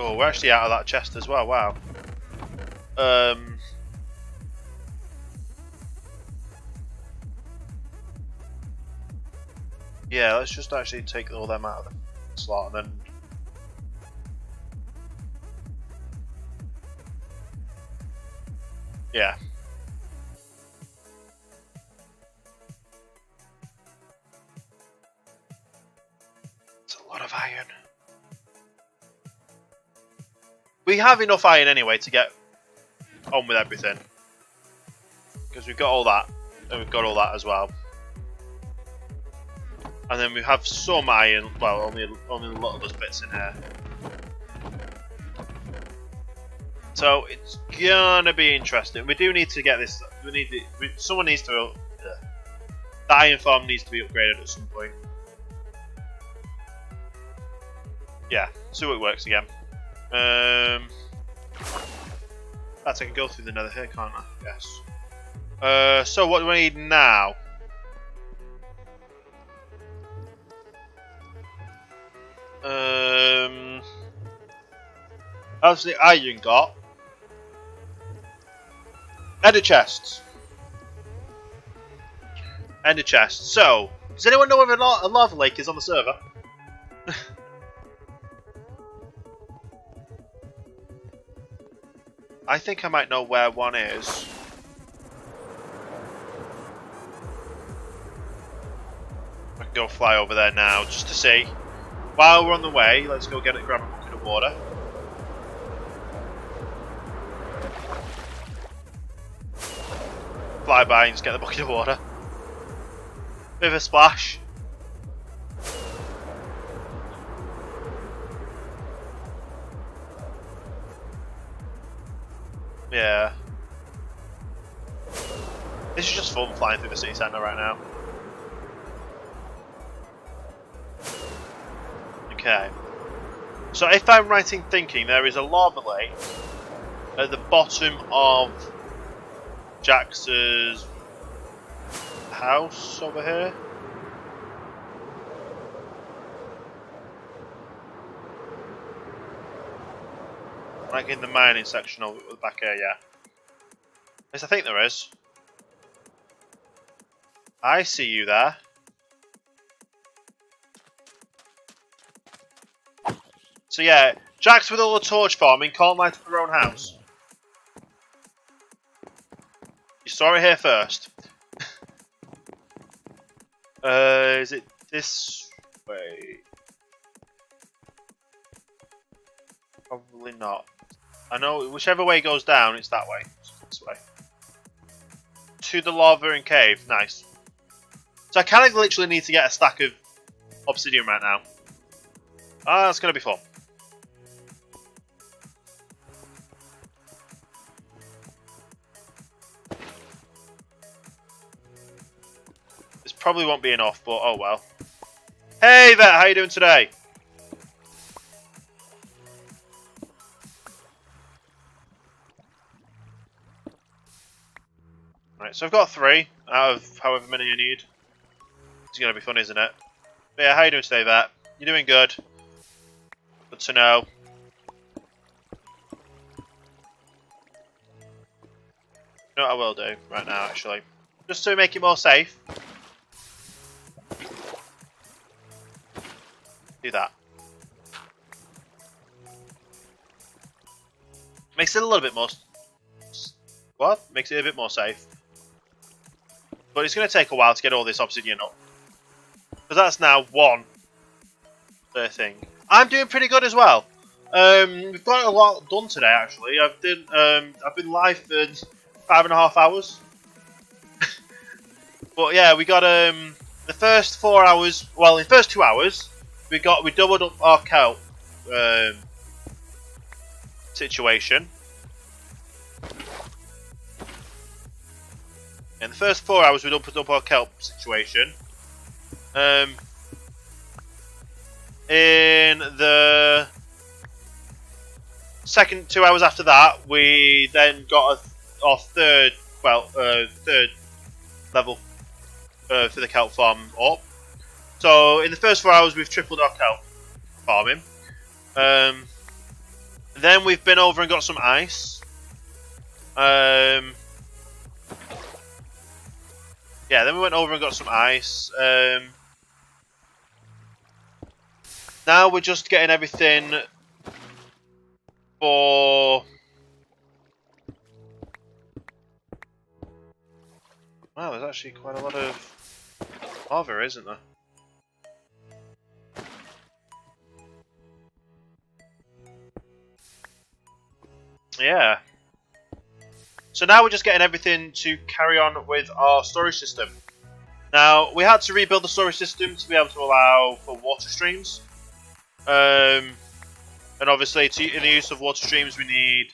Oh, we're actually out of that chest as well. Wow. Yeah, let's just actually take all them out of the slot and then. Yeah. It's a lot of iron. We have enough iron anyway to get on with everything. Because we've got all that. And we've got all that as well. And then we have some iron. Well, only a lot of those bits in here. So it's gonna be interesting. We do need to get this. Someone needs to. The iron farm needs to be upgraded at some point. Yeah, see what it works again. Perhaps I can go through the nether here, can't I? Yes. So what do we need now? Obviously iron got. Ender chests. Ender chests. So, does anyone know whether a lava lake is on the server? I think I might know where one is. I can go fly over there now just to see. While we're on the way, let's go grab a bucket of water. Fly by and just get the bucket of water. Bit of a splash. Yeah. This is just fun flying through the city centre right now. Okay. So if I'm right in thinking, there is a lava lake at the bottom of Jax's house over here. Like in the mining section of the back here, yeah. Yes, I think there is. I see you there. So yeah, Jax with all the torch farming can't light up her own house. You saw it here first. Is it this way? Probably not. I know whichever way goes down, it's that way. It's this way. To the lava and cave. Nice. So I kind of literally need to get a stack of obsidian right now. Ah, that's going to be fun. This probably won't be enough, but oh well. Hey there, how you doing today? Right, so I've got 3 out of however many I need. It's going to be fun, isn't it? But yeah, how you doing today, Vet? You doing good? Good to know. You know what I will do right now, actually? Just to make it more safe. Do that. Makes it a little bit more... What? Makes it a bit more safe. But it's going to take a while to get all this obsidian up. Because that's now one thing. I'm doing pretty good as well. We've got a lot done today, actually. I've been live for 5.5 hours. But yeah, we got the first 4 hours. Well, in the first 2 hours, we doubled up our kelp situation. In the first 4 hours, we doubled up our kelp situation. In the second 2 hours after that, we then got our third level for the kelp farm up. So in the first 4 hours, we've tripled our kelp farming. Then we've been over and got some ice. Yeah, then we went over and got some ice. Now we're just getting everything for... Wow, there's actually quite a lot of lava, isn't there? Yeah. So now we're just getting everything to carry on with our storage system. Now, we had to rebuild the storage system to be able to allow for water streams. And obviously, in the use of water streams, we need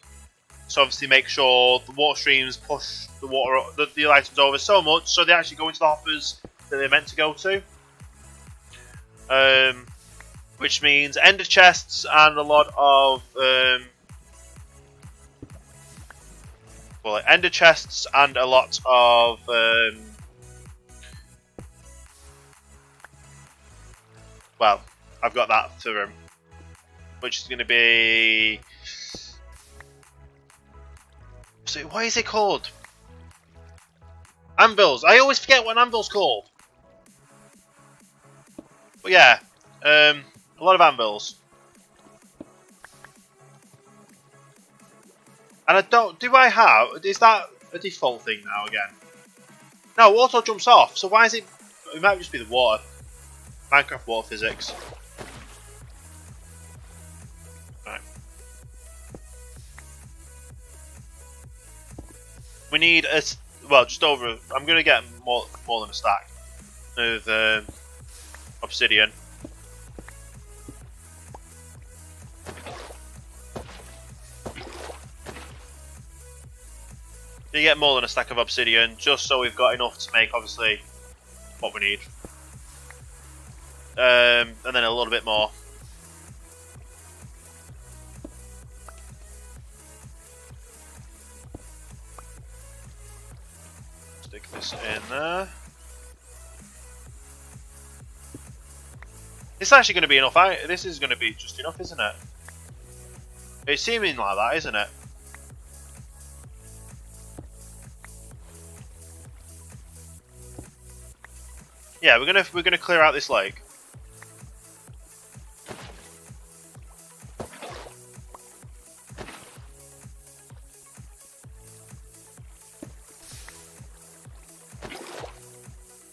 to obviously make sure the water streams push the water, the items over so much so they actually go into the hoppers that they're meant to go to. Which means ender chests and a lot of ender chests and a lot of well, I've got that for him, which is going to be. So what is it called? Anvils. I always forget what an anvil's called. But yeah, a lot of anvils. And I don't. Do I have? Is that a default thing now again? No, auto jumps off. So why is it? It might just be the water. Minecraft water physics. Right. We need a just over. I'm gonna get more than a stack of obsidian. You get more than a stack of obsidian, just so we've got enough to make, obviously, what we need. And then a little bit more. Stick this in there. It's actually going to be enough. This is going to be just enough, isn't it? It's seeming like that, isn't it? Yeah, we're gonna clear out this lake.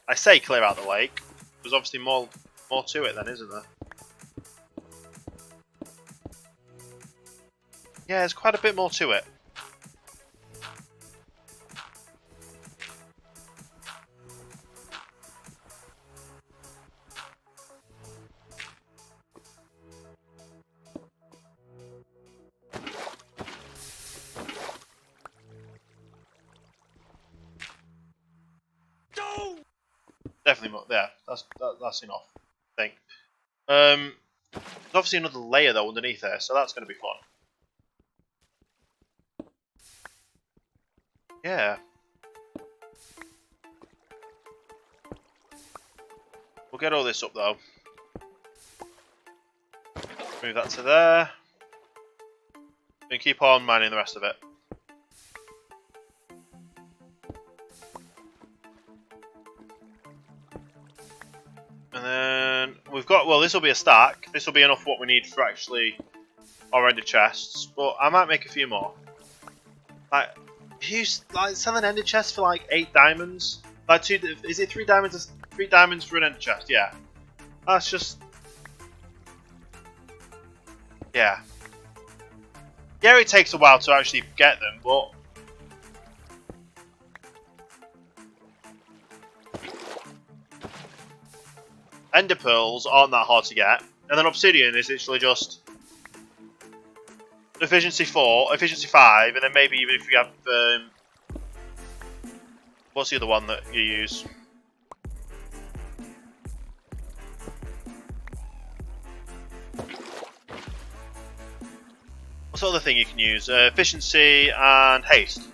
I say clear out the lake. There's obviously more to it then, isn't there? Yeah, there's quite a bit more to it. Definitely more. Yeah, that's enough. I think. There's obviously another layer though underneath there, so that's going to be fun. Yeah. We'll get all this up though. Move that to there. And keep on mining the rest of it. And then we've got, well, this will be a stack. This will be enough what we need for actually our ender chests. But I might make a few more. Like, selling ender chests for like 8 diamonds. Like is it 3 diamonds? 3 diamonds for an ender chest? Yeah. That's just. Yeah. Yeah, it takes a while to actually get them, but. Ender pearls aren't that hard to get, and then obsidian is literally just efficiency 4, efficiency 5, and then maybe even if you have what's the other one that you use? What's the other thing you can use? Efficiency and haste.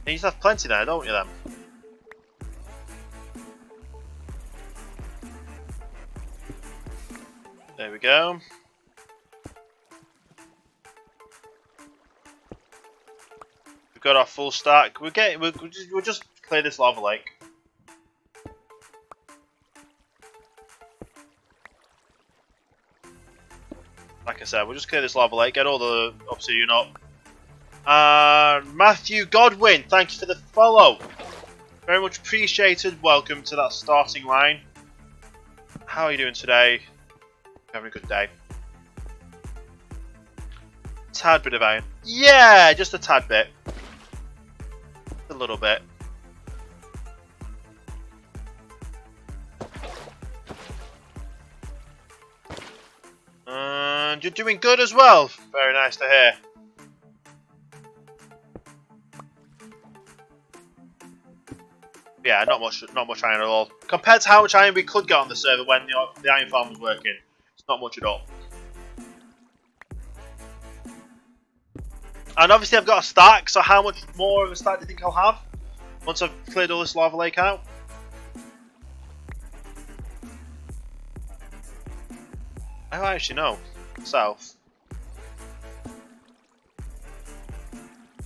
You just have plenty there, don't you then? go. We've got our full stack. We'll just clear this lava lake. Like I said, we'll just clear this lava lake, get all the obsidian up. Matthew Godwin, thank you for the follow. Very much appreciated. Welcome to that starting line. How are you doing today? Having a good day. Tad bit of iron. Yeah, just a tad bit. A little bit. And you're doing good as well. Very nice to hear. Yeah, not much iron at all. Compared to how much iron we could get on the server when the iron farm was working, it's not much at all. And obviously I've got a stack, so how much more of a stack do you think I'll have once I've cleared all this lava lake out? I don't actually know myself.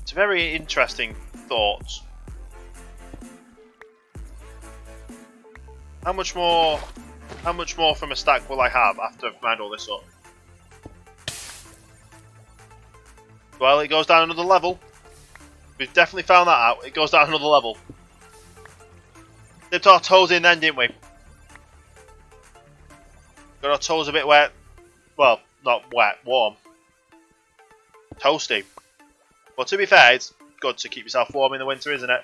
It's a very interesting thought. How much more from a stack will I have after I've mined all this up? Well, it goes down another level. We've definitely found that out. It goes down another level. Dipped our toes in then, didn't we? Got our toes a bit wet. Well, not wet, warm. Toasty. Well, to be fair, it's good to keep yourself warm in the winter, isn't it?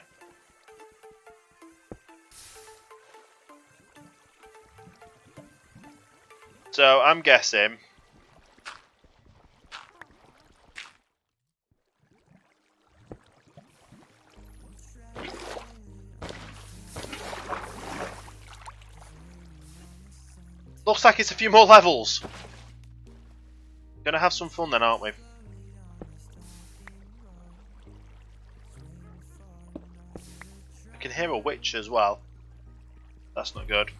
So, I'm guessing... Looks like it's a few more levels. Gonna have some fun then, aren't we? I can hear a witch as well. That's not good.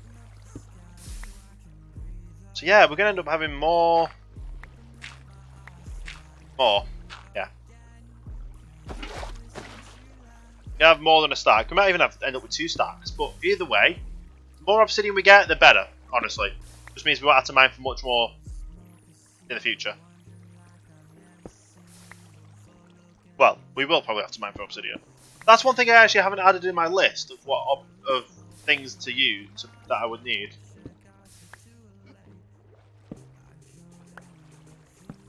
So yeah, we're gonna end up having more. Yeah. We have more than a stack. We might even have to end up with 2 stacks. But either way, the more obsidian we get, the better. Honestly, just means we won't have to mine for much more in the future. Well, we will probably have to mine for obsidian. That's one thing I actually haven't added in my list of of things to use that I would need.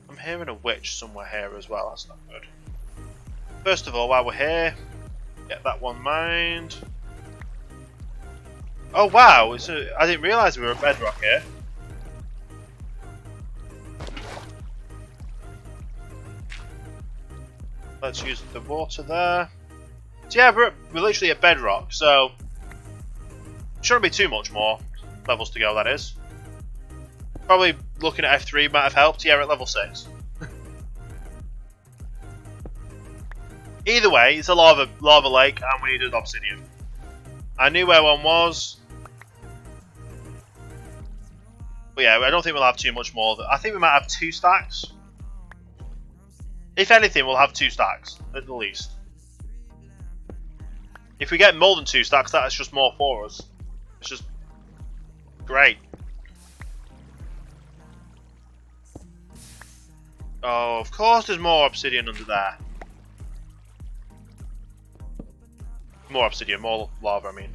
I'm hearing a witch somewhere here as well. That's not good. First of all, while we're here, get that one mined. Oh wow! I didn't realise we were at bedrock here. Let's use the water there. So yeah, we're literally at bedrock, so shouldn't be too much more levels to go. That is probably looking at F3 might have helped. Yeah, we're at level 6. Either way, it's a lava lake, and we needed obsidian. I knew where one was. But yeah, I don't think we'll have too much more. I think we might have 2 stacks. If anything, we'll have 2 stacks, at the least. If we get more than 2 stacks, that's just more for us. It's just great. Oh, of course there's more obsidian under there. More obsidian, more lava, I mean.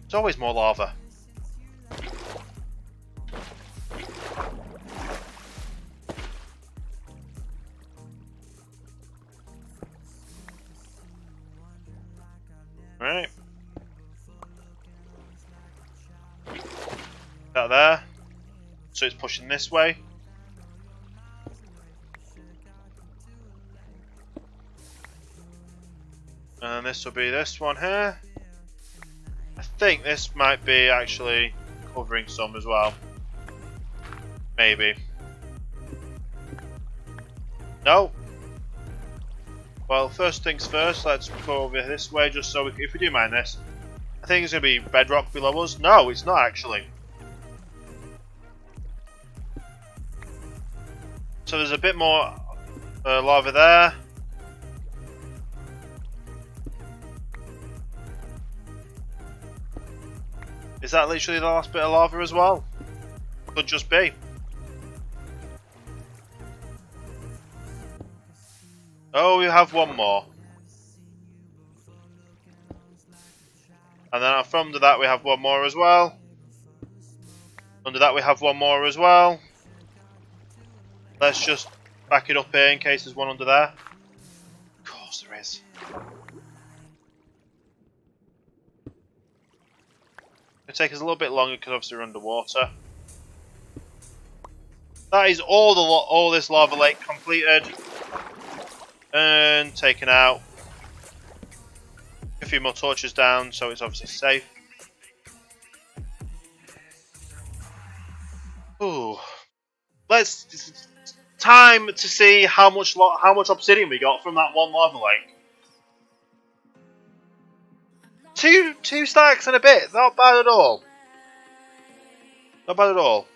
There's always more lava. Right. That there. So it's pushing this way. And this will be this one here. I think this might be actually covering some as well. Maybe. No. Well, first things first, let's go over this way just so if we do mine this. I think it's going to be bedrock below us. No, it's not actually. so there's a bit more lava there. Is that literally the last bit of lava as well? Could just be. Oh, we have one more. And then from under that we have one more as well. Under that we have one more as well. Let's just back it up here in case there's one under there. Of course there is. It'll take us a little bit longer because obviously we're underwater. That is all this lava lake completed and taken out. A few more torches down, so it's obviously safe. Ooh, it's time to see how much obsidian we got from that one lava lake. Two stacks and a bit. Not bad at all. Not bad at all.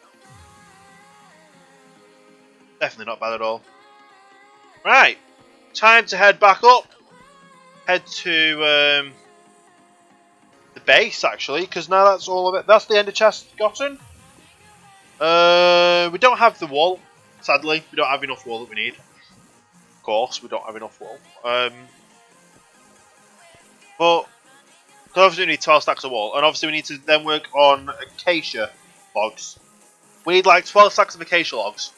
Definitely not bad at all. Right, time to head back up. Head to the base actually, because now that's all of it. That's the ender chest gotten. We don't have the wool. Sadly, we don't have enough wool that we need. Of course, we don't have enough wool. But obviously we need 12 stacks of wool, and obviously we need to then work on acacia logs. We need like 12 stacks of acacia logs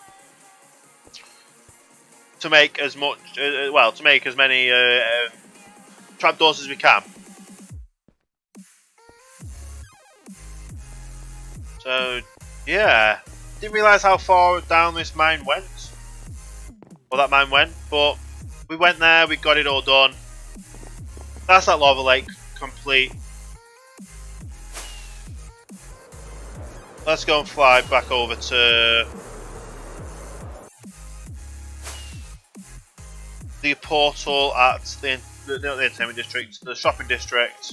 to make as much, to make as many trapdoors as we can. So yeah, didn't realise how far down this mine went, or that mine went, but we went there, we got it all done. That's that lava lake complete. Let's go and fly back over to the portal at the entertainment district, the shopping district,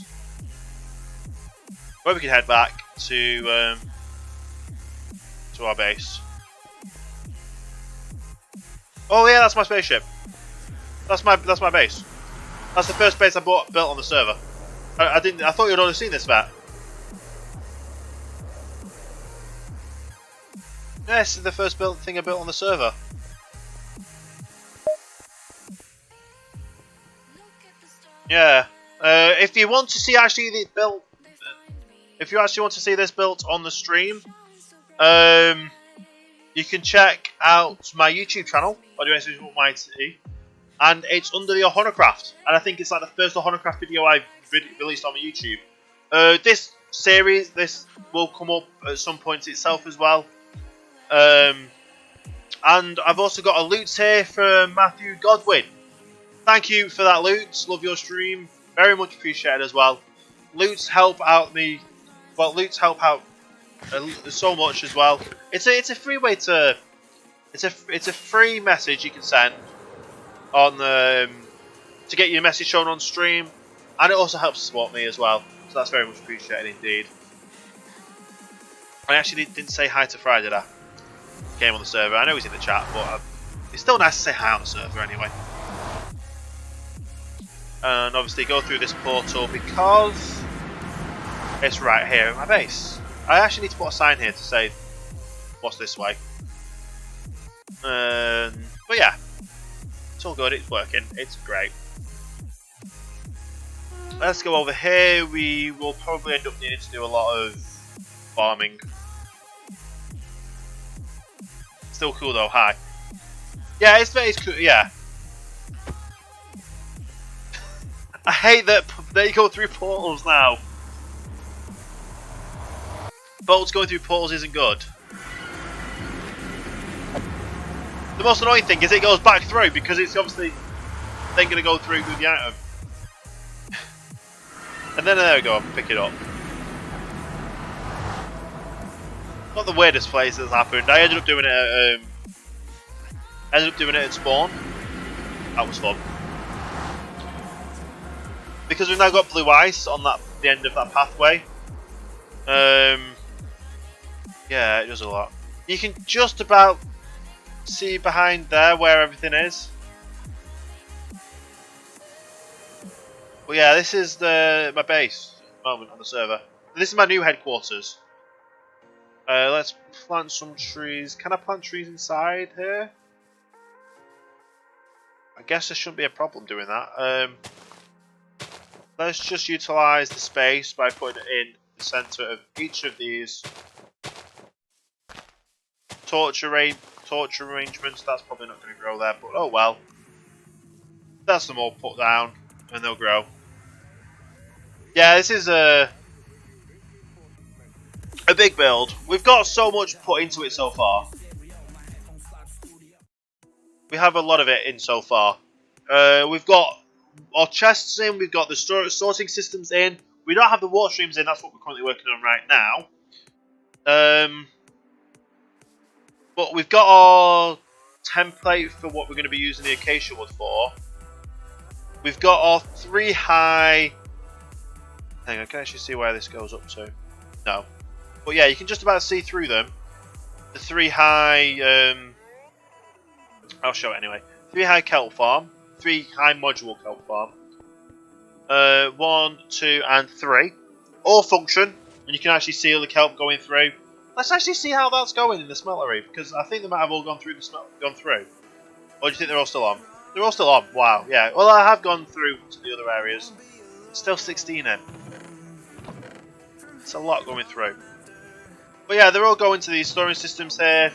where we can head back to our base. Oh yeah, that's my spaceship. That's my base. That's the first base I built on the server. I thought you'd already seen this map. Yeah, this is the first thing I built on the server. Yeah. If you want to see actually the built, if you actually want to see this built on the stream, you can check out my YouTube channel, and it's under the OhanaCraft, and I think it's like the first OhanaCraft video I've released on my YouTube. This series, this will come up at some point itself as well. And I've also got a loot here from Matthew Godwin. Thank you for that loot. Love your stream. Very much appreciated as well. Loots help out me. Well, loots help out so much as well. It's a free way to. It's a free message you can send on to get your message shown on stream, and it also helps support me as well. So that's very much appreciated indeed. I actually didn't say hi to Fry, did I? Came on the server. I know he's in the chat, but it's still nice to say hi on the server anyway. And obviously go through this portal because it's right here at my base. I actually need to put a sign here to say what's this way. But yeah, it's all good. It's working. It's great. Let's go over here. We will probably end up needing to do a lot of farming. Still cool though. Hi. Yeah, it's cool. Yeah. I hate that they go through portals now. Boats going through portals isn't good. The most annoying thing is it goes back through because it's obviously then going to go through with the item. And then there we go, pick it up. Not the weirdest place that's happened. I ended up doing it at spawn. That was fun. Because we've now got blue ice on the end of that pathway. Yeah, it does a lot. You can just about See behind there where everything is? Well, yeah, this is my base at the moment on the server. This is my new headquarters. Let's plant some trees. Can I plant trees inside here? I guess there shouldn't be a problem doing that. Let's just utilise the space by putting it in the centre of each of these torch arrangements. That's probably not going to grow there, but oh well. That's them all put down and they'll grow. Yeah, this is a big build. We've got so much put into it so far. We have a lot of it in so far. We've got our chests in, we've got the sorting systems in. We don't have the water streams in, that's what we're currently working on right now. But we've got our template for what we're going to be using the acacia wood for. We've got our 3 high... Hang on, can I actually see where this goes up to? No. But yeah, you can just about see through them. The 3 high... I'll show it anyway. 3 high kelp farm. 3 high module kelp farm. 1, 2 and 3. All function. And you can actually see all the kelp going through. Let's actually see how that's going in the smeltery. Because I think they might have all gone through Or do you think they're all still on? They're all still on. Wow, yeah. Well, I have gone through to the other areas. Still 16 in. It's a lot going through. But yeah, they're all going to these storage systems here.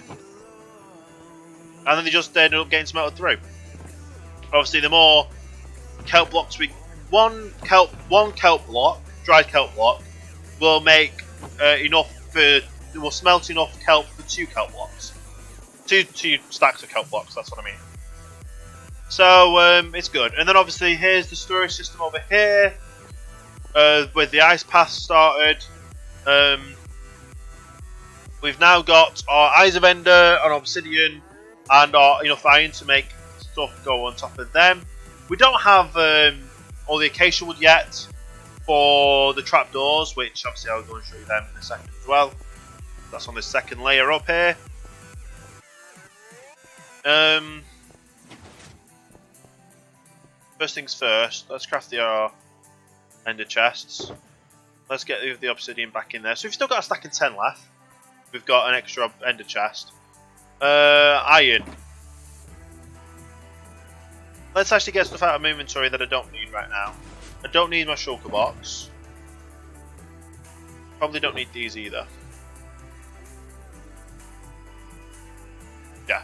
And then they just ended up getting smelted through. Obviously, the more kelp blocks we... One kelp block, dried kelp block, will make enough for... Will smelt enough kelp for 2 kelp blocks. Two stacks of kelp blocks, that's what I mean. So, it's good. And then obviously, here's the storage system over here. With the ice pass started. We've now got our eyes of ender, our obsidian, and our enough iron to make stuff go on top of them. We don't have all the acacia wood yet for the trapdoors, which obviously I'll go and show you them in a second as well. That's on this second layer up here. First things first, let's craft the ender chests. Let's get the obsidian back in there. So we've still got a stack of 10 left. We've got an extra ender chest. Iron. Let's actually get stuff out of my inventory that I don't need right now. I don't need my shulker box. Probably don't need these either. Yeah.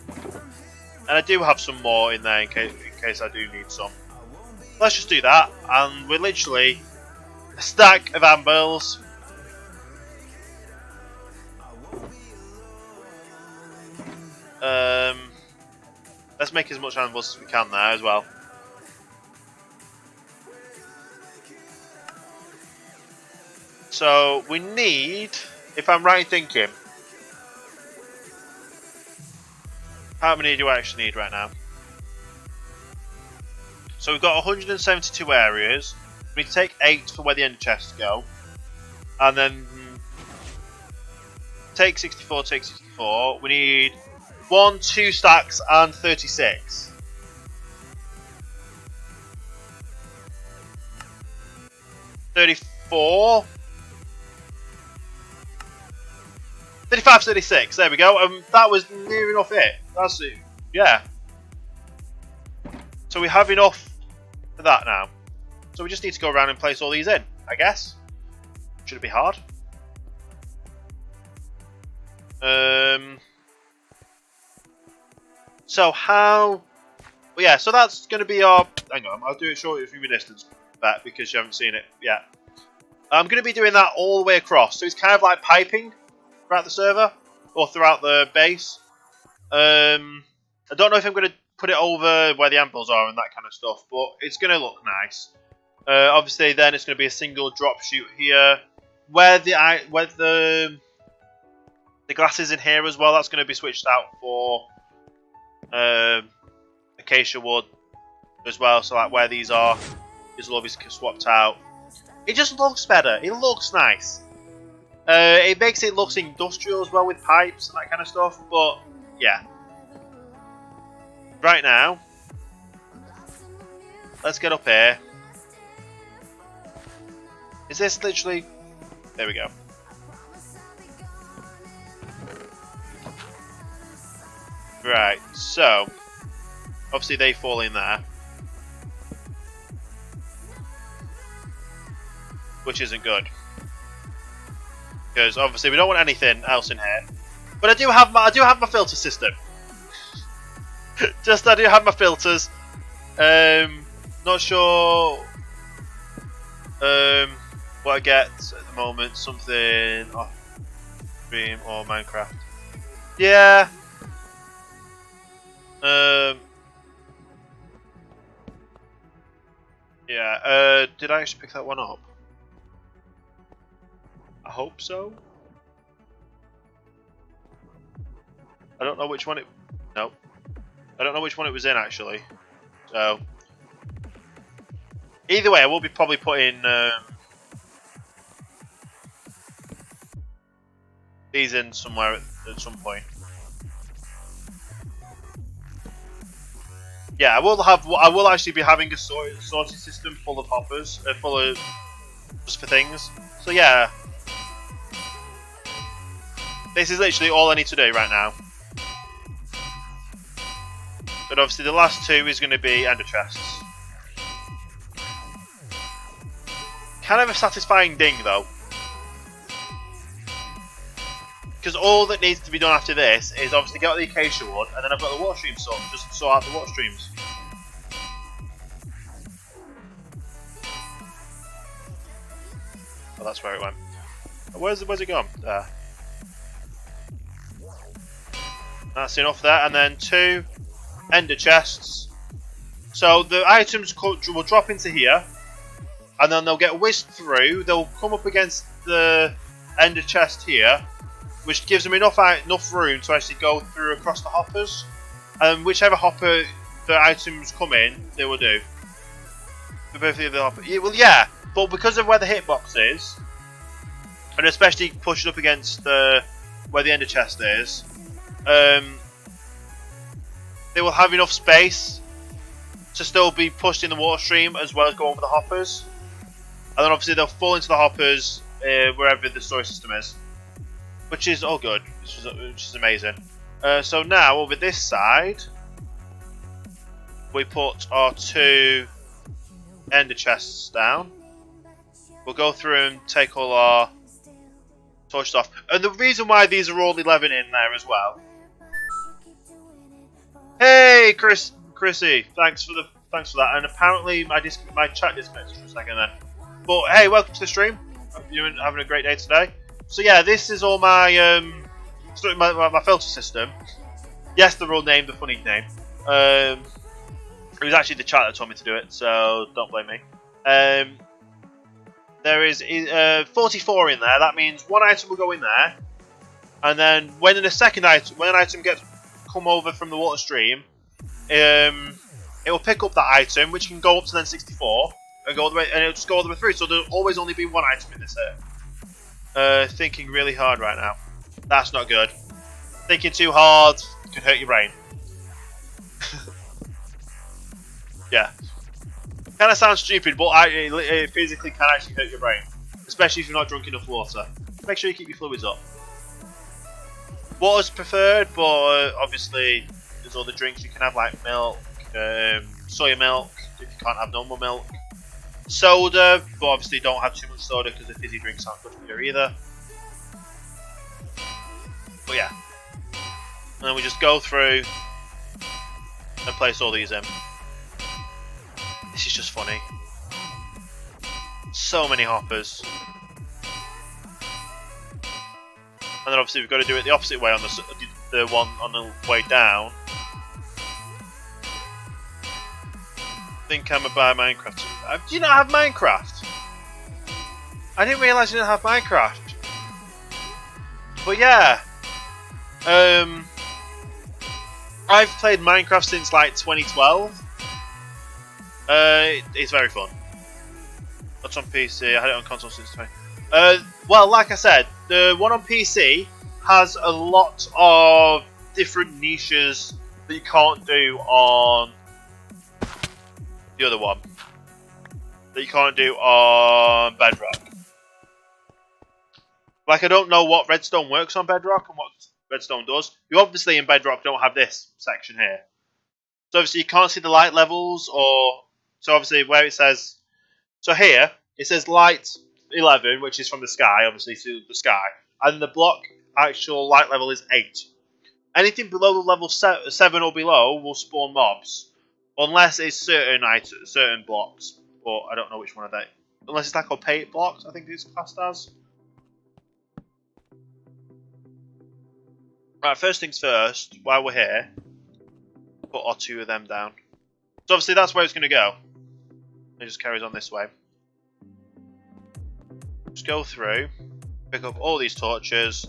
And I do have some more in there in case I do need some. Let's just do that, and we're literally a stack of anvils. Let's make as much anvils as we can there as well. So we need, if I'm right in thinking, how many do I actually need right now? So we've got 172 areas. We need to take 8 for where the ender chests go. And then take 64, take 64. We need 1, 2 stacks and 36. $34. 35, 36. There we go. That was near enough it. That's it. Yeah. So we have enough for that now. So we just need to go around and place all these in, I guess. Should it be hard? So how... Well, yeah, so that's going to be our... Hang on, I'll do it shortly from your distance back because you haven't seen it yet. I'm going to be doing that all the way across. So it's kind of like piping throughout the server or throughout the base. I don't know if I'm going to put it over where the anvils are and that kind of stuff, but it's going to look nice. Obviously, then it's going to be a single drop shoot here. Where the glass is in here as well, that's going to be switched out for acacia wood as well. So like where these are, these will obviously get swapped out. It just looks better. It looks nice. It makes it look industrial as well with pipes and that kind of stuff, but yeah. Right now, let's get up here. Is this literally... There we go. Right, so obviously they fall in there, which isn't good. Because obviously we don't want anything else in here. But I do have my filter system. I do have my filters. Not sure what I get at the moment. Something off stream or Minecraft. Yeah. Yeah. Did I actually pick that one up? I hope so. I don't know which one it... Nope. I don't know which one it was in, actually. So... Either way, I will be probably putting... these in somewhere at some point. Yeah, I will actually be having a sorting system full of hoppers, full of... just for things. So yeah... This is literally all I need to do right now. But obviously the last two is going to be ender chests. Kind of a satisfying ding though. Because all that needs to be done after this is obviously get the acacia wood, and then I've got the water streams sorted, just sort out the water streams. Oh, that's where it went. Where's it gone? There. That's enough there, and then 2 ender chests. So the items will drop into here, and then they'll get whisked through. They'll come up against the ender chest here, which gives them enough room to actually go through across the hoppers. And whichever hopper the items come in, they will do. For both of the hoppers. Yeah, well, yeah, but because of where the hitbox is, and especially pushing up against where the ender chest is, they will have enough space to still be pushed in the water stream as well as go over the hoppers. And then obviously they'll fall into the hoppers wherever the storage system is. Which is all good, which is amazing. So now over this side, we put our 2 ender chests down. We'll go through and take all our torches off. And the reason why these are all 11 in there as well. Hey, Chrissy, thanks for that. And apparently my chat disconnected for a second then. But hey, welcome to the stream. Hope you're having a great day today. So yeah, this is all my my filter system. Yes, they're all named a funny name. It was actually the chat that told me to do it, so don't blame me. There is 44 in there. That means 1 item will go in there, and then when an item gets come over from the water stream, it will pick up that item, which can go up to then 64, and go all the way, and it'll just go all the way through. So there'll always only be 1 item in this here. Thinking really hard right now. That's not good. Thinking too hard can hurt your brain. Yeah. Kind of sounds stupid, but it physically can actually hurt your brain. Especially if you're not drunk enough water. Make sure you keep your fluids up. Water's preferred, but obviously there's other drinks you can have like milk, soya milk, if you can't have normal milk. Soda, but obviously don't have too much soda because the fizzy drinks aren't good for you either. But yeah. And then we just go through and place all these in. This is just funny. So many hoppers. And then obviously we've got to do it the opposite way on the one on the way down. I think I'm about Minecraft. Do you not have Minecraft? I didn't realise you didn't have Minecraft. But yeah. I've played Minecraft since like 2012. It's very fun. That's on PC. I had it on console since 20. Well, like I said, the one on PC has a lot of different niches that you can't do on the other one. That you can't do on Bedrock. Like, I don't know what redstone works on Bedrock and what redstone does. You obviously in Bedrock don't have this section here. So obviously you can't see the light levels, or so obviously where it says, so here it says light 11, which is from the sky, obviously to the sky, and the block actual light level is 8. Anything below the level 7 or below will spawn mobs, unless it's certain blocks, but I don't know which one of they. Unless it's like opaque blocks, I think it's classed as. Right, first things first, while we're here, put our 2 of them down. So obviously that's where it's going to go. It just carries on this way. Just go through, pick up all these torches.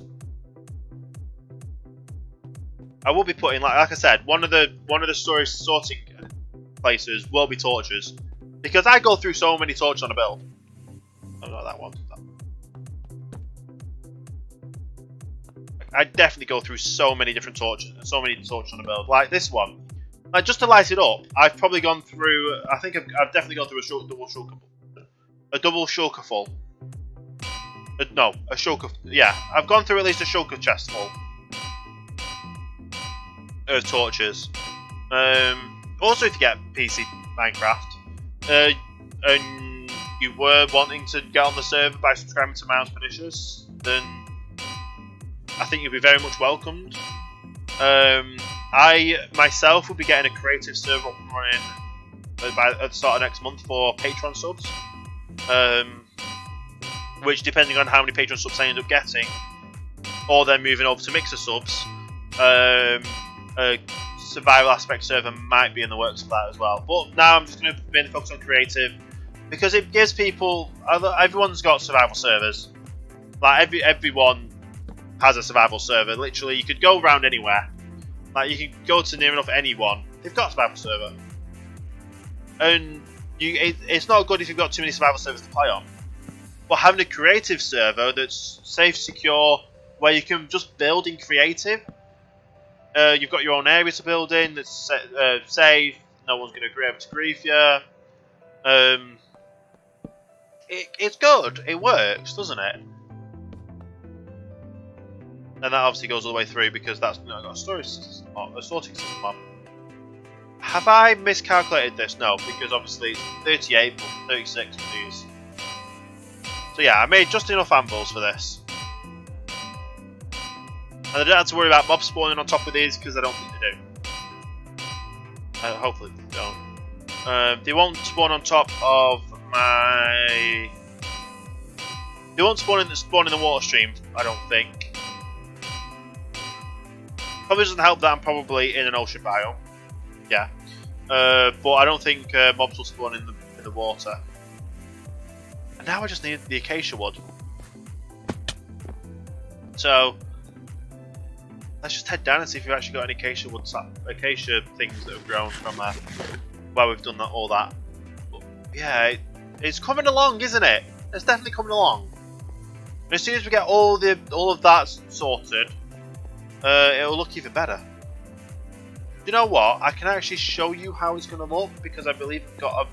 I will be putting, like I said, one of the storage sorting places will be torches, because I go through so many torches on a build. Oh no, that one. I definitely go through so many different torches, on a build. Like this one, like just to light it up, I've probably gone through. I think I've definitely gone through a double shulker full. No, a shulker. Yeah, I've gone through at least a shulker chest full of torches. Also, if you get PC Minecraft, and you were wanting to get on the server by subscribing to Mouse Finishers, then I think you'll be very much welcomed. I myself will be getting a creative server up and running at the start of next month for Patreon subs. Which, depending on how many Patreon subs I end up getting, or then moving over to Mixer subs, a survival aspect server might be in the works for that as well. But now I'm just going to mainly focus on creative, because it gives people. Everyone's got survival servers. Like everyone has a survival server. Literally, you could go around anywhere. Like, you can go to near enough anyone. They've got a survival server. And it's not good if you've got too many survival servers to play on. But having a creative server that's safe, secure, where you can just build in creative. You've got your own area to build in that's safe. No one's going to be able to grief you. It's good. It works, doesn't it? And that obviously goes all the way through, because that's got a storage system, a sorting system on. Have I miscalculated this? No, because obviously it's 38 but 36 for these. So yeah, I made just enough anvils for this. And I don't have to worry about mobs spawning on top of these, because I don't think they do. Hopefully they don't. They won't spawn on top of my... They won't spawn in the water stream, I don't think. Probably doesn't help that I'm probably in an ocean biome. Yeah. But I don't think mobs will spawn in the water. And now I just need the acacia wood. So let's just head down and see if we've actually got any acacia things that have grown from there. While we've done all that. But yeah, it's coming along, isn't it? It's definitely coming along. And as soon as we get all of that sorted, it'll look even better. You know what? I can actually show you how it's going to look, because I believe I've got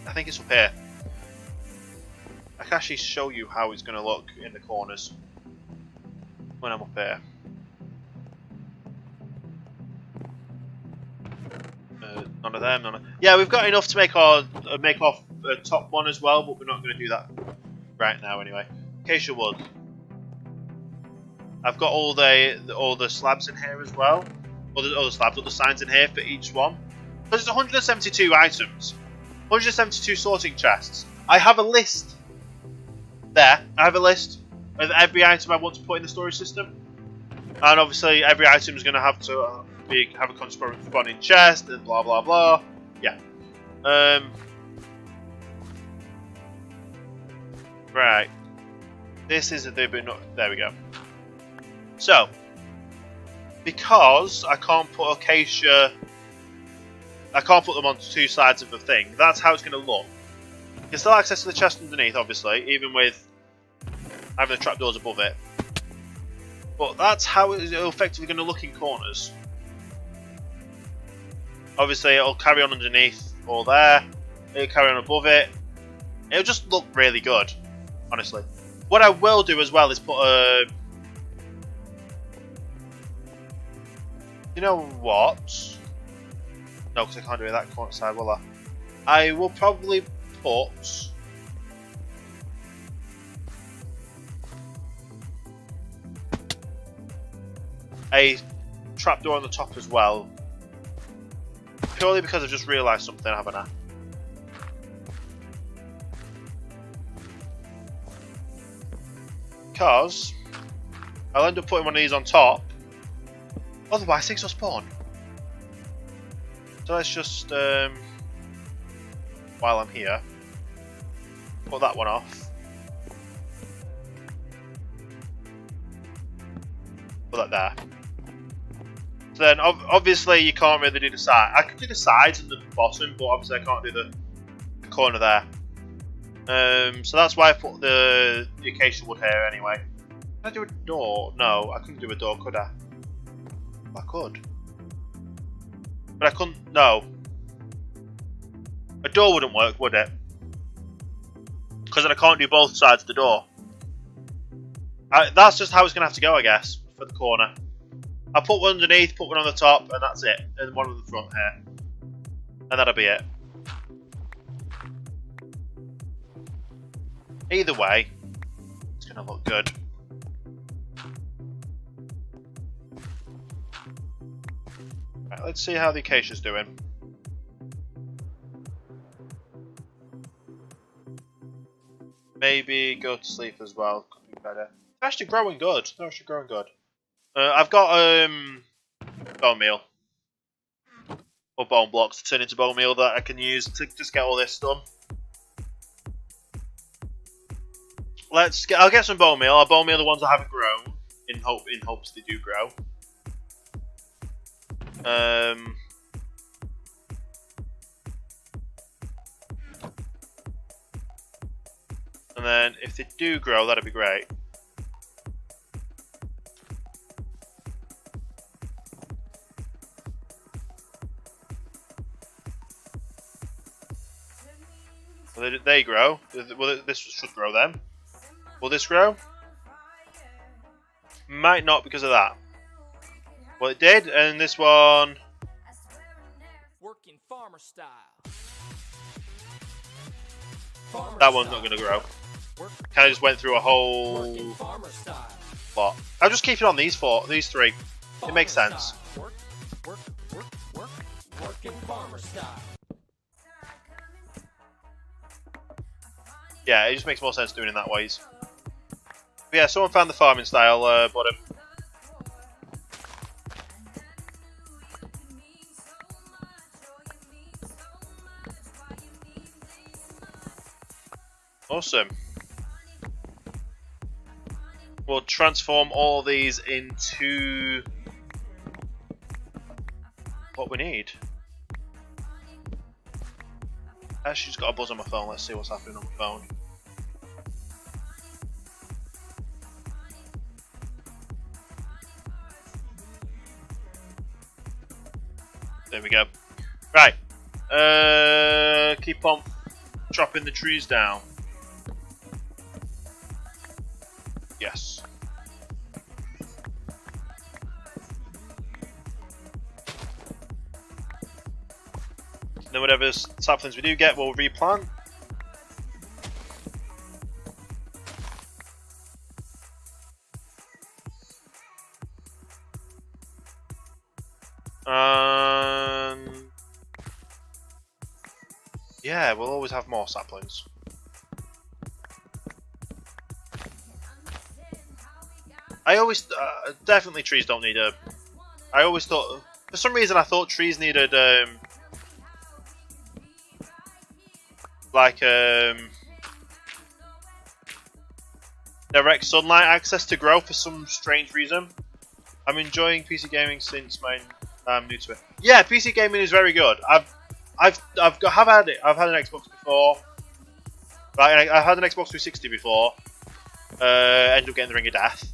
I think it's up here. I can actually show you how it's going to look in the corners when I'm up here. None of them. Yeah, we've got enough to make off top one as well, but we're not going to do that right now anyway. Acacia wood. I've got all the slabs in here as well. All the signs in here for each one. Because it's 172 items. 172 sorting chests. I have a list there. I have a list of every item I want to put in the storage system. And obviously every item is going to have to have a corresponding chest and blah blah blah. Yeah. Right. This is a bit. There we go. So, because I can't put acacia, I can't put them on two sides of the thing. That's how it's going to look. You can still access to the chest underneath, obviously, even with having the trapdoors above it. But that's how it's effectively going to look in corners. Obviously, it'll carry on underneath or there. It'll carry on above it. It'll just look really good, honestly. What I will do as well is put a... You know what? No, because I can't do it that corner side, will I? I will probably put... a trapdoor on the top as well. Purely because I've just realised something, haven't I? Because I'll end up putting one of these on top. Otherwise, things will spawn. So let's just, while I'm here, put that one off. Put that there. So then, obviously, you can't really do the side. I can do the sides and the bottom, but obviously I can't do the corner there. So that's why I put the acacia wood here anyway. Can I do a door? No, I couldn't do a door, could I? I could. But I couldn't, no. A door wouldn't work, would it? Because then I can't do both sides of the door. That's just how it's going to have to go, I guess, for the corner. I'll put one underneath, put one on the top, and that's it. And one on the front here. And that'll be it. Either way, it's going to look good. Right, let's see how the acacia's doing. Maybe go to sleep as well. Could be better. They're actually growing good. They're actually growing good. I've got bone meal. Or bone blocks to turn into bone meal that I can use to just get all this done. I'll get some bone meal. I'll bone meal the ones that haven't grown in hopes they do grow. And then if they do grow, that'd be great. Will they grow? Well, this should grow then. Will this grow? Might not because of that. Well, it did, and this one... Working farmer style. That one's not going to grow. Kind of just went through a whole lot. I'll just keep it on these three. It makes sense. Working farmer style. Yeah, it just makes more sense doing it that ways. But yeah, someone found the farming style bottom. Awesome. We'll transform all these into what we need. Actually, just got a buzz on my phone. Let's see what's happening on my phone. There we go. Right. Keep on chopping the trees down. Yes. Then whatever saplings we do get, we'll replant. Yeah, we'll always have more saplings. I always definitely trees don't need a. I always thought, for some reason, I thought trees needed direct sunlight access to grow for some strange reason. I'm enjoying PC gaming since I'm new to it. Yeah, PC gaming is very good. I've had it. I've had an Xbox before. Like, I've had an Xbox 360 before, Ended up getting the Ring of Death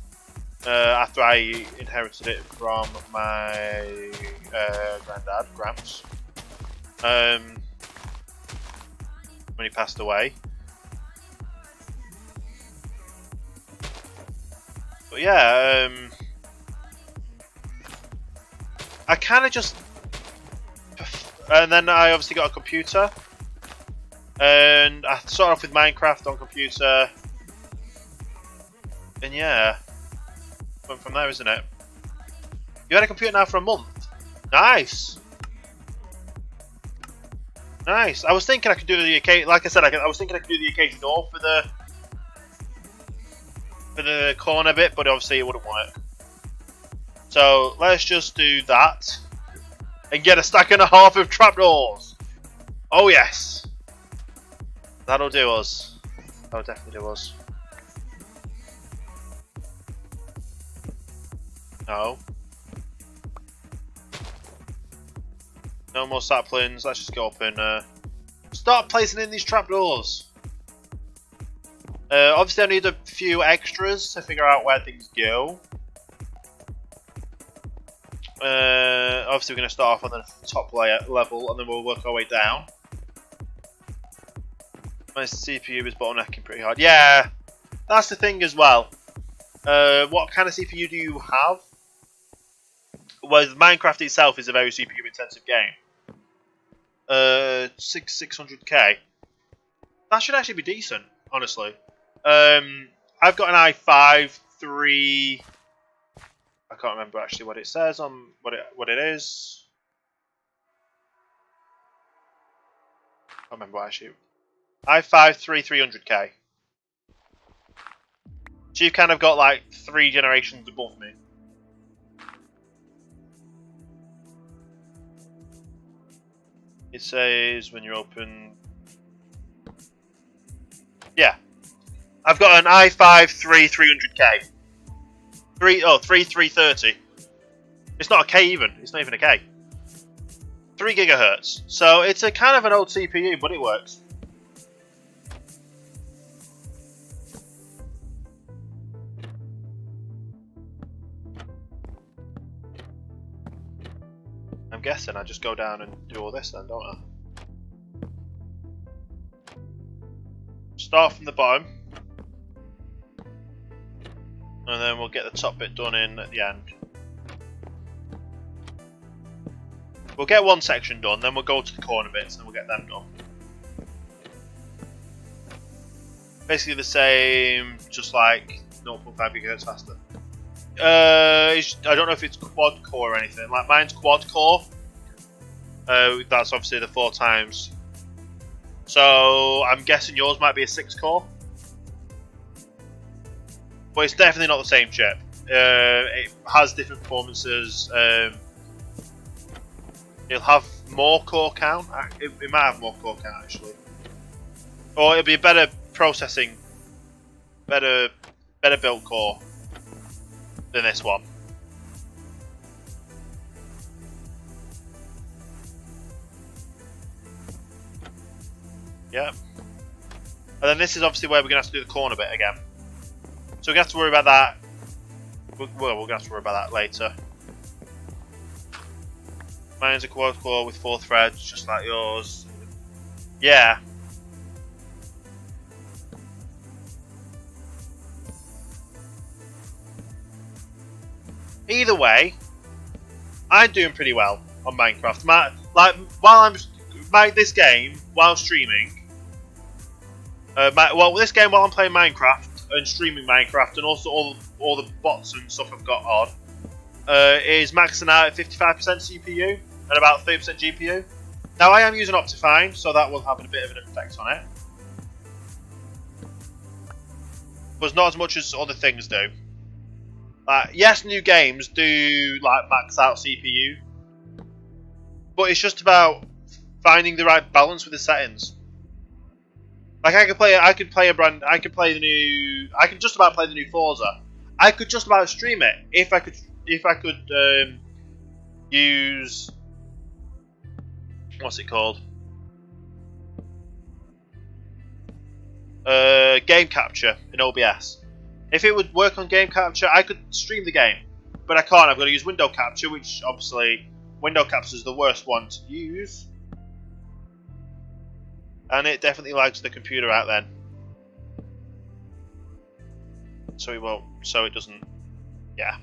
after I inherited it from my granddad, Gramps, when he passed away. But yeah, I kind of just, and then I obviously got a computer, and I started off with Minecraft on computer, and yeah, went from there, isn't it? You had a computer now for a month. Nice, nice. I was thinking I could do the occasion, like I said, I was thinking I could do the occasion door for the corner bit, but obviously it wouldn't work. So let's just do that and get a stack and a half of trapdoors. Oh yes, that'll do us. That'll definitely do us. No. No more saplings. Let's just go up and start placing in these trapdoors. Obviously, I need a few extras to figure out where things go. Obviously, we're going to start off on the top level, and then we'll work our way down. My CPU is bottlenecking pretty hard. Yeah, that's the thing as well. What kind of CPU do you have? Well, Minecraft itself is a very CPU-intensive game. 600K. That should actually be decent, honestly. I've got an i5 3. I can't remember actually what it says on what it is. I can't remember actually. i5 300K. So you've kind of got like 3 generations above me. It says when you open. Yeah. I've got an i5 300K. 330. It's not a K even. It's not even a K. 3 gigahertz. So it's a kind of an old CPU, but it works. I'm guessing I just go down and do all this then, don't I? Start from the bottom. And then we'll get the top bit done in at the end. We'll get one section done, then we'll go to the corner bits and we'll get them done. Basically the same, just like 0.5 gigahertz faster. I don't know if it's quad core or anything. Like mine's quad core. That's obviously the 4 times. So I'm guessing yours might be a 6 core. But it's definitely not the same chip. It has different performances. It'll have more core count. It might have more core count actually. Or it'll be a better processing, better built core than this one. Yeah. And then this is obviously where we're going to have to do the corner bit again. So we're going to have to worry about that. Well, we're going to have to worry about that later. Mine's a quad core with 4 threads, just like yours. Yeah. Either way, I'm doing pretty well on Minecraft. This game while streaming. This game while I'm playing Minecraft and streaming Minecraft, and also all the bots and stuff I've got on, is maxing out at 55% CPU and about 30% GPU. Now I am using Optifine, so that will have a bit of an effect on it, but not as much as other things do. Yes, new games do like max out CPU, but it's just about finding the right balance with the settings. Like I could just about play the new Forza. I could just about stream it if I could use, what's it called? Game capture in OBS. If it would work on game capture, I could stream the game, but I can't. I've got to use window capture, which obviously window capture is the worst one to use, and it definitely lags the computer out then. So it won't. So it doesn't. Yeah.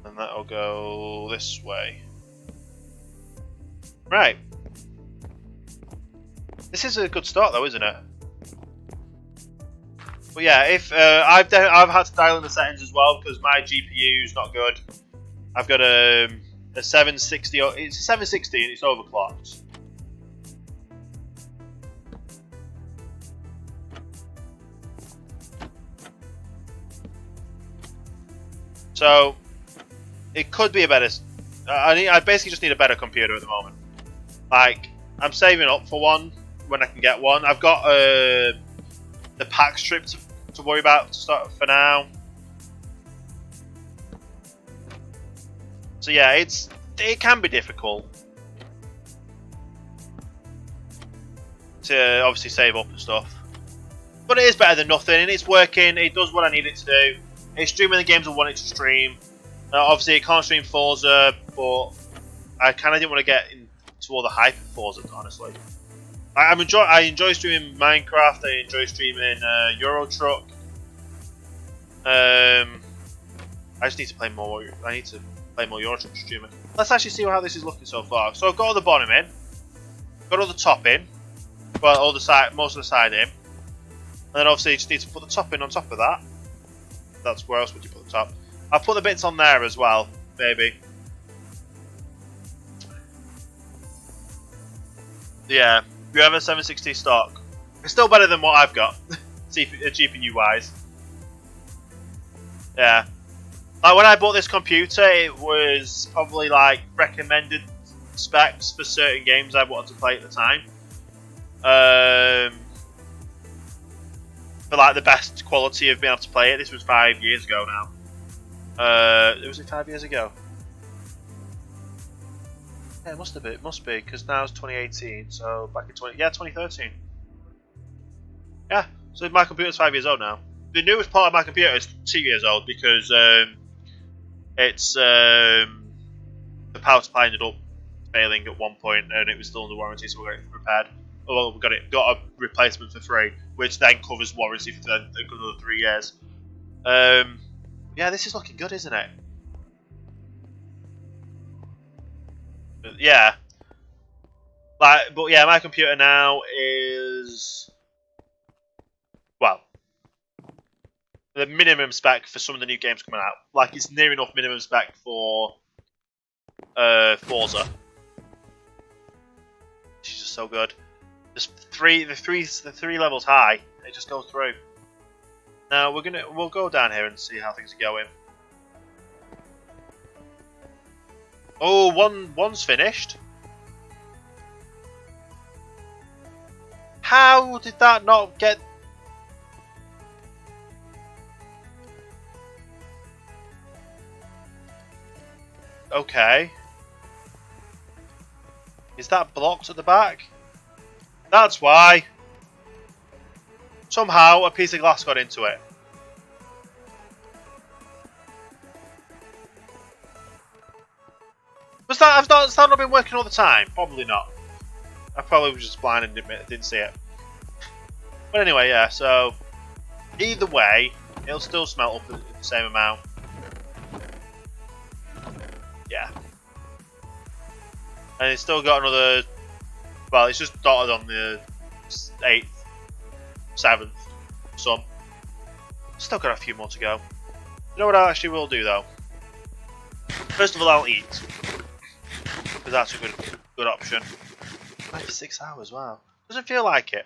And that'll go this way. Right. This is a good start, though, isn't it? But yeah, if I've had to dial in the settings as well because my GPU is not good. I've got a 760. It's a 760 and it's overclocked. So it could be a better. I basically just need a better computer at the moment. Like, I'm saving up for one when I can get one. I've got the pack strip to worry about to start for now. So yeah, it can be difficult to obviously save up and stuff, but it is better than nothing, and it's working. It does what I need it to do. It's streaming the games I want it to stream. Obviously, it can't stream Forza, but I kind of didn't want to get into all the hype of Forza, honestly. I enjoy streaming Minecraft. I enjoy streaming Euro Truck. I just need to play more. I need to play more Euro Truck streaming. Let's actually see how this is looking so far. So I've got all the bottom in, got all the top in, well, all the side, most of the side in, and then obviously you just need to put the top in on top of that. That's where else would you put the top? I'll put the bits on there as well, maybe. Yeah, you have a 760 stock. It's still better than what I've got, GPU wise. Yeah. Like when I bought this computer, it was probably like recommended specs for certain games I wanted to play at the time. For like the best quality of being able to play it. This was 5 years ago now. Was it 5 years ago? Yeah, it must have been. It must be because now it's 2018. So back in 2013. Yeah. So my computer's 5 years old now. The newest part of my computer is 2 years old because it's the power supply ended up failing at one point and it was still under warranty, so we got it repaired. Well, we got a replacement for free, which then covers warranty for another 3 years. Yeah, this is looking good, isn't it? But yeah, but yeah, my computer now is, well, the minimum spec for some of the new games coming out. Like, it's near enough minimum spec for Forza. She's just so good. Just the three levels high. It just goes through. Now we'll go down here and see how things are going. Oh, one's finished. How did that not get? Okay. Is that blocked at the back? That's why. Somehow a piece of glass got into it. Has that not been working all the time? Probably not. I probably was just blind and didn't see it. But anyway, yeah, so either way, it'll still smelt up the same amount. Yeah. And it's still got another, well, it's just dotted on the 8th, 7th, some. Still got a few more to go. You know what I actually will do though? First of all, I'll eat. Because that's a good option. 96 hours, wow. Doesn't feel like it.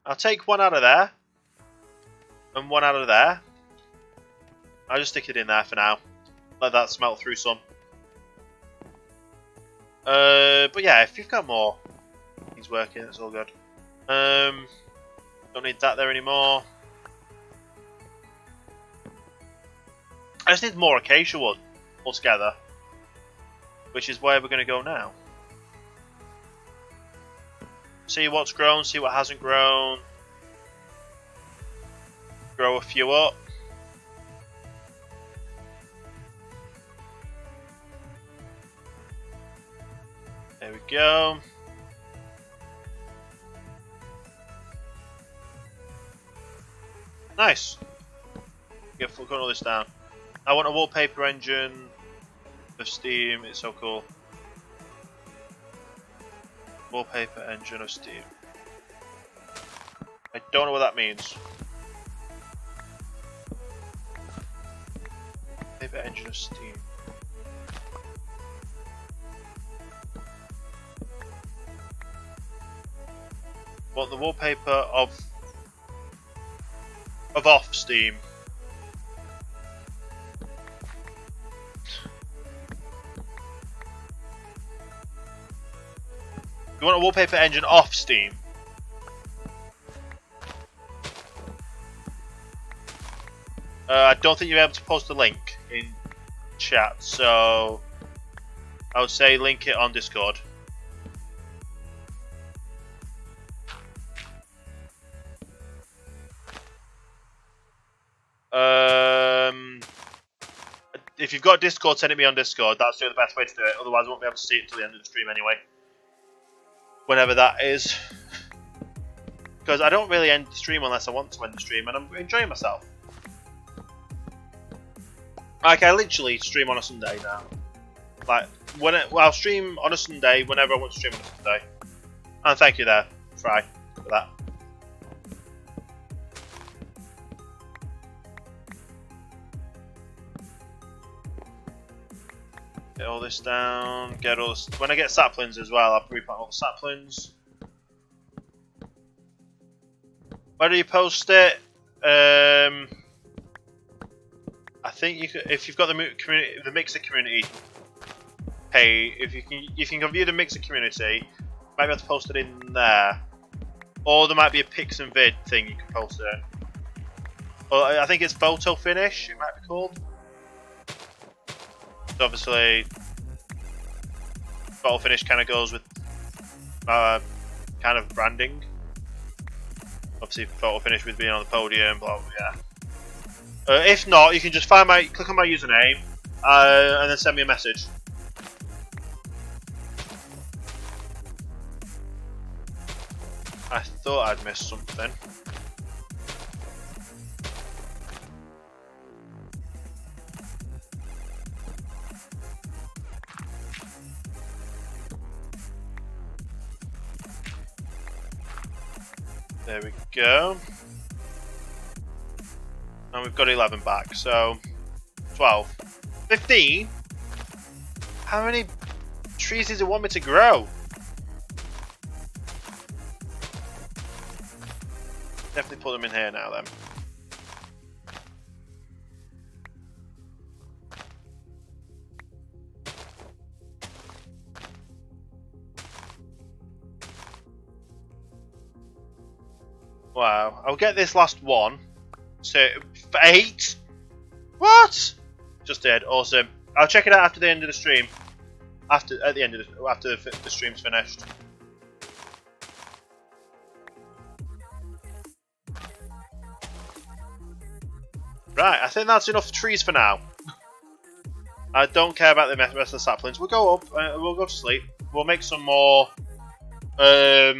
I'll take one out of there. And one out of there. I'll just stick it in there for now. Let that smelt through some. But yeah, if you've got more things working, it's all good. Don't need that there anymore. I just need more acacia wood altogether, which is where we're going to go now. See what's grown, see what hasn't grown. Grow a few up. There we go. Nice. Get all this down. I want a wallpaper engine of Steam. It's so cool. Wallpaper engine of Steam. I don't know what that means. Wallpaper engine of Steam. Want the wallpaper of off Steam. You want a wallpaper engine off Steam? I don't think you're able to post a link in chat, so I would say link it on Discord. If you've got Discord, send it me on Discord. That's the best way to do it. Otherwise, I won't be able to see it until the end of the stream anyway. Whenever that is. Because I don't really end the stream unless I want to end the stream, and I'm enjoying myself. Like, I literally stream on a Sunday now. Like, I'll stream on a Sunday whenever I want to stream on a Sunday. And thank you there, Fry, for that. Get all this down, get all this. When I get saplings as well, I'll replant all the saplings. Where do you post it? I think you could, if you've got the Mixer community. Hey, if you can view the Mixer community, might be able to post it in there, or there might be a pics and vid thing you can post it in. Well, I think it's photo finish. It might be called. So obviously, photo finish kind of goes with kind of branding. Obviously, photo finish with being on the podium, blah, yeah. If not, you can just click on my username, and then send me a message. I thought I'd missed something. There we go. And we've got 11 back, so 12. 15? How many trees does it want me to grow? Definitely put them in here now then. Wow, I'll get this last one. So, 8? What? Just did, awesome. I'll check it out after the end of the stream. After the stream's finished. Right, I think that's enough trees for now. I don't care about the rest of the saplings. We'll go up, we'll go to sleep. We'll make some more, what are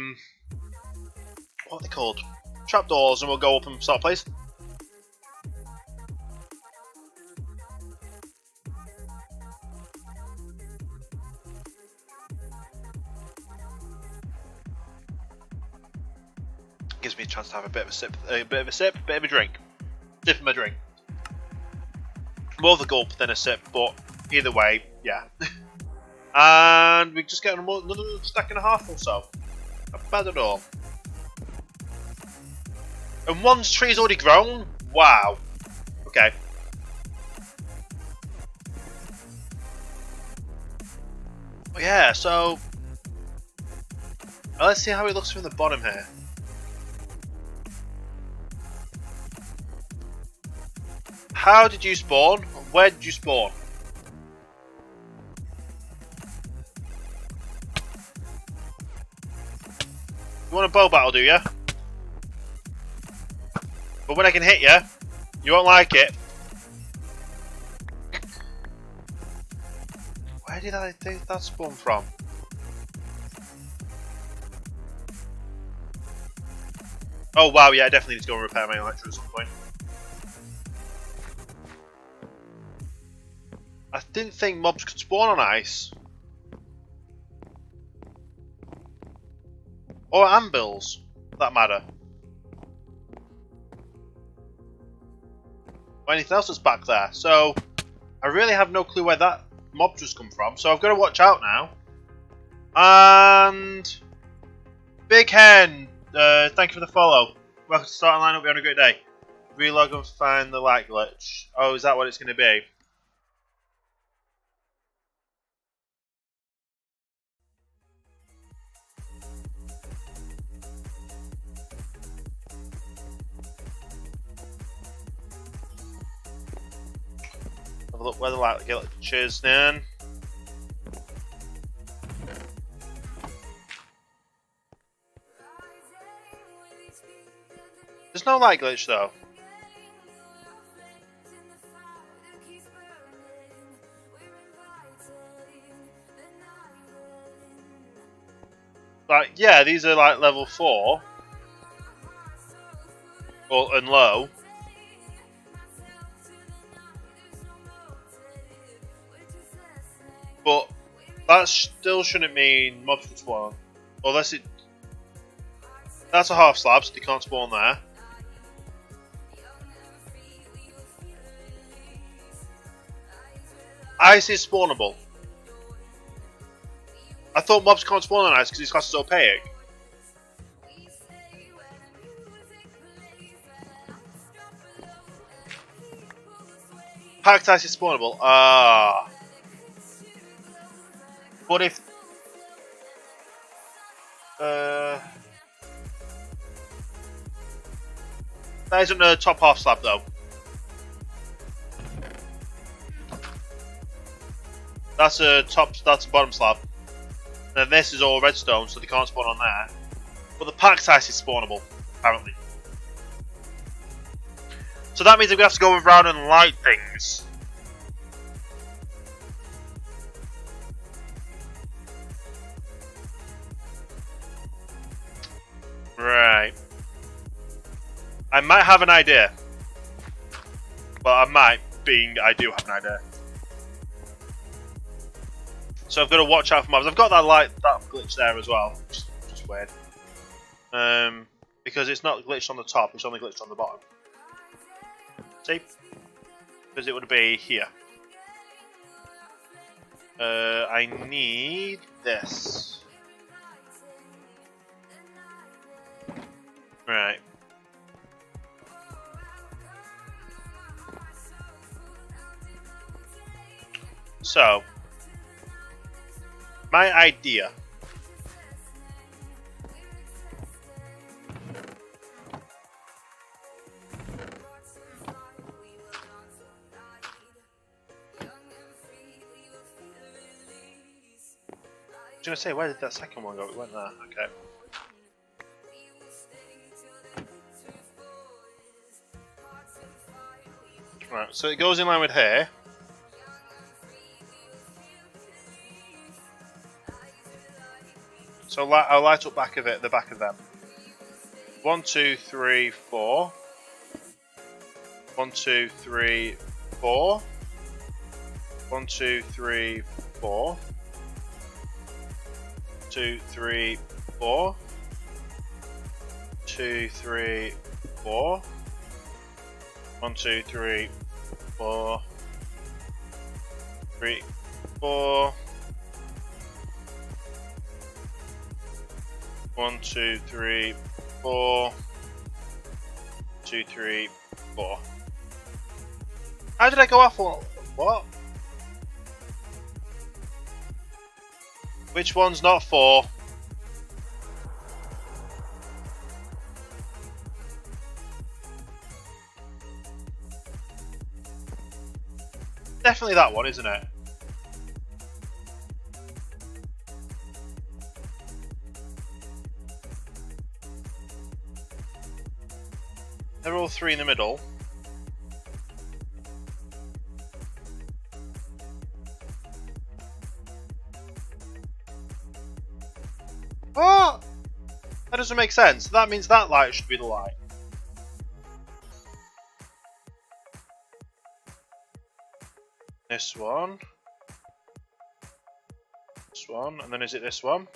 they called? Trapdoors, and we'll go up and start a place. Gives me a chance to have a bit of a sip, bit of a drink. Sip of my drink. More of a gulp than a sip, but either way, yeah. And we just get another stack and a half or so. Not bad at all. And one tree's already grown? Wow. Okay. Well, yeah, so let's see how it looks from the bottom here. How did you spawn? Where did you spawn? You want a bow battle, do you? But when I can hit you, you won't like it. Where did I think that spawn from? Oh wow, yeah, I definitely need to go and repair my electro at some point. I didn't think mobs could spawn on ice. Or anvils, for that matter. Or anything else that's back there. So, I really have no clue where that mob just come from. So I've got to watch out now. And... Big Hen, thank you for the follow. Welcome to Starting Line, hope you're having a great day. Relog and find the light glitch. Oh, is that what it's going to be? Have a look where the light glitch is then. There's no light glitch though. Like, yeah, these are like level 4. Or, and low. But that still shouldn't mean mobs can spawn. Unless it... That's a half slab, so they can't spawn there. Ice is spawnable. I thought mobs can't spawn on ice because this class is opaque. Packed ice is spawnable. Ah. What if... That isn't a top half slab though. That's a bottom slab. And then this is all redstone, so they can't spawn on there. But the packed ice is spawnable, apparently. So that means I'm going to have to go around and light things. Right. I might have an idea. Well, I do have an idea. So I've got to watch out for mobs. I've got that glitch there as well, which is just weird. Because it's not glitched on the top, it's only glitched on the bottom. See? Because it would be here. I need this. Right. So, my idea. I was going to say, where did that second one go? It went there. Okay. Right, so it goes in line with here. So I'll light up the back of them. 1, 2, 3, 4. 1, 2, 3, 4. 1, 2, 3, 4. 2, 3, 4. 2, 3, 4. 1, 2, 3, 4. 3, 4. 1, 2, 3, 4. 2, 3, 4. How did I go off? What? Which one's not 4? Definitely that one, isn't it? They're all three in the middle. What? That doesn't make sense. That means that light should be the light. This one. This one. And then is it this one?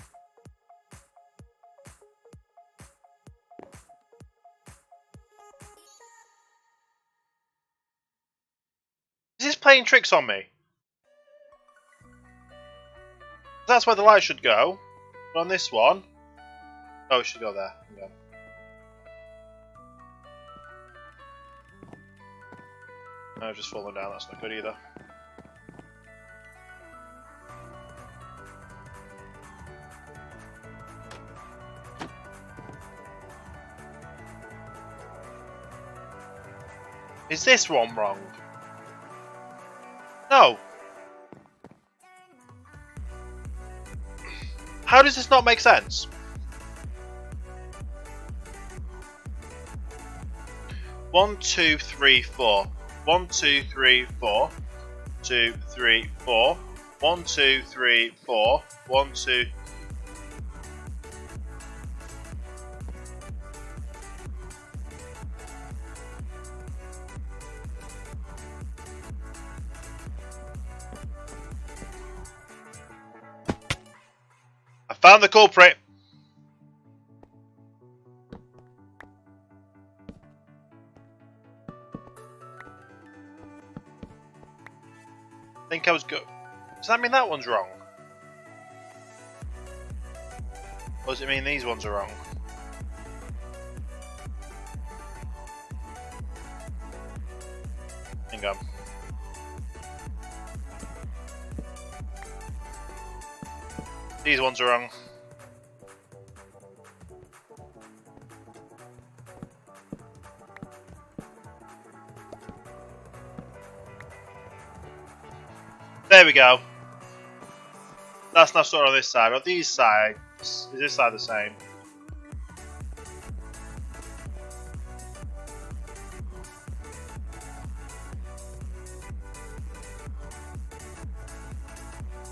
Is this playing tricks on me? That's where the light should go. But on this one... Oh, it should go there. Yeah. No, I've just fallen down. That's not good either. Is this one wrong? No. How does this not make sense? One, two, three, four. 1, 2, 3, 4. 2, 3, 4. 1, 2, 3, 4. 1, 2. I found the culprit. I think I was good. Does that mean that one's wrong? Or does it mean these ones are wrong? Hang on. These ones are wrong. There we go. That's now sort of on this side. On these sides, is this side the same?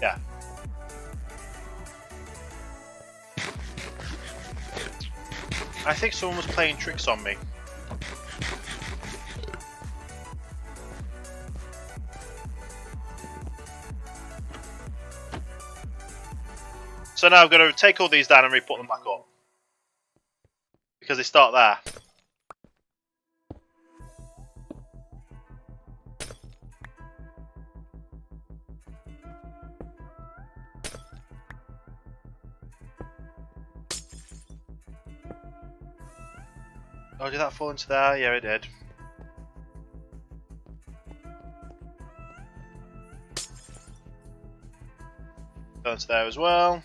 Yeah. I think someone was playing tricks on me. So now I've got to take all these down and re-put them back up. Because they start there. Oh, did that fall into there? Yeah, it did. Go into there as well.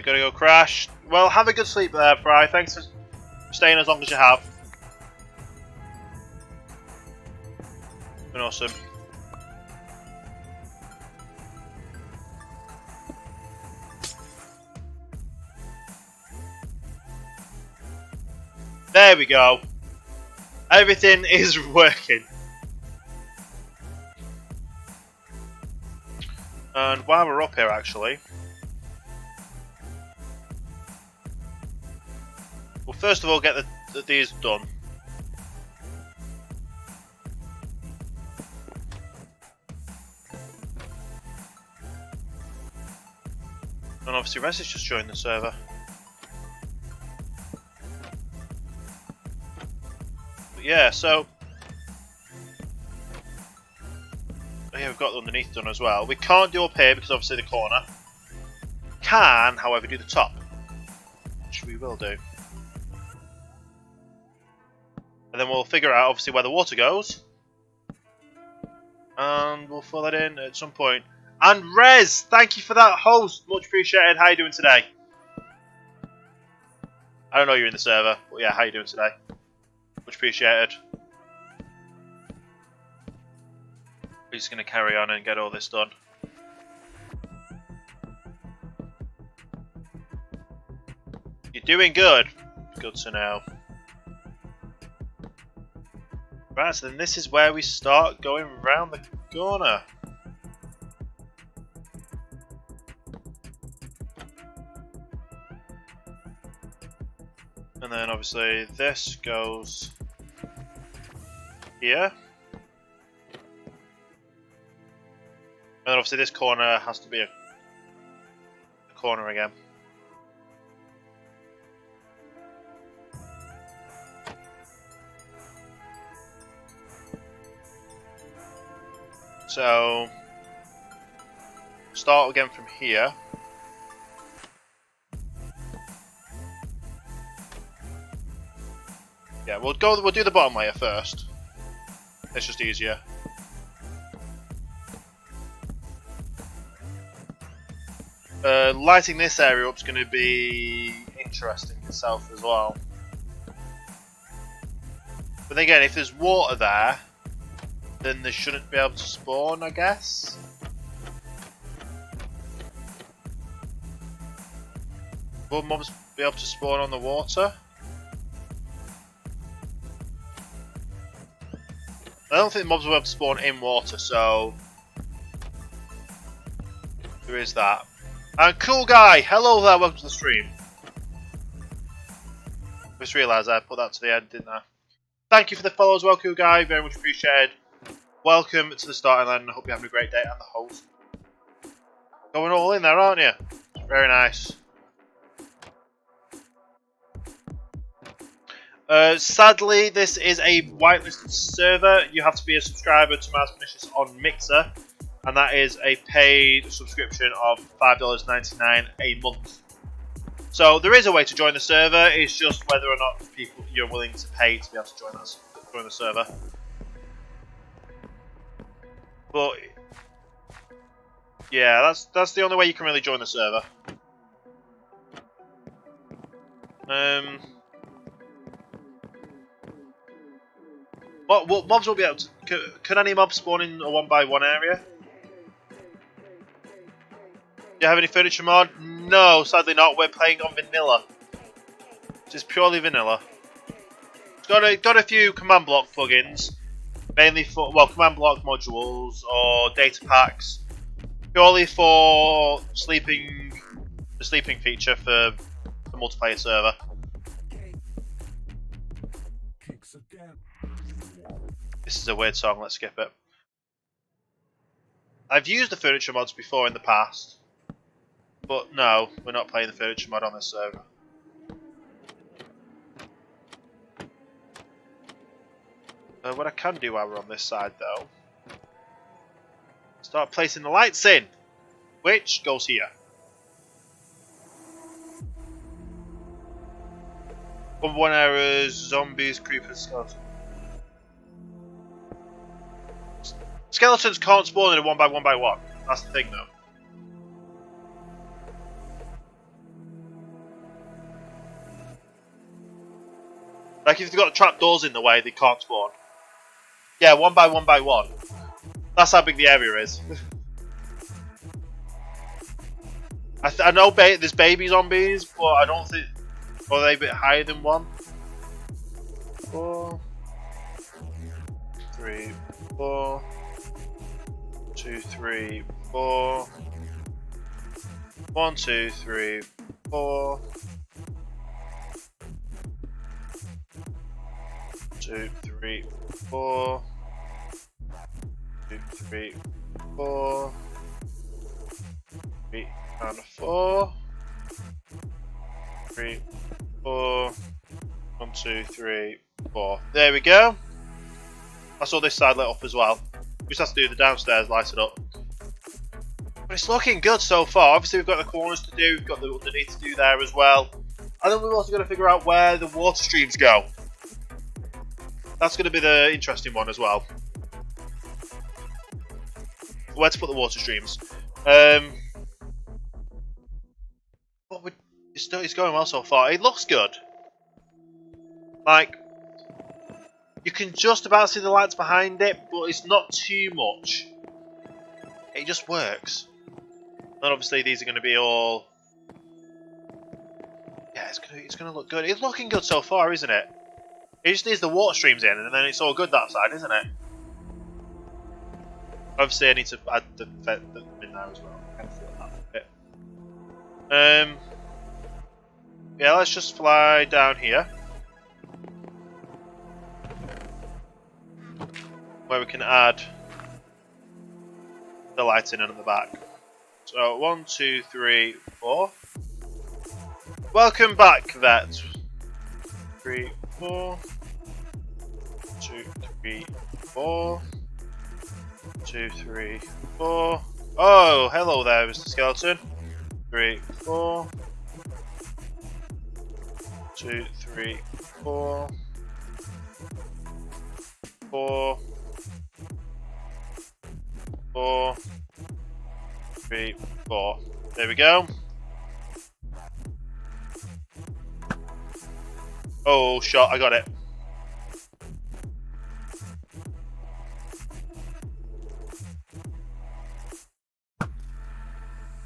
Gotta go crash. Well, have a good sleep there, Fry. Thanks for staying as long as you have. Been awesome. There we go. Everything is working. And while we're up here, actually, we'll first of all get these done. And obviously Rez has just joined the server. But yeah, so yeah, we've got the underneath done as well. We can't do up here because obviously the corner. Can, however, do the top, which we will do. And then we'll figure out obviously where the water goes. And we'll fill that in at some point. And Rez, thank you for that host. Much appreciated. How you doing today? I don't know you're in the server, but yeah, how you doing today? Much appreciated. We're just going to carry on and get all this done. You're doing good. Good to know. Right, so then this is where we start going round the corner. And then obviously this goes here. And then obviously this corner has to be a corner again. So start again from here. Yeah, we'll do the bottom layer first. It's just easier. Lighting this area up is going to be interesting itself as well. But then again, if there's water there, then they shouldn't be able to spawn, I guess. Will mobs be able to spawn on the water? I don't think mobs will be able to spawn in water, so there is that. And cool guy, hello there, welcome to the stream. Just realised I put that to the end, didn't I? Thank you for the follow as well, cool guy, very much appreciated. Welcome to the starting line, I hope you're having a great day, and the host. Going all in there, aren't you? Very nice. Sadly, this is a whitelisted server. You have to be a subscriber to Mars Pernicious on Mixer, and that is a paid subscription of $5.99 a month. So there is a way to join the server. It's just whether or not people you're willing to pay to be able to join the server. But yeah, that's the only way you can really join the server. What mobs will be able to? Can any mob spawn in a 1x1 area? Do you have any furniture mod? No, sadly not. We're playing on vanilla. Just purely vanilla. It's got a few command block plugins, mainly for command block modules or data packs, purely for the sleeping feature for the multiplayer server. This is a weird song, let's skip it. I've used the furniture mods before in the past, but no, we're not playing the furniture mod on this server. What I can do while we're on this side though, start placing the lights in, which goes here. One errors, zombies, creepers, skeletons. Skeletons can't spawn in a 1x1x1. That's the thing though. Like if they've got trapdoors in the way, they can't spawn. Yeah, 1x1x1. That's how big the area is. I know there's baby zombies, but I don't think... Are they a bit higher than 1? 4... 3, 4... 2, 3, 4... 1, 2, 3, 4... 2, 3, 4... 2, 3, 4... 3 and 4... 3, 4... 1, 2, 3, 4. There we go. I saw this side lit up as well. We just have to do the downstairs, light it up. But it's looking good so far. Obviously we've got the corners to do, we've got the underneath to do there as well. And then we've also got to figure out where the water streams go. That's going to be the interesting one as well. Where to put the water streams. It's going well so far. It looks good. Like, you can just about see the lights behind it, but it's not too much. It just works. And obviously these are going to be all... Yeah, yeah, it's gonna look good. It's looking good so far, isn't it? It just needs the water streams in, and then it's all good that side, isn't it? Obviously, I need to add the in there as well. I kind of feel that a bit. Yeah, let's just fly down here, where we can add the lighting in at the back. So 1, 2, 3, 4. Welcome back, vet. 3, 4. 2, 3, 4. 2, 3, 4. Oh, hello there, Mr. Skeleton. 3, 4. 2, 3, 4. 4. 4. 3, 4. There we go. Oh, shot! I got it.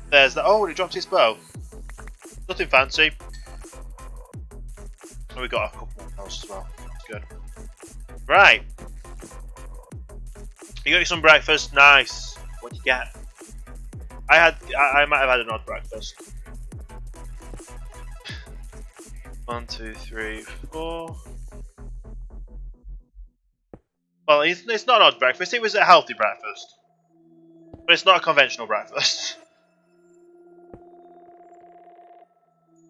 There's that. Oh, and it dropped his bow. Nothing fancy. Oh, we got a couple more bells as well. That's good. Right. You got you some breakfast. Nice. What'd you get? I might have had an odd breakfast. 1, 2, 3, 4. Well, it's not an odd breakfast. It was a healthy breakfast, but it's not a conventional breakfast.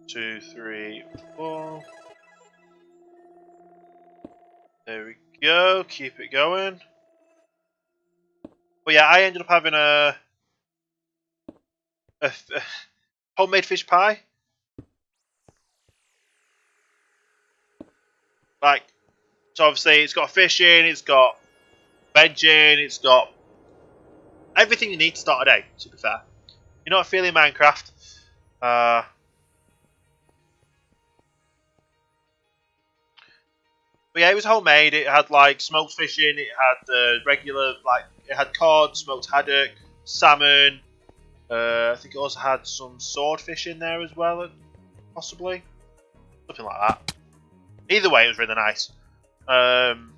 2, 3, 4. There we go. Keep it going. But yeah, I ended up having a homemade fish pie. Like, so obviously it's got fish in, it's got veg in, it's got everything you need to start a day, to be fair. You're not feeling Minecraft. But yeah, it was homemade. It had like smoked fish in, it had regular, like, it had cod, smoked haddock, salmon. I think it also had some swordfish in there as well, possibly. Something like that. Either way, it was really nice. And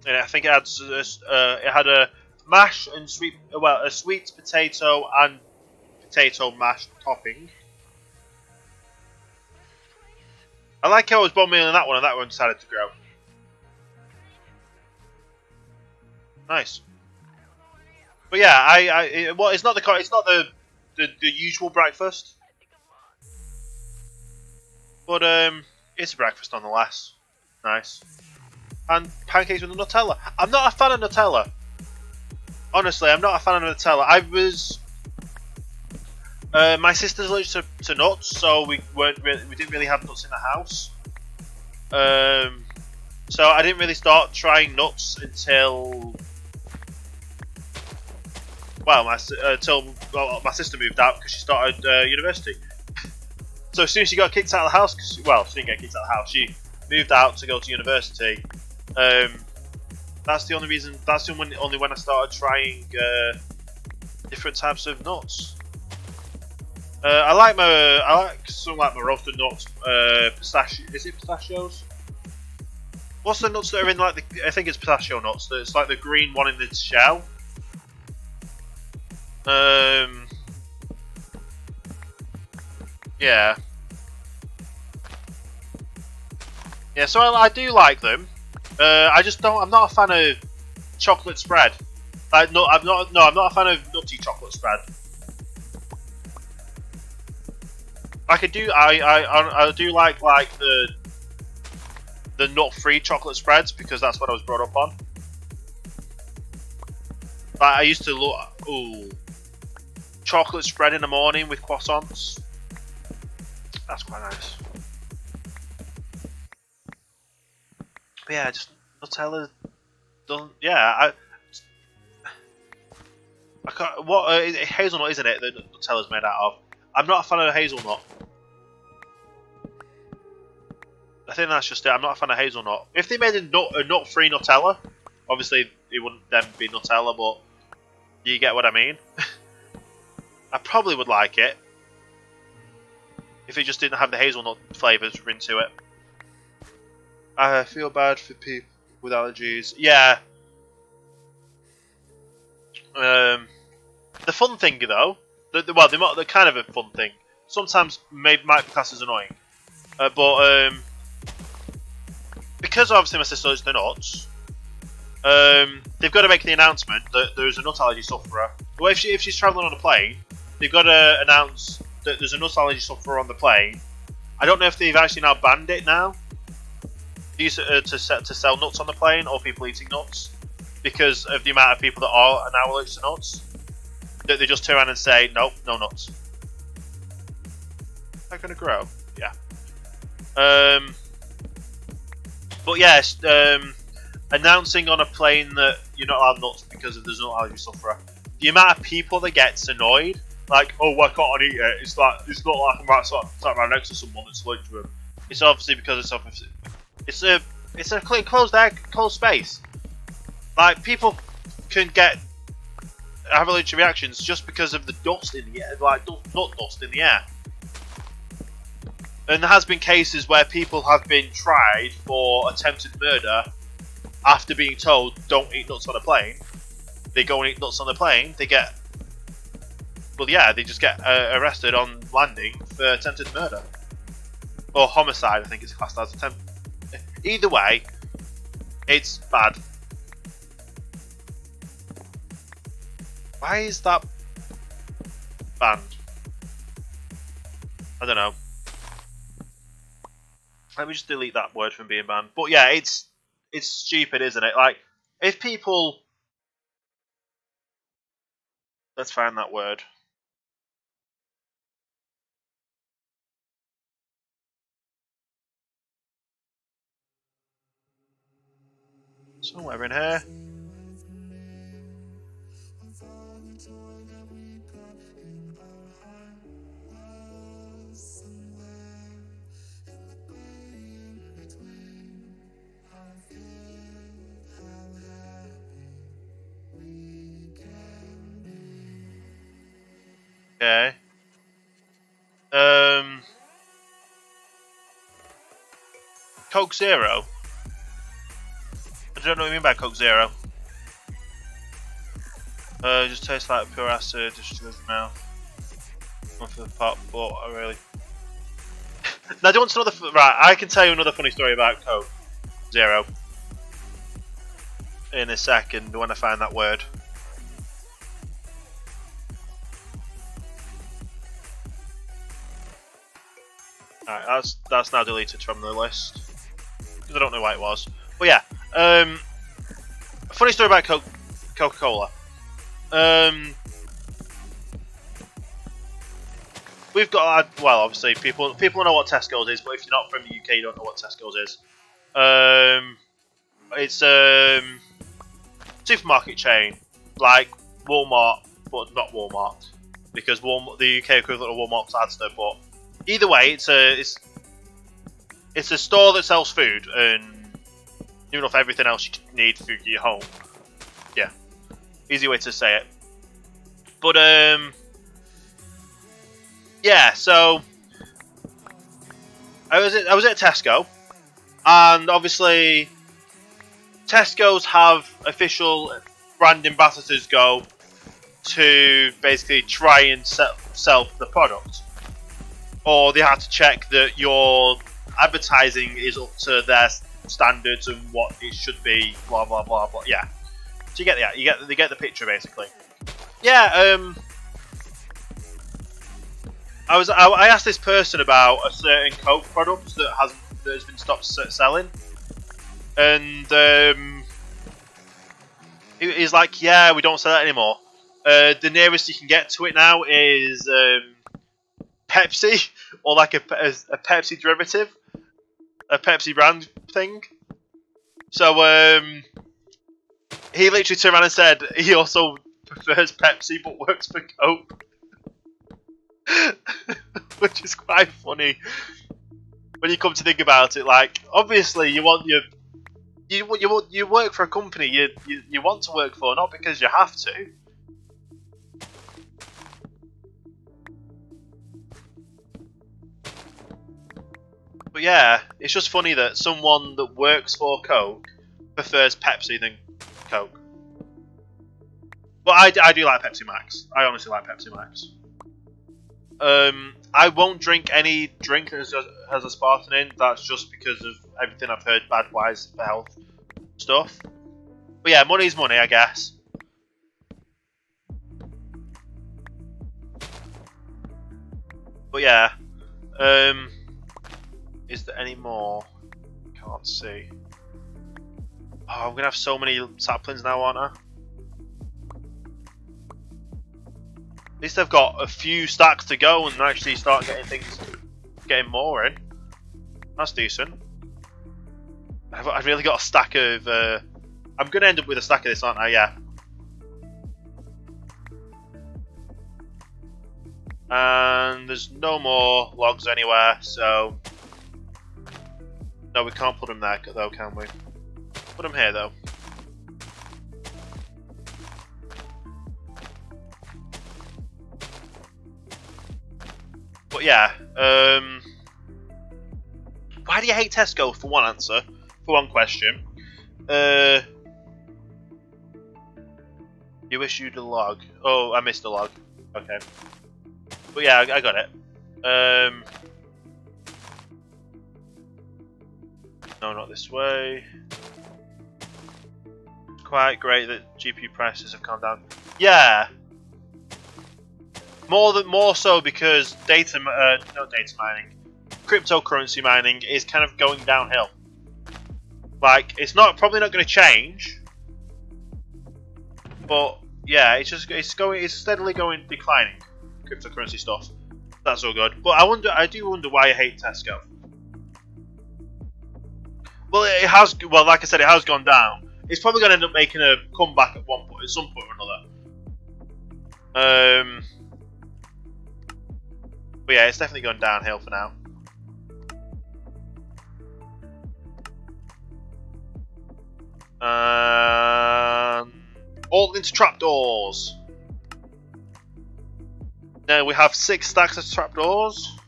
I think it had a mash and a sweet potato and potato mash topping. I like how I was bone meal in that one, and that one decided to grow. Nice. But yeah, it's not the usual breakfast, but it's a breakfast nonetheless. Nice. And pancakes with Nutella. I'm not a fan of Nutella. Honestly, I'm not a fan of Nutella. My sister's allergic to nuts, so we didn't really have nuts in the house. So I didn't really start trying nuts until my sister moved out because she started university. So as soon as she got kicked out of the house, she didn't get kicked out of the house. She moved out to go to university. That's the only reason. That's only when I started trying different types of nuts. I like some like my roasted nuts. Pistachio. Is it pistachios? What's the nuts that are in like I think it's pistachio nuts. It's like the green one in the shell. Yeah. Yeah, so I do like them. I just don't. I'm not a fan of chocolate spread. I'm not a fan of nutty chocolate spread. I do like the nut-free chocolate spreads because that's what I was brought up on. I used to look chocolate spread in the morning with croissants. That's quite nice. But yeah, just Nutella doesn't. Yeah, I can't. What hazelnut isn't it that Nutella's made out of? I'm not a fan of hazelnut. I think that's just it. I'm not a fan of hazelnut. If they made a nut-free Nutella, obviously it wouldn't then be Nutella, but you get what I mean. I probably would like it. if it just didn't have the hazelnut flavours into it. I feel bad for people with allergies. Yeah. The fun thing though, the kind of a fun thing. Sometimes might be classed as annoying, but because obviously my sister is the nuts, they've got to make the announcement that there's a nut allergy sufferer. Well, if she's travelling on a plane, they've got to announce that there's a nut allergy sufferer on the plane. I don't know if they've actually now banned it now. To sell nuts on the plane or people eating nuts because of the amount of people that are now allergic to nuts. That they just turn around and say, nope, no nuts. They're going to grow, yeah. But yes, announcing on a plane that you're not allowed nuts because there's no allergy sufferer. The amount of people that gets annoyed, like, oh, why can't I eat it? It's not like I'm right next to someone that's allergic to them. It's obviously because it's a closed space. Like, people can have allergic reactions just because of the dust in the air, like nut dust in the air. And there has been cases where people have been tried for attempted murder after being told don't eat nuts on a plane. They go and eat nuts on the plane. They just get arrested on landing for attempted murder or homicide. I think it's classed as attempt. Either way, it's bad. Why is that banned? I don't know. Let me just delete that word from being banned. But yeah, it's stupid, isn't it? Like, if people... Let's find that word. Somewhere in here. Okay. Coke Zero. I don't know what you mean by Coke Zero. Just tastes like pure acid, just to now. One for the pop, but I really. Now, do you want another? Right, I can tell you another funny story about Coke Zero in a second when I find that word. Alright, that's now deleted from the list because I don't know why it was. But yeah, a funny story about Coca-Cola. We've got, well, obviously people know what Tesco's is, but if you're not from the UK, you don't know what Tesco's is. It's a supermarket chain like Walmart, but not Walmart because the UK equivalent of Walmart's Asda. But either way, it's a store that sells food and even off everything else you need for your home. Yeah, easy way to say it. But yeah. So I was at Tesco, and obviously Tesco's have official brand ambassadors go to basically try and sell the product, or they have to check that your advertising is up to their standards and what it should be. Blah blah blah blah. Yeah. So you get that. They get the picture basically. Yeah. I asked this person about a certain Coke product that has been stopped selling, and he's like, "Yeah, we don't sell that anymore. The nearest you can get to it now is Pepsi, or like a Pepsi derivative, a Pepsi brand thing." So he literally turned around and said he also prefers Pepsi but works for Coke. Which is quite funny when you come to think about it. Like, obviously, you work for a company you want to work for, not because you have to. But yeah, it's just funny that someone that works for Coke prefers Pepsi than Coke. But I do like Pepsi Max. I honestly like Pepsi Max. I won't drink any drink that has aspartame in. That's just because of everything I've heard bad-wise for health stuff. But yeah, money's money, I guess. But yeah, is there any more? Can't see. Oh, I'm gonna have so many saplings now, aren't I? At least I've got a few stacks to go and actually start getting more in. That's decent. I've really got a stack of. I'm gonna end up with a stack of this, aren't I? Yeah. And there's no more logs anywhere, so no, we can't put them there though, can we? Put them here though. But yeah, why do you hate Tesco? For one answer, for one question. You issued a log. Oh, I missed a log. Okay. But yeah, I got it. No, not this way. Quite great that GPU prices have come down. Yeah. More so because not data mining, cryptocurrency mining is kind of going downhill. Like, it's probably not going to change, but yeah, it's steadily declining. Cryptocurrency stuff. That's all good. But I do wonder why I hate Tesco. Well, it has. Well, like I said, it has gone down. It's probably going to end up making a comeback at some point or another. But yeah, it's definitely gone downhill for now. All into trapdoors. Now we have 6 stacks of trapdoors.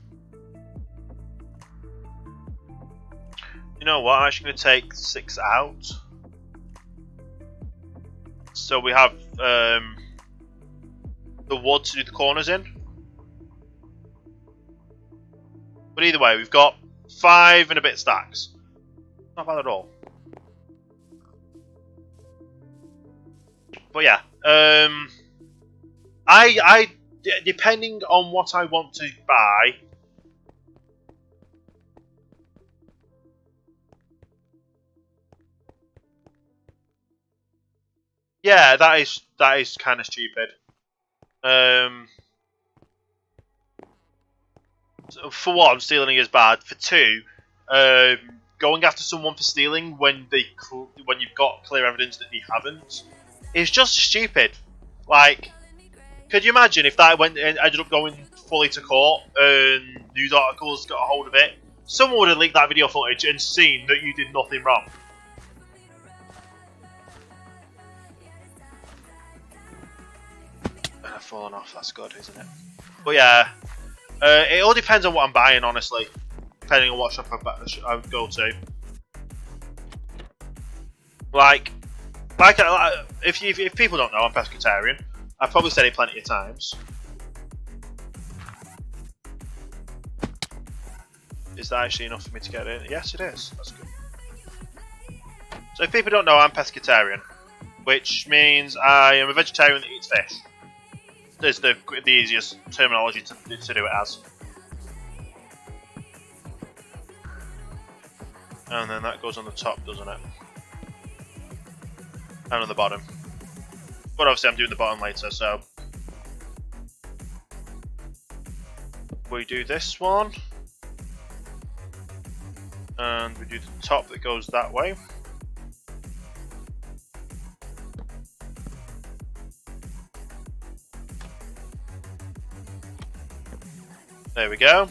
You know what? I'm actually going to take 6 out. So we have the wood to do the corners in. But either way, we've got 5 and a bit stacks. Not bad at all. But yeah, I depending on what I want to buy. Yeah, that is kind of stupid. So for one, stealing is bad. For two, going after someone for stealing when you've got clear evidence that they haven't is just stupid. Like, could you imagine if that ended up going fully to court and news articles got a hold of it? Someone would have leaked that video footage and seen that you did nothing wrong. And I've fallen off. That's good, isn't it? But yeah, it all depends on what I'm buying, honestly. Depending on what shop I would go to. Like if people don't know, I'm pescatarian. I've probably said it plenty of times. Is that actually enough for me to get in? Yes, it is. That's good. So if people don't know, I'm pescatarian, which means I am a vegetarian that eats fish. There's the easiest terminology to do it as. And then that goes on the top, doesn't it? And on the bottom. But obviously I'm doing the bottom later, so we do this one. And we do the top that goes that way. There we go.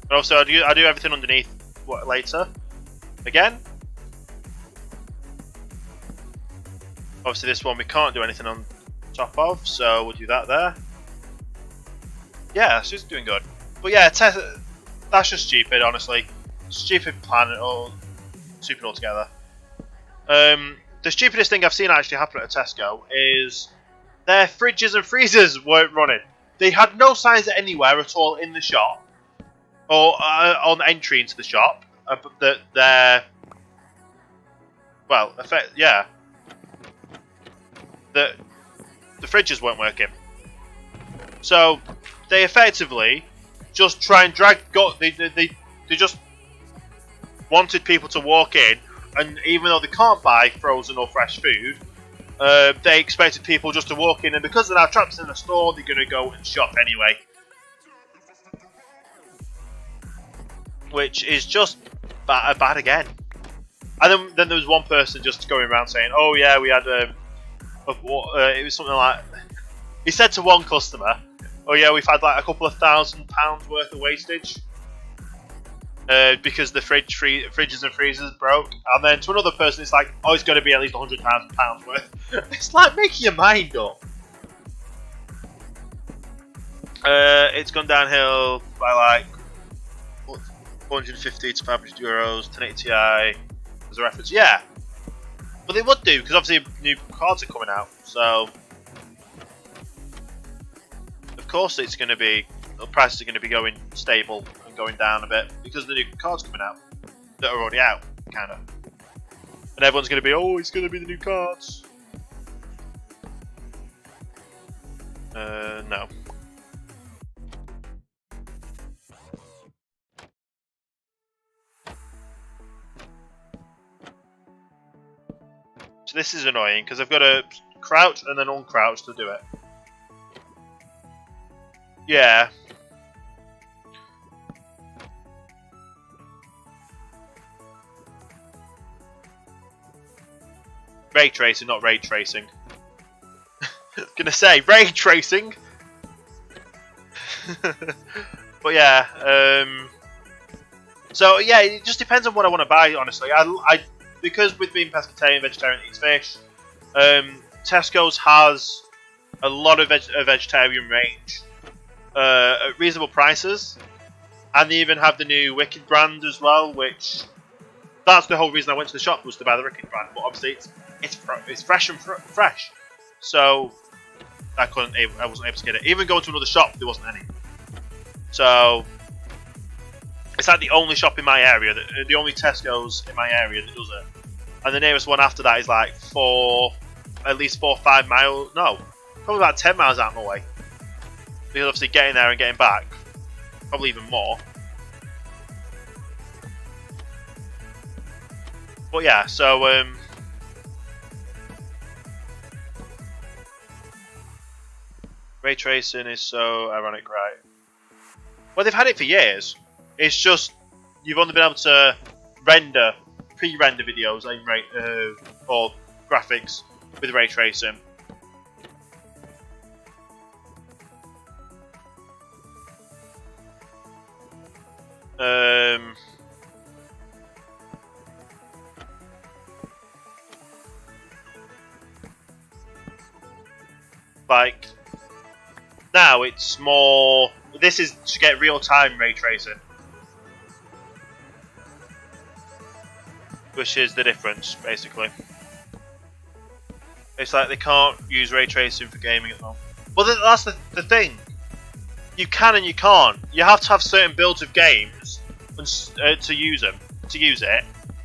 And also I do everything underneath later. Again. Obviously this one we can't do anything on top of, so we'll do that there. Yeah, it's just doing good. But yeah, that's just stupid, honestly. stupid plan or stupid altogether. The stupidest thing I've seen actually happen at a Tesco is their fridges and freezers weren't running. They had no signs anywhere at all in the shop or on the entry into the shop that they're that the fridges weren't working. So they effectively just try and they just wanted people to walk in, and even though they can't buy frozen or fresh food, they expected people just to walk in, and because they're now trapped in the store, they're going to go and shop anyway. Which is just bad again. And then there was one person just going around saying, "Oh yeah, we had it was something like," he said to one customer, "Oh yeah, we've had like a couple of £1,000 worth of wastage because the fridges and freezers broke." And then to another person, it's like, "Oh, it's going to be at least £100,000 worth." It's like, make your mind up. It's gone downhill by like 450 to 500 euros, 1080 Ti as a reference. Yeah, but they would do because obviously new cards are coming out, so of course it's going to be, the prices are going to be going stable and going down a bit because the new cards coming out that are already out, kind of, and everyone's going to be, "Oh, it's going to be the new cards." No. So this is annoying because I've got to crouch and then uncrouch to do it. Yeah. Ray tracing, not ray tracing. Gonna say ray tracing. But yeah. So yeah, it just depends on what I want to buy. Honestly, I because with being pescatarian, vegetarian, eats fish. Tesco's has a lot of vegetarian range at reasonable prices, and they even have the new Wicked brand as well. Which that's the whole reason I went to the shop, was to buy the Wicked brand. But obviously it's fresh and fresh, so I wasn't able to get it. Even going to another shop, there wasn't any. So it's like the only shop in my area, the only Tesco's in my area that does it. And the nearest one after that is like at least 4 or 5 miles. No, probably about 10 miles out of my way. Because obviously getting there and getting back, probably even more. But yeah, so ray tracing is so ironic, right? Well, they've had it for years. It's just you've only been able to pre-render videos or graphics with ray tracing. Like now, it's more. This is to get real-time ray tracing. Which is the difference, basically. It's like they can't use ray tracing for gaming at all. Well, that's the thing. You can and you can't. You have to have certain builds of games to use it,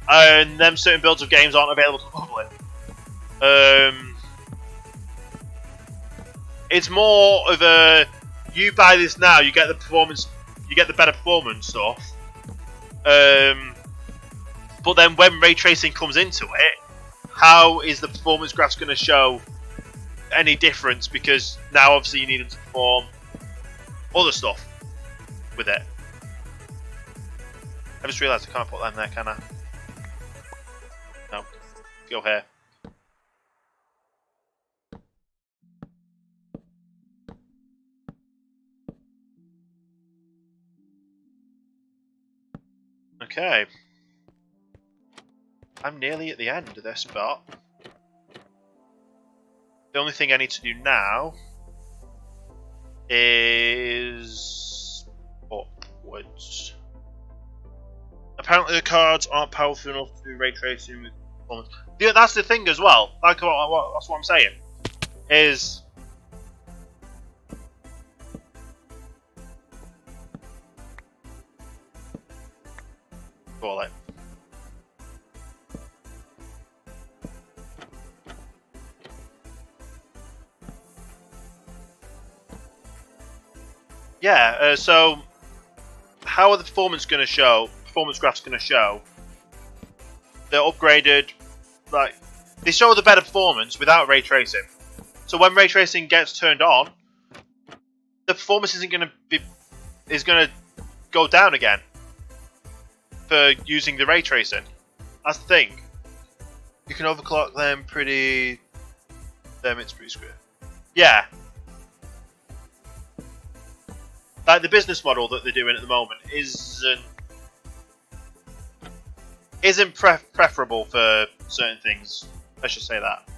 and them certain builds of games aren't available to the public. It's more of a, you buy this now, you get the performance, you get the better performance stuff. But then when ray tracing comes into it, how is the performance graphs going to show any difference? Because now obviously you need them to perform other stuff with it. I just realised I can't put them there, can I? No. Go here. Okay. I'm nearly at the end of this spot. The only thing I need to do now is upwards. Apparently the cards aren't powerful enough to do ray tracing with performance. Yeah, that's the thing as well. Like, that's what I'm saying. Is call it. Yeah. So, how are the performance going to show? Performance graphs going to show? They're upgraded. Like, they show the better performance without ray tracing. So when ray tracing gets turned on, the performance isn't going to be is going to go down again for using the ray tracing. That's the thing. You can overclock them pretty. It's pretty screwed. Yeah. Like the business model that they're doing at the moment isn't preferable for certain things. I should say that.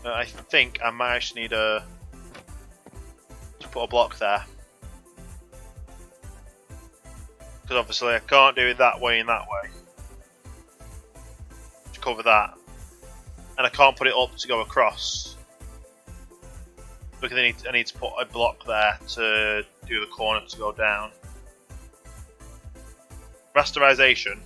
I think I might actually need to put a block there. Because obviously I can't do it that way and that way. To cover that. And I can't put it up to go across. Because I need to put a block there to do the corner to go down. Rasterization.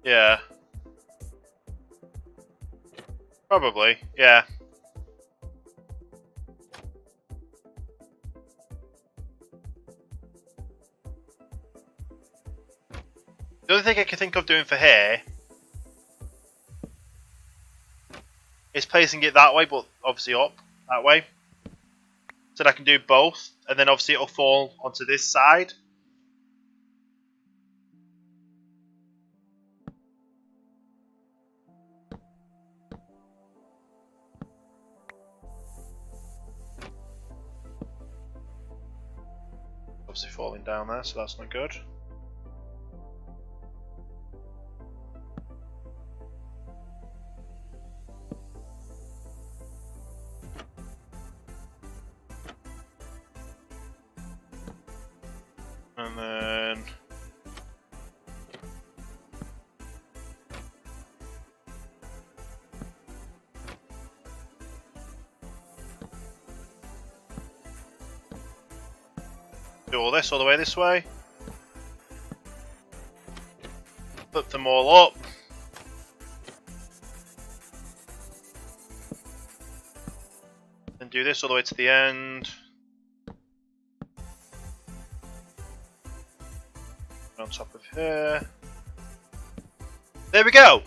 Yeah. Probably, yeah. The only thing I can think of doing for here is placing it that way, but obviously up that way. So that I can do both, and then obviously it'll fall onto this side. Obviously falling down there, so that's not good. And then do all this all the way this way. Flip them all up. And do this all the way to the end. On top of here. There we go!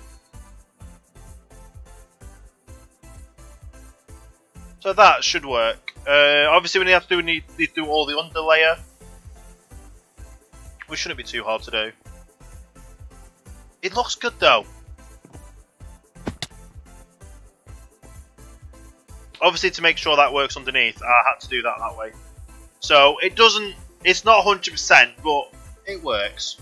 So that should work. Obviously we need to do all the underlayer. Which shouldn't be too hard to do. It looks good though. Obviously to make sure that works underneath, I had to do that way. So it doesn't, it's not 100%, but it works.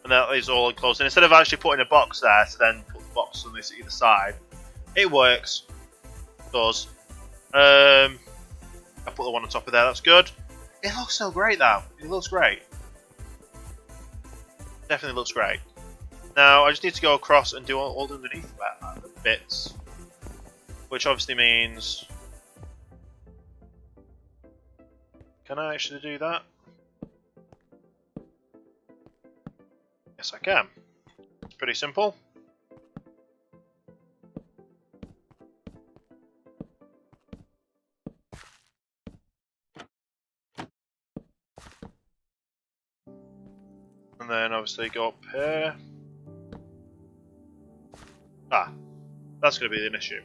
And that is all enclosed. And instead of actually putting a box there to then put the box on this either side, it works. It does. I put the one on top of there, that's good. It looks so great though. It looks great. Definitely looks great. Now I just need to go across and do all underneath the bits. Which obviously means... Can I actually do that? Yes I can. It's pretty simple. And then obviously go up here. Ah, that's going to be an issue.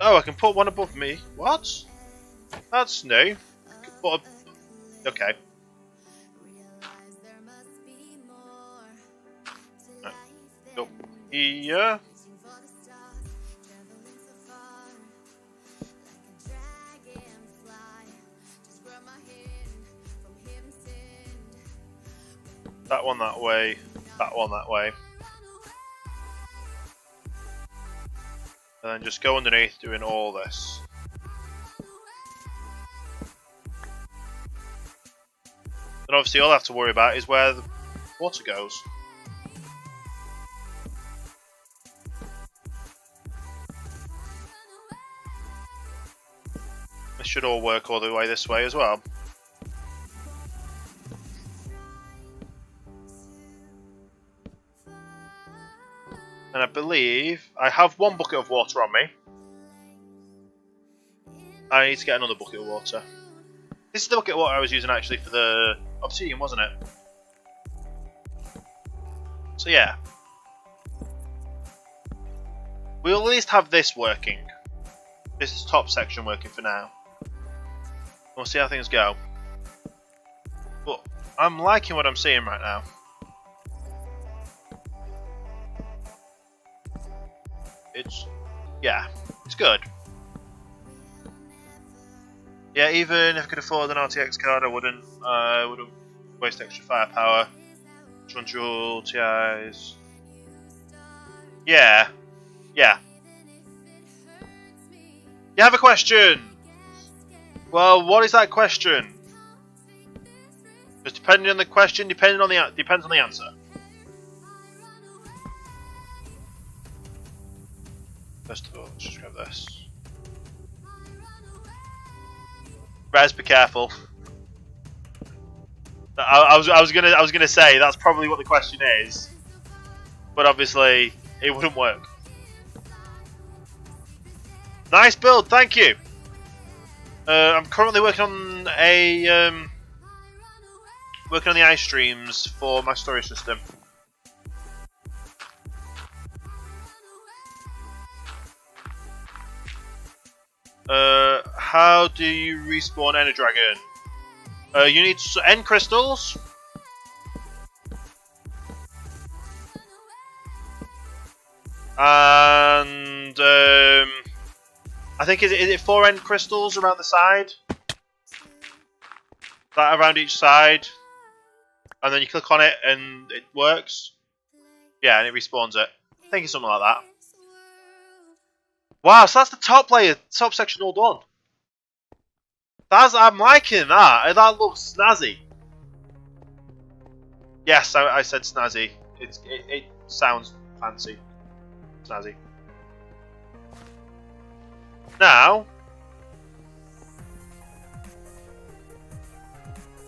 Oh, I can put one above me. What? That's new. Okay. here. That one that way, that one that way. And then just go underneath doing all this. And obviously all I have to worry about is where the water goes. This should all work all the way this way as well. And I believe I have one bucket of water on me. I need to get another bucket of water. This is the bucket of water I was using actually for the obsidian, wasn't it? So yeah. We'll at least have this working. This top section working for now. We'll see how things go. But I'm liking what I'm seeing right now. Yeah, it's good. Yeah, even if I could afford an RTX card, I wouldn't waste extra firepower. 200 TIs. Yeah. You have a question. Well, what is that question? Because depending on the question, depends on the answer. First of all, let's just grab this. Res, be careful. I was gonna say that's probably what the question is, but obviously it wouldn't work. Nice build, thank you. I'm currently working on the ice streams for my storage system. How do you respawn Ender Dragon? You need end crystals. And I think is it 4 end crystals around the side? That around each side. And then you click on it and it works. Yeah, and it respawns it. I think it's something like that. Wow, so that's the top layer, top section all done. I'm liking that. That looks snazzy. Yes, I said snazzy. It sounds fancy. Snazzy. Now,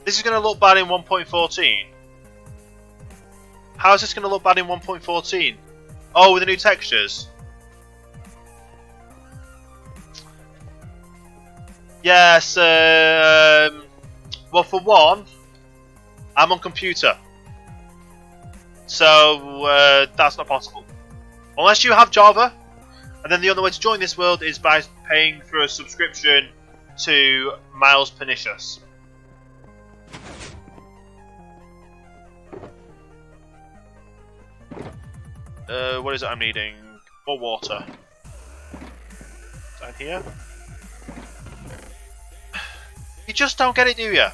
this is going to look bad in 1.14. How is this going to look bad in 1.14? Oh, with the new textures. Yes, well for one, I'm on computer. So, that's not possible. Unless you have Java, and then the only way to join this world is by paying for a subscription to Miles Pernicious. What is it I'm needing? More water. Down here. You just don't get it, do you?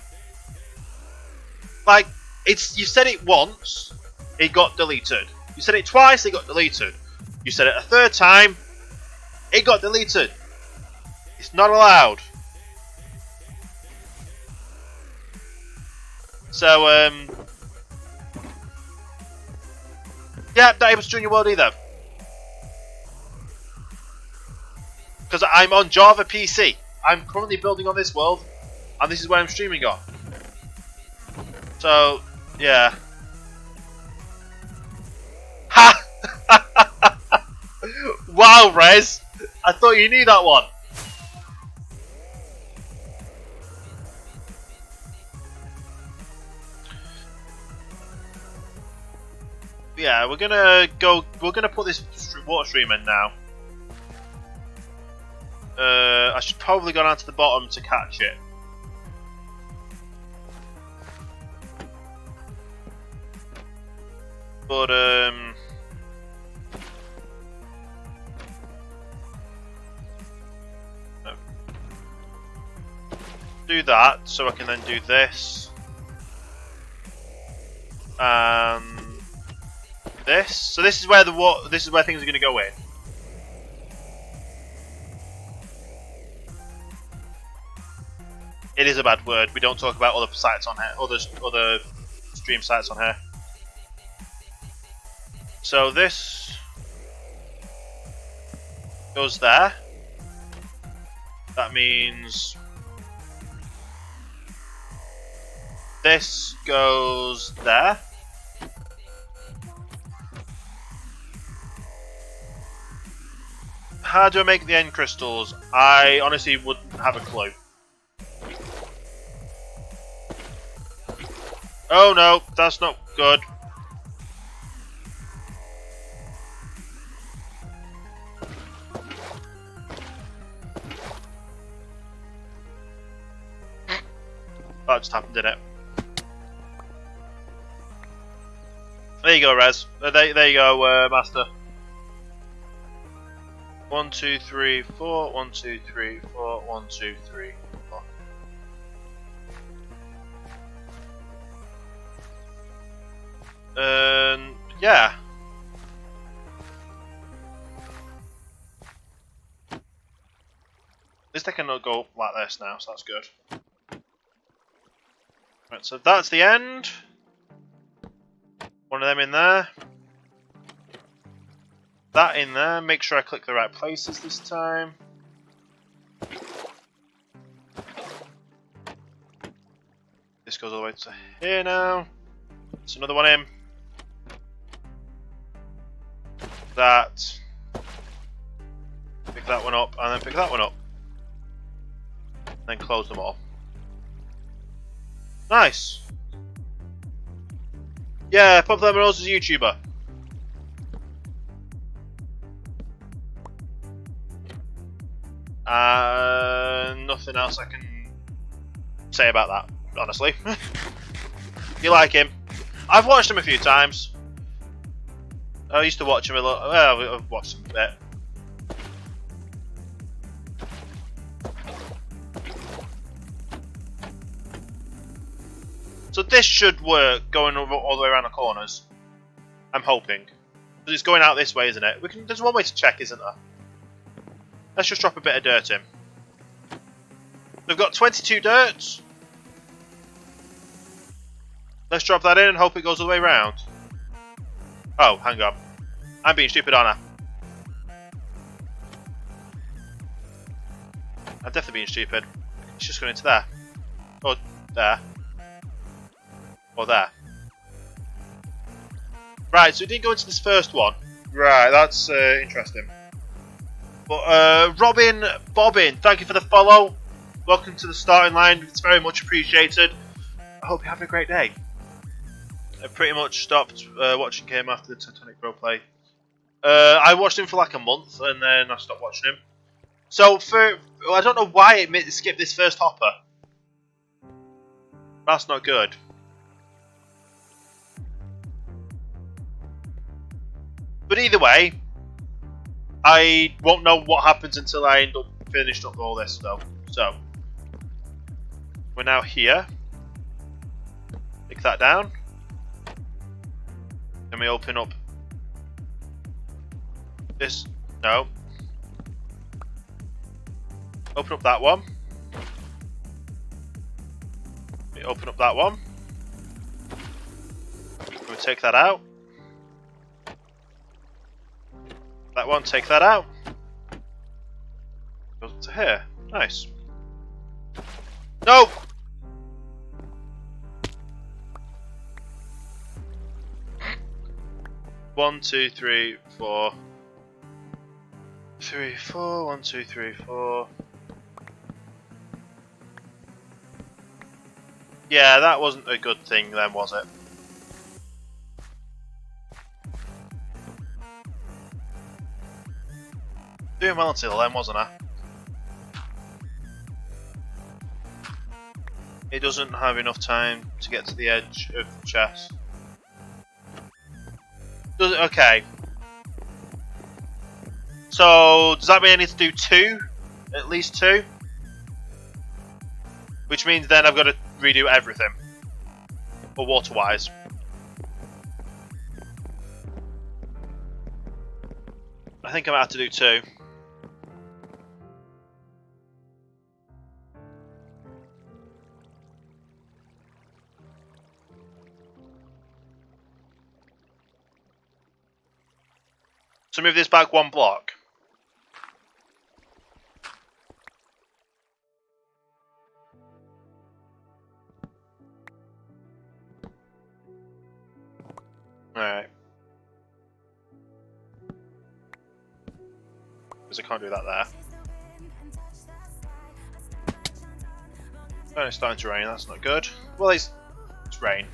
Like, you said it once, it got deleted. You said it twice, it got deleted. You said it a third time, it got deleted. It's not allowed. So, yeah, not able to join your world either. Because I'm on Java PC. I'm currently building on this world, and this is where I'm streaming on. So, yeah. Ha! Wow, Rez! I thought you knew that one. Yeah, we're gonna put this water stream in now. I should probably go down to the bottom to catch it. But do that so I can then do this. This. So this is where this is where things are going to go in. It is a bad word. We don't talk about other sites on here, other stream sites on here. So this goes there. That means this goes there. How do I make the end crystals? I honestly wouldn't have a clue. Oh no, that's not good. That just happened, didn't it? There you go, Rez. There you go, Master. 1, 2, 3, 4. 1, 2, 3, 4. 1, 2, 3, 4. Yeah. At least I can go like this now, so that's good. Right, so that's the end. One of them in there. That in there. Make sure I click the right places this time. This goes all the way to here now. There's another one in. That. Pick that one up, and then pick that one up. And then close them all. Nice. Yeah, Pop Lemon is a YouTuber. Nothing else I can say about that, honestly. You like him? I've watched him a few times. I used to watch him a lot. Well, I've watched him a bit. So this should work going over all the way around the corners. I'm hoping. Because it's going out this way, isn't it? There's one way to check, isn't there? Let's just drop a bit of dirt in. We've got 22 dirts. Let's drop that in and hope it goes all the way around. Oh, hang on. I'm being stupid, aren't I? I'm definitely being stupid. It's just going into there. Or there. Or there. Right, so it didn't go into this first one. Right, that's interesting. But Robin Bobbin, thank you for the follow. Welcome to the starting line. It's very much appreciated. I hope you're having a great day. I pretty much stopped watching him after the Titanic roleplay. I watched him for like a month and then I stopped watching him. So I don't know why it skipped this first hopper. That's not good. But either way, I won't know what happens until I end up finished up all this though. So we're now here. Pick that down. Then we open up this. No. Open up that one. We open up that one. We take that out. That one, take that out. Goes to here. Nice. No! One, two, three, four. 3, 4. 1, 2, 3, 4. Yeah, that wasn't a good thing then, was it? Doing well until then, wasn't I? It doesn't have enough time to get to the edge of the chest. Does it? Okay. So, does that mean I need to do 2? At least 2? Which means then I've got to redo everything. Or water-wise. I think I might have to do 2. So move this back 1 block. Alright. Because I can't do that there. Oh, it's starting to rain, that's not good. Well, it's rain.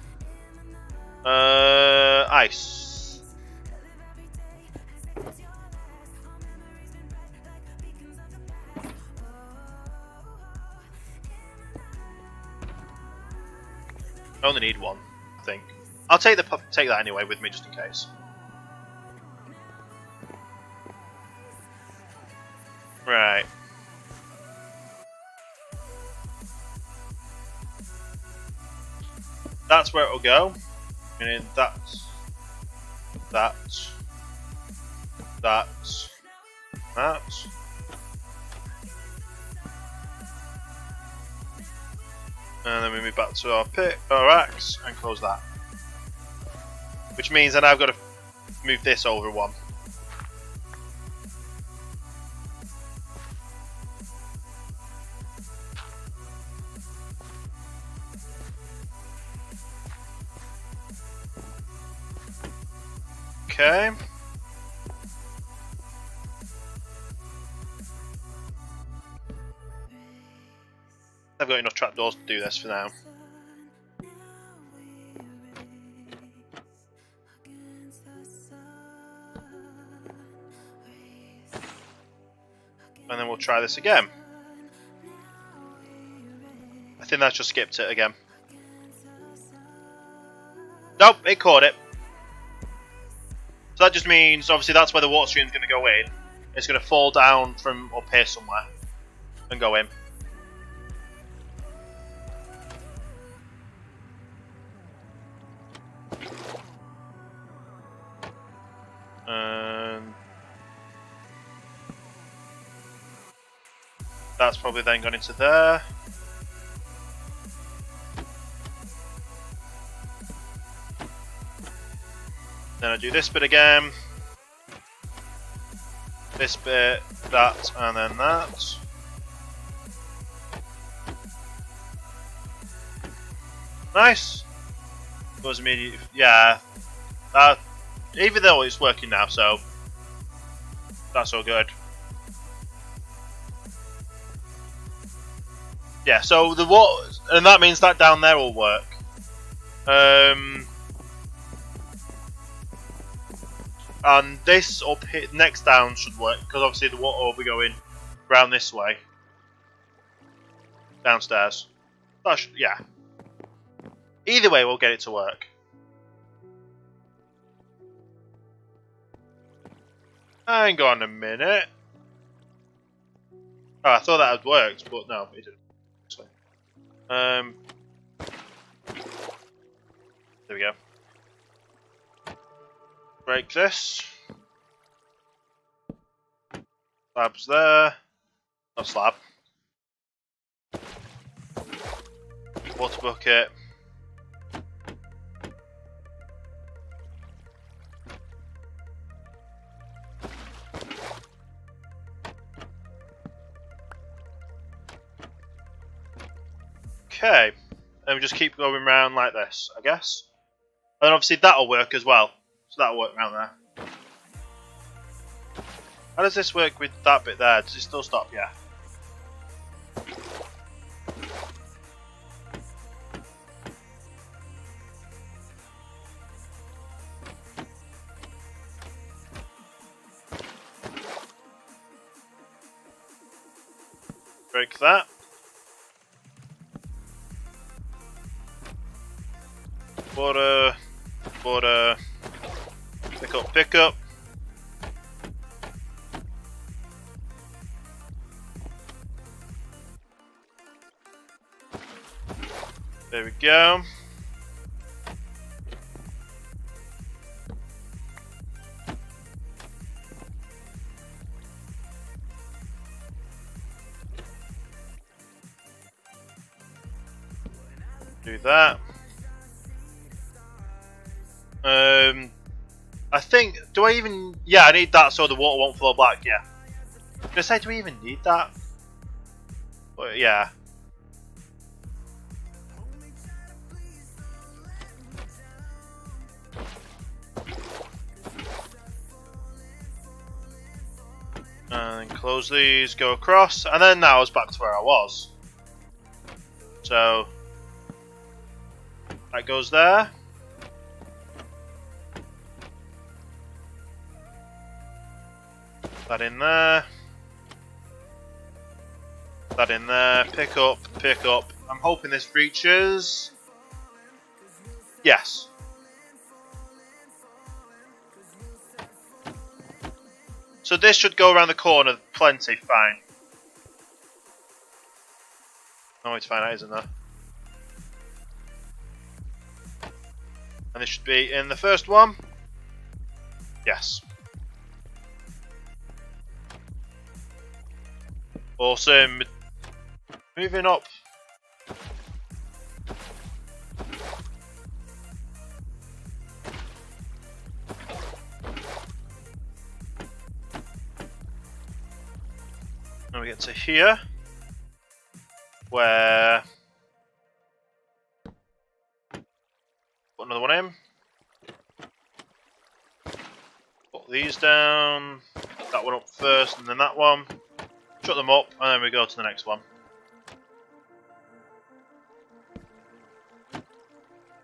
Ice. I only need 1, I think. I'll take that anyway with me just in case. Right. That's where it'll go. Meaning that's that. And then we move back to our axe and close that. Which means that I've got to move this over 1. Okay. I've got enough trapdoors to do this for now. And then we'll try this again. I think that's just skipped it again. Nope, it caught it. So that just means, obviously that's where the water stream's going to go in. It's going to fall down from up here somewhere and go in. That's probably then gone into there. Then I do this bit again. This bit, that, and then that. Nice. Goes immediately. Yeah. Even though it's working now, so that's all good. Yeah. So the water, and that means that down there will work. And this up here, next down should work because obviously the water will be going round this way, downstairs. That should, yeah. Either way, we'll get it to work. Hang on a minute. Oh, I thought that had worked, but no, it didn't. There we go. Break this. Slab's there. Not slab. Water bucket. Okay. And we just keep going round like this, I guess. And obviously that'll work as well. So that'll work around there. How does this work with that bit there? Does it still stop? Yeah. Break that. Water. Water. Pick up, pick up. There we go. Do that. I think, do I even, yeah, I need that so the water won't flow back, yeah. I was gonna say, do we even need that? But yeah. And close these, go across, and then now it's back to where I was. So, that goes there. That in there. That in there. Pick up, pick up. I'm hoping this reaches. Yes. So this should go around the corner plenty, fine. No way to find out, isn't there? And this should be in the first one. Yes. Awesome. Moving up. Now we get to here, where put another one in. Put these down. That one up first, and then that one. Shut them up, and then we go to the next one.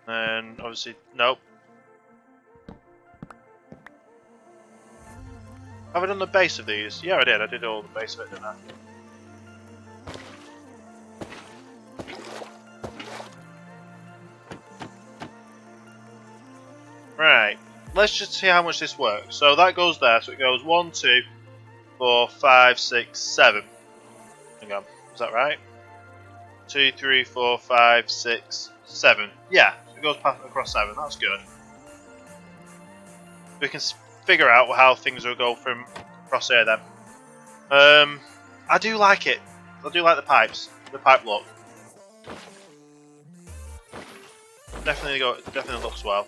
And obviously, nope. Have I done the base of these? Yeah, I did. I did all the base of it, didn't I? Right. Let's just see how much this works. So that goes there. So it goes 1, 2, 4, 5, 6, 7. Hang on. Is that right? 2, 3, 4, 5, 6, 7. Yeah. So it goes across 7. That's good. We can figure out how things will go from across here then. I do like it. I do like the pipes. The pipe look. Definitely looks well.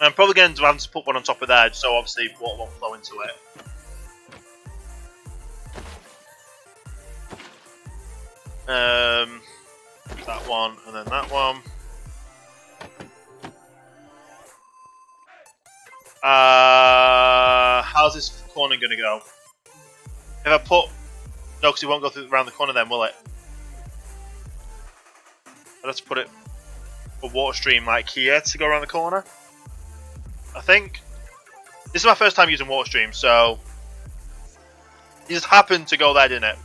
I'm probably going to have to put one on top of there, so obviously water won't flow into it. That one, and then that one. How's this corner going to go? If I put... No, because it won't go around the corner then, will it? I'd have to put it a water stream like here to go around the corner. I think. This is my first time using water stream, so... It just happened to go there, didn't it?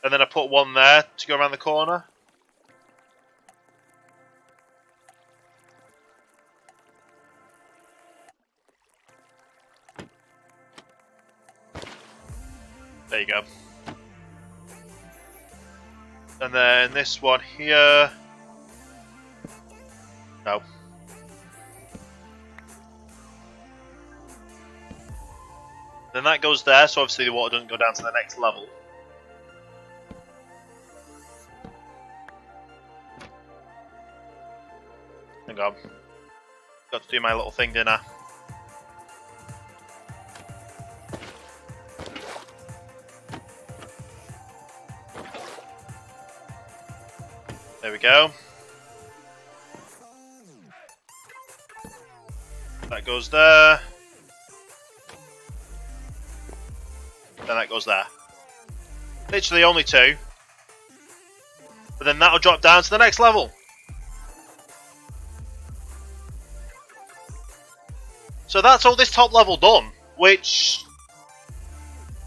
And then I put one there to go around the corner. There you go. And then this one here. No. Then that goes there, so obviously the water doesn't go down to the next level. Hang on. Got to do my little thing, didn't I? There we go. That goes there. Then that goes there. Literally only 2. But then that'll drop down to the next level. So that's all this top level done, which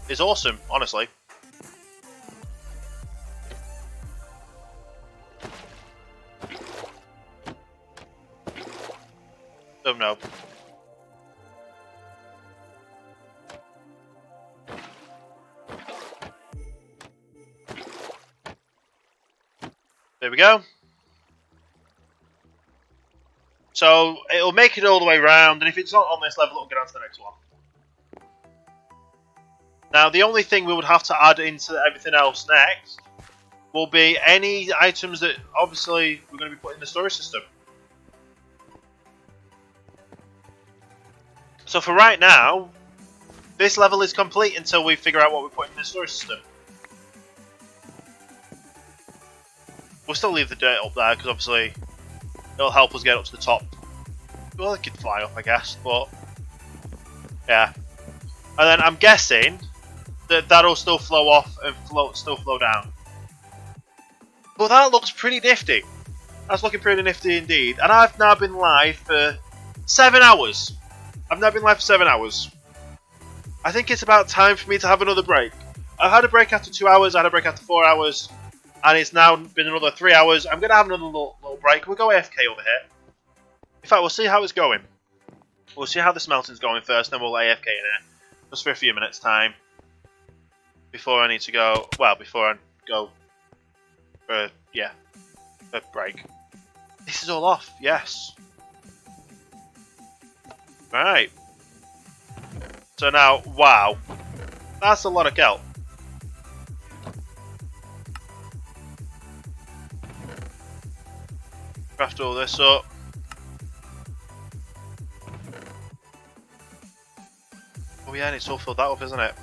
is awesome, honestly. Oh no. There we go. So it'll make it all the way around, and if it's not on this level, it'll get on to the next one. Now, the only thing we would have to add into everything else next will be any items that obviously we're going to be putting in the storage system. So for right now, this level is complete until we figure out what we're putting in the storage system. We'll still leave the dirt up there because obviously it'll help us get up to the top. Well, it could fly up, I guess, but yeah. And then I'm guessing that that'll still flow off and still flow down. But that looks pretty nifty. That's looking pretty nifty indeed. And I've now been live for 7 hours. I've now been live for 7 hours. I think it's about time for me to have another break. I've had a break after 2 hours, I had a break after 4 hours, and it's now been another 3 hours. I'm going to have another little break. We'll go AFK over here. In fact, we'll see how it's going. We'll see how the smelting's going first, then we'll AFK in here. Just for a few minutes time. Before I need to go, well, before I go for, yeah, a break. This is all off, yes. Right. So now, wow. That's a lot of kelp. Craft all this up. Oh yeah, and it's all filled that up, isn't it?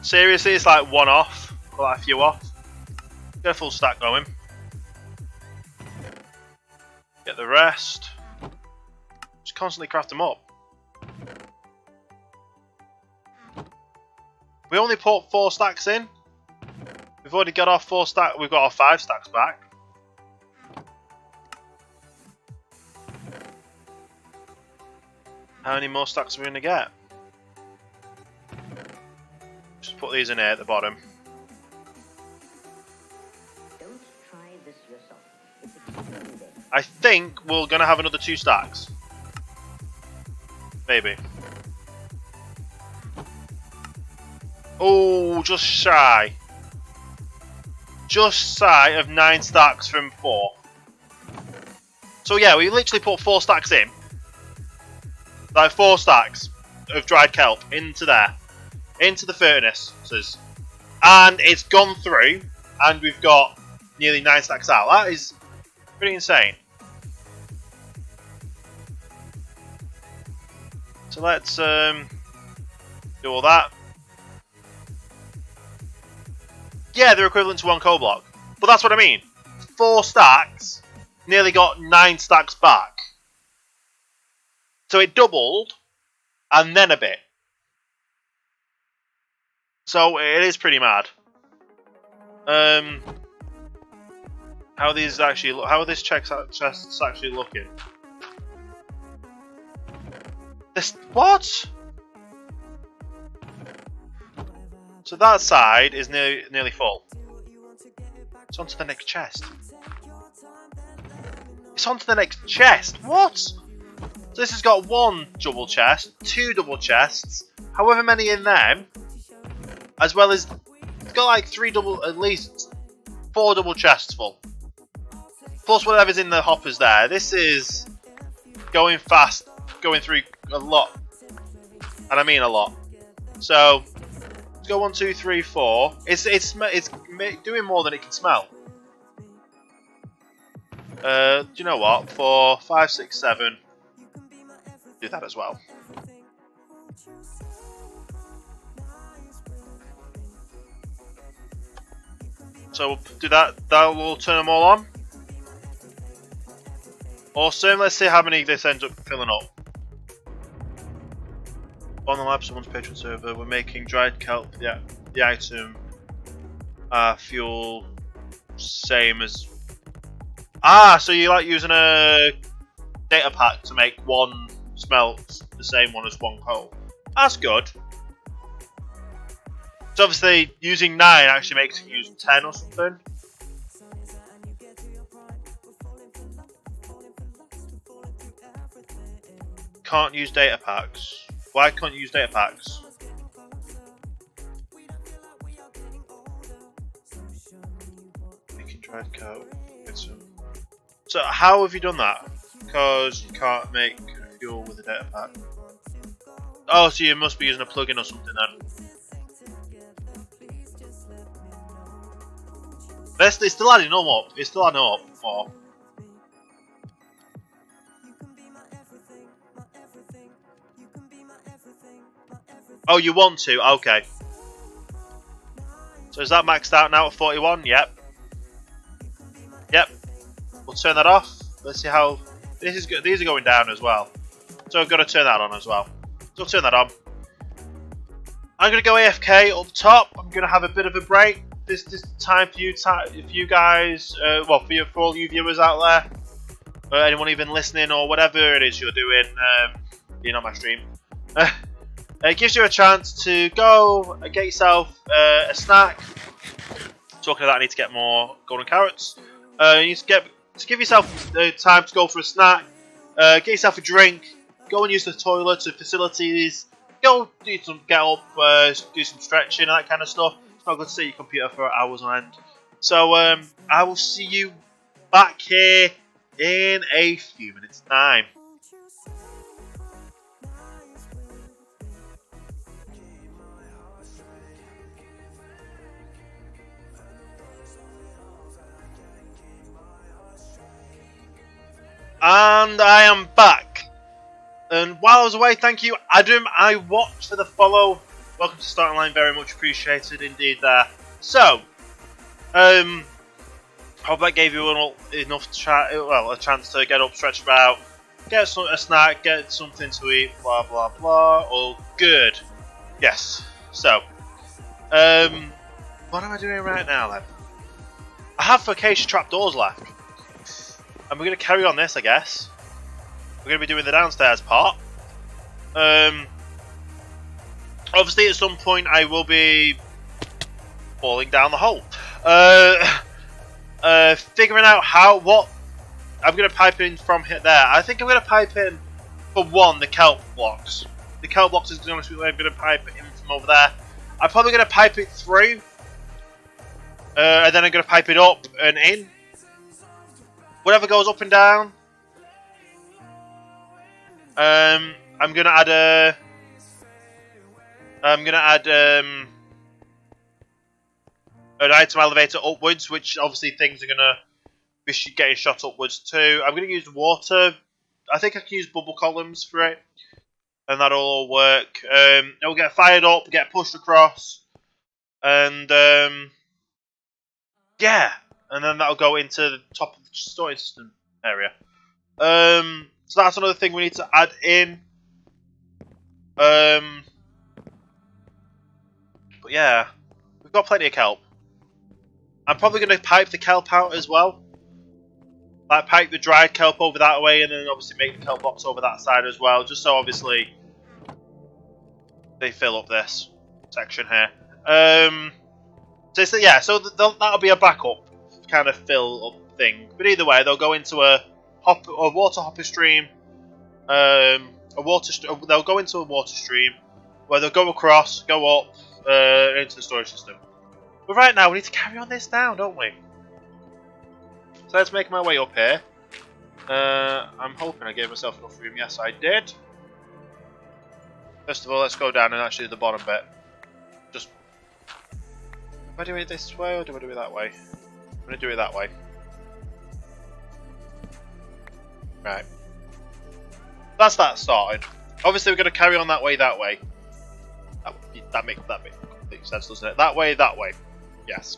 Seriously, it's like one off, or like a few off. Get a full stack going. Get the rest. Just constantly craft them up. We only put 4 stacks in. We've already got our 4 stack. We've got our 5 stacks back. How many more stacks are we going to get? Just put these in here at the bottom. Don't try this yourself. I think we're going to have another 2 stacks. Maybe. Oh, just shy. Just shy of 9 stacks from 4. So yeah, we literally put 4 stacks in. Like 4 stacks of dried kelp into there. Into the furnaces. And it's gone through. And we've got nearly 9 stacks out. That is pretty insane. So let's do all that. Yeah, they're equivalent to 1 coal block. But that's what I mean. 4 stacks, nearly got 9 stacks back. So it doubled, and then a bit. So it is pretty mad. How are these actually? How are these chests actually looking? This what? So that side is nearly full. It's onto the next chest. It's onto the next chest. What? So this has got 1 double chest, 2 double chests, however many in them, as well as it's got like at least 4 double chests full. Plus whatever's in the hoppers there. This is going fast, going through a lot, and I mean a lot. So let's go 1, 2, 3, 4. It's doing more than it can smell. Do you know what? 4, 5, 6, 7. Do that as well. So we'll do that. That will turn them all on. Awesome. Let's see how many this ends up filling up. On the lab, someone's Patreon server. We're making dried kelp. Yeah, the item. Fuel. Same as. Ah, so you like using a data pack to make 1 smelt the same one as 1 coal. That's good. So obviously using 9 actually makes you use 10 or something. Can't use data packs. Why can't you use data packs? dried coat. So how have you done that? Because you can't make fuel with a data pack. Oh, so you must be using a plugin or something then. It's still adding up. It's still adding up. More. Oh, you want to? Okay. So is that maxed out now at 41? Yep. Yep. We'll turn that off. Let's see how this is good. These are going down as well. So I've got to turn that on as well. So I'll turn that on. I'm going to go AFK up top. I'm going to have a bit of a break. This time for you guys, well, for all you viewers out there, anyone even listening or whatever it is you're doing, being on my stream. It gives you a chance to go and get yourself a snack. Talking of that, I need to get more golden carrots. You need to give yourself time to go for a snack, get yourself a drink, go and use the toilets and facilities, go get up, do some stretching and that kind of stuff. It's not good to sit at your computer for hours on end. So I will see you back here in a few minutes' time. And I am back. And while I was away, thank you, Adam. I watched for the follow. Welcome to Starting Line, very much appreciated indeed there. So, hope that gave you enough a chance to get up, stretch about, get a snack, get something to eat, blah blah blah. All good. Yes. So, what am I doing right now then? I have Acacia trapdoors left. And we're going to carry on this, I guess. We're going to be doing the downstairs part. Obviously, at some point, I will be falling down the hole. Figuring out what I'm going to pipe in from here there. I think I'm going to pipe in, for one, the kelp blocks. The kelp blocks is going to be I'm going to pipe it in from over there. I'm probably going to pipe it through. And then I'm going to pipe it up and in. Whatever goes up and down. I'm gonna add an item elevator upwards, which obviously things are gonna be getting shot upwards too. I'm gonna use water. I think I can use bubble columns for it, and that'll all work. It'll get fired up, get pushed across, and yeah. And then that'll go into the top of the storage system area. So that's another thing we need to add in. But yeah, we've got plenty of kelp. I'm probably going to pipe the kelp out as well. Like pipe the dried kelp over that way, and then obviously make the kelp box over that side as well, just so obviously they fill up this section here. So yeah, so that'll be a backup kind of fill up thing, but either way they'll go into a water hopper stream, they'll go into a water stream where they'll go across, go up into the storage system. But right now we need to carry on this down, don't we? So let's make my way up here. I'm hoping I gave myself enough room. Yes, I did. First of all, let's go down and actually do the bottom bit. Just, do I do it this way or do I do it that way? I'm going to do it that way. Right. That's that started. Obviously we're going to carry on that way. That makes complete sense, doesn't it? That way. Yes.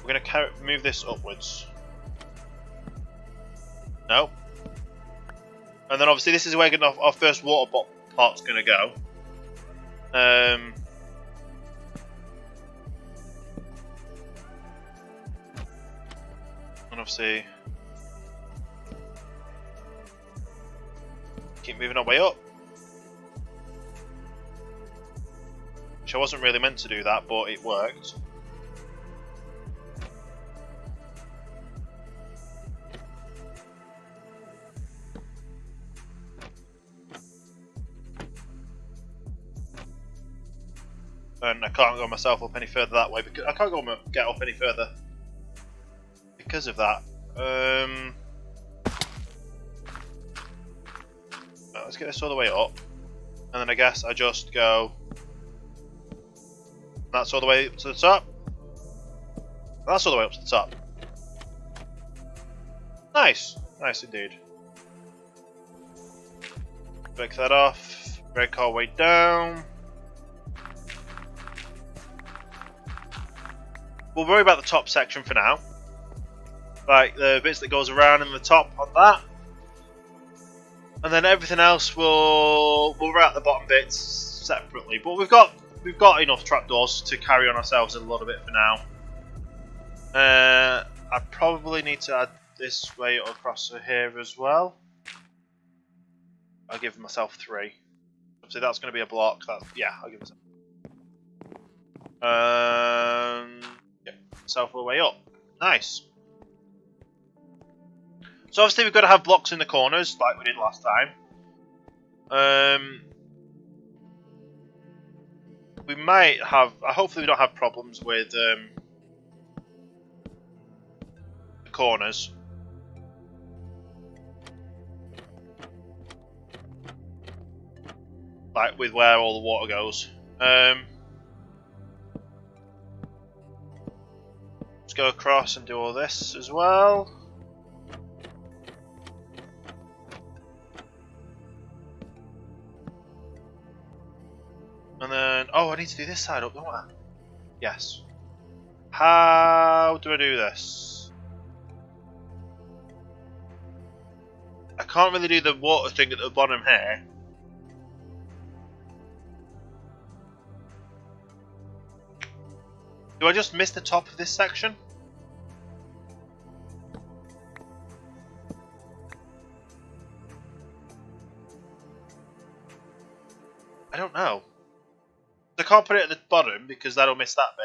We're going to move this upwards. No. And then obviously this is where our first water part's going to go. And obviously keep moving our way up. Which I wasn't really meant to do that, but it worked. and I can't go myself up any further that way because I can't get up any further because of that. Let's get this all the way up, and then I guess I just go. That's all the way up to the top. That's all the way up to the top. Nice, nice indeed. Break that off. Break our way down. We'll worry about the top section for now. Like the bits that goes around in the top on that. And then everything else we'll route the bottom bits separately. But we've got enough trapdoors to carry on ourselves a little bit for now. I probably need to add this way across here as well. I'll give myself 3. Obviously that's going to be a block. Yeah, I'll give myself. Yeah, myself all the way up. Nice. So obviously we've got to have blocks in the corners like we did last time. We might have. Hopefully we don't have problems with the corners. Like with where all the water goes. Let's go across and do all this as well. And then, oh, I need to do this side up, don't I? Yes. How do I do this? I can't really do the water thing at the bottom here. Do I just miss the top of this section? I don't know. I can't put it at the bottom because that'll miss that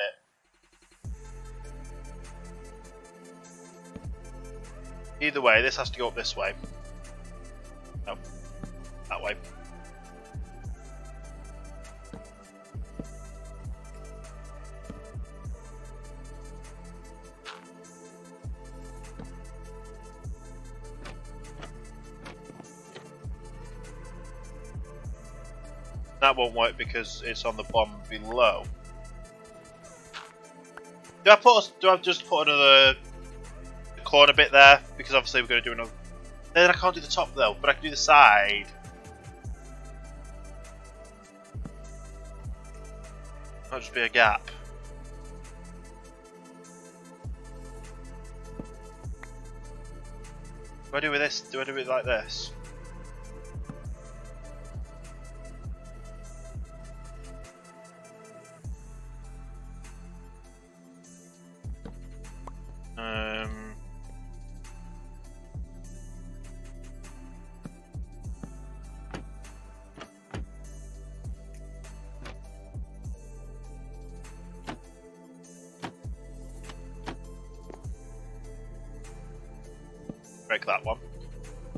bit. Either way, this has to go up this way. No, that way. That won't work because it's on the bottom below. Do I just put another corner bit there? Because obviously we're going to do another. Then I can't do the top though, but I can do the side. That'll just be a gap. What do I do with this? Do I do it like this? Break that one.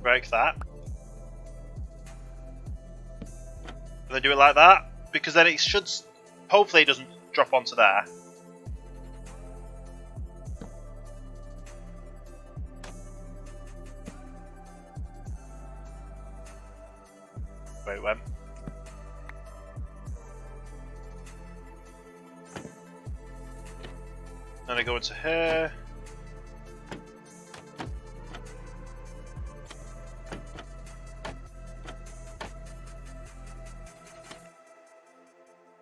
Break that. And then do it like that, because then it should, hopefully it doesn't drop onto there. Wait, when? Then I go into here.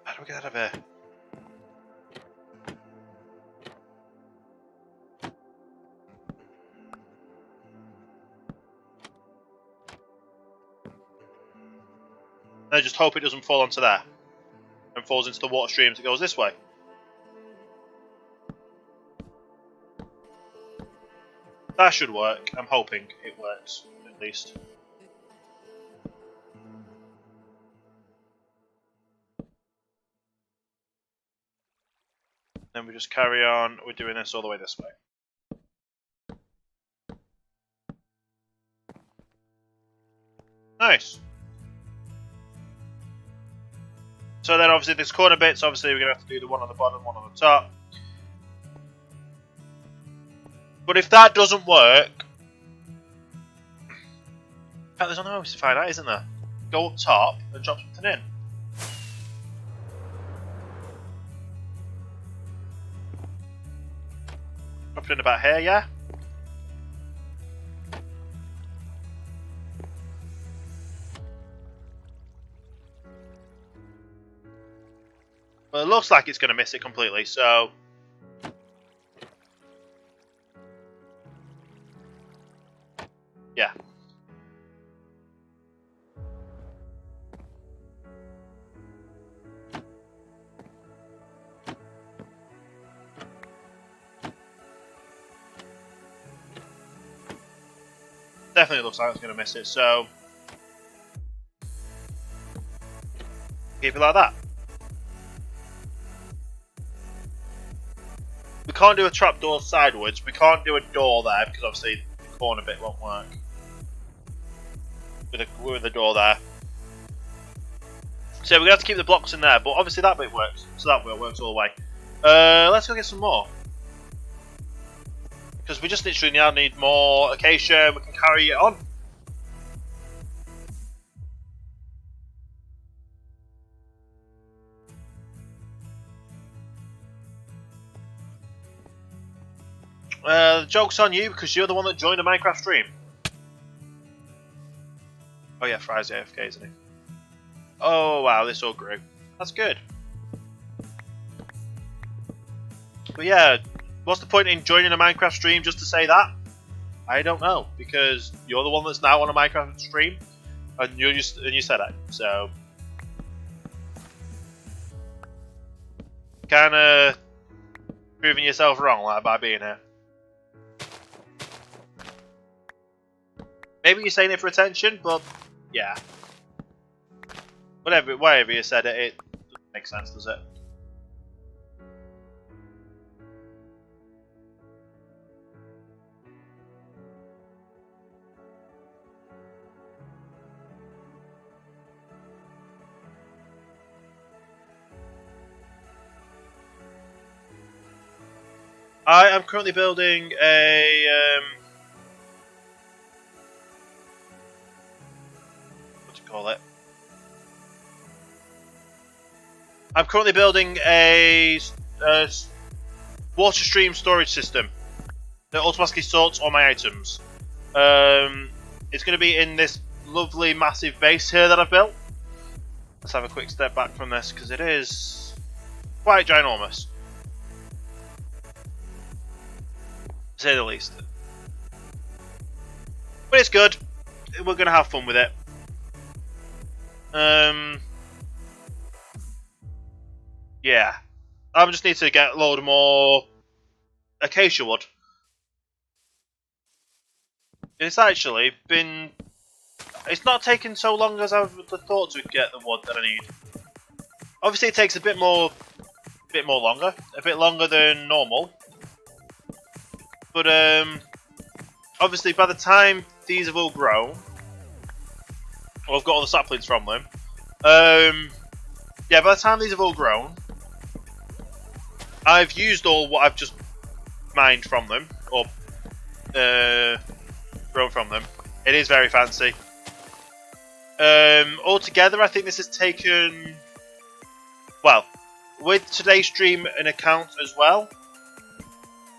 How do we get out of here? I just hope it doesn't fall onto there and falls into the water stream that goes this way. That should work. I'm hoping it works, at least. Then we just carry on. We're doing this all the way this way. Nice. So then obviously there's corner bits, obviously we're going to have to do the one on the bottom, one on the top. But if that doesn't work... In fact, there's another way to find out, isn't there? Go up top and drop something in. Drop it in about here, yeah? Well, it looks like it's going to miss it completely, so... Yeah. Definitely looks like it's going to miss it, so... Keep it like that. We can't do a trapdoor sideways, we can't do a door there, because obviously the corner bit won't work. With the door there. So we're going to have to keep the blocks in there, but obviously that bit works, so that bit works all the way. Let's go get some more. Because we just literally now need more acacia, we can carry it on. The joke's on you because you're the one that joined a Minecraft stream. Oh yeah, Fry's AFK, isn't he? Oh wow, this all grew. That's good. But yeah, what's the point in joining a Minecraft stream just to say that? I don't know, because you're the one that's now on a Minecraft stream, and you said it, so kind of proving yourself wrong, like by being here. Maybe you're saying it for attention, but yeah, whatever you said it, it doesn't make sense, does it? I am currently building a what do you call it? I'm currently building a water stream storage system that automatically sorts all my items. It's going to be in this lovely massive base here that I've built. Let's have a quick step back from this because it is quite ginormous, to say the least. But it's good. We're going to have fun with it. Yeah. I just need to get a load more acacia wood. It's actually been... It's not taken so long as I would have thought to get the wood that I need. Obviously it takes a bit longer than normal. But obviously by the time these have all grown, or I've got all the saplings from them, yeah, by the time these have all grown, I've used all what I've just mined from them, or grown from them. It is very fancy. Altogether, I think this has taken, well, with today's stream an account as well,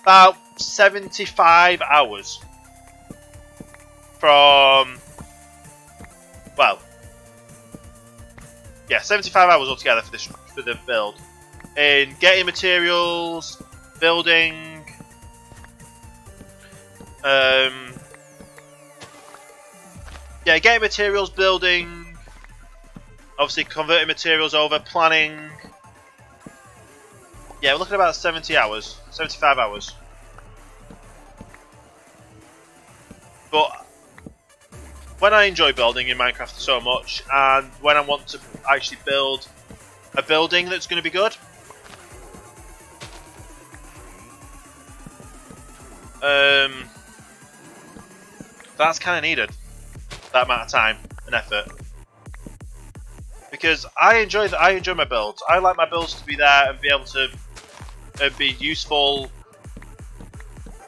about 75 hours from, well, yeah, 75 hours altogether for the build. In getting materials, building, yeah, getting materials, building, obviously converting materials over, planning. Yeah, we're looking at about 70 hours, 75 hours. But when I enjoy building in Minecraft so much, and when I want to actually build a building that's going to be good, that's kind of needed, that amount of time and effort. because I enjoy my builds. I like my builds to be there and be able to be useful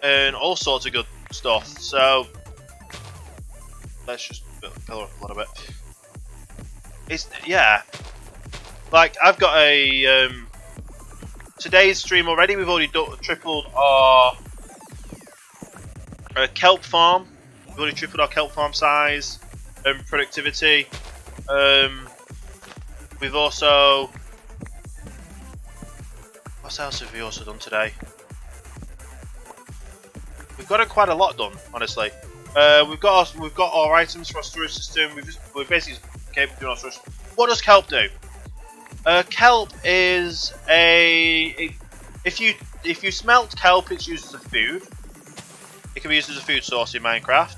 and all sorts of good stuff. So let's just fill up a little bit. It's like I've got a today's stream already. We've already tripled our kelp farm. We've already tripled our kelp farm size and productivity. We've also, what else have we also done today? We've got quite a lot done, honestly. We've got our items for our storage system. We've basically kept doing our storage. What does kelp do? Kelp is if you smelt kelp, it's used as a food. It can be used as a food source in Minecraft.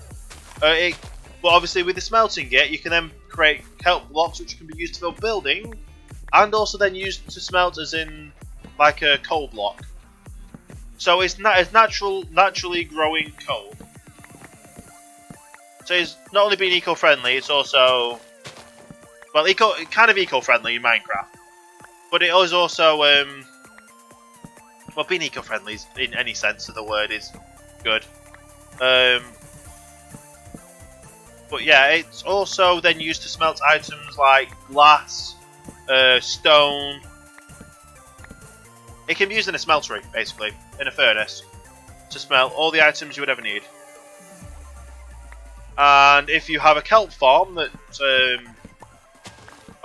But obviously with the smelting it, you can then create kelp blocks which can be used to build building, and also then used to smelt as in like a coal block. So it's naturally growing coal. So it's not only being eco-friendly, it's also kind of eco-friendly in Minecraft. But it is also well, being eco-friendly in any sense of the word is good. But yeah, it's also then used to smelt items like glass, stone. It can be used in a smeltery, basically, in a furnace, to smelt all the items you would ever need. And if you have a kelp farm that,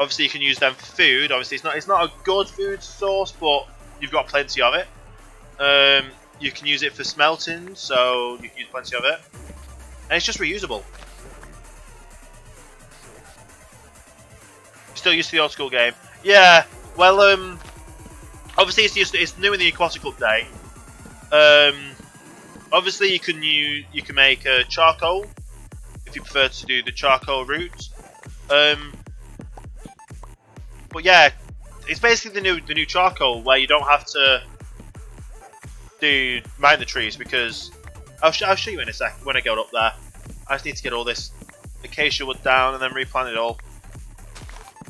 obviously you can use them for food. Obviously it's not a good food source, but you've got plenty of it. You can use it for smelting, so you can use plenty of it. And it's just reusable. Still used to the old school game. Yeah, well, obviously it's new in the aquatic update. Obviously you can make charcoal if you prefer to do the charcoal route. But yeah, it's basically the new charcoal where you don't have to mine the trees, because I'll show you in a sec when I go up there. I just need to get all this acacia wood down and then replant it all,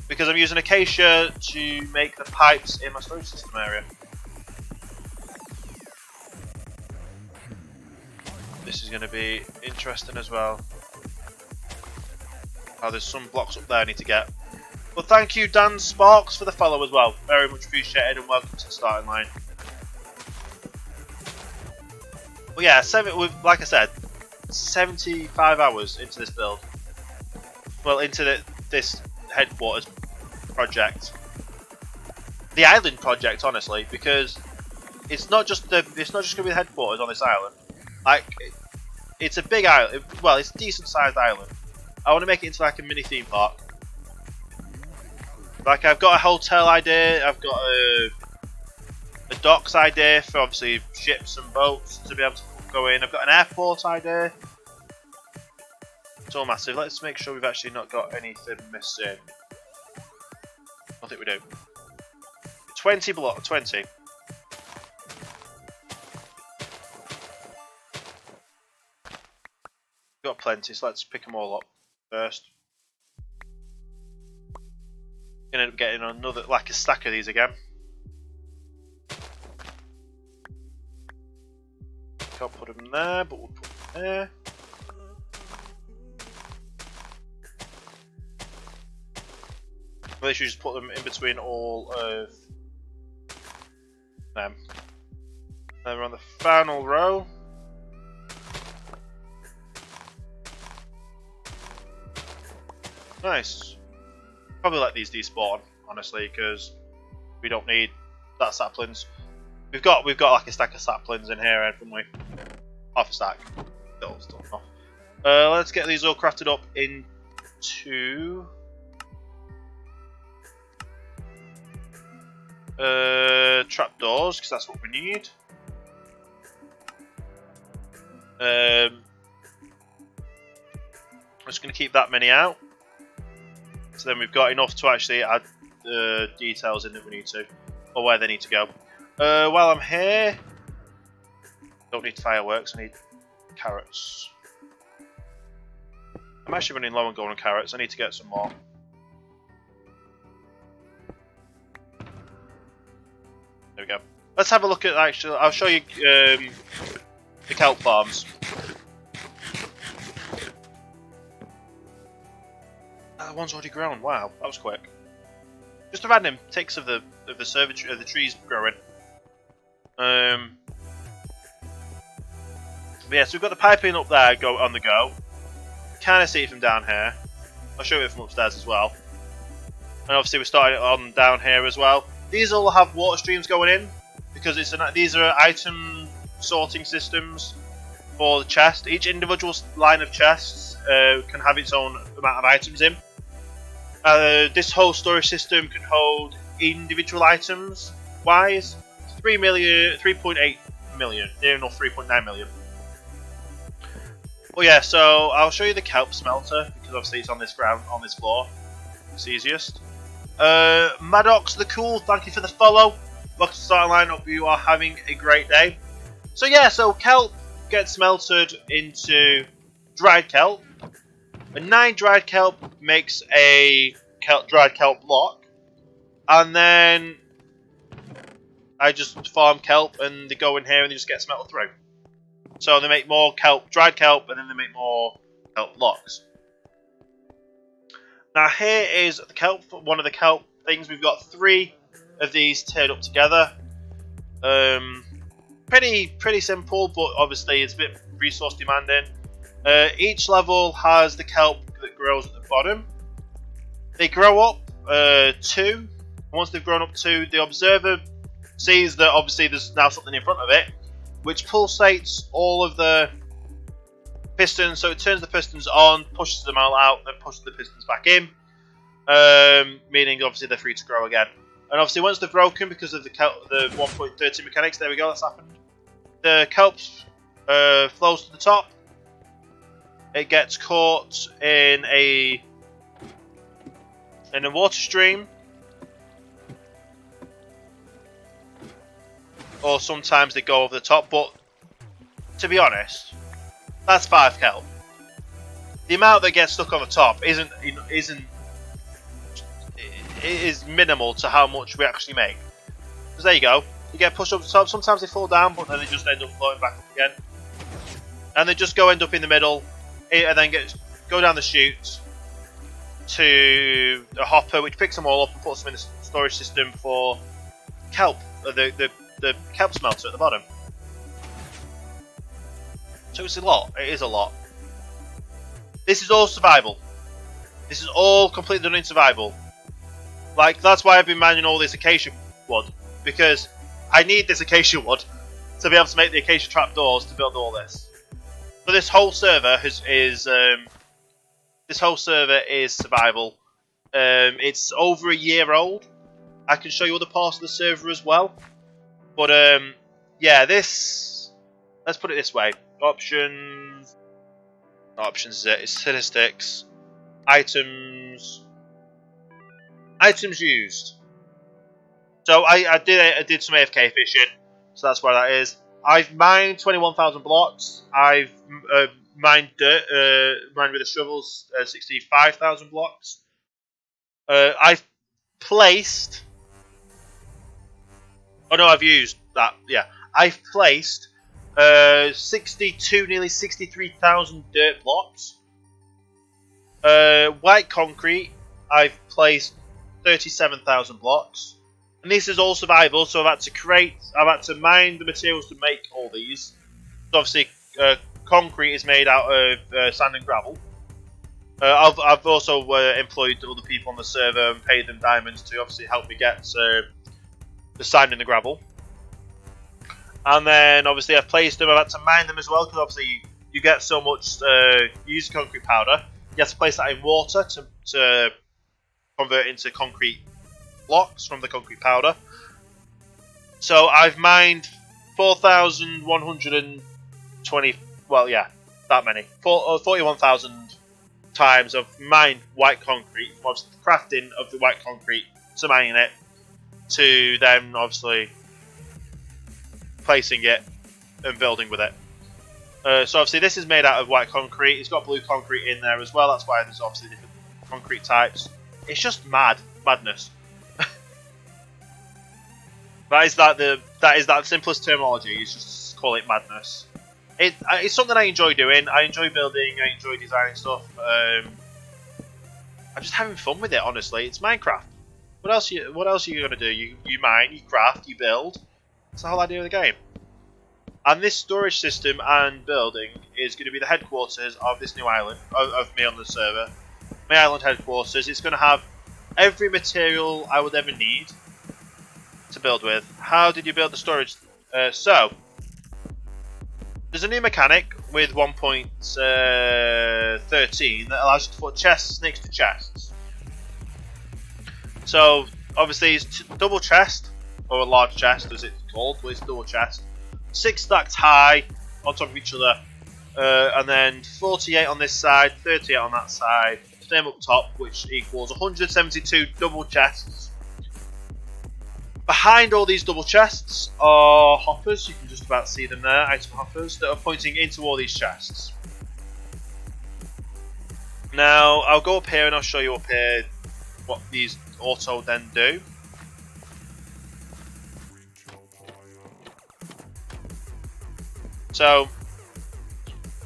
because I'm using acacia to make the pipes in my storage system area. This is going to be interesting as well. Oh, there's some blocks up there I need to get. Well, thank you, Dan Sparks, for the follow as well. Very much appreciated, and welcome to the starting line. Well, yeah, like I said, 75 hours into this build. Well, into this headquarters project, the island project, honestly, because it's not just going to be the headquarters on this island. Like, it's a big island. Well, it's a decent sized island. I want to make it into like a mini theme park. Like, I've got a hotel idea, I've got a docks idea for obviously ships and boats to be able to go in. I've got an airport idea. It's all massive. Let's make sure we've actually not got anything missing. I think we do. 20 block, 20. Got plenty, so let's pick them all up first. Gonna end up getting another, like a stack of these again. Can't put them there, but we'll put them there. Well, should just put them in between all of them. Then we're on the final row. Nice. Probably let these despawn, honestly, because we don't need that saplings. We've got like a stack of saplings in here, haven't we? Half a stack. Still enough. Let's get these all crafted up into trapdoors, because that's what we need. I'm just going to keep that many out. So then we've got enough to actually add details in that we need to, or where they need to go. While I'm here, don't need fireworks, I need carrots. I'm actually running low on golden carrots, I need to get some more. There we go. Let's have a look at actually. I'll show you the kelp farms. That one's already grown. Wow, that was quick. Just a random ticks of the trees growing. But yeah, so we've got the piping up there on the go. Kind of see it from down here. I'll show you it from upstairs as well. And obviously we're starting it on down here as well. These all have water streams going in because these are item sorting systems for the chest. Each individual line of chests can have its own amount of items in. This whole storage system can hold individual items wise 3.8 million, near enough 3.9 million. Well, yeah, so I'll show you the kelp smelter because obviously it's on this ground, on this floor. It's easiest. Maddox the Cool, thank you for the follow. Welcome to Starting Line, hope you are having a great day. So yeah, so kelp gets smelted into dried kelp. And 9 dried kelp makes a dried kelp block. And then I just farm kelp and they go in here and they just get smelted through. So they make more kelp, dried kelp, and then they make more kelp blocks. Now here is the kelp, one of the kelp things. We've got 3 of these tiered up together. Pretty simple, but obviously it's a bit resource demanding. Each level has the kelp that grows at the bottom. They grow up 2. Once they've grown up 2, the observer sees that obviously there's now something in front of it, which pulsates all of the pistons. So it turns the pistons on, pushes them all out, then pushes the pistons back in, meaning obviously they're free to grow again. And obviously once they're broken because of the 1.13 mechanics, there we go, that's happened. The kelp flows to the top. It gets caught in a water stream, or sometimes they go over the top. But to be honest, that's 5 kelp. The amount that gets stuck on the top is minimal to how much we actually make. Because there you go, you get pushed up the top. Sometimes they fall down, but then they just end up floating back up again, and they just end up in the middle. And then go down the chute to a hopper, which picks them all up and puts them in the storage system for kelp, the kelp smelter at the bottom. So it's a lot. It is a lot. This is all survival. This is all completely done in survival. Like, that's why I've been mining all this acacia wood, because I need this acacia wood to be able to make the acacia trapdoors to build all this. So this whole server is survival. It's over a year old. I can show you other parts of the server as well. But yeah, let's put it this way: options is it? It's statistics, items used. So I did some AFK fishing, so that's where that is. I've mined 21,000 blocks. I've mined dirt, mined with the shovels, 65,000 blocks. I've placed. Oh no, I've used that. Yeah, I've placed 62, nearly 63,000 dirt blocks. White concrete. I've placed 37,000 blocks. And this is all survival, so I've had to mine the materials to make all these. So obviously, concrete is made out of sand and gravel. I've also employed other people on the server and paid them diamonds to obviously help me get the sand and the gravel. And then obviously I've placed them. I've had to mine them as well, because obviously you get so much used concrete powder. You have to place that in water to convert into concrete blocks from the concrete powder. So I've mined 4,120. Well, yeah, that many. 41,000 times of mined white concrete. Obviously, the crafting of the white concrete to mining it, to then obviously placing it and building with it. So obviously, this is made out of white concrete. It's got blue concrete in there as well. That's why there's obviously different concrete types. It's just madness. That is that simplest terminology. It's just call it madness. It's something I enjoy doing. I enjoy building. I enjoy designing stuff. I'm just having fun with it. Honestly, it's Minecraft. What else are you gonna do? You mine, you craft, you build. That's the whole idea of the game. And this storage system and building is going to be the headquarters of this new island of me on the server. My island headquarters. It's going to have every material I would ever need to build with. How did you build the storage? So there's a new mechanic with 1.13 that allows you to put chests next to chests. So obviously it's double chest, or a large chest as it's called, but it's double chest. 6 stacked high on top of each other, and then 48 on this side, 38 on that side, same up top, which equals 172 double chests. Behind all these double chests are hoppers. You can just about see them there, item hoppers, that are pointing into all these chests. Now, I'll go up here and I'll show you up here what these auto then do. So,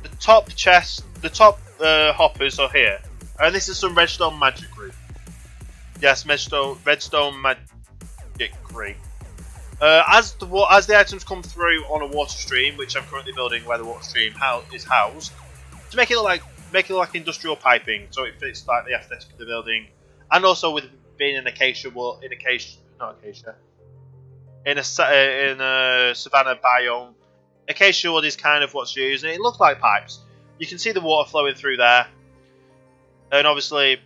the top chest, the top hoppers are here. And this is some redstone magic root. Yes, redstone magic root. As the items come through on a water stream, which I'm currently building where the water stream is housed, to make it look like industrial piping, so it fits like the aesthetic of the building, and also with being in acacia wood, in a savanna biome, acacia wood is kind of what's used, and it looks like pipes. You can see the water flowing through there, and obviously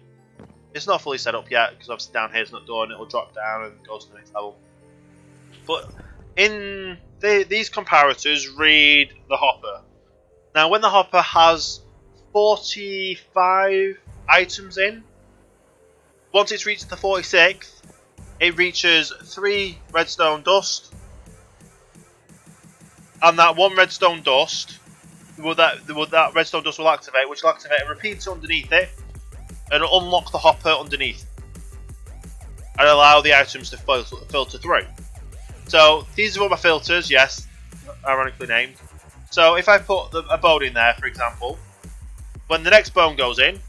it's not fully set up yet because obviously down here it's not done. It'll drop down and go to the next level. But in these comparators, read the hopper. Now, when the hopper has 45 items in, once it's reached the 46th, it reaches 3 redstone dust, and that 1 redstone dust, that redstone dust will activate, which will activate a repeater underneath it, and unlock the hopper underneath, and allow the items to filter through. So these are all my filters, yes, ironically named. So if I put a bone in there, for example, when the next bone goes in,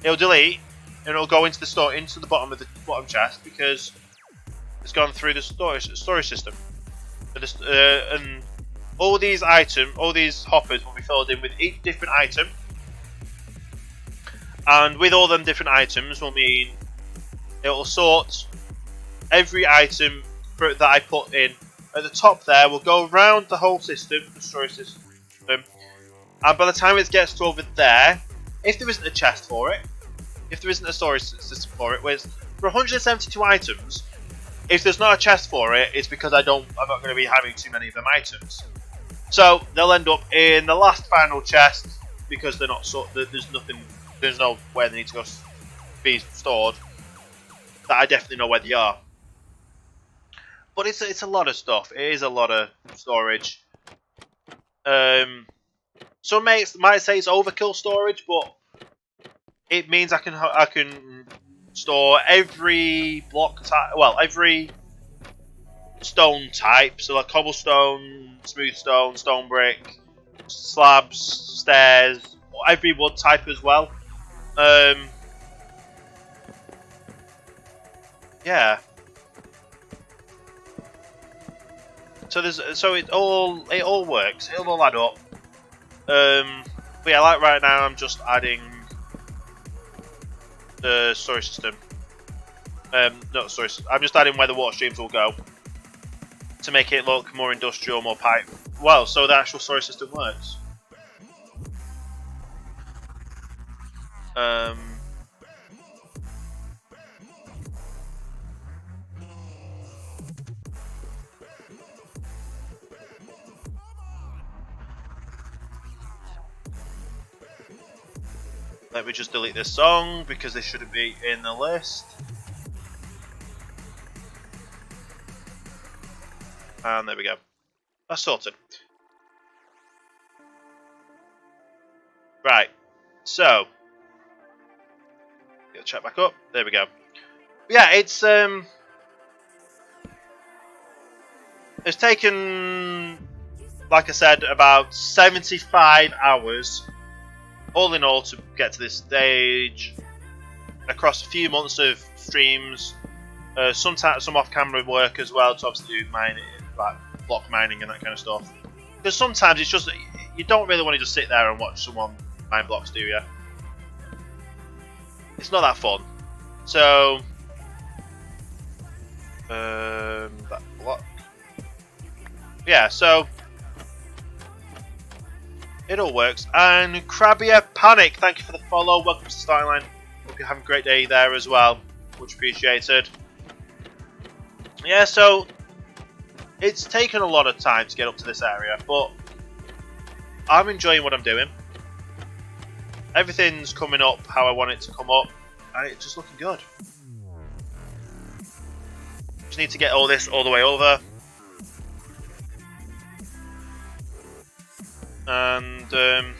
it'll delete and it'll go into the bottom of the bottom chest because it's gone through the storage system. And all these hoppers will be filled in with each different item, and with all them different items will mean it will sort every item that I put in at the top there. Will go around the whole system, the storage system, and by the time it gets to over there, if there isn't a chest for it, if there isn't a storage system for it, for 172 items, if there's not a chest for it, it's because I'm not going to be having too many of them items. So they'll end up in the last final chest because they're not there's nowhere they need to go be stored. That I definitely know where they are. But it's a lot of stuff. It is a lot of storage. Some might say it's overkill storage, but it means I can store every block type, well, every stone type, so like cobblestone, smooth stone, stone brick, slabs, stairs, every wood type as well. Yeah. So it all works. It'll all add up. But yeah, like right now, I'm just adding the storage system. Not storage. I'm just adding where the water streams will go to make it look more industrial, more pipe. Well, so the actual storage system works. Let me just delete this song because they shouldn't be in the list. And there we go. That's sorted. Right. So, get the chat back up. There we go. Yeah, it's It's taken, like I said, about 75 hours all in all to get to this stage, across a few months of streams, some off-camera work as well to obviously do mining, like block mining and that kind of stuff. Because sometimes it's just, you don't really want to just sit there and watch someone mine blocks, do you? It's not that fun. So, that block. Yeah, so it all works. And Crabbier Panic, thank you for the follow. Welcome to the starting line. Hope you're having a great day there as well. Much appreciated. Yeah, so it's taken a lot of time to get up to this area, but I'm enjoying what I'm doing. Everything's coming up how I want it to come up, and it's just looking good. Just need to get all this all the way over. And then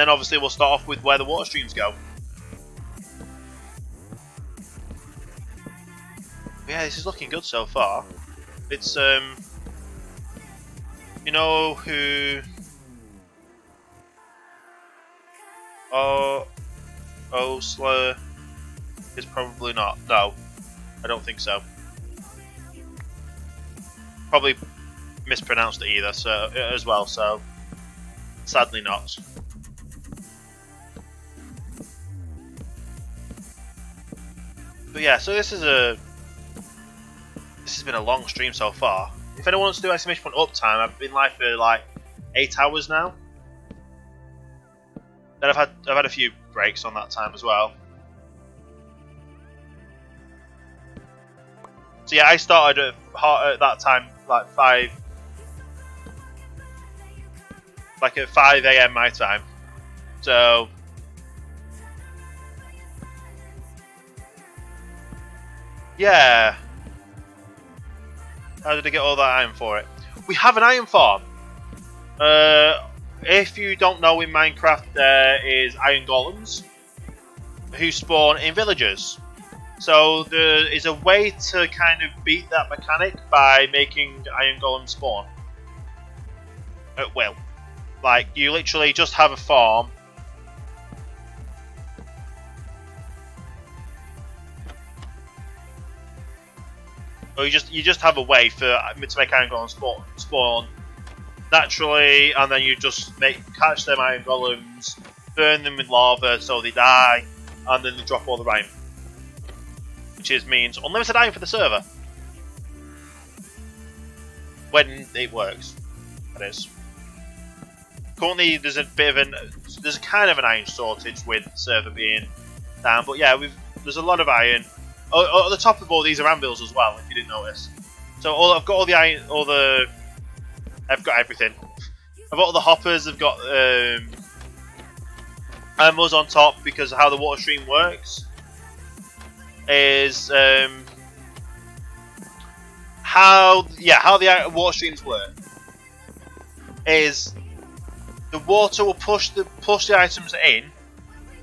obviously we'll start off with where the water streams go. Yeah, this is looking good so far. It's you know who? Osler is probably not. No, I don't think so. Probably mispronounced it either, so as well. So sadly not. But yeah, so this has been a long stream so far. If anyone wants to do exclamation point uptime, I've been live for like 8 hours now. Then I've had a few breaks on that time as well. So yeah, I started at that time like at 5 AM my time. So yeah. How did I get all that iron for it? We have an iron farm. If you don't know, in Minecraft there is iron golems who spawn in villages. So there is a way to kind of beat that mechanic by making iron golems spawn at will. Like, you literally just have a farm. Or you just have a way to make iron golems spawn naturally, and then you just catch them iron golems, burn them with lava so they die, and then they drop all the iron, which means unlimited iron for the server when it works. That is. Currently, there's kind of an iron shortage with the server being down, but yeah, there's a lot of iron. Oh, at the top of all these are anvils as well, if you didn't notice. So I've got all the iron, I've got everything. I've got all the hoppers. I've got anvils on top, because of how the water stream works is how the water streams work is the water will push the items in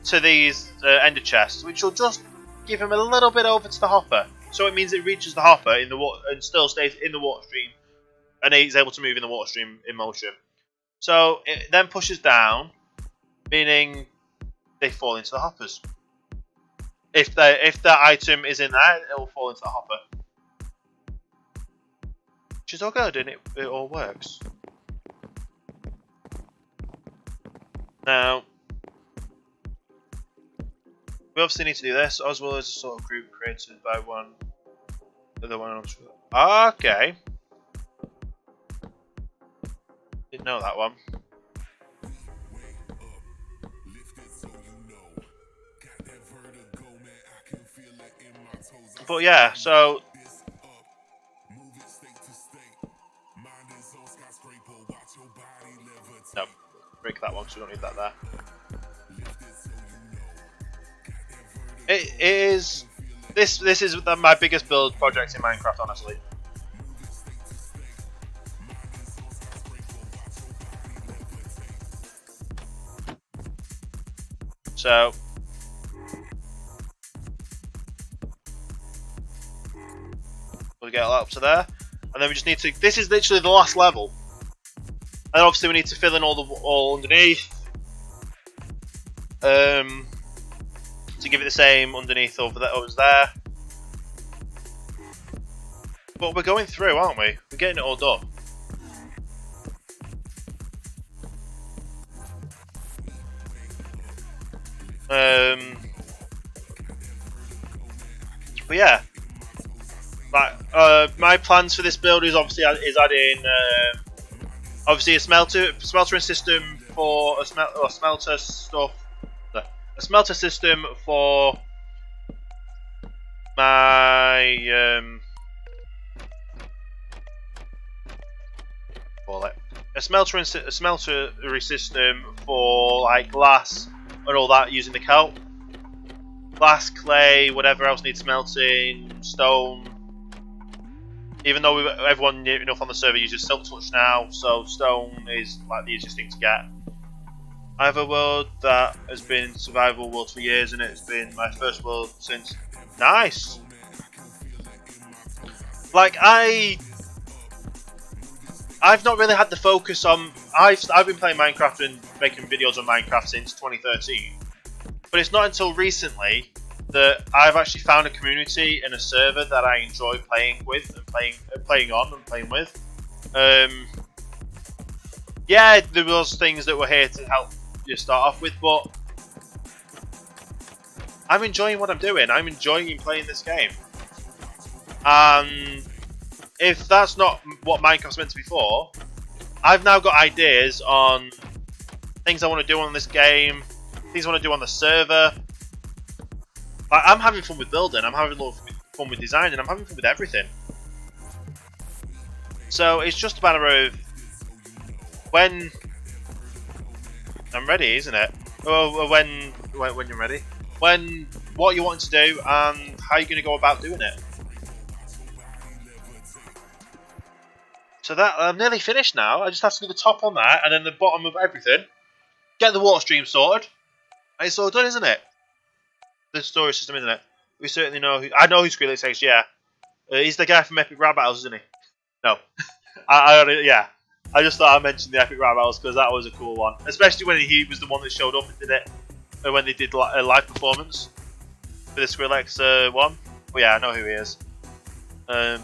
to these ender chests, which will just give him a little bit over to the hopper. So it means it reaches the hopper in the water and still stays in the water stream, and he's able to move in the water stream in motion. So it then pushes down, meaning they fall into the hoppers. If the item is in there, it will fall into the hopper, which is all good, and it all works. Now, we obviously need to do this, as well as a sort of group created by one. The one else. Okay. Didn't know that one. But yeah, so no, break that one because we don't need that there. It is. This is my biggest build project in Minecraft, honestly. So we get up to there. And then we just need to, this is literally the last level. And obviously we need to fill in all underneath. To give it the same underneath over there. But we're going through, aren't we? We're getting it all done. But yeah, like my plans for this build is obviously adding obviously a smeltering system for a smelter stuff. A smelter system for my a smeltery system for like glass and all that using the kelp. Glass, clay, whatever else needs smelting, stone. Even though everyone enough on the server uses silk touch now, so stone is like the easiest thing to get. I have a world that has been survival world for years, and it's been my first world since. Nice. Like I've not really had the focus on. I've been playing Minecraft and making videos on Minecraft since 2013, but it's not until recently that I've actually found a community and a server that I enjoy playing with and playing with. Yeah, there was things that were here to help you start off with, but I'm enjoying what I'm doing. I'm enjoying playing this game. And if that's not what Minecraft's meant to be for, I've now got ideas on things I want to do on this game, things I want to do on the server. I'm having fun with building, I'm having fun with designing, I'm having fun with everything. So it's just a matter of when I'm ready, isn't it? Or when you're ready. What you want to do and how you're going to go about doing it. So that I'm nearly finished now. I just have to do the top on that and then the bottom of everything. Get the water stream sorted. And it's all done, isn't it? The storage system, isn't it? We certainly know who. I know who Skrillex is. Yeah, he's the guy from Epic Rap Battles, isn't he? No, yeah. I just thought I mentioned the Epic Rap Battles because that was a cool one, especially when he was the one that showed up and did it when they did a live performance for the Skrillex one. Well, yeah, I know who he is. Let's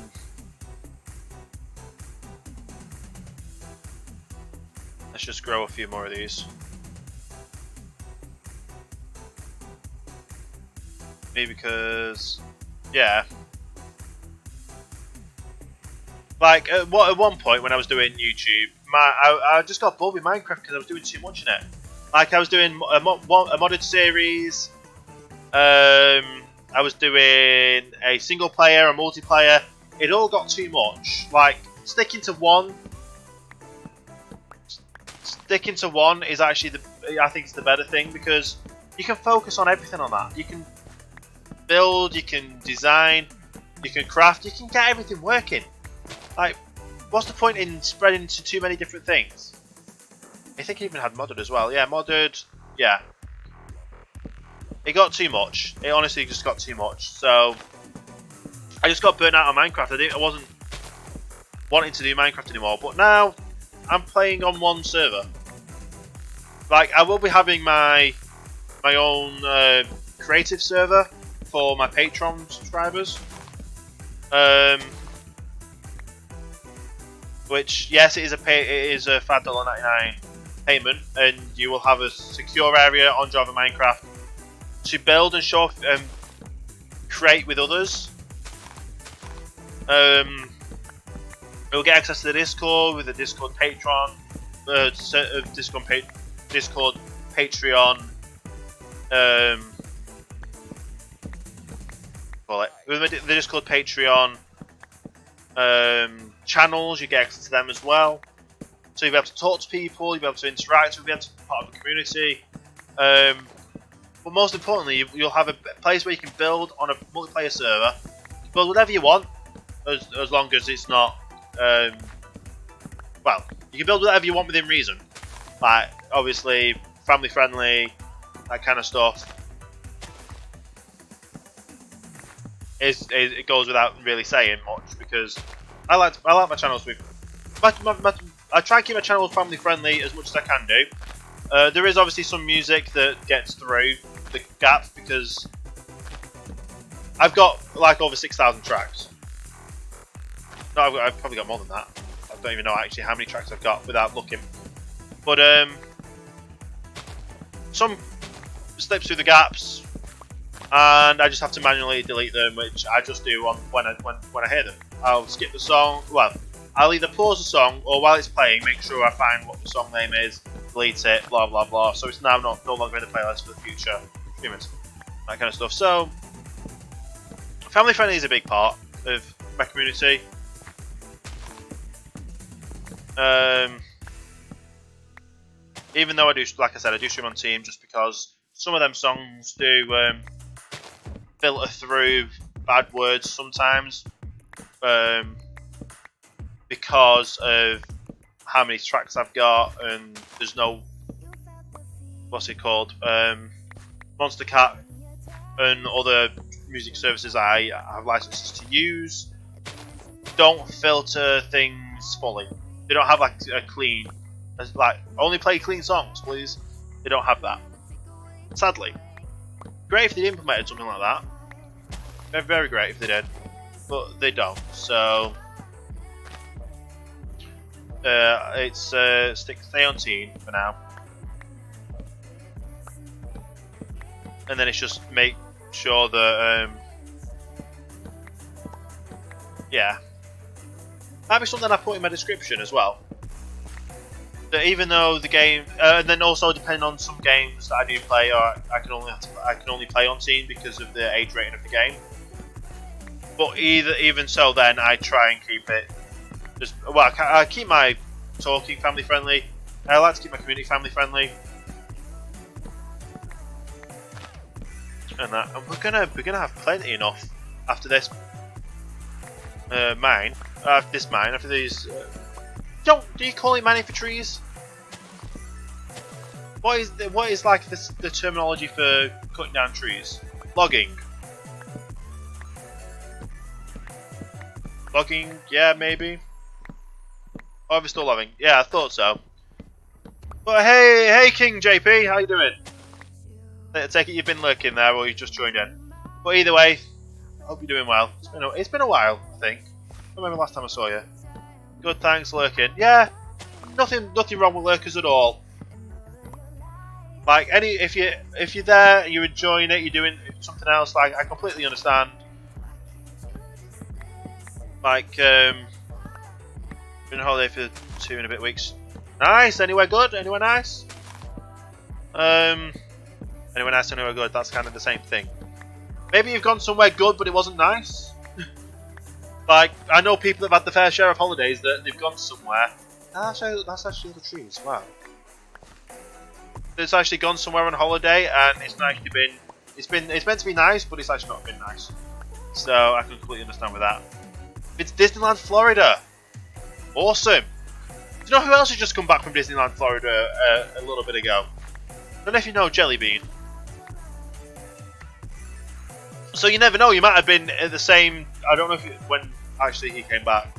just grow a few more of these. Maybe because, yeah. Like at one point when I was doing YouTube, I just got bored with Minecraft because I was doing too much in it. Like I was doing a modded series. I was doing a single player, a multiplayer. It all got too much. Like sticking to one is actually I think it's the better thing because you can focus on everything on that. You can build, you can design, you can craft, you can get everything working. Like, what's the point in spreading into too many different things? I think it even had modded as well. Yeah, modded. Yeah. It got too much. It honestly just got too much. So, I just got burnt out on Minecraft. I wasn't wanting to do Minecraft anymore. But now, I'm playing on one server. Like, I will be having my own creative server for my Patreon subscribers. Which, yes, it is a $5.99 payment, and you will have a secure area on Java Minecraft to build and show create with others. You'll get access to the Discord with the Discord Patreon, Discord Patreon. With the Discord Patreon channels, you get access to them as well. So you'll be able to talk to people, you'll be able to interact, you'll be able to be part of the community. But most importantly, you'll have a place where you can build on a multiplayer server. Build whatever you want, as long as it's not. Well, you can build whatever you want within reason. Like, obviously, family friendly, that kind of stuff. it goes without really saying much, because I like my channels with I try and keep my channel family friendly as much as I can do. There is obviously some music that gets through the gaps, because I've got like over 6,000 tracks. No, I've probably got more than that. I don't even know actually how many tracks I've got without looking. But some slips through the gaps, and I just have to manually delete them, which I just do when I hear them. I'll skip the song. Well, I'll either pause the song, or while it's playing, make sure I find what the song name is, delete it, blah blah blah. So it's now no longer in the playlist for the future streamers, that kind of stuff. So family friendly is a big part of my community. Even though I do, like I said, I do stream on Team, just because some of them songs do filter through bad words sometimes, because of how many tracks I've got, and there's no, what's it called, Monster Cat and other music services I have licenses to use don't filter things fully. They don't have like a clean, like, only play clean songs, please. They don't have that, sadly. Great if they implemented something like that. Very, very great if they did, but they don't. So it's stay on Team for now, and then it's just make sure that yeah, might be something I put in my description as well. That even though the game, and then also depending on some games that I do play, or I can only play on Team because of the age rating of the game. But even so, then I try and keep it just, well, I keep my talking family friendly. I like to keep my community family friendly, and that. And we're gonna have plenty enough after this mine. After these. Do you call it mining for trees? What is like the terminology for cutting down trees? Logging. Logging, yeah, maybe. Oh, we're still logging. Yeah, I thought so. But hey, King JP, how you doing? I take it you've been lurking there, or you just joined in. But either way, hope you're doing well. It's been a while, I think. I remember last time I saw you. Good, thanks, lurking. Yeah, nothing wrong with lurkers at all. Like if you're there, you're enjoying it, you're doing something else. Like, I completely understand. Like been on holiday for 2 and a bit weeks. Nice. Anywhere good? Anywhere nice? Anywhere nice? Anywhere good? That's kind of the same thing. Maybe you've gone somewhere good, but it wasn't nice. Like, I know people that have had the fair share of holidays that they've gone somewhere. That's actually the trees. Wow. It's actually gone somewhere on holiday, and it's actually been. It's meant to be nice, but it's actually not been nice. So I can completely understand with that. It's Disneyland, Florida. Awesome. Do you know who else has just come back from Disneyland, Florida a little bit ago? I don't know if you know Jelly Bean. So you never know, you might have been at the same, I don't know if when actually he came back,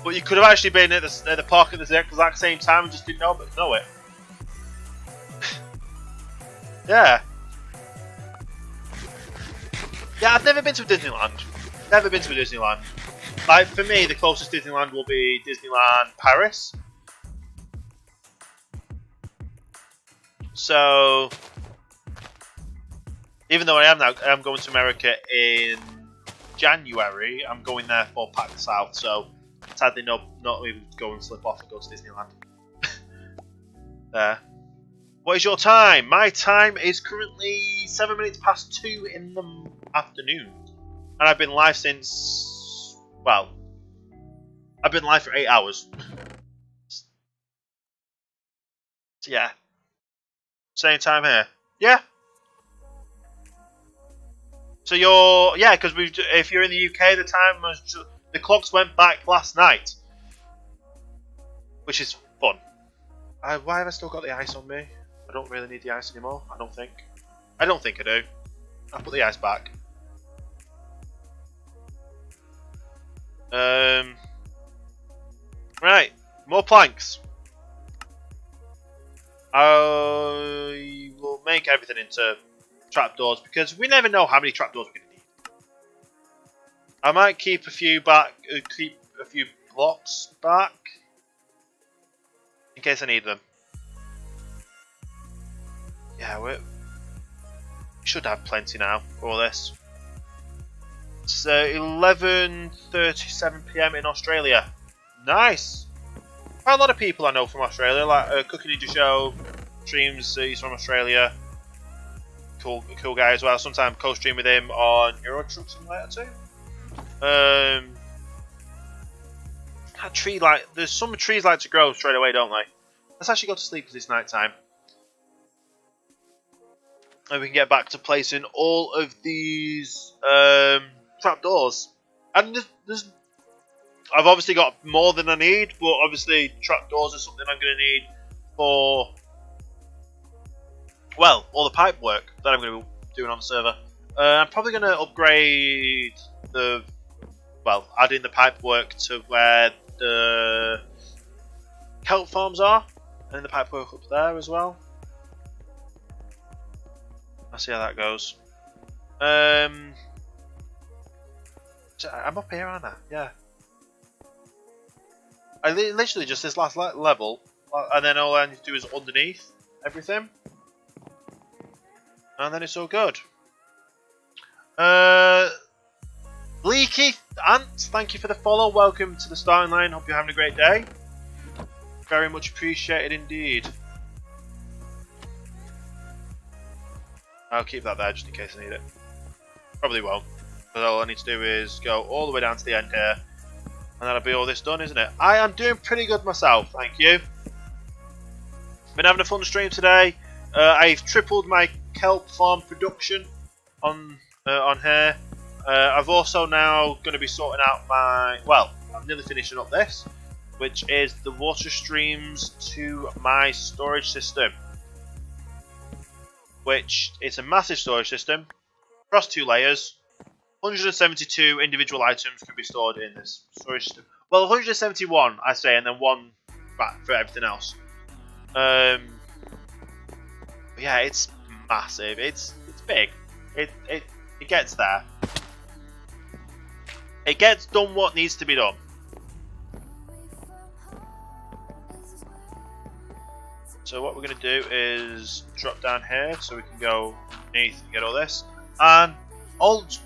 but you could have actually been at the park at the exact same time and just didn't know it. Yeah. Yeah, I've never been to Disneyland. Never been to a Disneyland. Like, for me, the closest Disneyland will be Disneyland Paris. So, even though I am going to America in January, I'm going there for Pack the South, so sadly not even go and slip off and go to Disneyland. There. What is your time? My time is currently 7 minutes past 2 in the afternoon. And I've been live since, well, I've been live for 8 hours. So yeah. Same time here. Yeah. So you're, yeah, because if you're in the UK, the clocks went back last night, which is fun. Why have I still got the ice on me? I don't really need the ice anymore. I don't think I do. I'll put the ice back. Right, more planks. I will make everything into trapdoors because we never know how many trapdoors we're going to need. I might keep a few back, keep a few blocks back in case I need them. Yeah, we should have plenty now for all this. It's 11:37 PM in Australia. Nice. Quite a lot of people I know from Australia, like Cooking Ninja Show streams. He's from Australia. Cool guy as well. Sometimes co-stream with him on Euro Truck Simulator too. That tree there's some trees like to grow straight away, don't they? Let's actually go to sleep because it's night time. And we can get back to placing all of these trapdoors. And I've obviously got more than I need, but obviously trapdoors are something I'm going to need for, well, all the pipe work that I'm going to be doing on the server. I'm probably going to upgrade adding the pipe work to where the kelp farms are, and the pipe work up there as well. I'll see how that goes. I'm up here, aren't I? Yeah. I literally just this last level, and then all I need to do is underneath everything, and then it's all good. Leaky Ant, thank you for the follow. Welcome to the starting line. Hope you're having a great day. Very much appreciated indeed. I'll keep that there just in case I need it. Probably won't, but all I need to do is go all the way down to the end here, and that'll be all this done, isn't it? I am doing pretty good myself, thank you. Been having a fun stream today. I've tripled my kelp farm production on here. I've also now going to be sorting out my, well, I'm nearly finishing up this, which is the water streams to my storage system. Which is a massive storage system across 2 layers. 172 individual items can be stored in this storage system. Well, 171 I say, and then 1 back for everything else. But yeah, it's massive. It's big. It gets there. It gets done what needs to be done. So what we're going to do is drop down here so we can go underneath and get all this. And Old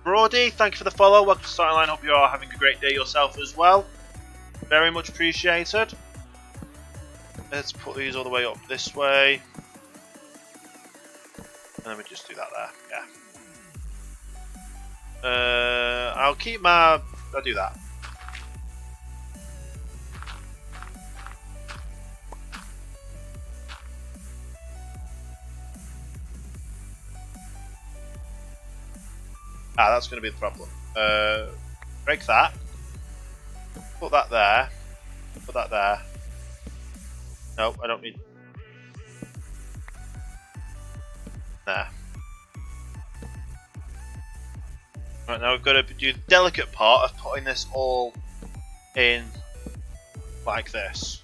Brody, thank you for the follow. Welcome to Starting Line. Hope you are having a great day yourself as well. Very much appreciated. Let's put these all the way up this way. And then we just do that there. Yeah. I'll do that. That's going to be the problem. Break that. Put that there. Put that there. No, I don't need. There. Right, now we've got to do the delicate part of putting this all in like this.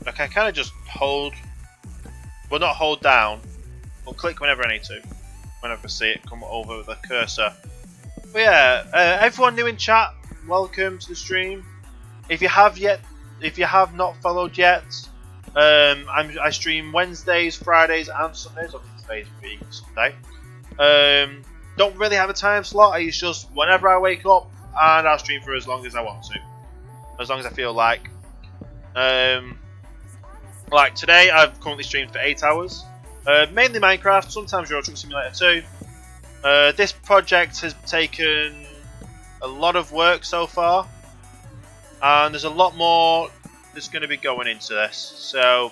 Like I kind of just hold, well, not hold down, but click whenever I need to, whenever I see it come over the cursor. But yeah, everyone new in chat, welcome to the stream. If you have not followed yet, I stream Wednesdays, Fridays, and Sundays. Obviously today's being Sunday. Don't really have a time slot. It's just whenever I wake up, and I'll stream for as long as I want to, as long as I feel like. Like today, I've currently streamed for 8 hours. Mainly Minecraft, sometimes Euro Truck Simulator 2. This project has taken a lot of work so far, and there's a lot more that's going to be going into this. So,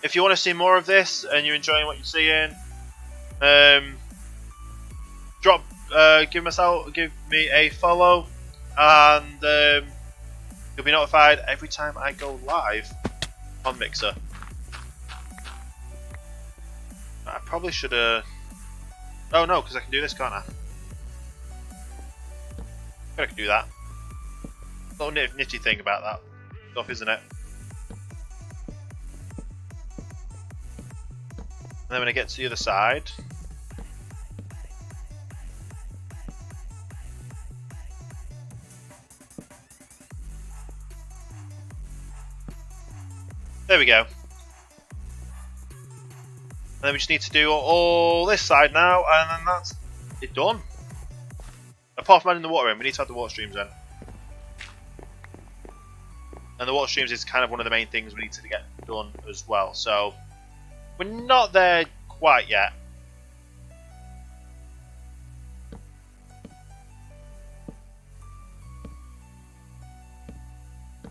if you want to see more of this and you're enjoying what you're seeing, give me a follow, and you'll be notified every time I go live on Mixer. I probably should have. Oh no, because I can do this, can't I? I can do that. Little nitty thing about that stuff, isn't it? And then when I get to the other side, there we go. And then we just need to do all this side now, and then that's it done. Apart from adding the water in, we need to add the water streams in. And the water streams is kind of one of the main things we need to get done as well. So we're not there quite yet.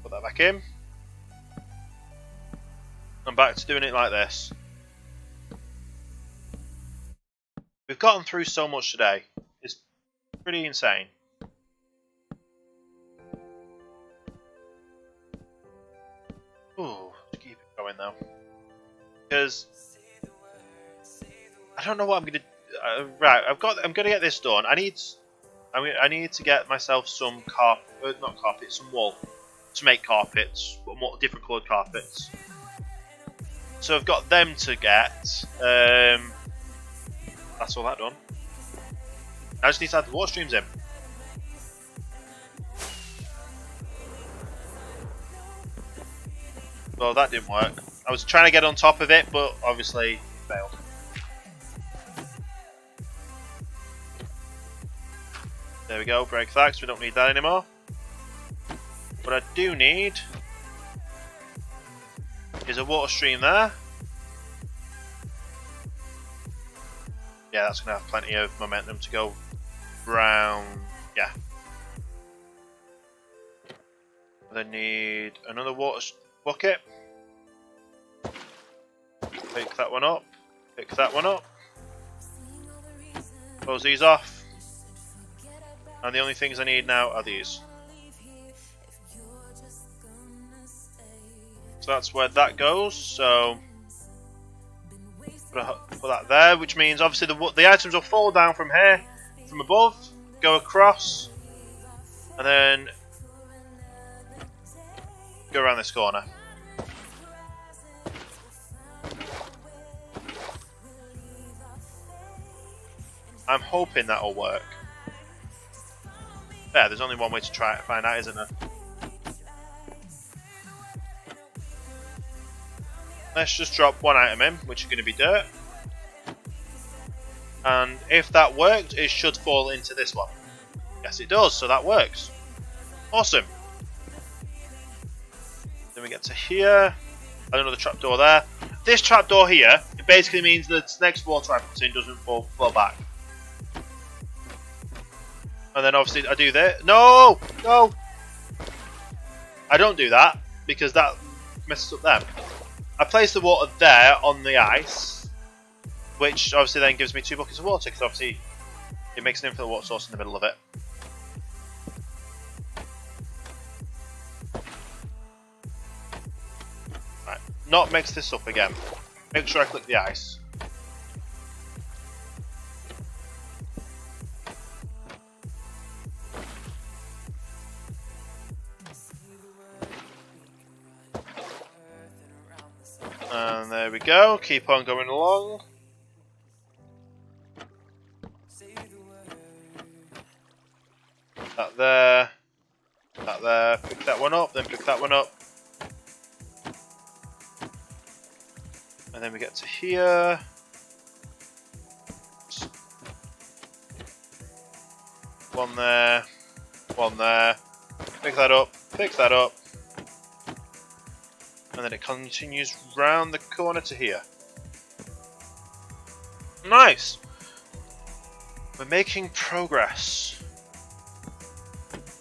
Put that back in. I'm back to doing it like this. We've gotten through so much today. It's pretty insane. Ooh, to keep it going though. Because I don't know what I'm gonna. Right, I'm gonna get this done. I need to get myself some some wool to make carpets, but more different coloured carpets. So I've got them to get. That's all that done. I just need to add the water streams in. Well, that didn't work. I was trying to get on top of it, but obviously failed. There we go, break that, because we don't need that anymore. What I do need is a water stream there. Yeah, that's going to have plenty of momentum to go round. Yeah. I need another water bucket. Pick that one up. Pick that one up. Close these off. And the only things I need now are these. So that's where that goes. So put that there, which means obviously the items will fall down from here, from above, go across, and then go around this corner. I'm hoping that'll work. Yeah, there's only one way to try it, find out, isn't there? Let's just drop one item in, which is going to be dirt. And if that worked, it should fall into this one. Yes, it does, so that works. Awesome. Then we get to here. And another trapdoor there. This trapdoor here, it basically means that the next water I put in doesn't fall back. And then obviously I do this. No! No! I don't do that, because that messes up them. I place the water there on the ice, which obviously then gives me 2 buckets of water, because obviously it makes an infinite water source in the middle of it. Right, not mix this up again. Make sure I click the ice. And there we go, keep on going along. That there, pick that one up, then pick that one up. And then we get to here. One there, pick that up, pick that up. And then it continues round the corner to here. Nice! We're making progress.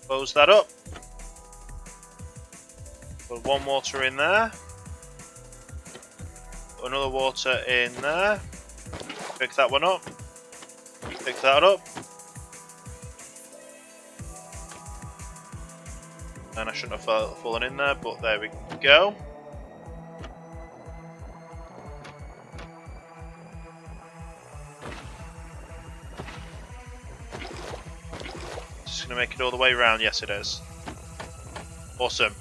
Close that up. Put one water in there. Put another water in there. Pick that one up. Pick that up. And I shouldn't have fallen in there, but there we go. Just going to make it all the way around. Yes, it is. Awesome.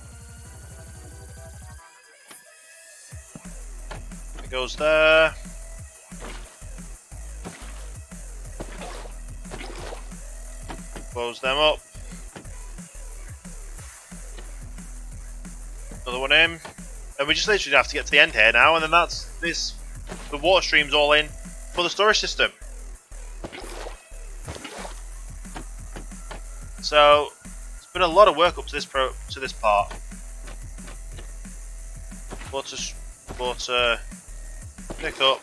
It goes there. Close them up. Another one in. And we just literally have to get to the end here now, and then that's this. The water stream's all in for the storage system. So it's been a lot of work up to this part. Water, pick up.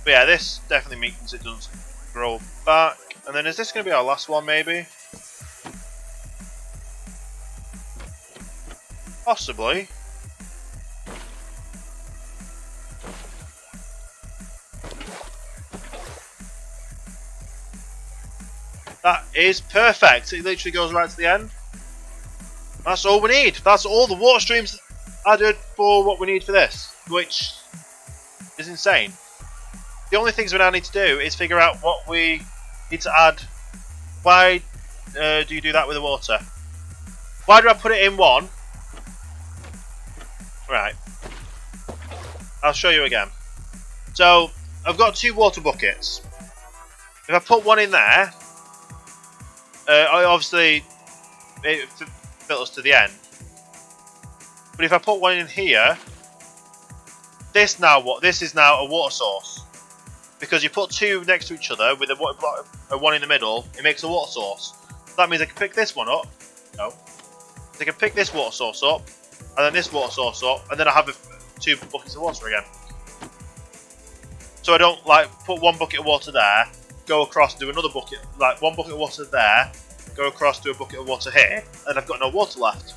But yeah, this definitely means it doesn't grow back. And then is this going to be our last one, maybe? Possibly. That is perfect. It literally goes right to the end. That's all we need. That's all the water streams added for what we need for this, which is insane. The only things we now need to do is figure out what we need to add. Why do you do that with the water? Why do I put it in one? Right. I'll show you again. So, I've got 2 water buckets. If I put one in there, obviously it filters to the end. But if I put one in here, this is now a water source. Because you put 2 next to each other with a one in the middle, it makes a water source. That means I can pick this one up. No. I can pick this water source up, and then this water source up, and then I have 2 buckets of water again. So I don't like put 1 bucket of water there, go across, do another bucket, like 1 bucket of water there, go across, do a bucket of water here, and I've got no water left.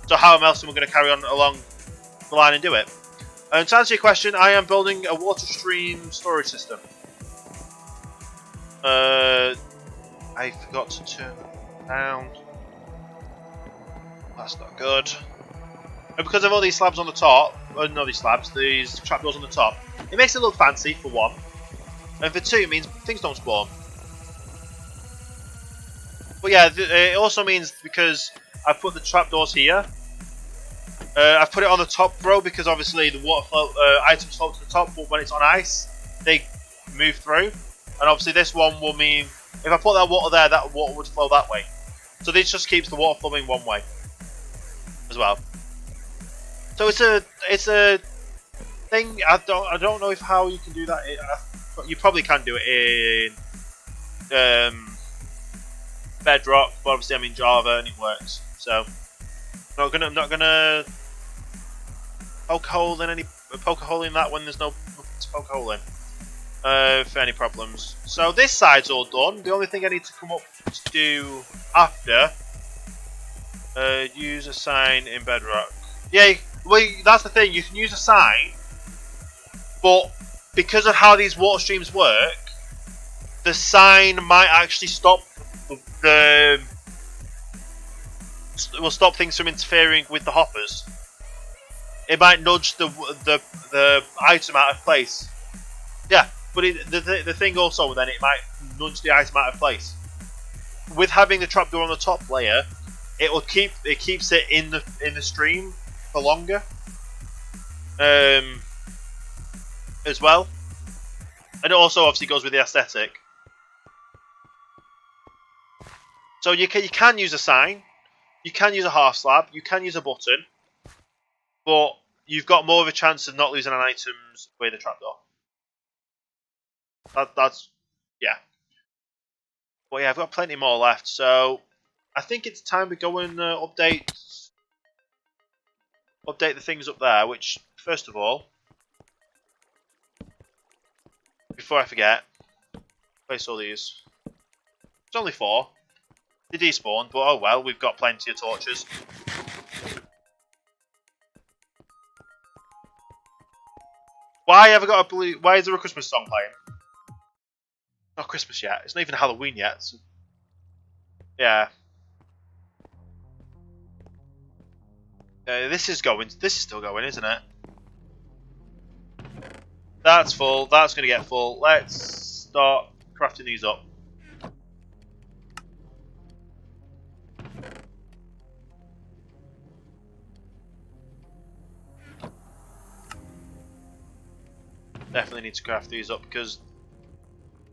So how else am I going to carry on along the line and do it? And to answer your question, I am building a water stream storage system. I forgot to turn it down. That's not good. And because of all these slabs on the top, these trapdoors on the top, it makes it look fancy for 1. And for 2, it means things don't spawn. But yeah, it also means because I put the trapdoors here, I've put it on the top row because obviously the water flow, items float to the top, but when it's on ice, they move through. And obviously this one will mean, if I put that water there, that water would flow that way. So this just keeps the water flowing one way as well. So it's a thing. I don't know how you can do that. You probably can do it in Bedrock, but obviously I'm in Java and it works. So I'm not gonna poke a hole in that when there's no to poke a hole in for any problems. So this side's all done. The only thing I need to come up to do after use a sign in Bedrock. Yeah, well that's the thing. You can use a sign, but because of how these water streams work, the sign might actually stop will stop things from interfering with the hoppers. It might nudge the item out of place. Yeah, but the thing also then it might nudge the item out of place. With having the trapdoor on the top layer, it keeps it in the stream for longer. As well, and it also obviously goes with the aesthetic. So you can use a sign, you can use a half slab, you can use a button, but you've got more of a chance of not losing an items with the trapdoor. That's yeah. But yeah, I've got plenty more left, so I think it's time to go and update the things up there. Which first of all, before I forget, place all these. It's only 4. They despawn, but oh well, we've got plenty of torches. Why have I got a blue? Why is there a Christmas song playing? Not Christmas yet. It's not even Halloween yet. So yeah. This is still going, isn't it? That's full. That's going to get full. Let's start crafting these up. Definitely need to craft these up because,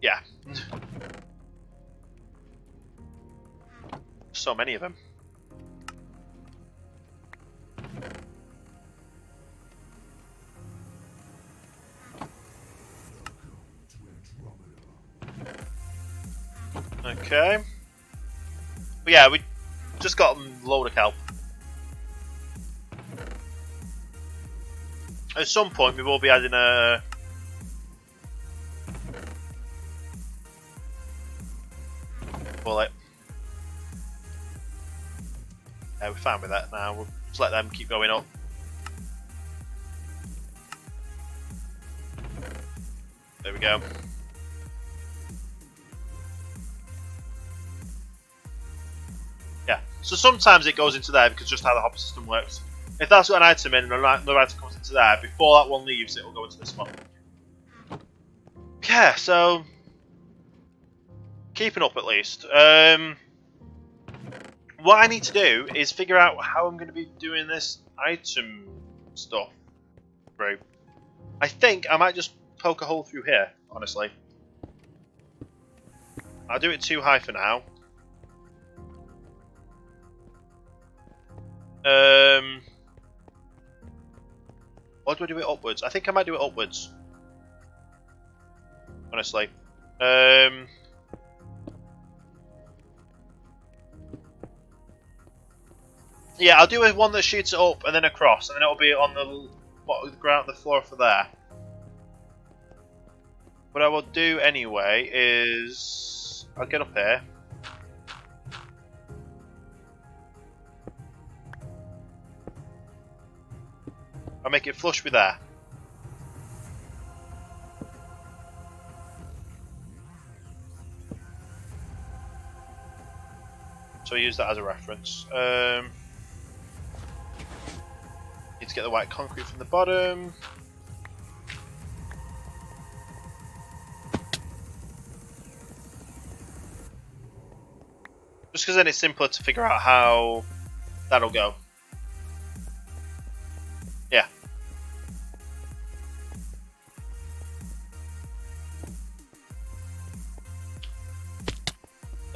yeah, so many of them. Okay. But yeah, we just got a load of kelp. At some point, we will be adding a. Call it. Yeah, we're fine with that now. We'll just let them keep going up. There we go. Yeah, so sometimes it goes into there because just how the hopper system works. If that's got an item in and another item comes into there, before that one leaves, it will go into this one. Yeah, so keeping up at least. What I need to do is figure out how I'm going to be doing this item stuff through. I think I might just poke a hole through here, honestly. I'll do it too high for now. Or do I do it upwards? I think I might do it upwards. Honestly. Yeah, I'll do one that shoots it up and then across, and then it'll be on the ground, the floor for there. What I will do anyway is I'll get up here. I'll make it flush with there. So I use that as a reference. Need to get the white concrete from the bottom. Just because then it's simpler to figure out how that'll go. Yeah.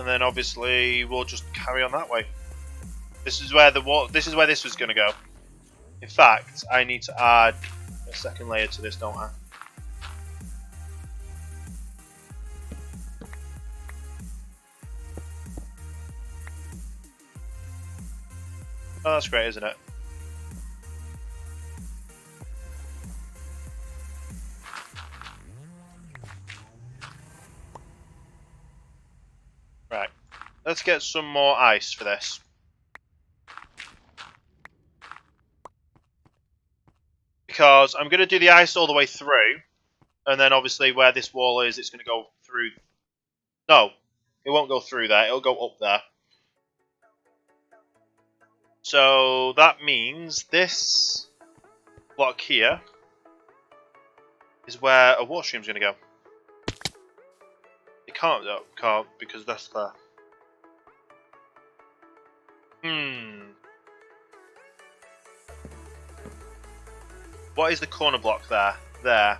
And then obviously we'll just carry on that way. This is where this was going to go. In fact, I need to add a second layer to this, don't I? Oh, that's great, isn't it? Right. Let's get some more ice for this. Because I'm going to do the ice all the way through, and then obviously where this wall is, it's going to go through. No, it won't go through there, it'll go up there. So that means this block here is where a water stream's going to go. It can't because that's there. What is the corner block there? There.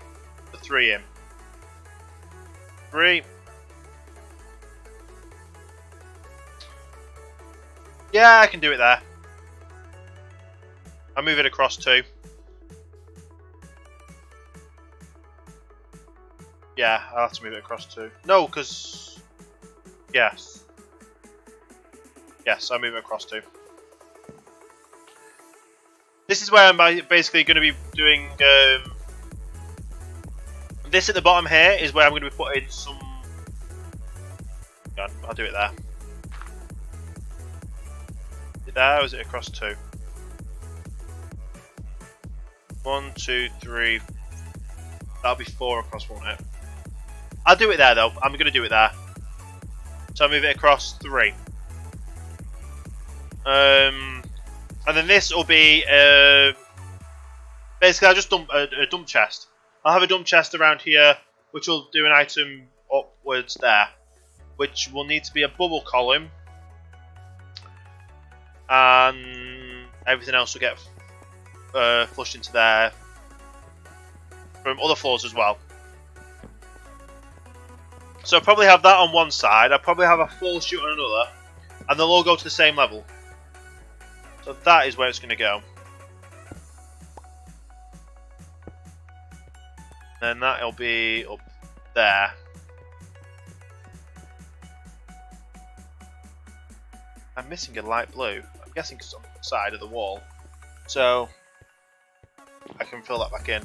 The 3 in. 3. Yeah, I can do it there. I'll move it across 2. Yeah, I'll have to move it across 2. No, because... Yes. Yes, I'll move it across 2. This is where I'm basically going to be doing... this at the bottom here is where I'm going to be putting some... I'll do it there. Is it there or is it across 2? 1, 2, 3... That'll be 4 across, won't it? I'll do it there though. I'm going to do it there. So I'll move it across 3. And then this will be basically I'll just dump a dump chest. I'll have a dump chest around here, which will do an item up upwards there, which will need to be a bubble column, and everything else will get flushed into there from other floors as well. So I'll probably have that on one side, I'll probably have a full chute on another, and they'll all go to the same level. So that is where it's going to go. Then that'll be up there. I'm missing a light blue. I'm guessing it's on the side of the wall. So I can fill that back in.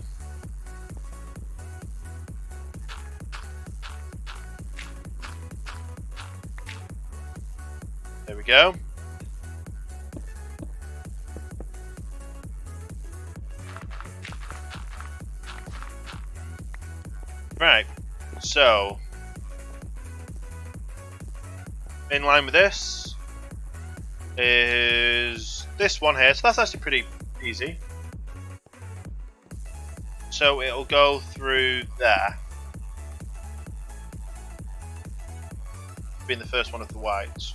There we go. Right, so in line with this is this one here, so that's actually pretty easy. So it'll go through there, being the first one of the whites.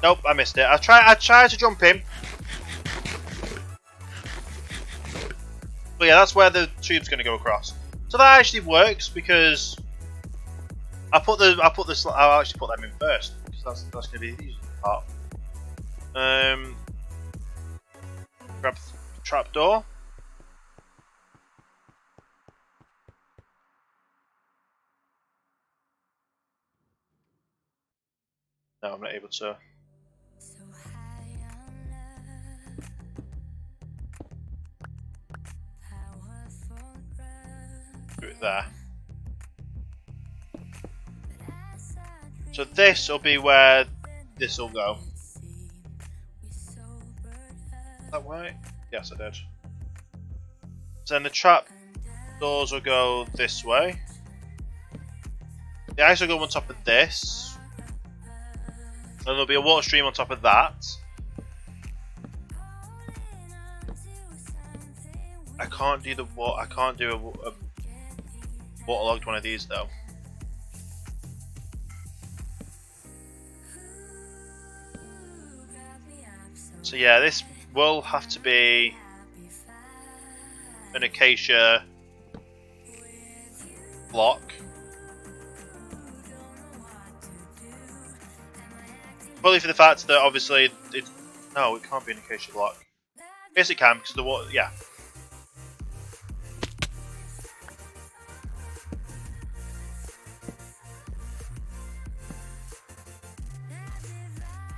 Nope, I missed it. I tried to jump in. But yeah, that's where the tube's going to go across. So that actually works because I'll actually put them in first because that's going to be the easy part. Grab the trapdoor. No, I'm not able to. Do it there. So this will be where this will go. Is that right? Yes, I did. So then the trap doors will go this way. The ice will go on top of this. And there'll be a water stream on top of that. I can't do the water. I can't do a waterlogged one of these though. So yeah, this will have to be an acacia block. Probably for the fact that obviously no, it can't be an acacia block. Yes, it can because the water. Yeah.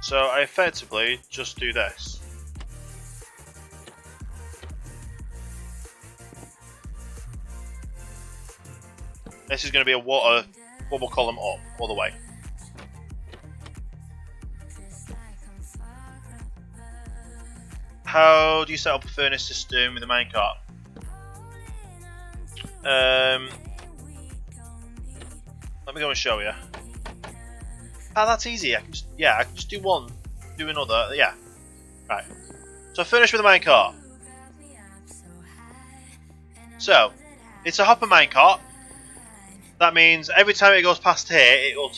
So I effectively just do this. This is going to be a water bubble column up all the way. How do you set up a furnace system with a minecart? Let me go and show you. Ah, that's easy. I can just do one, do another. Yeah, right. So I finish with a minecart. So it's a hopper minecart. That means every time it goes past here, it'll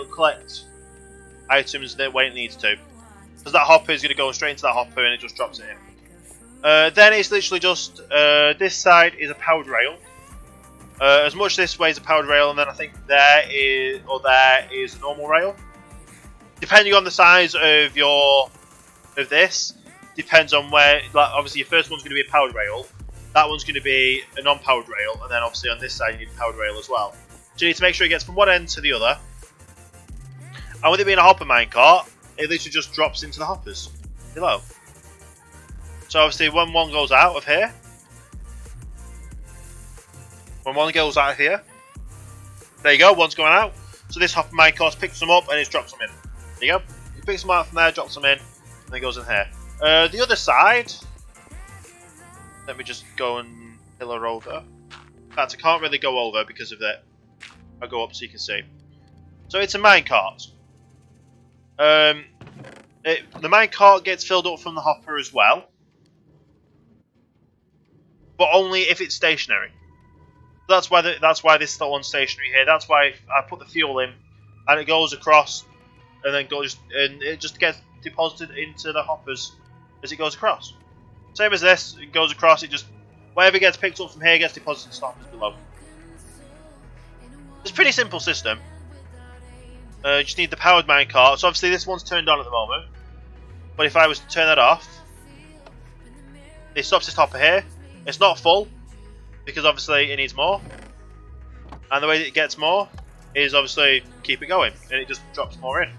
collect items the way it needs to. Because that hopper is going to go straight into that hopper and it just drops it in. Then it's literally just this side is a powered rail. As much this way is a powered rail, and then I think there is a normal rail. Depending on the size of this, depends on where. Like obviously, your first one's going to be a powered rail. That one's going to be a non-powered rail, and then obviously on this side you need a powered rail as well. So you need to make sure it gets from one end to the other. And with it being a hopper minecart, it literally just drops into the hoppers below. So obviously, when one goes out of here, there you go. One's going out. So this hopper minecart picks them up and it drops them in. There you go. It picks them out from there, drops them in, and then goes in here. The other side. Let me just go and pillar over. In fact, I can't really go over because of that. I'll go up so you can see. So it's a minecart. The minecart gets filled up from the hopper as well, but only if it's stationary. That's why this is one stationary here. That's why I put the fuel in, and it goes across, and then it just gets deposited into the hoppers as it goes across. Same as this, it goes across. It just whatever gets picked up from here gets deposited into the hoppers below. It's a pretty simple system. You just need the powered minecart. So obviously this one's turned on at the moment. But if I was to turn that off, it stops this hopper here. It's not full, because obviously it needs more. And the way that it gets more is obviously keep it going, and it just drops more in.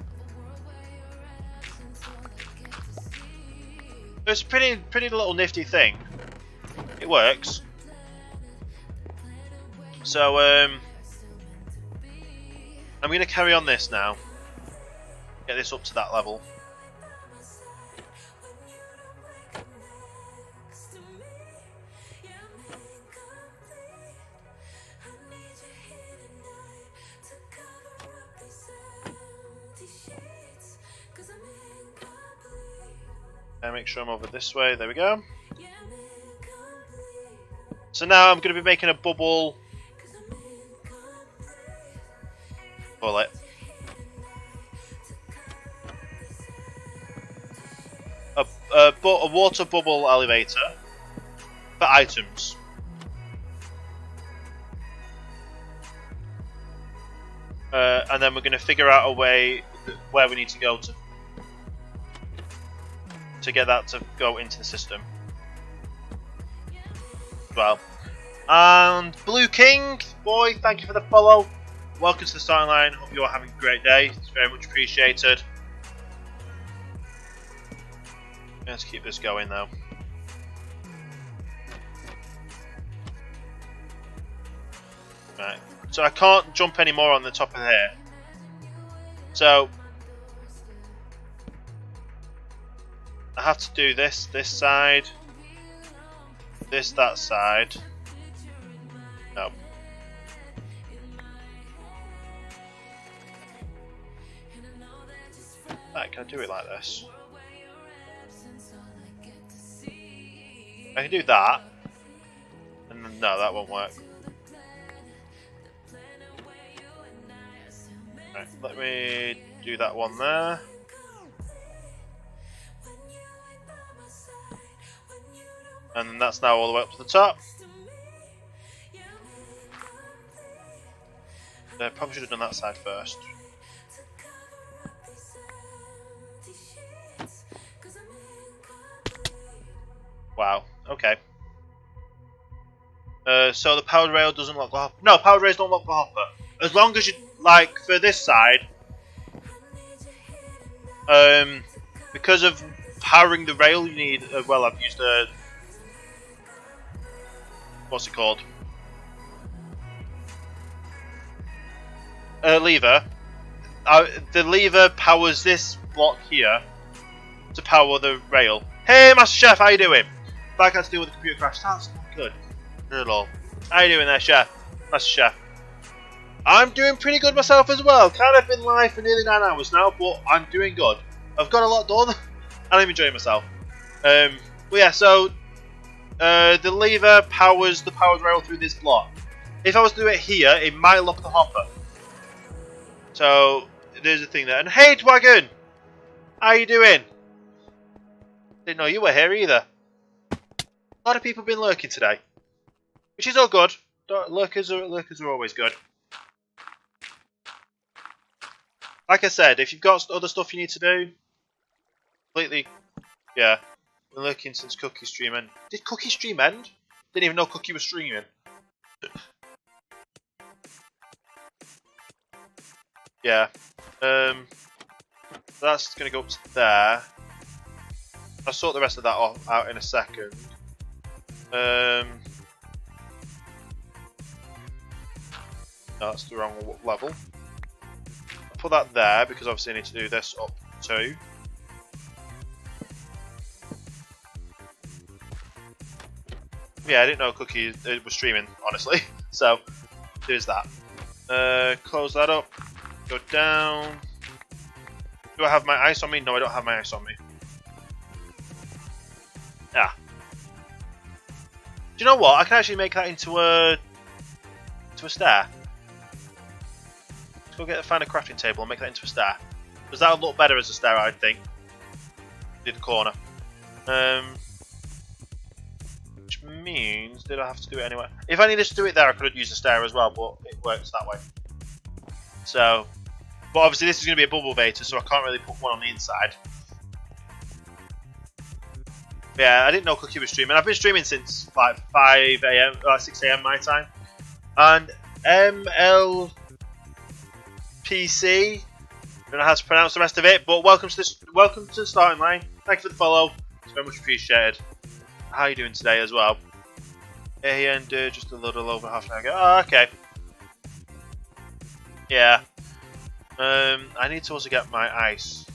It's a pretty little nifty thing. It works. So I'm going to carry on this now. Get this up to that level. And make sure I'm over this way. There we go. So now I'm going to be making a bubble. Bullet. A water bubble elevator for items. And then we're going to figure out a way where we need to go to get that to go into the system. Well, and Blue King, boy, thank you for the follow. Welcome to the starting line. Hope you're having a great day. It's very much appreciated. Let's keep this going though. Right. So I can't jump anymore on the top of here. So I have to do this side, that side. No. Right, can I do it like this? I can do that. And no, that won't work. Right, let me do that one there. And then that's now all the way up to the top. Probably should have done that side first. Wow, okay. So the powered rail doesn't lock the hopper. No, powered rails don't lock the hopper. As long as you, like, for this side, because of powering the rail, you need, well, I've used a, what's it called? A lever. The lever powers this block here to power the rail. Hey, Master Chef, how you doing? Back had to deal with the computer crash. That's not good. Not at all. How you doing there, Chef? Master Chef. I'm doing pretty good myself as well. Kind of been live for nearly 9 hours now, but I'm doing good. I've got a lot done, and I'm enjoying myself. But yeah, so the lever powers the powered rail through this block. If I was to do it here, it might lock the hopper. So there's a thing there. And hey, Dwagon, how you doing? Didn't know you were here either. A lot of people have been lurking today, which is all good. Lurkers are always good. Like I said, if you've got other stuff you need to do, completely, yeah. Been lurking since Cookie stream end. Did Cookie stream end? Didn't even know Cookie was streaming. Yeah. That's gonna go up to there. I'll sort the rest of that out in a second. No, that's the wrong level. I'll put that there because obviously I need to do this up too. Yeah, I didn't know Cookie was streaming, honestly. So, there's that. Close that up. Go down. Do I have my ice on me? No, I don't have my ice on me. Yeah. Do you know what? I can actually make that into a into a stair. Let's go find a crafting table and make that into a stair. Because that'll look better as a stair, I think. Do the corner. Which means, did I have to do it anyway? If I needed to do it there, I could have used a stair as well, but it works that way. So, but obviously this is going to be a bubble vator, so I can't really put one on the inside. Yeah, I didn't know Cookie was streaming. I've been streaming since like 5 AM, 6 AM my time. And MLPC, I don't know how to pronounce the rest of it, but welcome to the starting line. Thank you for the follow. It's very much appreciated. How are you doing today as well? Yeah, he ended just a little over half an hour ago. Oh, okay. Yeah. I need to also get my ice.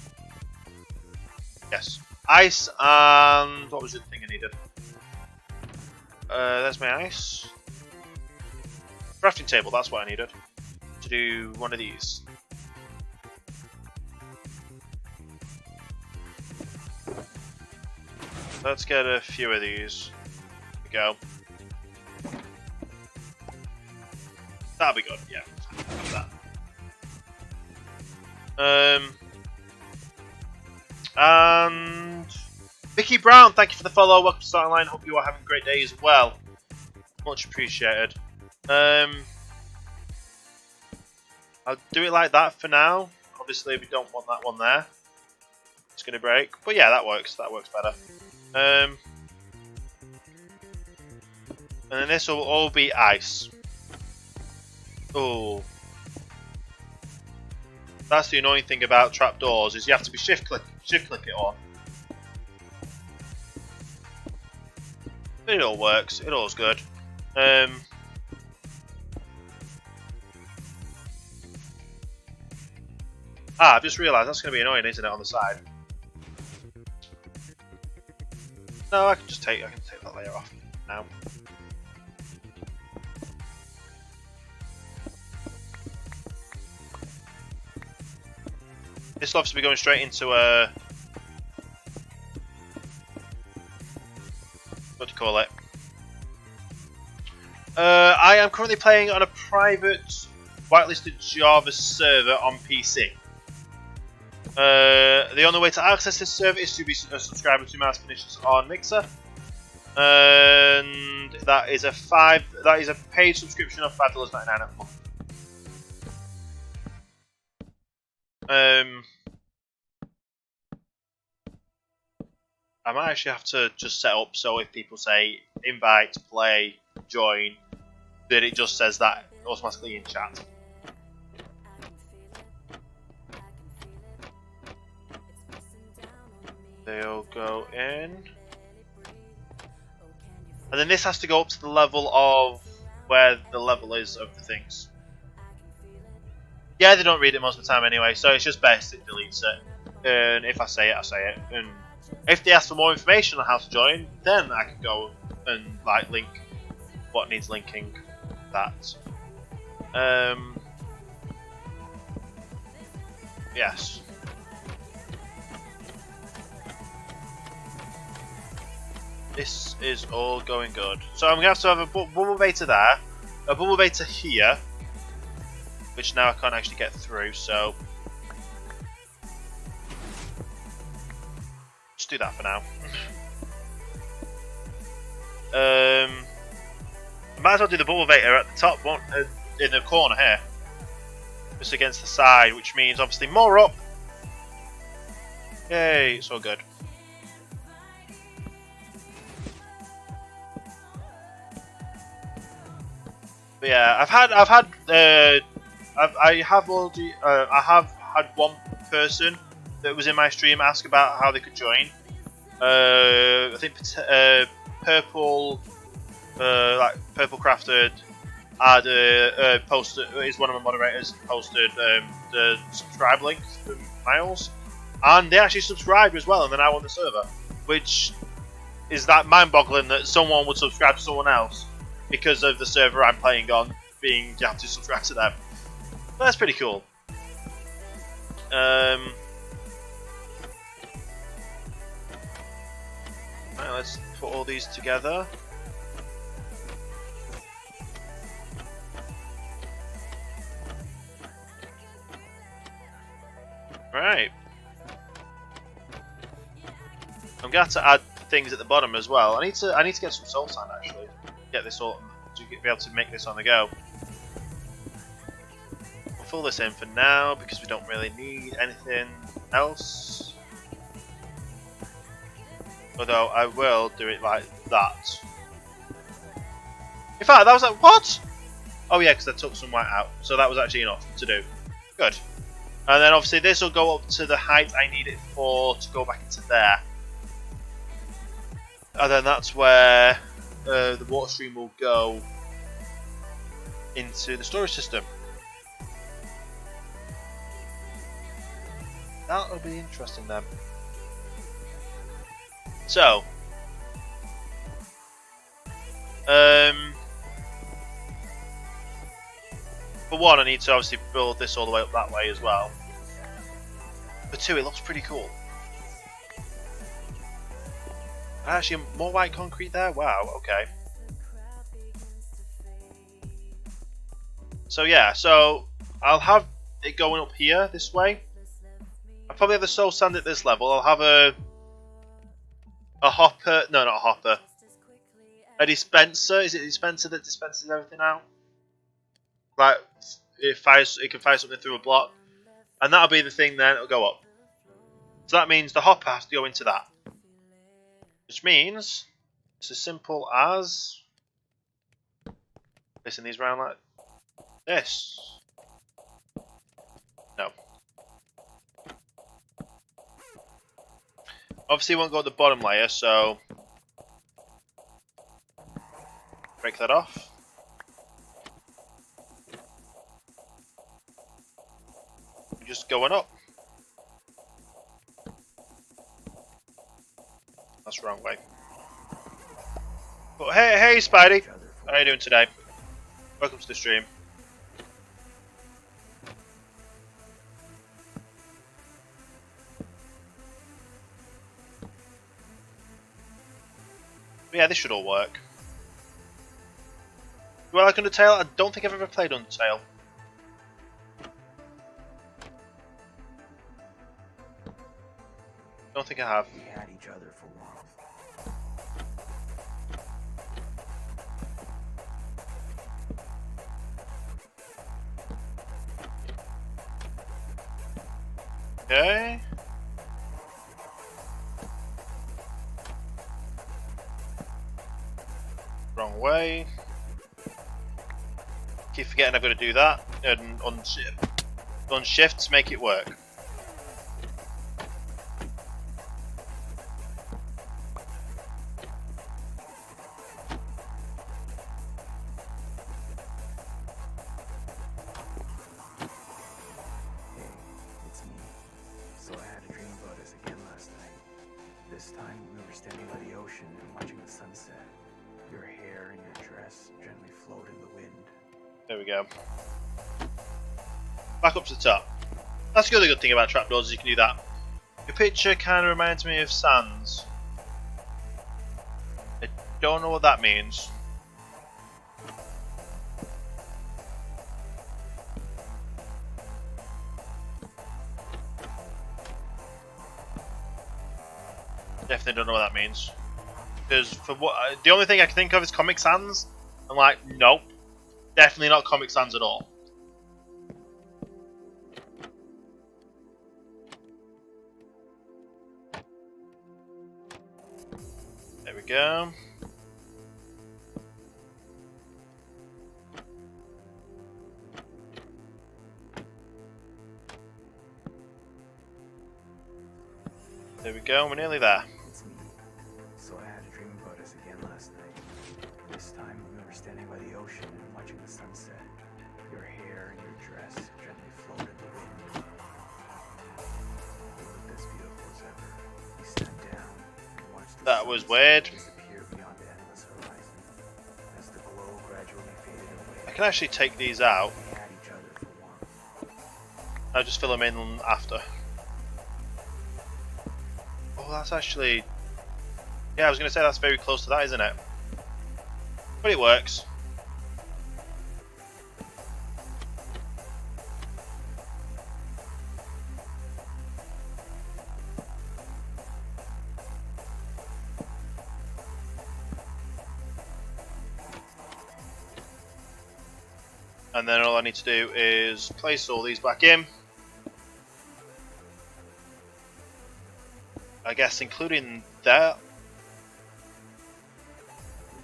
Yes. Ice and what was the thing I needed? There's my ice. Crafting table, that's what I needed. To do one of these. Let's get a few of these. There we go. That'll be good, yeah. That. And Vicky Brown, thank you for the follow. Welcome to Starting Line. Hope you are having a great day as well. Much appreciated. I'll do it like that for now. Obviously, we don't want that one there. It's going to break. But yeah, that works. That works better. And then this will all be ice. Oh. That's the annoying thing about trapdoors, is you have to be shift click it on. But it all works. It all's good. I've just realised that's going to be annoying, isn't it, on the side? No, I can take that layer off now. This will obviously be going straight into a what do you call it? I am currently playing on a private whitelisted Java server on PC. The only way to access this server is to be a subscriber to Mouse Finishes on Mixer, and that is a paid subscription of $5.99 a month. I might actually have to just set up so if people say invite, play, join, that it just says that automatically in chat. They'll go in. And then this has to go up to the level of where the level is of the things. Yeah, they don't read it most of the time anyway, so it's just best it deletes it. And if I say it, I say it. And if they ask for more information on how to join, then I can go and like link what needs linking. That. Yes. This is all going good. So I'm going to have a bubble beta there, a bubble beta here, which now I can't actually get through, so just do that for now. I might as well do the bubble vator at the top one, in the corner here, just against the side, which means obviously more up. Yay, it's all good. But yeah, I have had one person that was in my stream ask about how they could join. I think Purple Crafted had posted, is one of my moderators, posted the subscribe link for Miles, and they actually subscribed as well, and they're now on the server, which is that mind-boggling that someone would subscribe to someone else because of the server I'm playing on being you have to subscribe to them. But that's pretty cool. Right, let's put all these together. Right. I'm going to add things at the bottom as well. I need to get some soul sand actually. Get this all to be able to make this on the go. We'll fill this in for now because we don't really need anything else. Although I will do it like that. In fact, that was like what? Oh yeah, because I took some white out, so that was actually enough to do. Good. And then obviously this will go up to the height I need it for to go back into there. And then that's where the water stream will go into the storage system. That'll be interesting then. So, for one, I need to obviously build this all the way up that way as well. For two, it looks pretty cool. Actually, more white concrete there? Wow, okay. So yeah, so I'll have it going up here, this way. I'll probably have the soul sand at this level. I'll have a hopper, no, not a hopper. A dispenser, is it a dispenser that dispenses everything out? Like, it can fire something through a block. And that'll be the thing then, it'll go up. So that means the hopper has to go into that. Which means it's as simple as placing these around like this. No. Obviously it won't go at the bottom layer, so break that off. Just going up. That's the wrong way. But hey Spidey, how are you doing today? Welcome to the stream. But yeah, this should all work. Do I like Undertale? I don't think I've ever played Undertale. Don't think I have. We had each other for warmth. Okay. Wrong way. Keep forgetting I've got to do that and unshift to make it work. There we go. Back up to the top. That's the other good thing about trapdoors is you can do that. Your picture kind of reminds me of Sans. I don't know what that means. Definitely don't know what that means. Because for what the only thing I can think of is Comic Sans. I'm like, nope. Definitely not Comic Sans at all. There we go. There we go, we're nearly there. It's me. So I had a dream about us again last night. This time we were standing by the ocean and watching the sunset. Your hair and your dress gently floated in the wind. You looked as beautiful as ever. We sat down and watched the That was sunset weird. disappear beyond the endless horizon. As the glow gradually faded away, I can actually take these out. we had each other for warmth. I'll just fill them in after. Oh, that's actually... Yeah, I was going to say that's very close to that, isn't it? But it works. And then all I need to do is place all these back in. I guess including that. With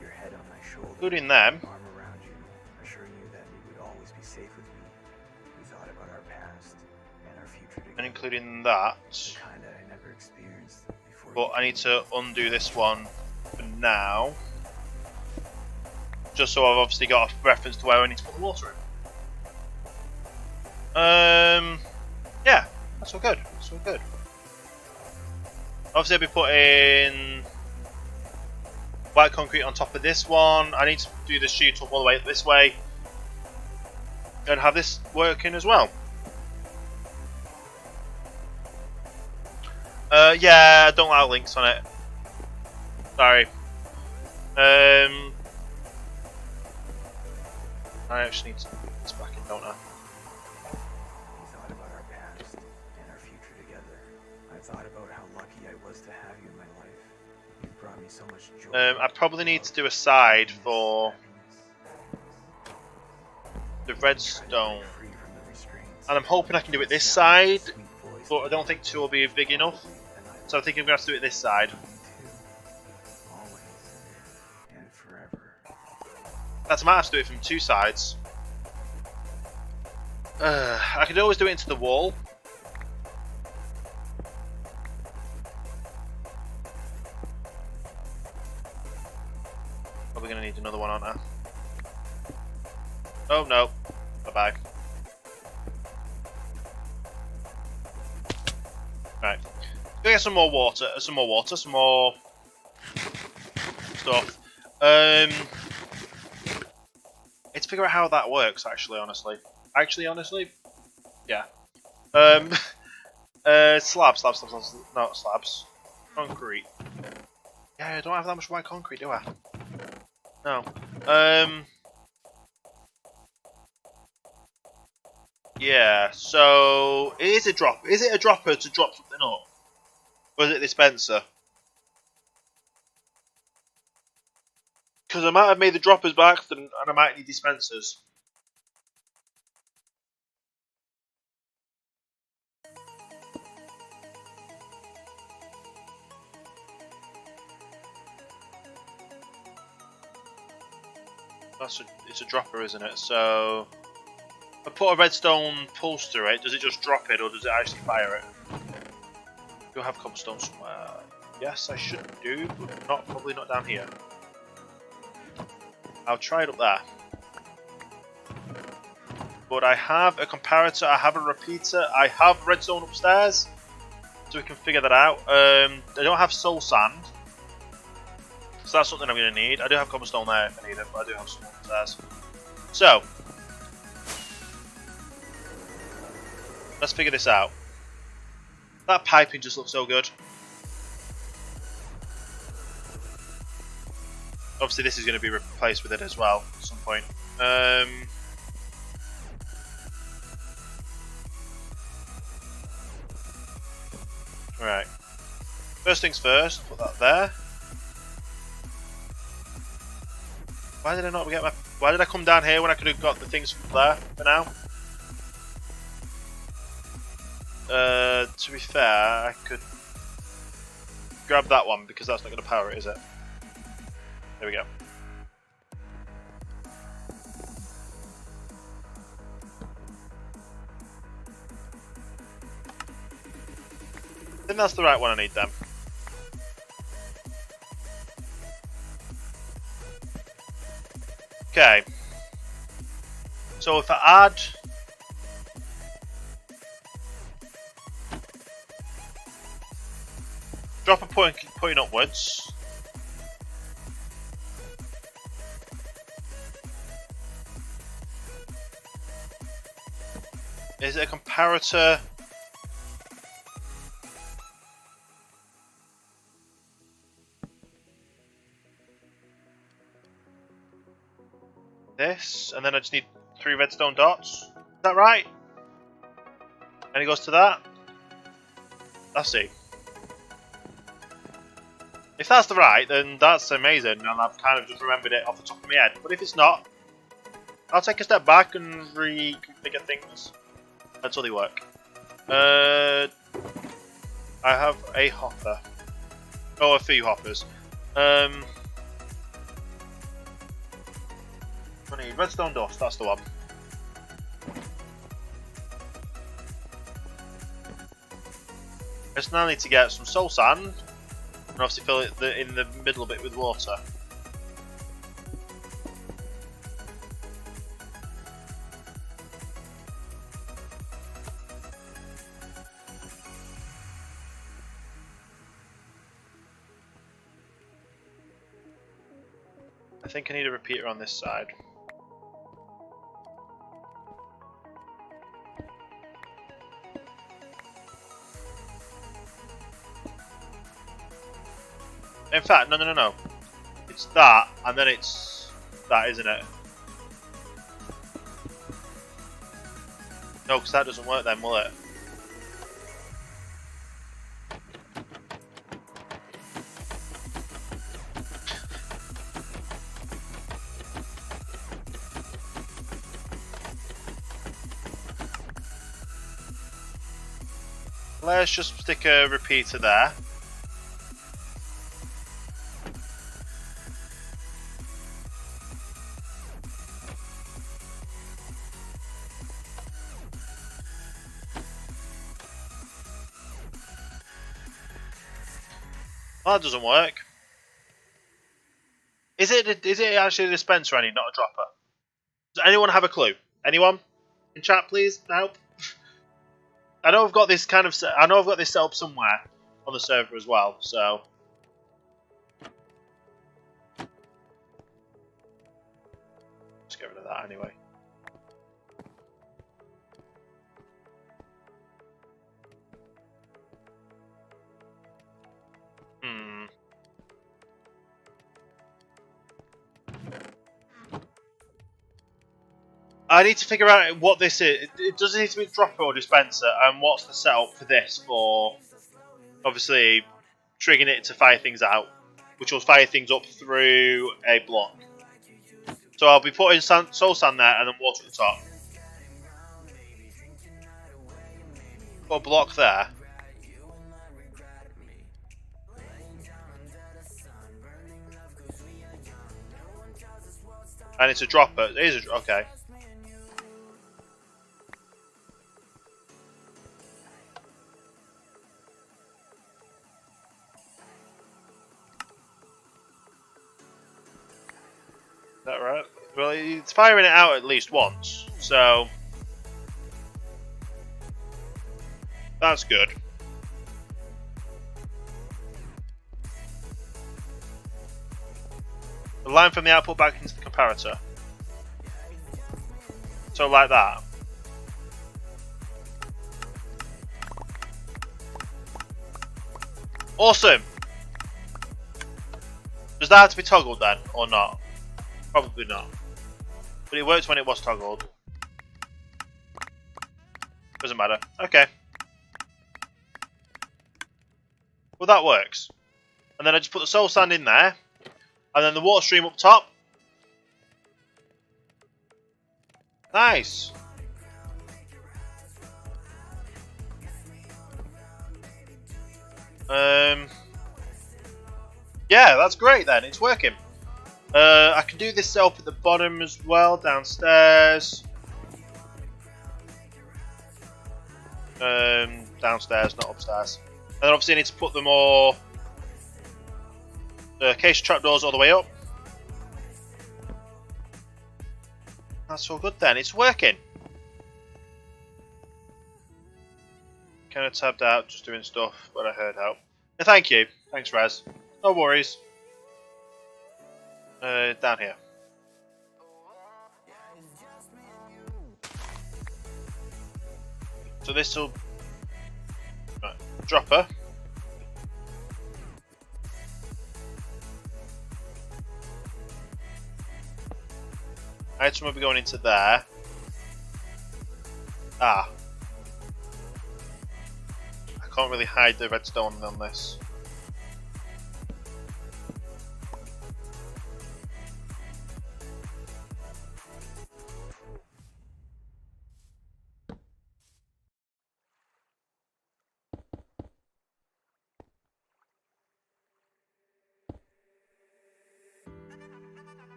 your head on my shoulder, Including them. arm around you, assuring you that you would always be safe with me. We thought about our past and our future together. And including that. The kind that I never experienced before. But I need to undo this one for now. Just so I've obviously got a reference to where I need to put the water in. Yeah, that's all good. That's all good. Obviously, I'll be putting white concrete on top of this one. I need to do the chute up all the way this way. And have this working as well. Yeah, I don't like links on it. Sorry. I actually need to put this back in, don't I? We thought about our past and our future together. I thought about how lucky I was to have you in my life. You've brought me so much joy. I probably need to do a side for the redstone. And I'm hoping I can do it this side, but I don't think 2 will be big enough. So I think I'm going to have to do it this side. That's I might have to do it from 2 sides. I could always do it into the wall. Probably going to need another one, aren't I? Oh no. Bye-bye. Right. Go get some more water, some more stuff. Let's figure out how that works, honestly. Yeah. Slabs, not slabs. Concrete. Yeah, I don't have that much white concrete, do I? No. Yeah, so is it a dropper to drop something up? Or is it a dispenser? Because I might have made the droppers by accident and I might need dispensers. It's a dropper, isn't it? So if I put a redstone pulse through it, does it just drop it or does it actually fire it? Do I have cobblestone somewhere? Yes, I should do, but probably not down here. I'll try it up there. But I have a comparator, I have a repeater, I have redstone upstairs, so we can figure that out. I don't have soul sand, so that's something I'm going to need. I do have cobblestone there if I need it, but I do have some upstairs. So, let's figure this out. That piping just looks so good. Obviously this is going to be replaced with it as well at some point. Right. First things first, put that there. Why did I not get my... Why did I come down here when I could have got the things from there for now? To be fair, I could grab that one because that's not going to power it, is it? There we go. I think that's the right one I need then. Okay. So if I add... Drop a point pointing upwards. Is it a comparator? This, and then I just need 3 redstone dots. Is that right? And it goes to that. Let's see. If that's the right, then that's amazing, and I've kind of just remembered it off the top of my head. But if it's not, I'll take a step back and reconfigure things until they work. I have a hopper. Oh, a few hoppers. I need redstone dust, that's the one. I just now need to get some soul sand and obviously fill it in the middle bit with water. I think I need a repeater on this side. In fact, no. It's that, and then it's that, isn't it? No, because that doesn't work then, will it? Let's just stick a repeater there. Well, that doesn't work. Is it actually a dispenser I need, not a dropper? Does anyone have a clue? Anyone? In chat, please? Help. I know I've got this set up somewhere on the server as well, so let's get rid of that anyway. I need to figure out what this is. It doesn't need to be a dropper or dispenser, and what's the setup for this for obviously triggering it to fire things out, which will fire things up through a block. So I'll be putting soul sand there and then water at the top. Put a block there. And it's a dropper. It is okay. Is that right? Well, it's firing it out at least once, so that's good. The line from the output back into the comparator. So like that. Awesome! Does that have to be toggled then, or not? Probably not. But it works when it was toggled. Doesn't matter. Okay. Well, that works. And then I just put the soul sand in there. And then the water stream up top. Nice. Yeah, that's great then. It's working. I can do this setup at the bottom as well, downstairs. Downstairs, not upstairs. And then obviously I need to put the more case trapdoors all the way up. That's all good then, it's working. Kind of tabbed out, just doing stuff, but I heard help. Thank you, thanks Raz. No worries. Down here. So this will dropper. Item will be going into there. Ah. I can't really hide the redstone on this.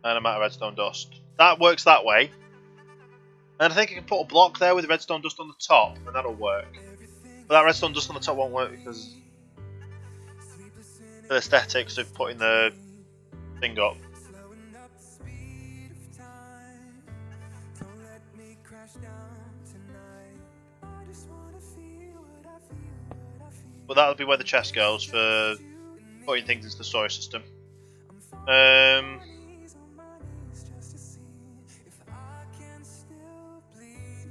and amount of redstone dust. That works that way. And I think I can put a block there with redstone dust on the top, and that'll work. But that redstone dust on the top won't work because the aesthetics of putting the thing up. But that'll be where the chest goes for putting things into the storage system.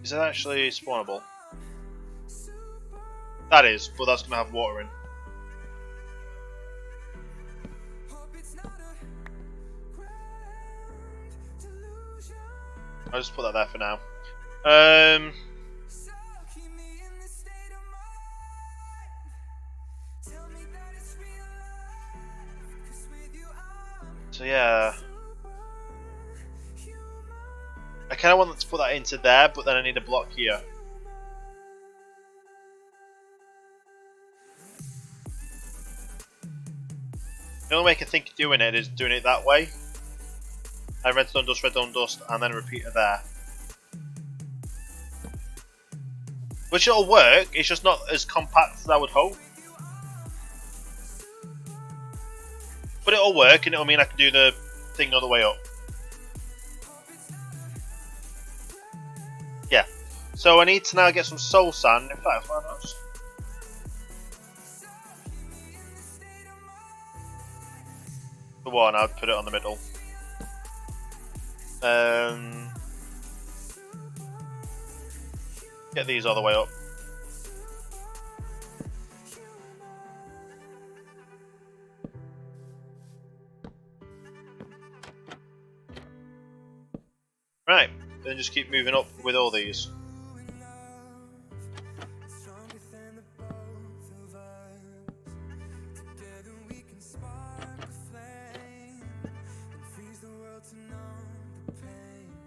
Is it actually spawnable? That is, but that's going to have water in. I'll just put that there for now. So yeah, I kind of want to put that into there, but then I need a block here. The only way I can think of doing it is doing it that way. And redstone dust, and then a repeater there. Which it'll work, it's just not as compact as I would hope. But it'll work, and it'll mean I can do the thing all the way up. Yeah. So I need to now get some soul sand. In fact, why not just... For one, I'd put it on the middle. Get these all the way up. Right, then just keep moving up with all these.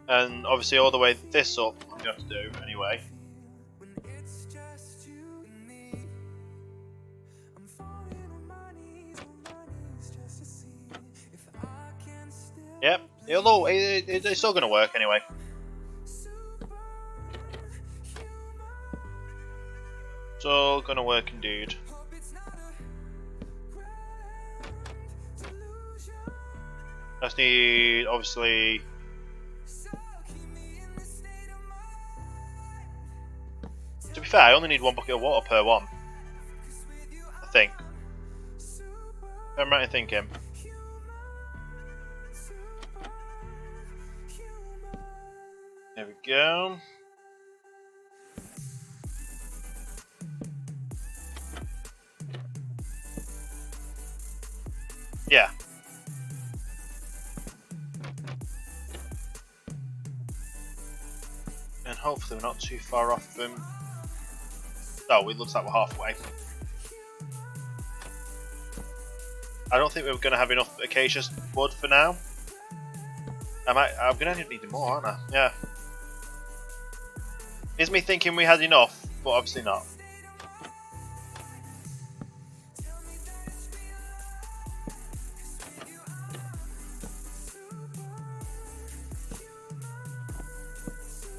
And obviously all the way this up, I'm going to have to do anyway. Yep, it's still going to work anyway. It's all going to work indeed. I just need, obviously... To be fair, I only need 1 bucket of water per one. I think. I'm right in thinking. There we go. Yeah. And hopefully we're not too far off them. Oh, it looks like we're halfway. I don't think we're going to have enough acacia wood for now. I'm going to need more, aren't I? Yeah. Is me thinking we had enough, but obviously not.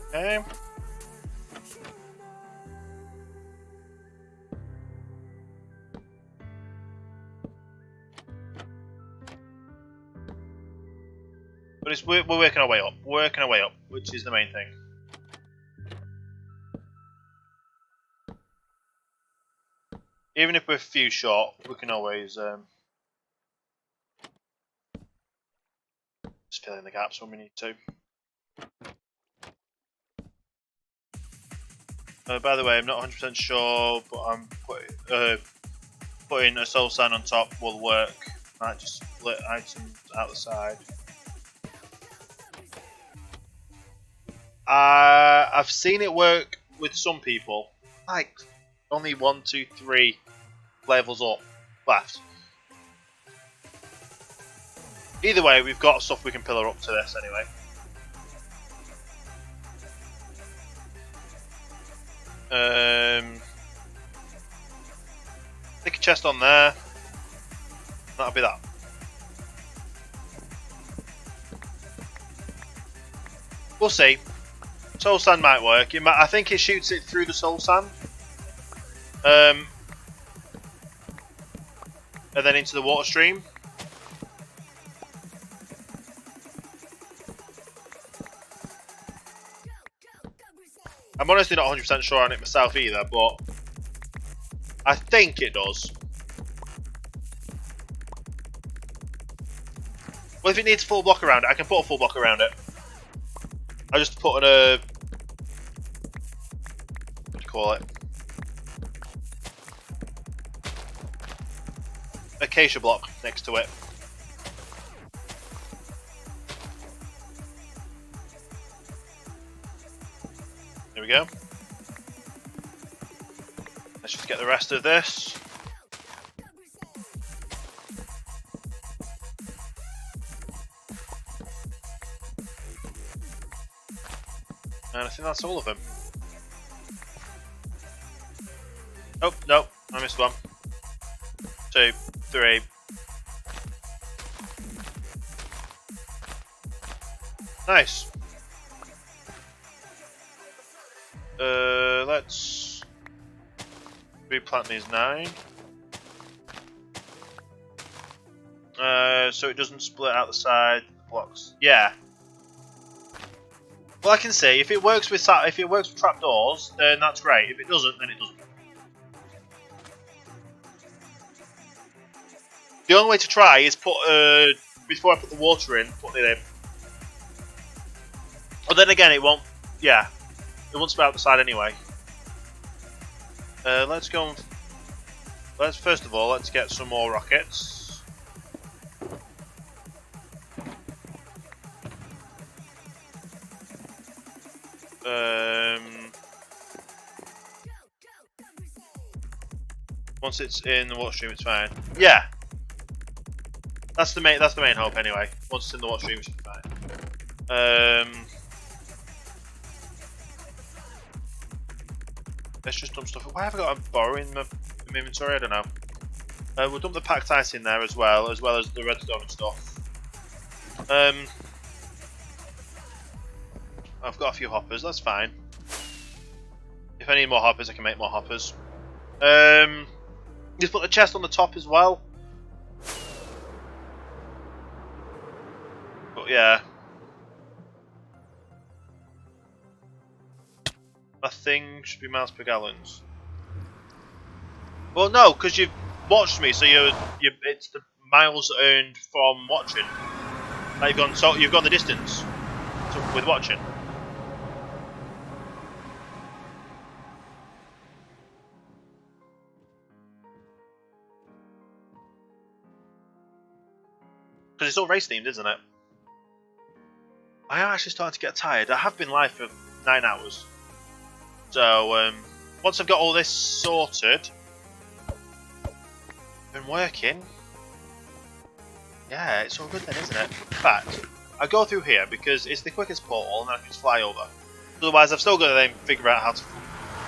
Okay. But we're working our way up. Working our way up, which is the main thing. Even if we're a few short, we can always just fill in the gaps when we need to. By the way, I'm not 100% sure, but I'm putting a soul sand on top will work. Might just split items out the side. I've seen it work with some people. Like only 1, 2, 3 levels up left. Either way, we've got stuff we can pillar up to this anyway. Stick a chest on there. That'll be that. We'll see. Soul sand might work. I think it shoots it through the soul sand. And then into the water stream. I'm honestly not 100% sure on it myself either, but I think it does. Well, if it needs a full block around it, I can put a full block around it. I just put a... what do you call it? Acacia block next to it. There we go. Let's just get the rest of this. And I think that's all of them. Oh, no, I missed one. 2, 3. Nice. Let's replant these 9. So it doesn't split out the side blocks. Yeah. Well, I can see if it works with trapdoors, then that's great. If it doesn't, then it doesn't. The only way to try is put before I put the water in, put it in. But then again, it won't. Yeah, it won't split out the side anyway. Let's go. Let's first of all let's get some more rockets. Once it's in the water stream, it's fine. Yeah, that's the main hope anyway. Once it's in the water stream, it should be fine. Let's just dump stuff. Why have I got a borrow in my inventory? I don't know. We'll dump the packed ice in there as well as the redstone and stuff. I've got a few hoppers. That's fine. If I need more hoppers, I can make more hoppers. Just put the chest on the top as well. But yeah. My thing should be miles per gallons. Well, no, because you've watched me, so it's the miles earned from watching. Like you've gone the distance with watching. Because it's all race themed, isn't it? I am actually starting to get tired. I have been live for 9 hours. So, once I've got all this sorted, been working, yeah, it's all good then, isn't it? In fact, I go through here because it's the quickest portal and I can just fly over. Otherwise, I've still got to then figure out how to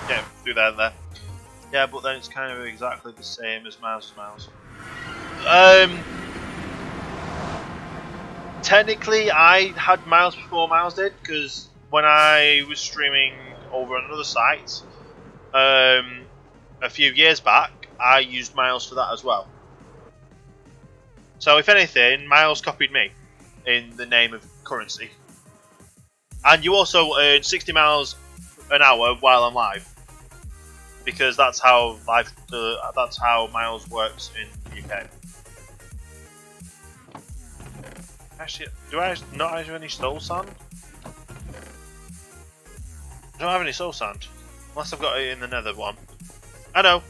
get through there and there. Yeah, but then it's kind of exactly the same as miles to miles. Technically, I had miles before Miles did, because when I was streaming over on another site a few years back, I used Miles for that as well. So if anything, Miles copied me in the name of currency. And you also earn 60 miles an hour while I'm live, because that's how Miles works in the UK. Actually, do I not have any soul sand? I don't have any soul sand. Unless I've got it in the nether one. I know.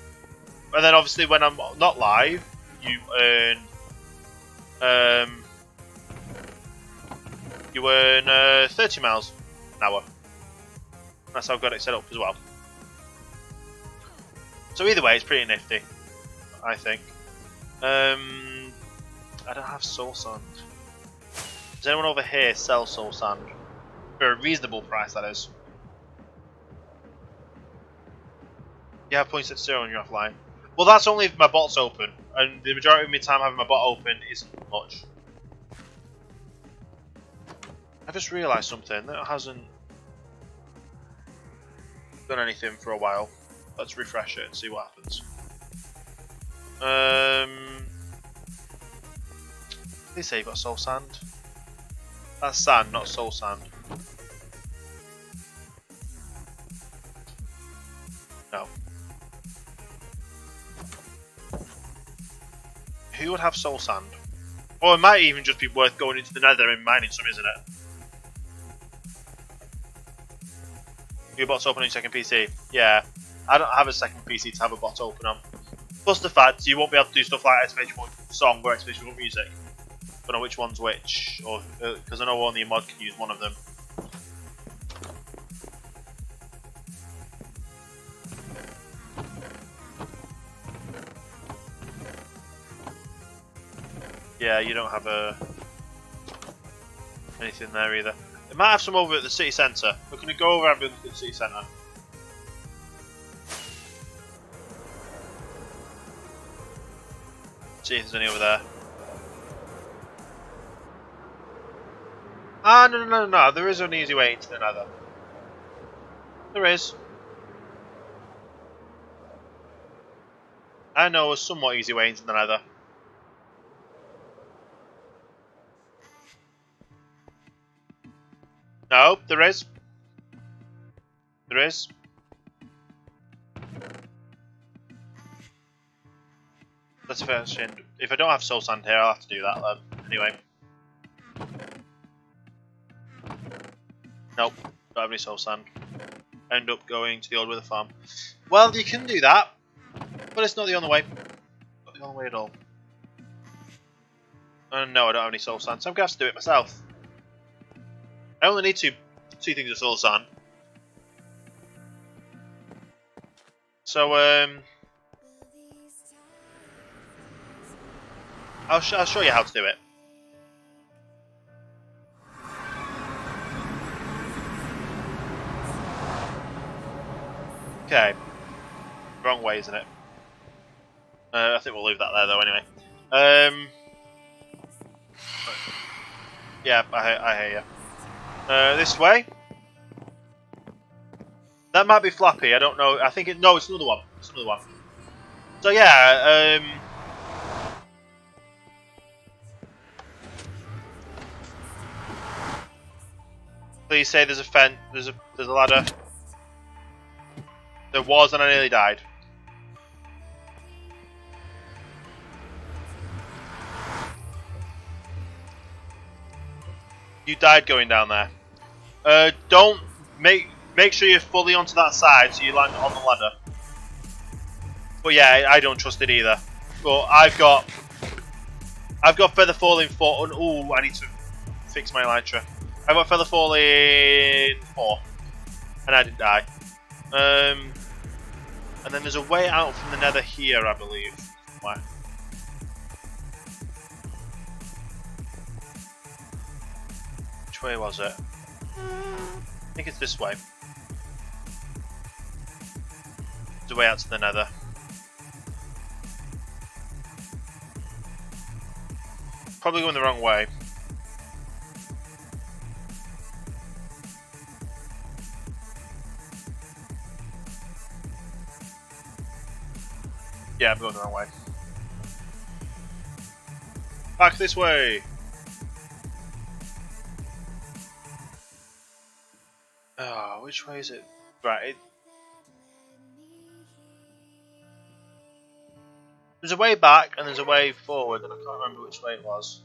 And then obviously when I'm not live, you earn... 30 miles an hour. That's how I've got it set up as well. So either way, it's pretty nifty, I think. I don't have soul sand. Does anyone over here sell soul sand? For a reasonable price, that is. You have 0.60 on your offline. Well, that's only if my bot's open. And the majority of my time having my bot open isn't much. just realised something. That hasn't done anything for a while. Let's refresh it and see what happens. Did they say you got soul sand? That's sand, not soul sand. No. Who would have soul sand? Or it might even just be worth going into the nether and mining some, isn't it? Your bot's open on your second PC. Yeah. I don't have a second PC to have a bot open on. Plus the fact you won't be able to do stuff like exclamation point song or exclamation point music. I don't know which one's which, or because I know only a mod can use one of them. Yeah, you don't have anything there either. It might have some over at the city centre. We're going to go over and look at the city centre. See if there's any over there. Ah, no. There is an easy way into the nether. There is. I know a somewhat easy way into the nether. No, there is. There is. Let's finish in. If I don't have soul sand here, I'll have to do that then. Anyway. Nope, don't have any soul sand. End up going to the old wither farm. Well, you can do that, but it's not the only way. Not the only way at all. No, I don't have any soul sand, so I'm going to have to do it myself. I only need two things of soul sand. So, I'll show you how to do it. Okay. Wrong way, isn't it? I think we'll leave that there though anyway. Yeah, I hear you. This way. That might be Flappy, I don't know. I think no, it's another one. It's another one. So yeah, please say there's a fence, there's a ladder. There was, and I nearly died. You died going down there. Don't make sure you're fully onto that side so you land on the ladder. But yeah, I don't trust it either. But I've got feather falling 4. Ooh, I need to fix my elytra. I've got feather falling 4, and I didn't die. And then there's a way out from the nether here, I believe. Where? Which way was it? I think it's this way. There's a way out to the nether. Probably going the wrong way. Yeah, I'm going the wrong way. Back this way! Oh, which way is it? Right. There's a way back and there's a way forward, and I can't remember which way it was.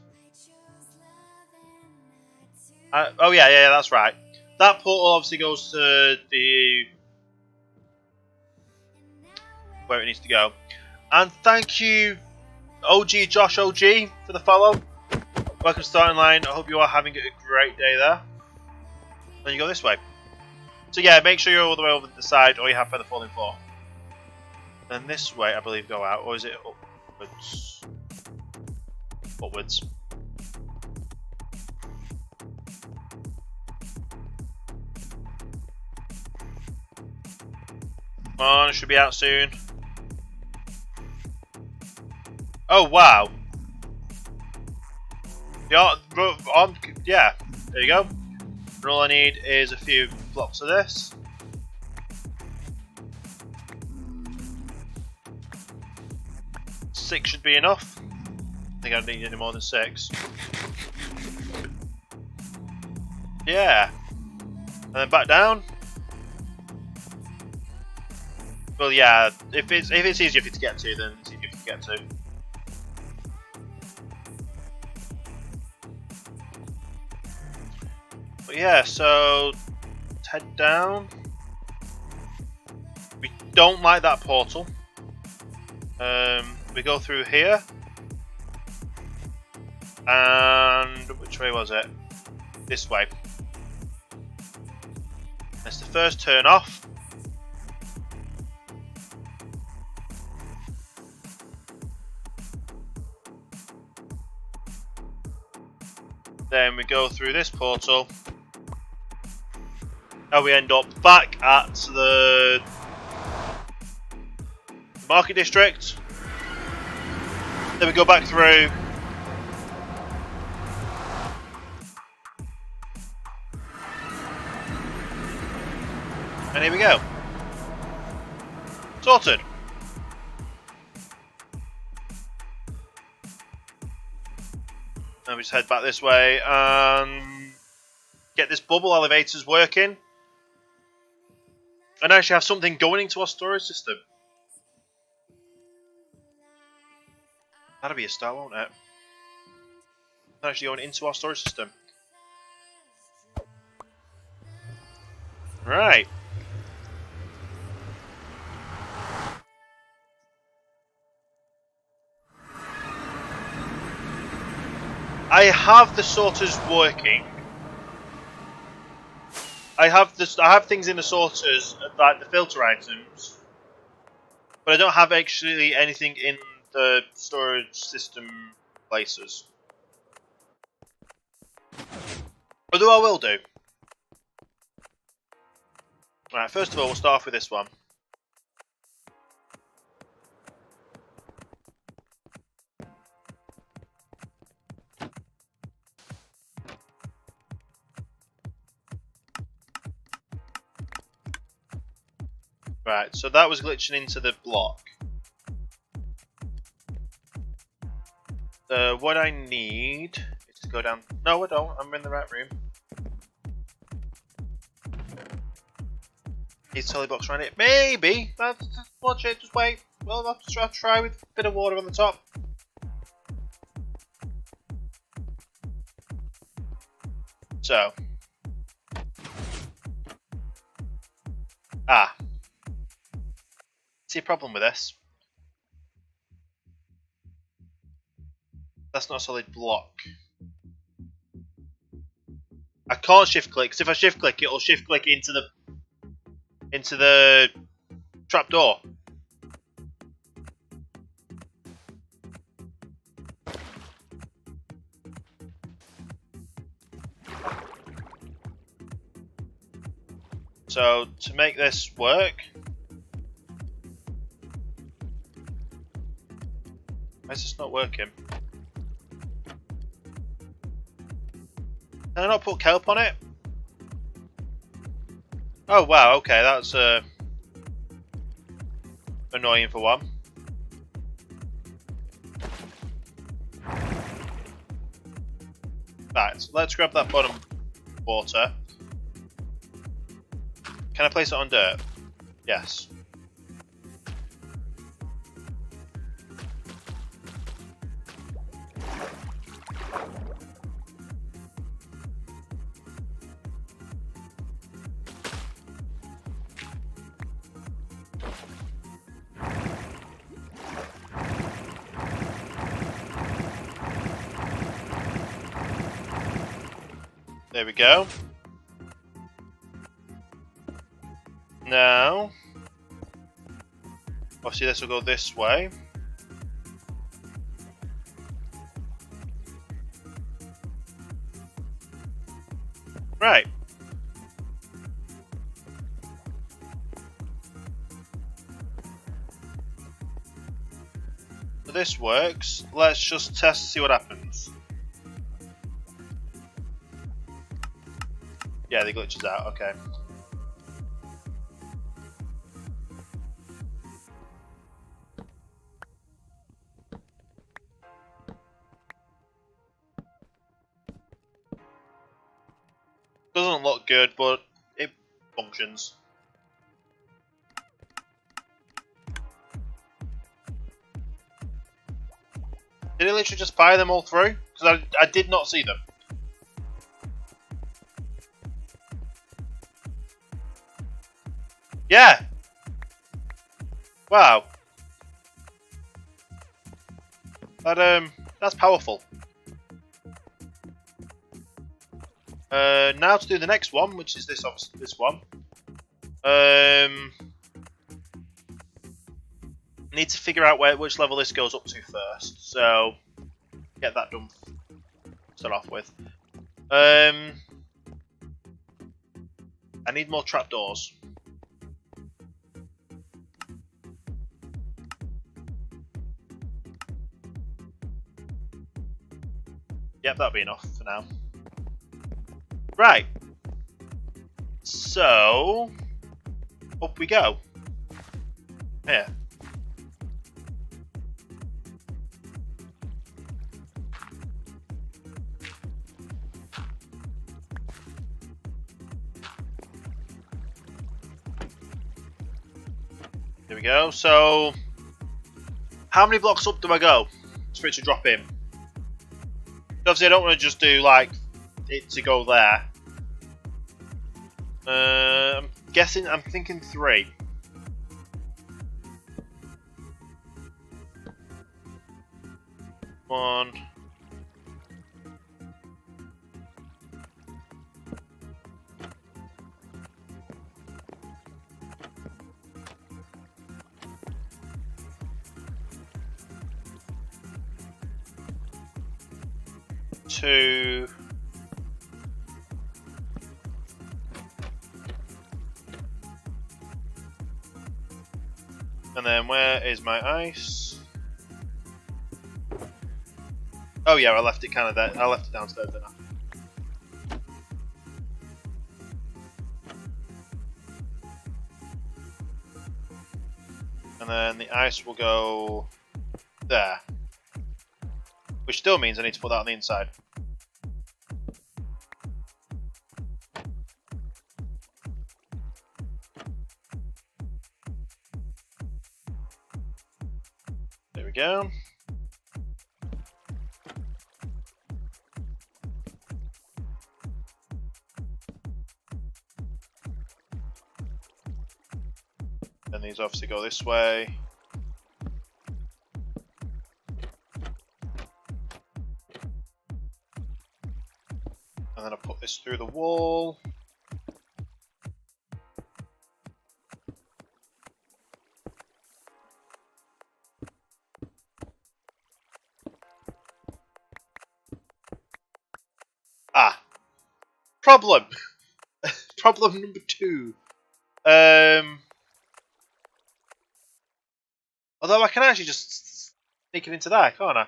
Oh yeah, that's right. That portal obviously goes to the where it needs to go. And thank you, OG Josh OG, for the follow. Welcome to Starting Line. I hope you are having a great day there. Then you go this way. So yeah, make sure you're all the way over to the side, or you have feather falling 4. Then this way, I believe, go out, or is it upwards? Upwards. Come on, it should be out soon. Oh wow! Yeah, there you go. And all I need is a few blocks of this. Six should be enough. I think I don't need any more than 6. Yeah. And then back down. Well, yeah. If it's easier for you to get to, then it's easier to get to. But yeah, so let's head down. We don't like that portal. We go through here. And which way was it? This way. That's the first turn off. Then we go through this portal. And we end up back at the market district. Then we go back through. And here we go. Sorted. And we just head back this way and get this bubble elevators working. And actually have something going into our storage system. That'll be a start, won't it? Actually going into our storage system. Right. I have the sorters working. I have things in the sorters, like the filter items, but I don't have actually anything in the storage system places. Although I will do. Right, first of all, we'll start off with this one. Right, so that was glitching into the block. What I need is to go down. No, I don't. I'm in the right room. Need solid box around it. Maybe. Watch it. Just wait. Well, I'll try with a bit of water on the top. So. See a problem with this? That's not a solid block. I can't shift click because if I shift click, it'll shift click into the trapdoor. So to make this work, why is this not working? Can I not put kelp on it? Oh wow, okay, that's annoying for one. Right, so let's grab that bottom water. Can I place it on dirt? Yes. There we go. Now, obviously this will go this way. Right. So this works. Let's just test to see what happens. the glitches out. Okay. Doesn't look good, but it functions. Did it literally just fire them all through? Because I did not see them. Yeah! Wow. That's powerful. Now to do the next one, which is this one. Need to figure out which level this goes up to first. So get that done. Start off with. I need more trapdoors. Yep, that'll be enough for now. Right. So up we go. Here. There we go. So how many blocks up do I go for it to drop in? Obviously, I don't want to just do like it to go there. I'm thinking 3. One. Two. And then where is my ice? Oh yeah, I left it kind of there. I left it downstairs, didn't I? And then the ice will go there. Which still means I need to put that on the inside. There we go. And these obviously go this way. And then I put this through the wall. Ah. Problem. Problem number 2. Although I can actually just sneak it into there, can't I?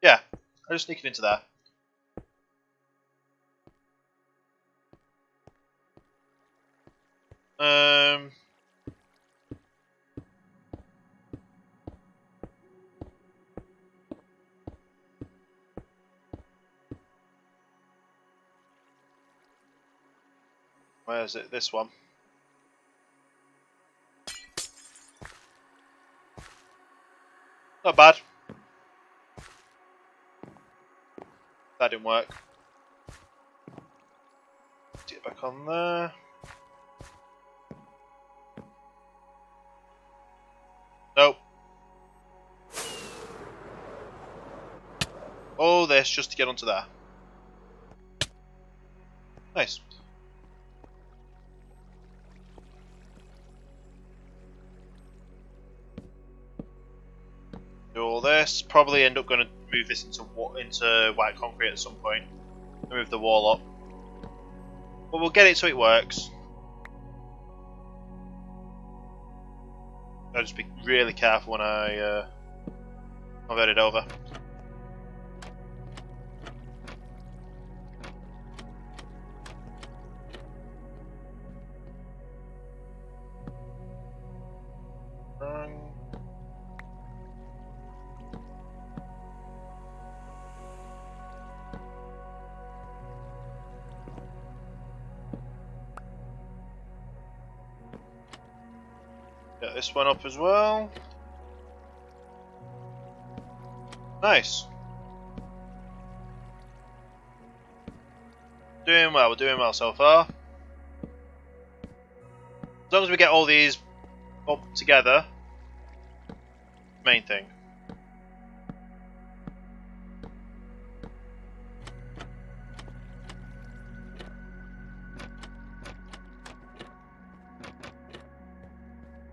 Yeah, I'll just sneak it into there. Where is it? This one. Not bad. That didn't work. Get it back on there. Nope. All this just to get onto there. Nice. Do all this. Probably end up going to move this into white concrete at some point. Move the wall up. But we'll get it so it works. I'll just be really careful when I convert it over. Get this one up as well. Nice. Doing well, we're doing well so far. As long as we get all these up together, main thing.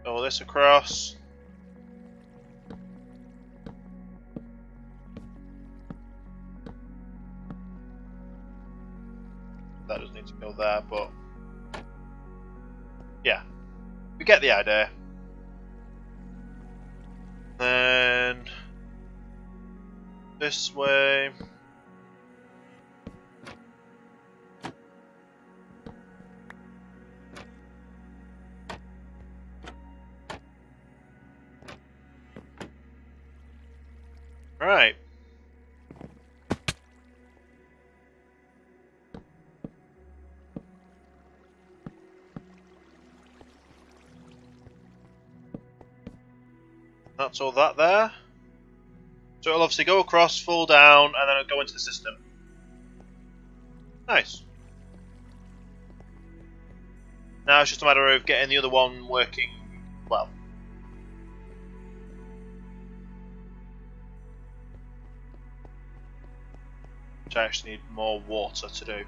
Roll this across. That doesn't need to go there, but yeah, we get the idea. Then this way. Right. That's all that there. So it'll obviously go across, fall down, and then it'll go into the system. Nice. Now it's just a matter of getting the other one working well. Which I actually need more water to do.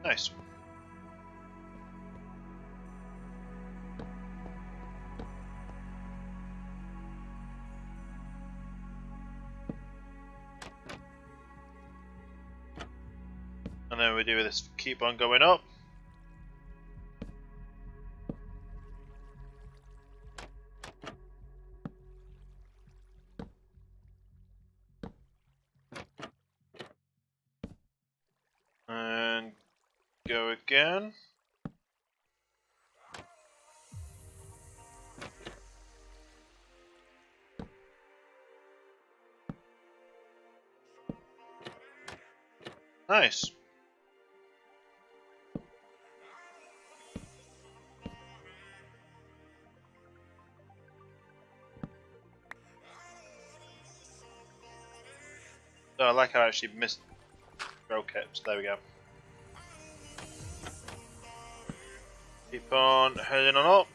Nice. And then we do this, keep on going up. And go again. Nice. So I like how I actually missed broke it, so there we go. Keep on heading on up.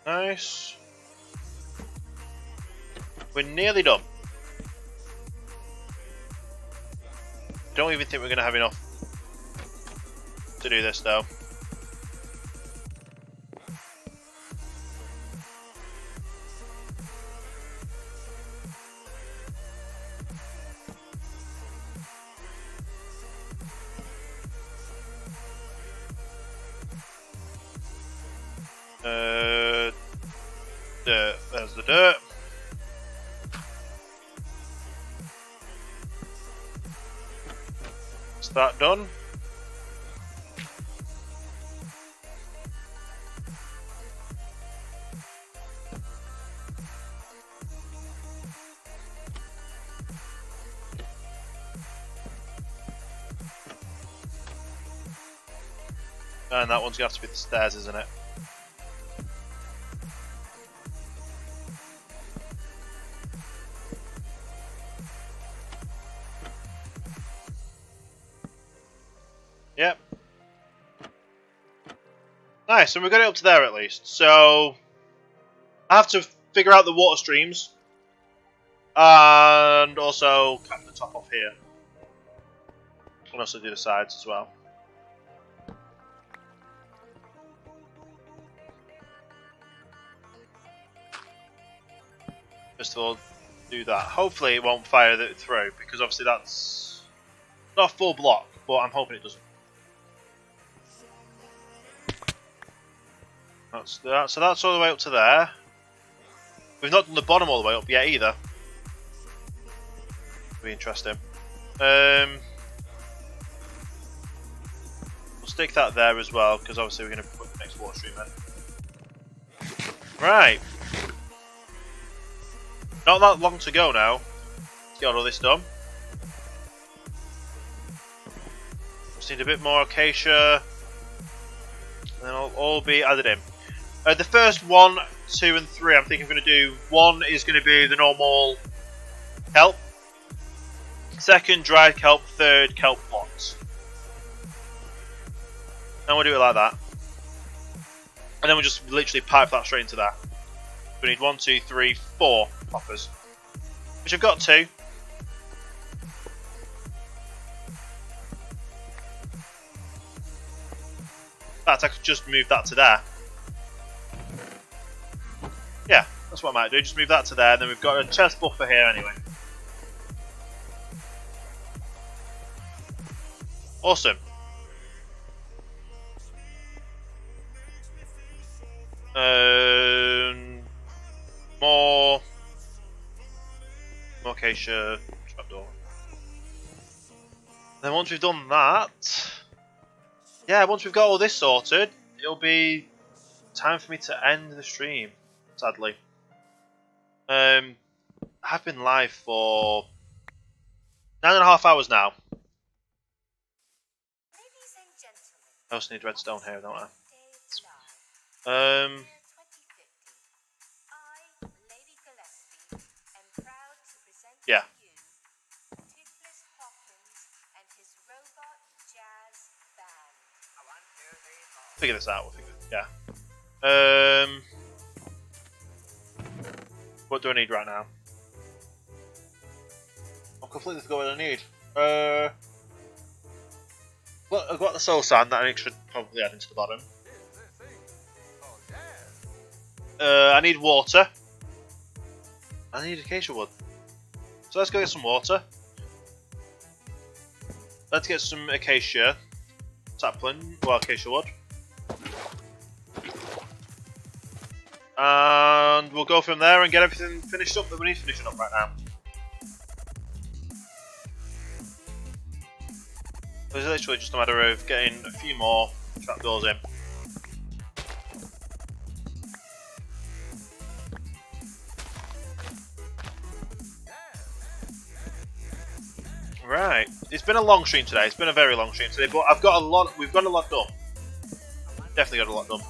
Nice. We're nearly done. Don't even think we're going to have enough to do this though. Dirt. There's the dirt. Is that done? And that one's gonna have to be the stairs, isn't it? Yep. Nice, and we got it up to there at least. So I have to figure out the water streams and also cap the top off here. And also do the sides as well. First of all, do that. Hopefully it won't fire it through, because obviously that's not a full block, but I'm hoping it doesn't. That's that. So that's all the way up to there. We've not done the bottom all the way up yet either. Be interesting. We'll stick that there as well, because obviously we're going to put the next water stream in. Right. Not that long to go now. Let's get all this done. Just need a bit more acacia. And then it'll all be added in. The first 1, 2 and 3 I'm thinking I'm going to do. 1 is going to be the normal kelp. 2nd, dried kelp. 3rd, kelp blocks. And we'll do it like that. And then we'll just literally pipe that straight into that. We need 1, 2, 3, 4 hoppers. Which I've got 2. In fact, I could just move that to there. Yeah, that's what I might do. Just move that to there, and then we've got a chest buffer here anyway. Awesome. More acacia trapdoor. Then once we've done that, yeah, once we've got all this sorted, it'll be time for me to end the stream. Sadly, I've been live for 9.5 hours now. I also need redstone here, don't I? Yeah. Figure this out. We'll figure it. Yeah. What do I need right now? I've completely forgot what I need. Well, I've got the soul sand that I should probably add into the bottom. I need water. I need acacia wood. So let's go get some water. Let's get some acacia sapling, well, acacia wood. And we'll go from there and get everything finished up that we need finishing up right now. It's literally just a matter of getting a few more trapdoors in. Right, it's been a long stream today. It's been a very long stream today, but I've got a lot. We've got a lot done. Definitely got a lot done.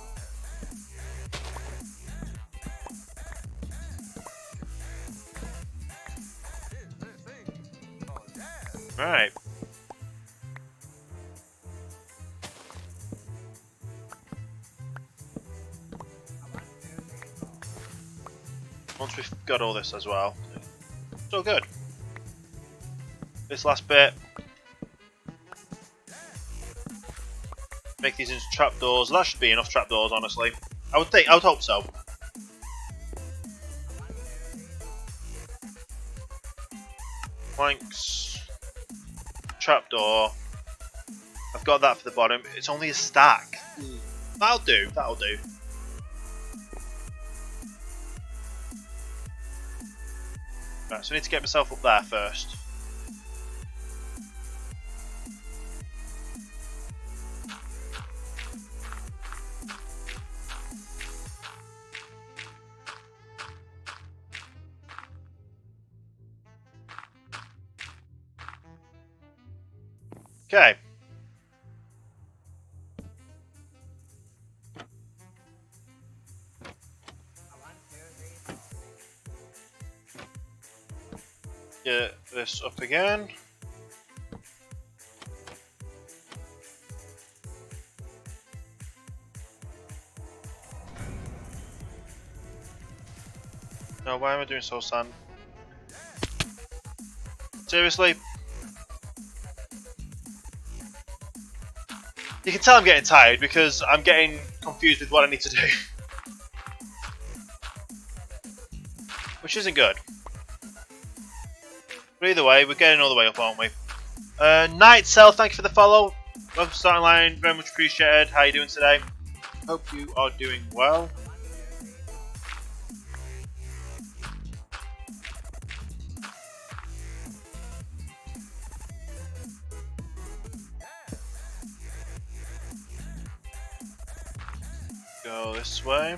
Right. Once we've got all this as well, so good. This last bit, make these into trapdoors. That should be enough trapdoors, honestly. I would hope so. Planks, trapdoor. I've got that for the bottom. It's only a stack. That'll do. That'll do. Right, so I need to get myself up there first. Okay. Get this up again. No, why am I doing so sand? Seriously? You can tell I'm getting tired because I'm getting confused with what I need to do. Which isn't good. But either way, we're getting all the way up, aren't we? Night Cell, thank you for the follow. Welcome to Starting Line, very much appreciated. How are you doing today? Hope you are doing well. Go this way.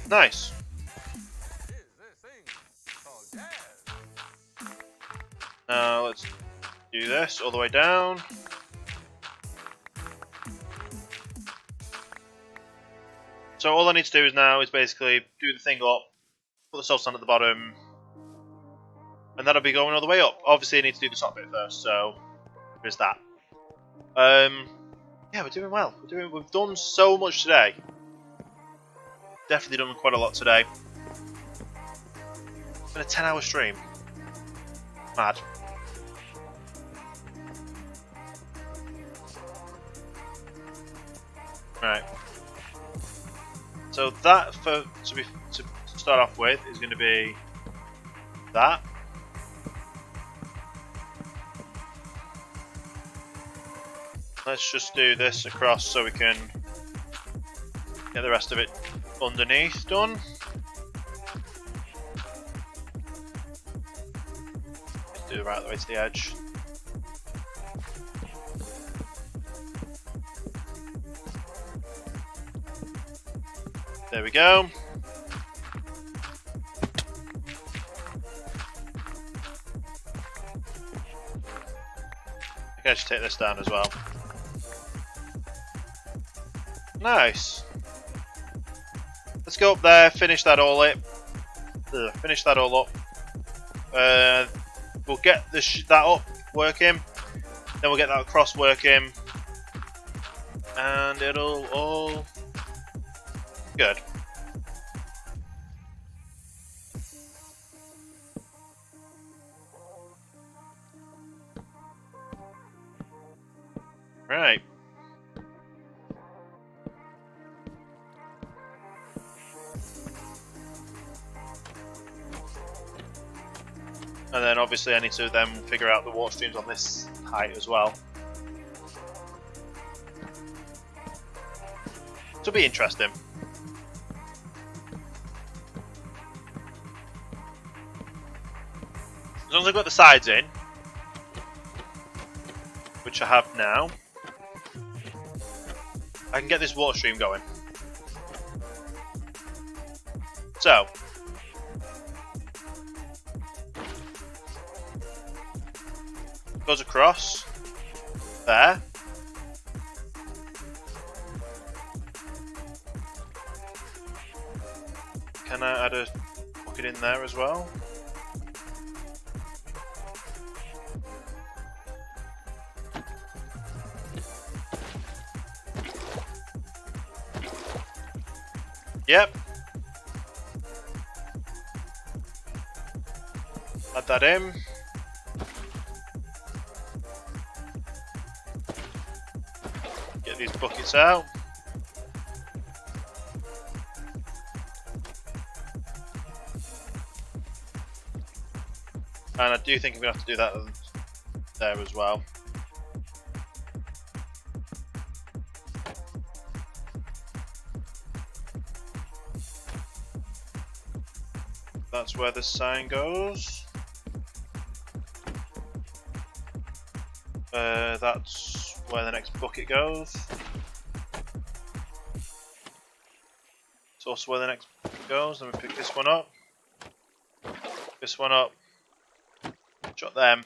Nice. Now let's do this all the way down. So all I need to do is now is basically do the thing up, put the soul stand at the bottom, and that'll be going all the way up. Obviously I need to do the top bit first, so there's that. Yeah, we're doing well. We've done so much today. Definitely done quite a lot today. It's been a 10-hour stream. Mad. Right. So that to start off with is going to be that. Let's just do this across so we can get the rest of it underneath done. Just do it right the way to the edge. There we go. I should take this down as well. Nice. Let's go up there, finish that all up. Finish that all up. We'll get that up working. Then we'll get that across working. And it'll all good. Right. And then obviously I need to then figure out the water streams on this height as well. It'll be interesting. As long as I've got the sides in, which I have now, I can get this water stream going. So, goes across there. Can I add a bucket in there as well? Yep. Add that in. Get these buckets out. And I do think I'm going to have to do that there as well. That's where the sign goes. That's where the next bucket goes. It's also where the next bucket goes. Let me pick this one up. This one up. Shot them.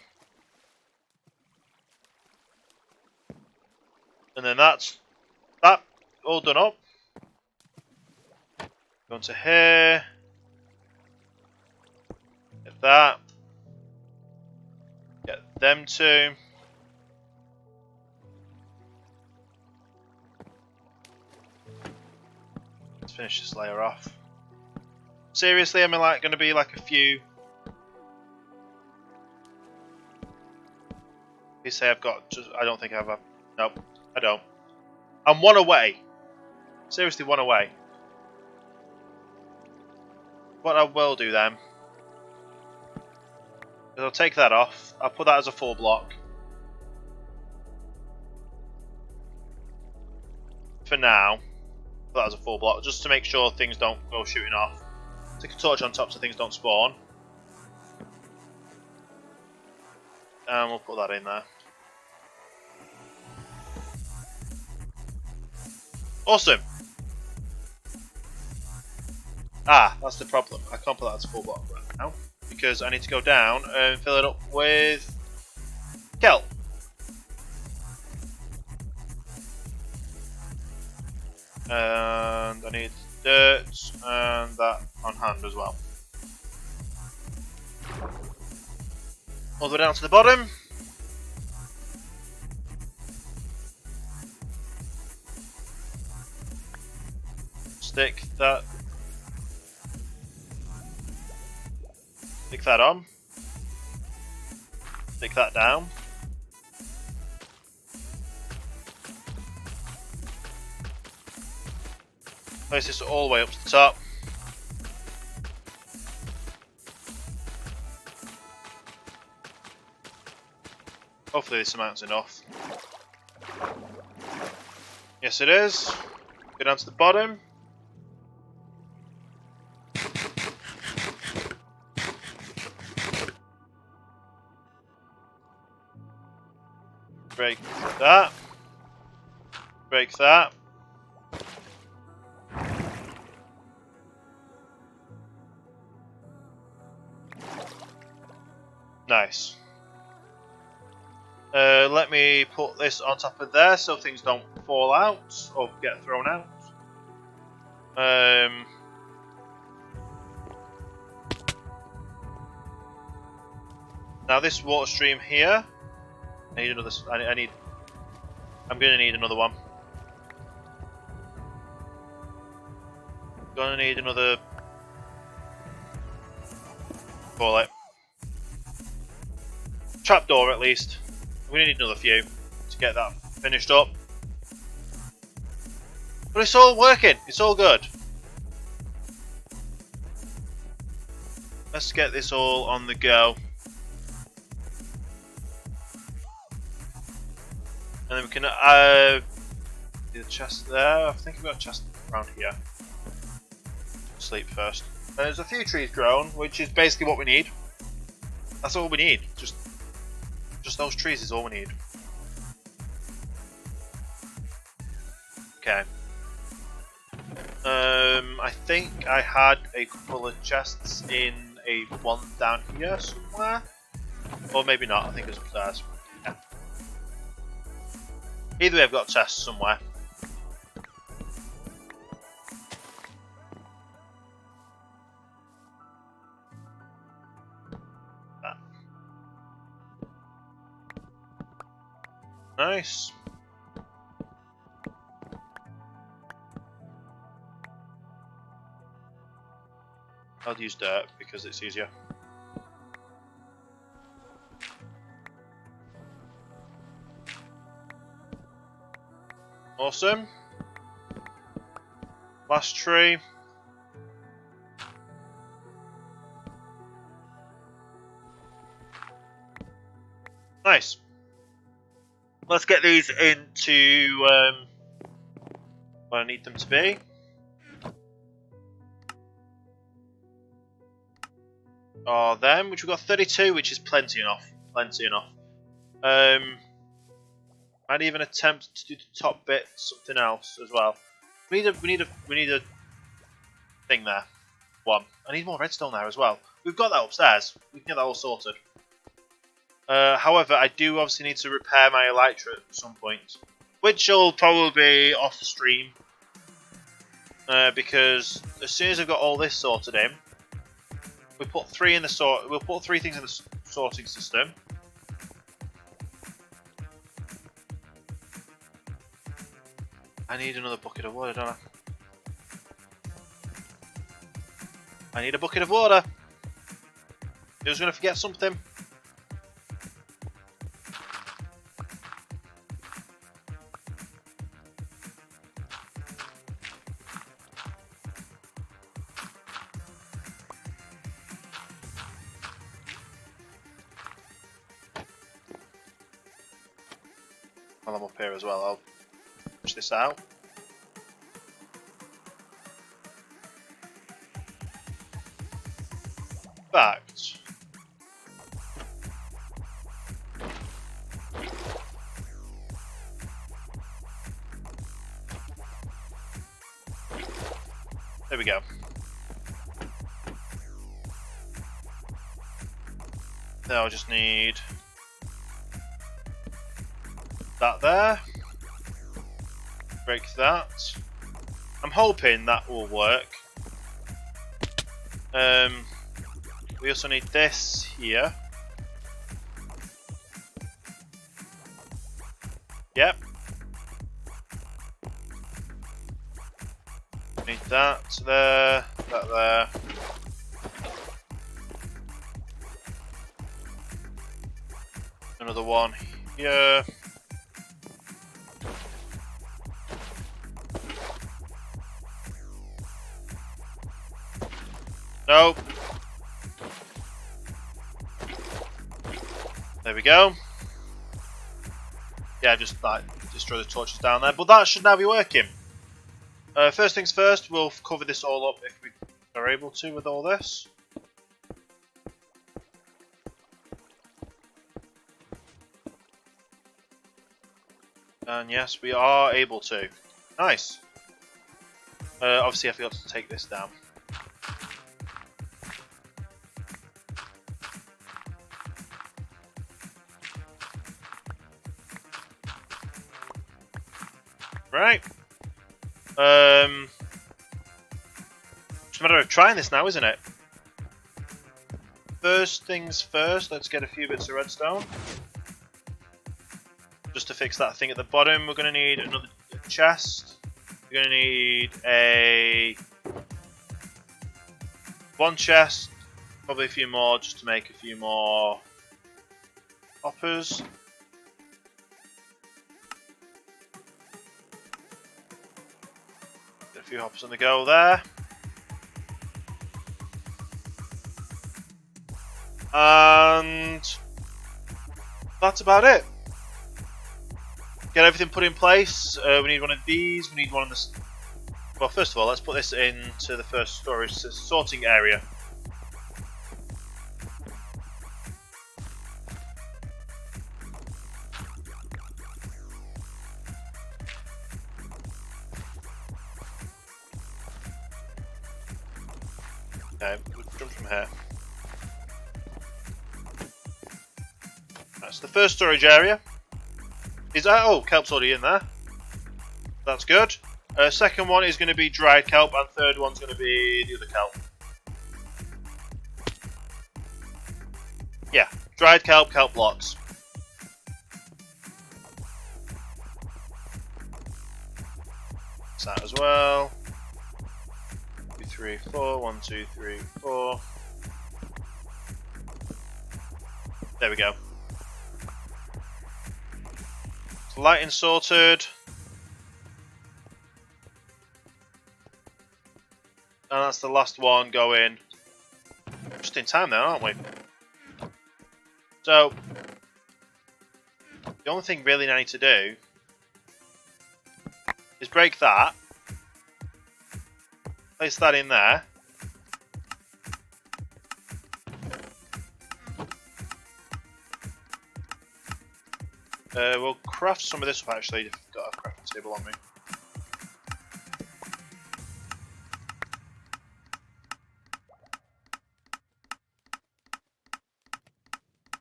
And then that's that all done up. Go into here. Get that. Get them two. Let's finish this layer off. Seriously, am I like going to be like a few? You say I've got just, I don't think I have a, nope, I don't. I'm one away. Seriously, one away. What I will do then is I'll take that off. I'll put that as a 4 block. For now, put that as a 4 block, just to make sure things don't go shooting off. Stick a torch on top so things don't spawn. and we'll put that in there. Awesome. Ah, that's the problem. I can't put that to full block right now because I need to go down and fill it up with kelp. And I need dirt and that on hand as well. All the way down to the bottom. Stick that on. Stick that down. Place this all the way up to the top. Hopefully this amount's enough. Yes it is. Go down to the bottom. Break that. Break that. Nice. Let me put this on top of there so things don't fall out or get thrown out. Now this water stream here. I need another. I'm gonna need another one. Gonna need another. Call it. Trapdoor at least. I'm gonna need another few to get that finished up. But it's all working. It's all good. Let's get this all on the go. And then we can do the chest there. I think we've got a chest around here. Sleep first. And there's a few trees grown, which is basically what we need. That's all we need. Just those trees is all we need. Okay. I think I had a couple of chests in a one down here somewhere. Or maybe not, I think it was upstairs. Yeah. Either way, I've got chests somewhere. That. Nice. I'll use dirt because it's easier. Awesome. Last tree. Nice. Let's get these into where I need them to be. Are them, which we've got 32, which is plenty enough. Plenty enough. I'd even attempt to do the top bit, something else as well. We need a thing there. One. I need more redstone there as well. We've got that upstairs. We can get that all sorted. However, I do obviously need to repair my elytra at some point, which will probably be off stream. Because as soon as I've got all this sorted in, we'll put 3 things in the sorting system. I need another bucket of water, don't I? I need a bucket of water. Who's going to forget something? While I'm up here as well, I'll push this out. Fact. There we go. Now I just need that there. Break that. I'm hoping that will work. We also need this here. Yep. Need that there, that there. Another one here. Nope. There we go. Yeah, just like destroy the torches down there, but that should now be working. First things first, we'll cover this all up if we are able to with all this. And yes, we are able to. Nice. Obviously I forgot to take this down. Right. It's a matter of trying this now, isn't it? First things first, let's get a few bits of redstone. Just to fix that thing at the bottom, we're going to need another chest. We're going to need one chest, probably a few more, just to make a few more hoppers. Get a few hoppers on the go there. And that's about it. Get everything put in place. We need one of these. We need one of this. Well, first of all, let's put this into the first storage sorting area. Okay, we'll jump from here. That's the first storage area. Oh, kelp's already in there. That's good. Second one is going to be dried kelp, and third one's going to be the other kelp. Yeah, dried kelp, kelp blocks. That's that as well. 2, 3, 4. 1, 2, 3, 4. There we go. Lighting sorted. And that's the last one going. Just in time there, aren't we? So, the only thing really I need to do is break that. Place that in there. We'll craft some of this up actually, if I've got a crafting table on me.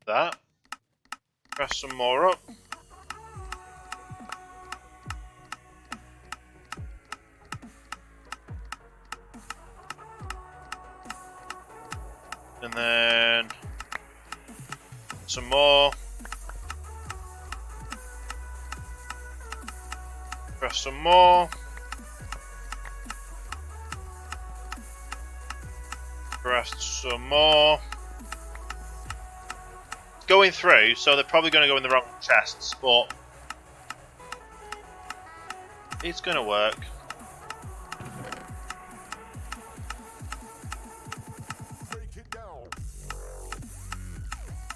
That. Craft some more up. And then some more. Craft some more. Craft some more. Going through, so they're probably going to go in the wrong chests, but it's going to work.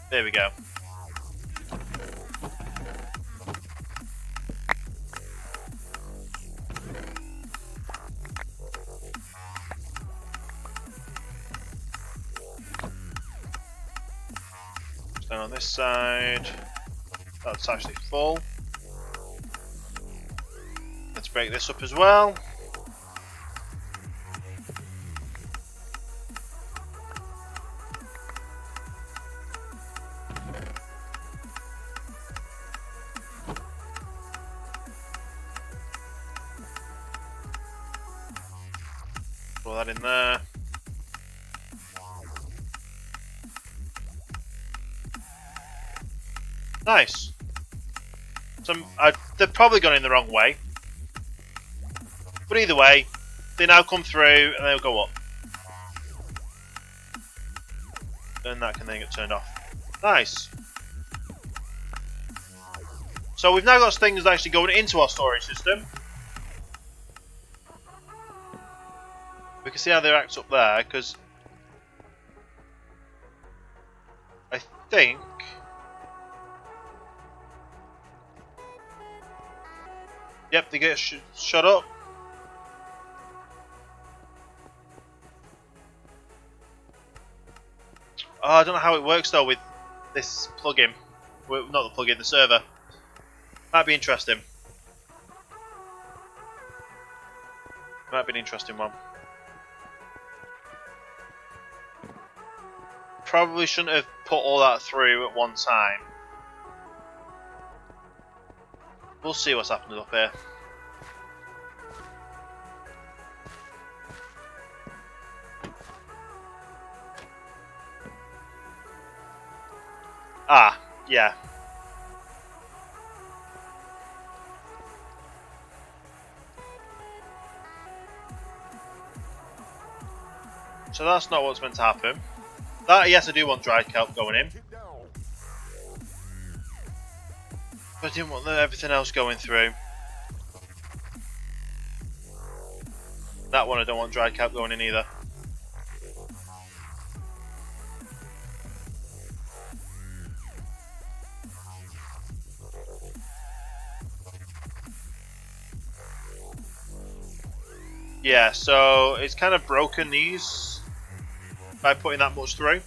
There we go. Then on this side, that's actually full. Let's break this up as well. throw that in there. Nice. They've probably gone in the wrong way. But either way, they now come through and they'll go up. Then that can then get turned off. Nice. So we've now got things actually going into our storage system. We can see how they act up there, because I think yep, they get shut up. Oh, I don't know how it works though with this plugin. Well, not the plugin, the server. Might be interesting. Might be an interesting one. Probably shouldn't have put all that through at one time. We'll see what's happening up here. Ah, yeah. So that's not what's meant to happen. That, yes, I do want dried kelp going in. But I didn't want everything else going through. That one I don't want dried kelp going in either. Yeah, so it's kind of broken these by putting that much through.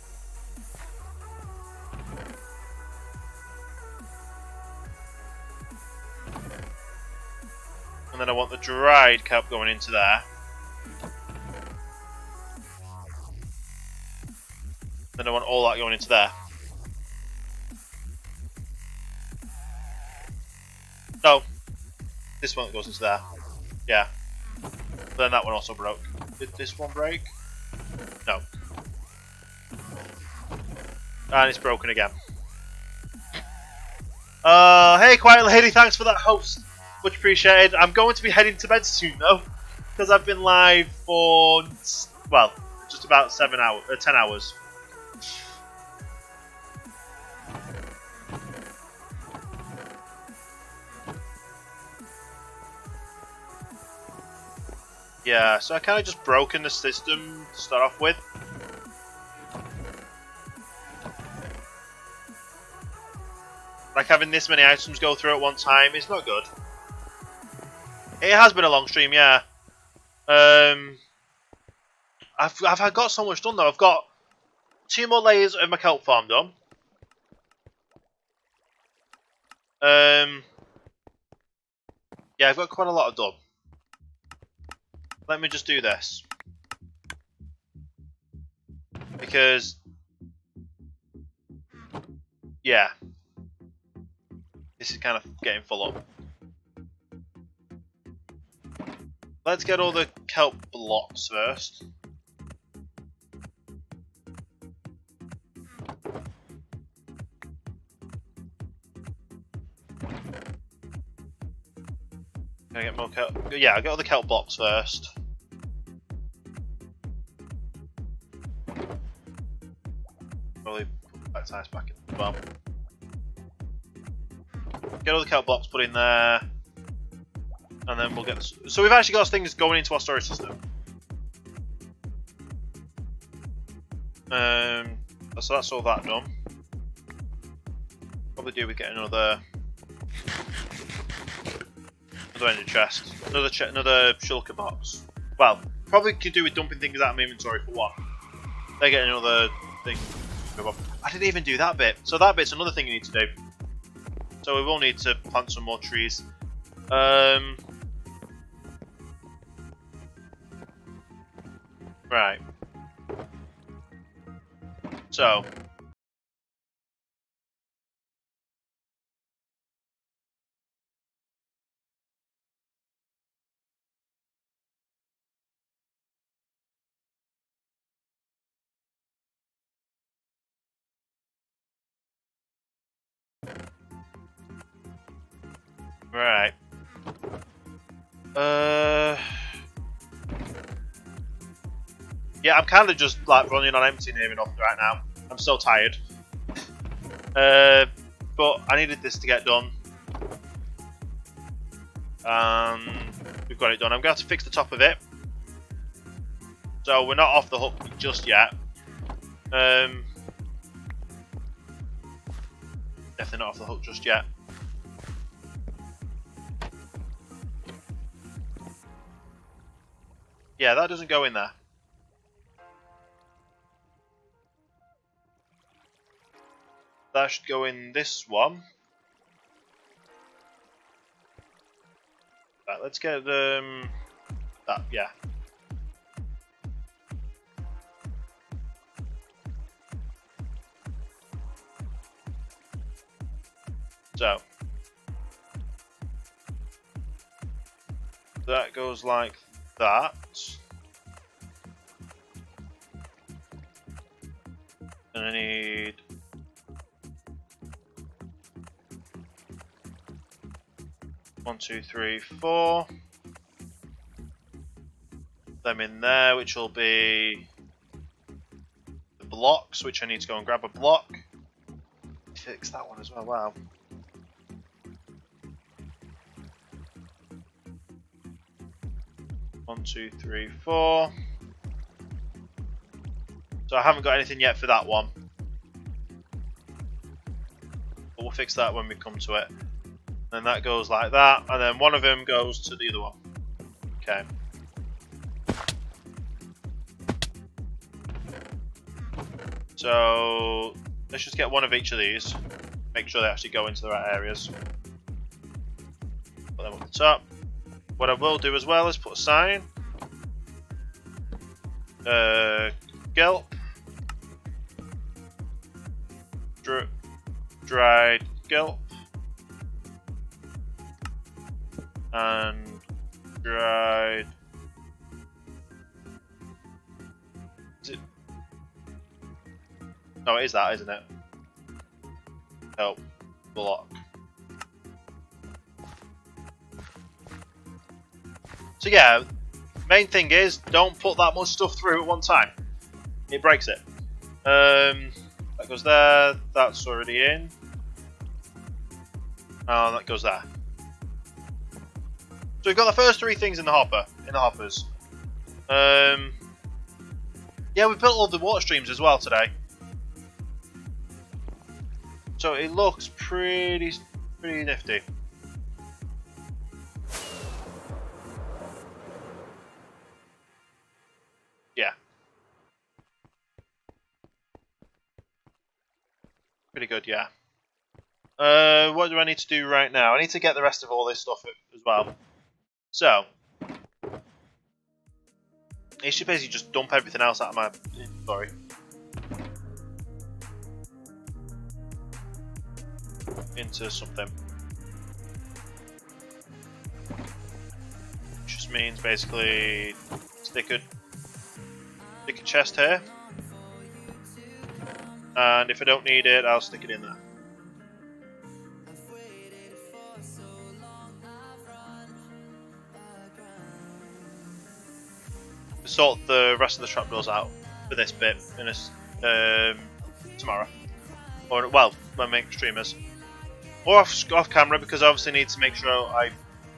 And then I want the dried kelp going into there. Then I want all that going into there. No. This one that goes into there. Yeah. But then that one also broke. Did this one break? No. And it's broken again. Hey Quiet Lady, thanks for that host. Much appreciated. I'm going to be heading to bed soon though, because I've been live for, well, just about 10 hours. Yeah, so I kind of just broken the system to start off with. Like having this many items go through at one time is not good. It has been a long stream, yeah. I've got so much done though. I've got 2 more layers of my kelp farm done. Yeah, I've got quite a lot of done. Let me just do this. Because, yeah. This is kind of getting full up. Let's get all the kelp blocks first. Can I get more kelp? Yeah, I'll get all the kelp blocks first. Probably put that size back in as well. Get all the kelp blocks put in there. And then we'll get this. So we've actually got things going into our storage system. So that's all that done. Probably do we get another energy chest, another shulker box. Well, probably could do with dumping things out of my inventory for one. They get another thing. I didn't even do that bit. So that bit's another thing you need to do. So we will need to plant some more trees. Right. So Right. Yeah, I'm kind of just like running on empty near enough right now. I'm so tired. But I needed this to get done. We've got it done. I'm going to have to fix the top of it. So we're not off the hook just yet. Definitely not off the hook just yet. Yeah, that doesn't go in there. That should go in this one. Right, let's get that, yeah. So that goes like that. And I need 1, 2, 3, 4. Them in there, which will be the blocks, which I need to go and grab a block. Fix that one as well, wow. One, 2, 3, 4. So I haven't got anything yet for that one. But we'll fix that when we come to it. And that goes like that, and then one of them goes to the other one. Okay. So let's just get one of each of these. Make sure they actually go into the right areas. Put them up the top. What I will do as well is put a sign. Gulp. Dried gulp. And dried. Is it? No, it is that, isn't it? Help. Block. So yeah, main thing is don't put that much stuff through at one time. It breaks it. That goes there. That's already in. And that goes there. So we've got the first 3 things in the hopper, in the hoppers. Yeah, we built all the water streams as well today. So it looks pretty nifty. Yeah. Pretty good, yeah. What do I need to do right now? I need to get the rest of all this stuff as well. So, it should basically just dump everything else out of my inventory. Into something. Which just means basically stick a chest here. And if I don't need it, I'll stick it in there. Sort the rest of the trapdoors out for this bit in this, tomorrow. Or, well, when I make streamers. Or off camera, because I obviously need to make sure I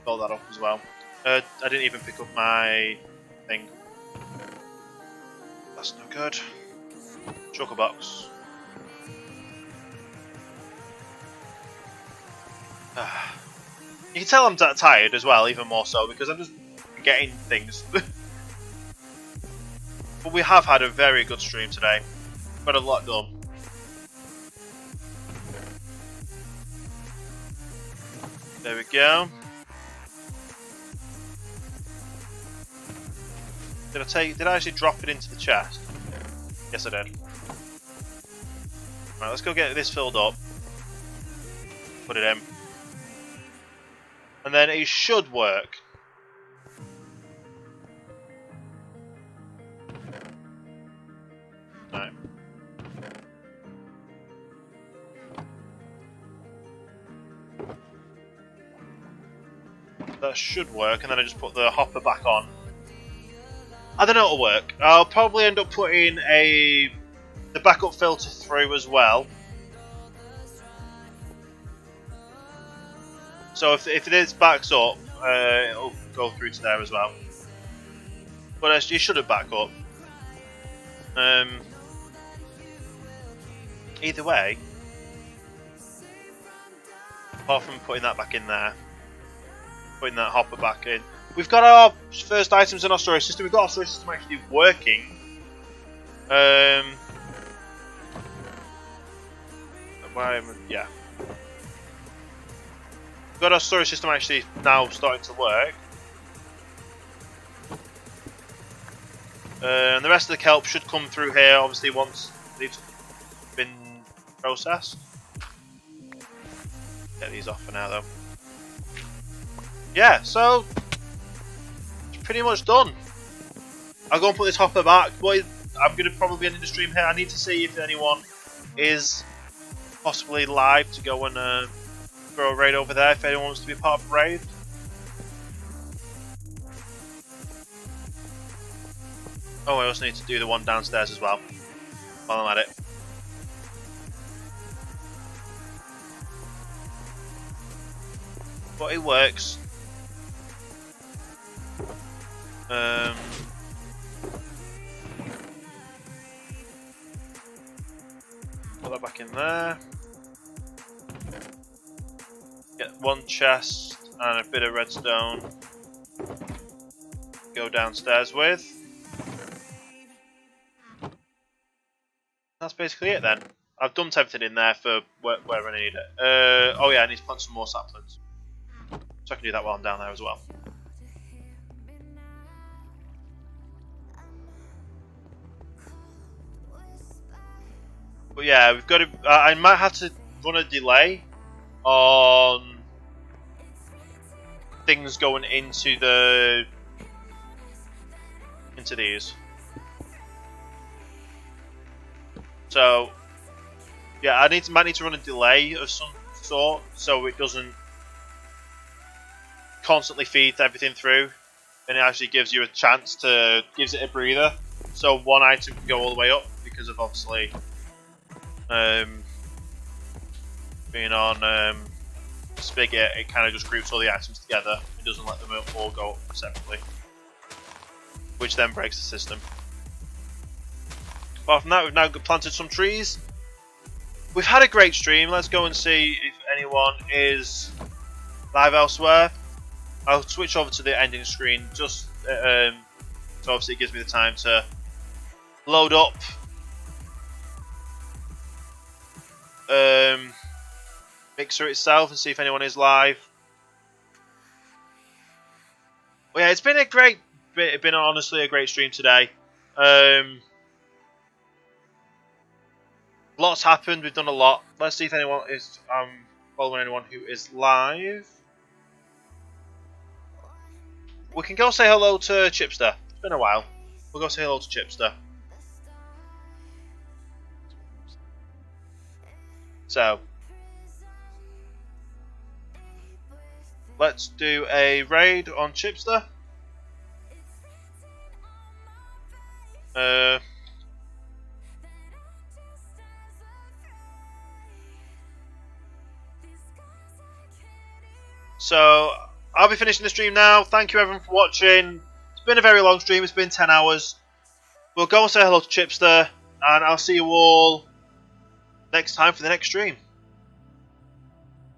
build that up as well. I didn't even pick up my thing. That's no good. Choker box. You can tell I'm tired as well, even more so, because I'm just getting things. But we have had a very good stream today. Got a lot done. There we go. Did I actually drop it into the chest? Yes, I did. Right, let's go get this filled up. Put it in. And then it should work. Right. That should work, and then I just put the hopper back on. I don't know it'll work. I'll probably end up putting the backup filter through as well. So if it is backs up, it'll go through to there as well. But you shouldn't back up. Either way, apart from putting that back in there, putting that hopper back in, we've got our first items in our storage system. We've got our storage system actually working. Yeah. We've got our storage system actually now starting to work. And the rest of the kelp should come through here, obviously, once they've been processed. Get these off for now, though. Yeah, so it's pretty much done. I'll go and put this hopper back. But I'm going to probably end the stream here. I need to see if anyone is possibly live to go and throw a raid over there. If anyone wants to be part of a raid. Oh, I also need to do the one downstairs as well, while I'm at it. But it works. Put that back in there. Get one chest and a bit of redstone. Go downstairs with. That's basically it then. I've dumped everything in there for where I need it. Oh yeah, I need to plant some more saplings. So I can do that while I'm down there as well. But yeah, we've got to. I might have to run a delay on things going into these. So yeah, I might need to run a delay of some sort so it doesn't constantly feed everything through, and it actually gives you a chance to gives it a breather. So one item can go all the way up because of obviously being on Spigot, it kind of just groups all the items together. It doesn't let them all go up separately, which then breaks the system. Apart from that, we've now planted some trees. We've had a great stream. Let's go and see if anyone is live elsewhere. I'll switch over to the ending screen just so obviously it gives me the time to load up Mixer itself and see if anyone is live. Well, yeah, it's been honestly a great stream today. Lots happened. We've done a lot. Let's see if anyone is following anyone who is live. We can go say hello to Chipster. It's been a while. We'll go say hello to Chipster. So let's do a raid on Chipster. So I'll be finishing the stream now. Thank you everyone for watching. It's been a very long stream. It's been 10 hours. We'll go and say hello to Chipster, and I'll see you all next time for the next stream.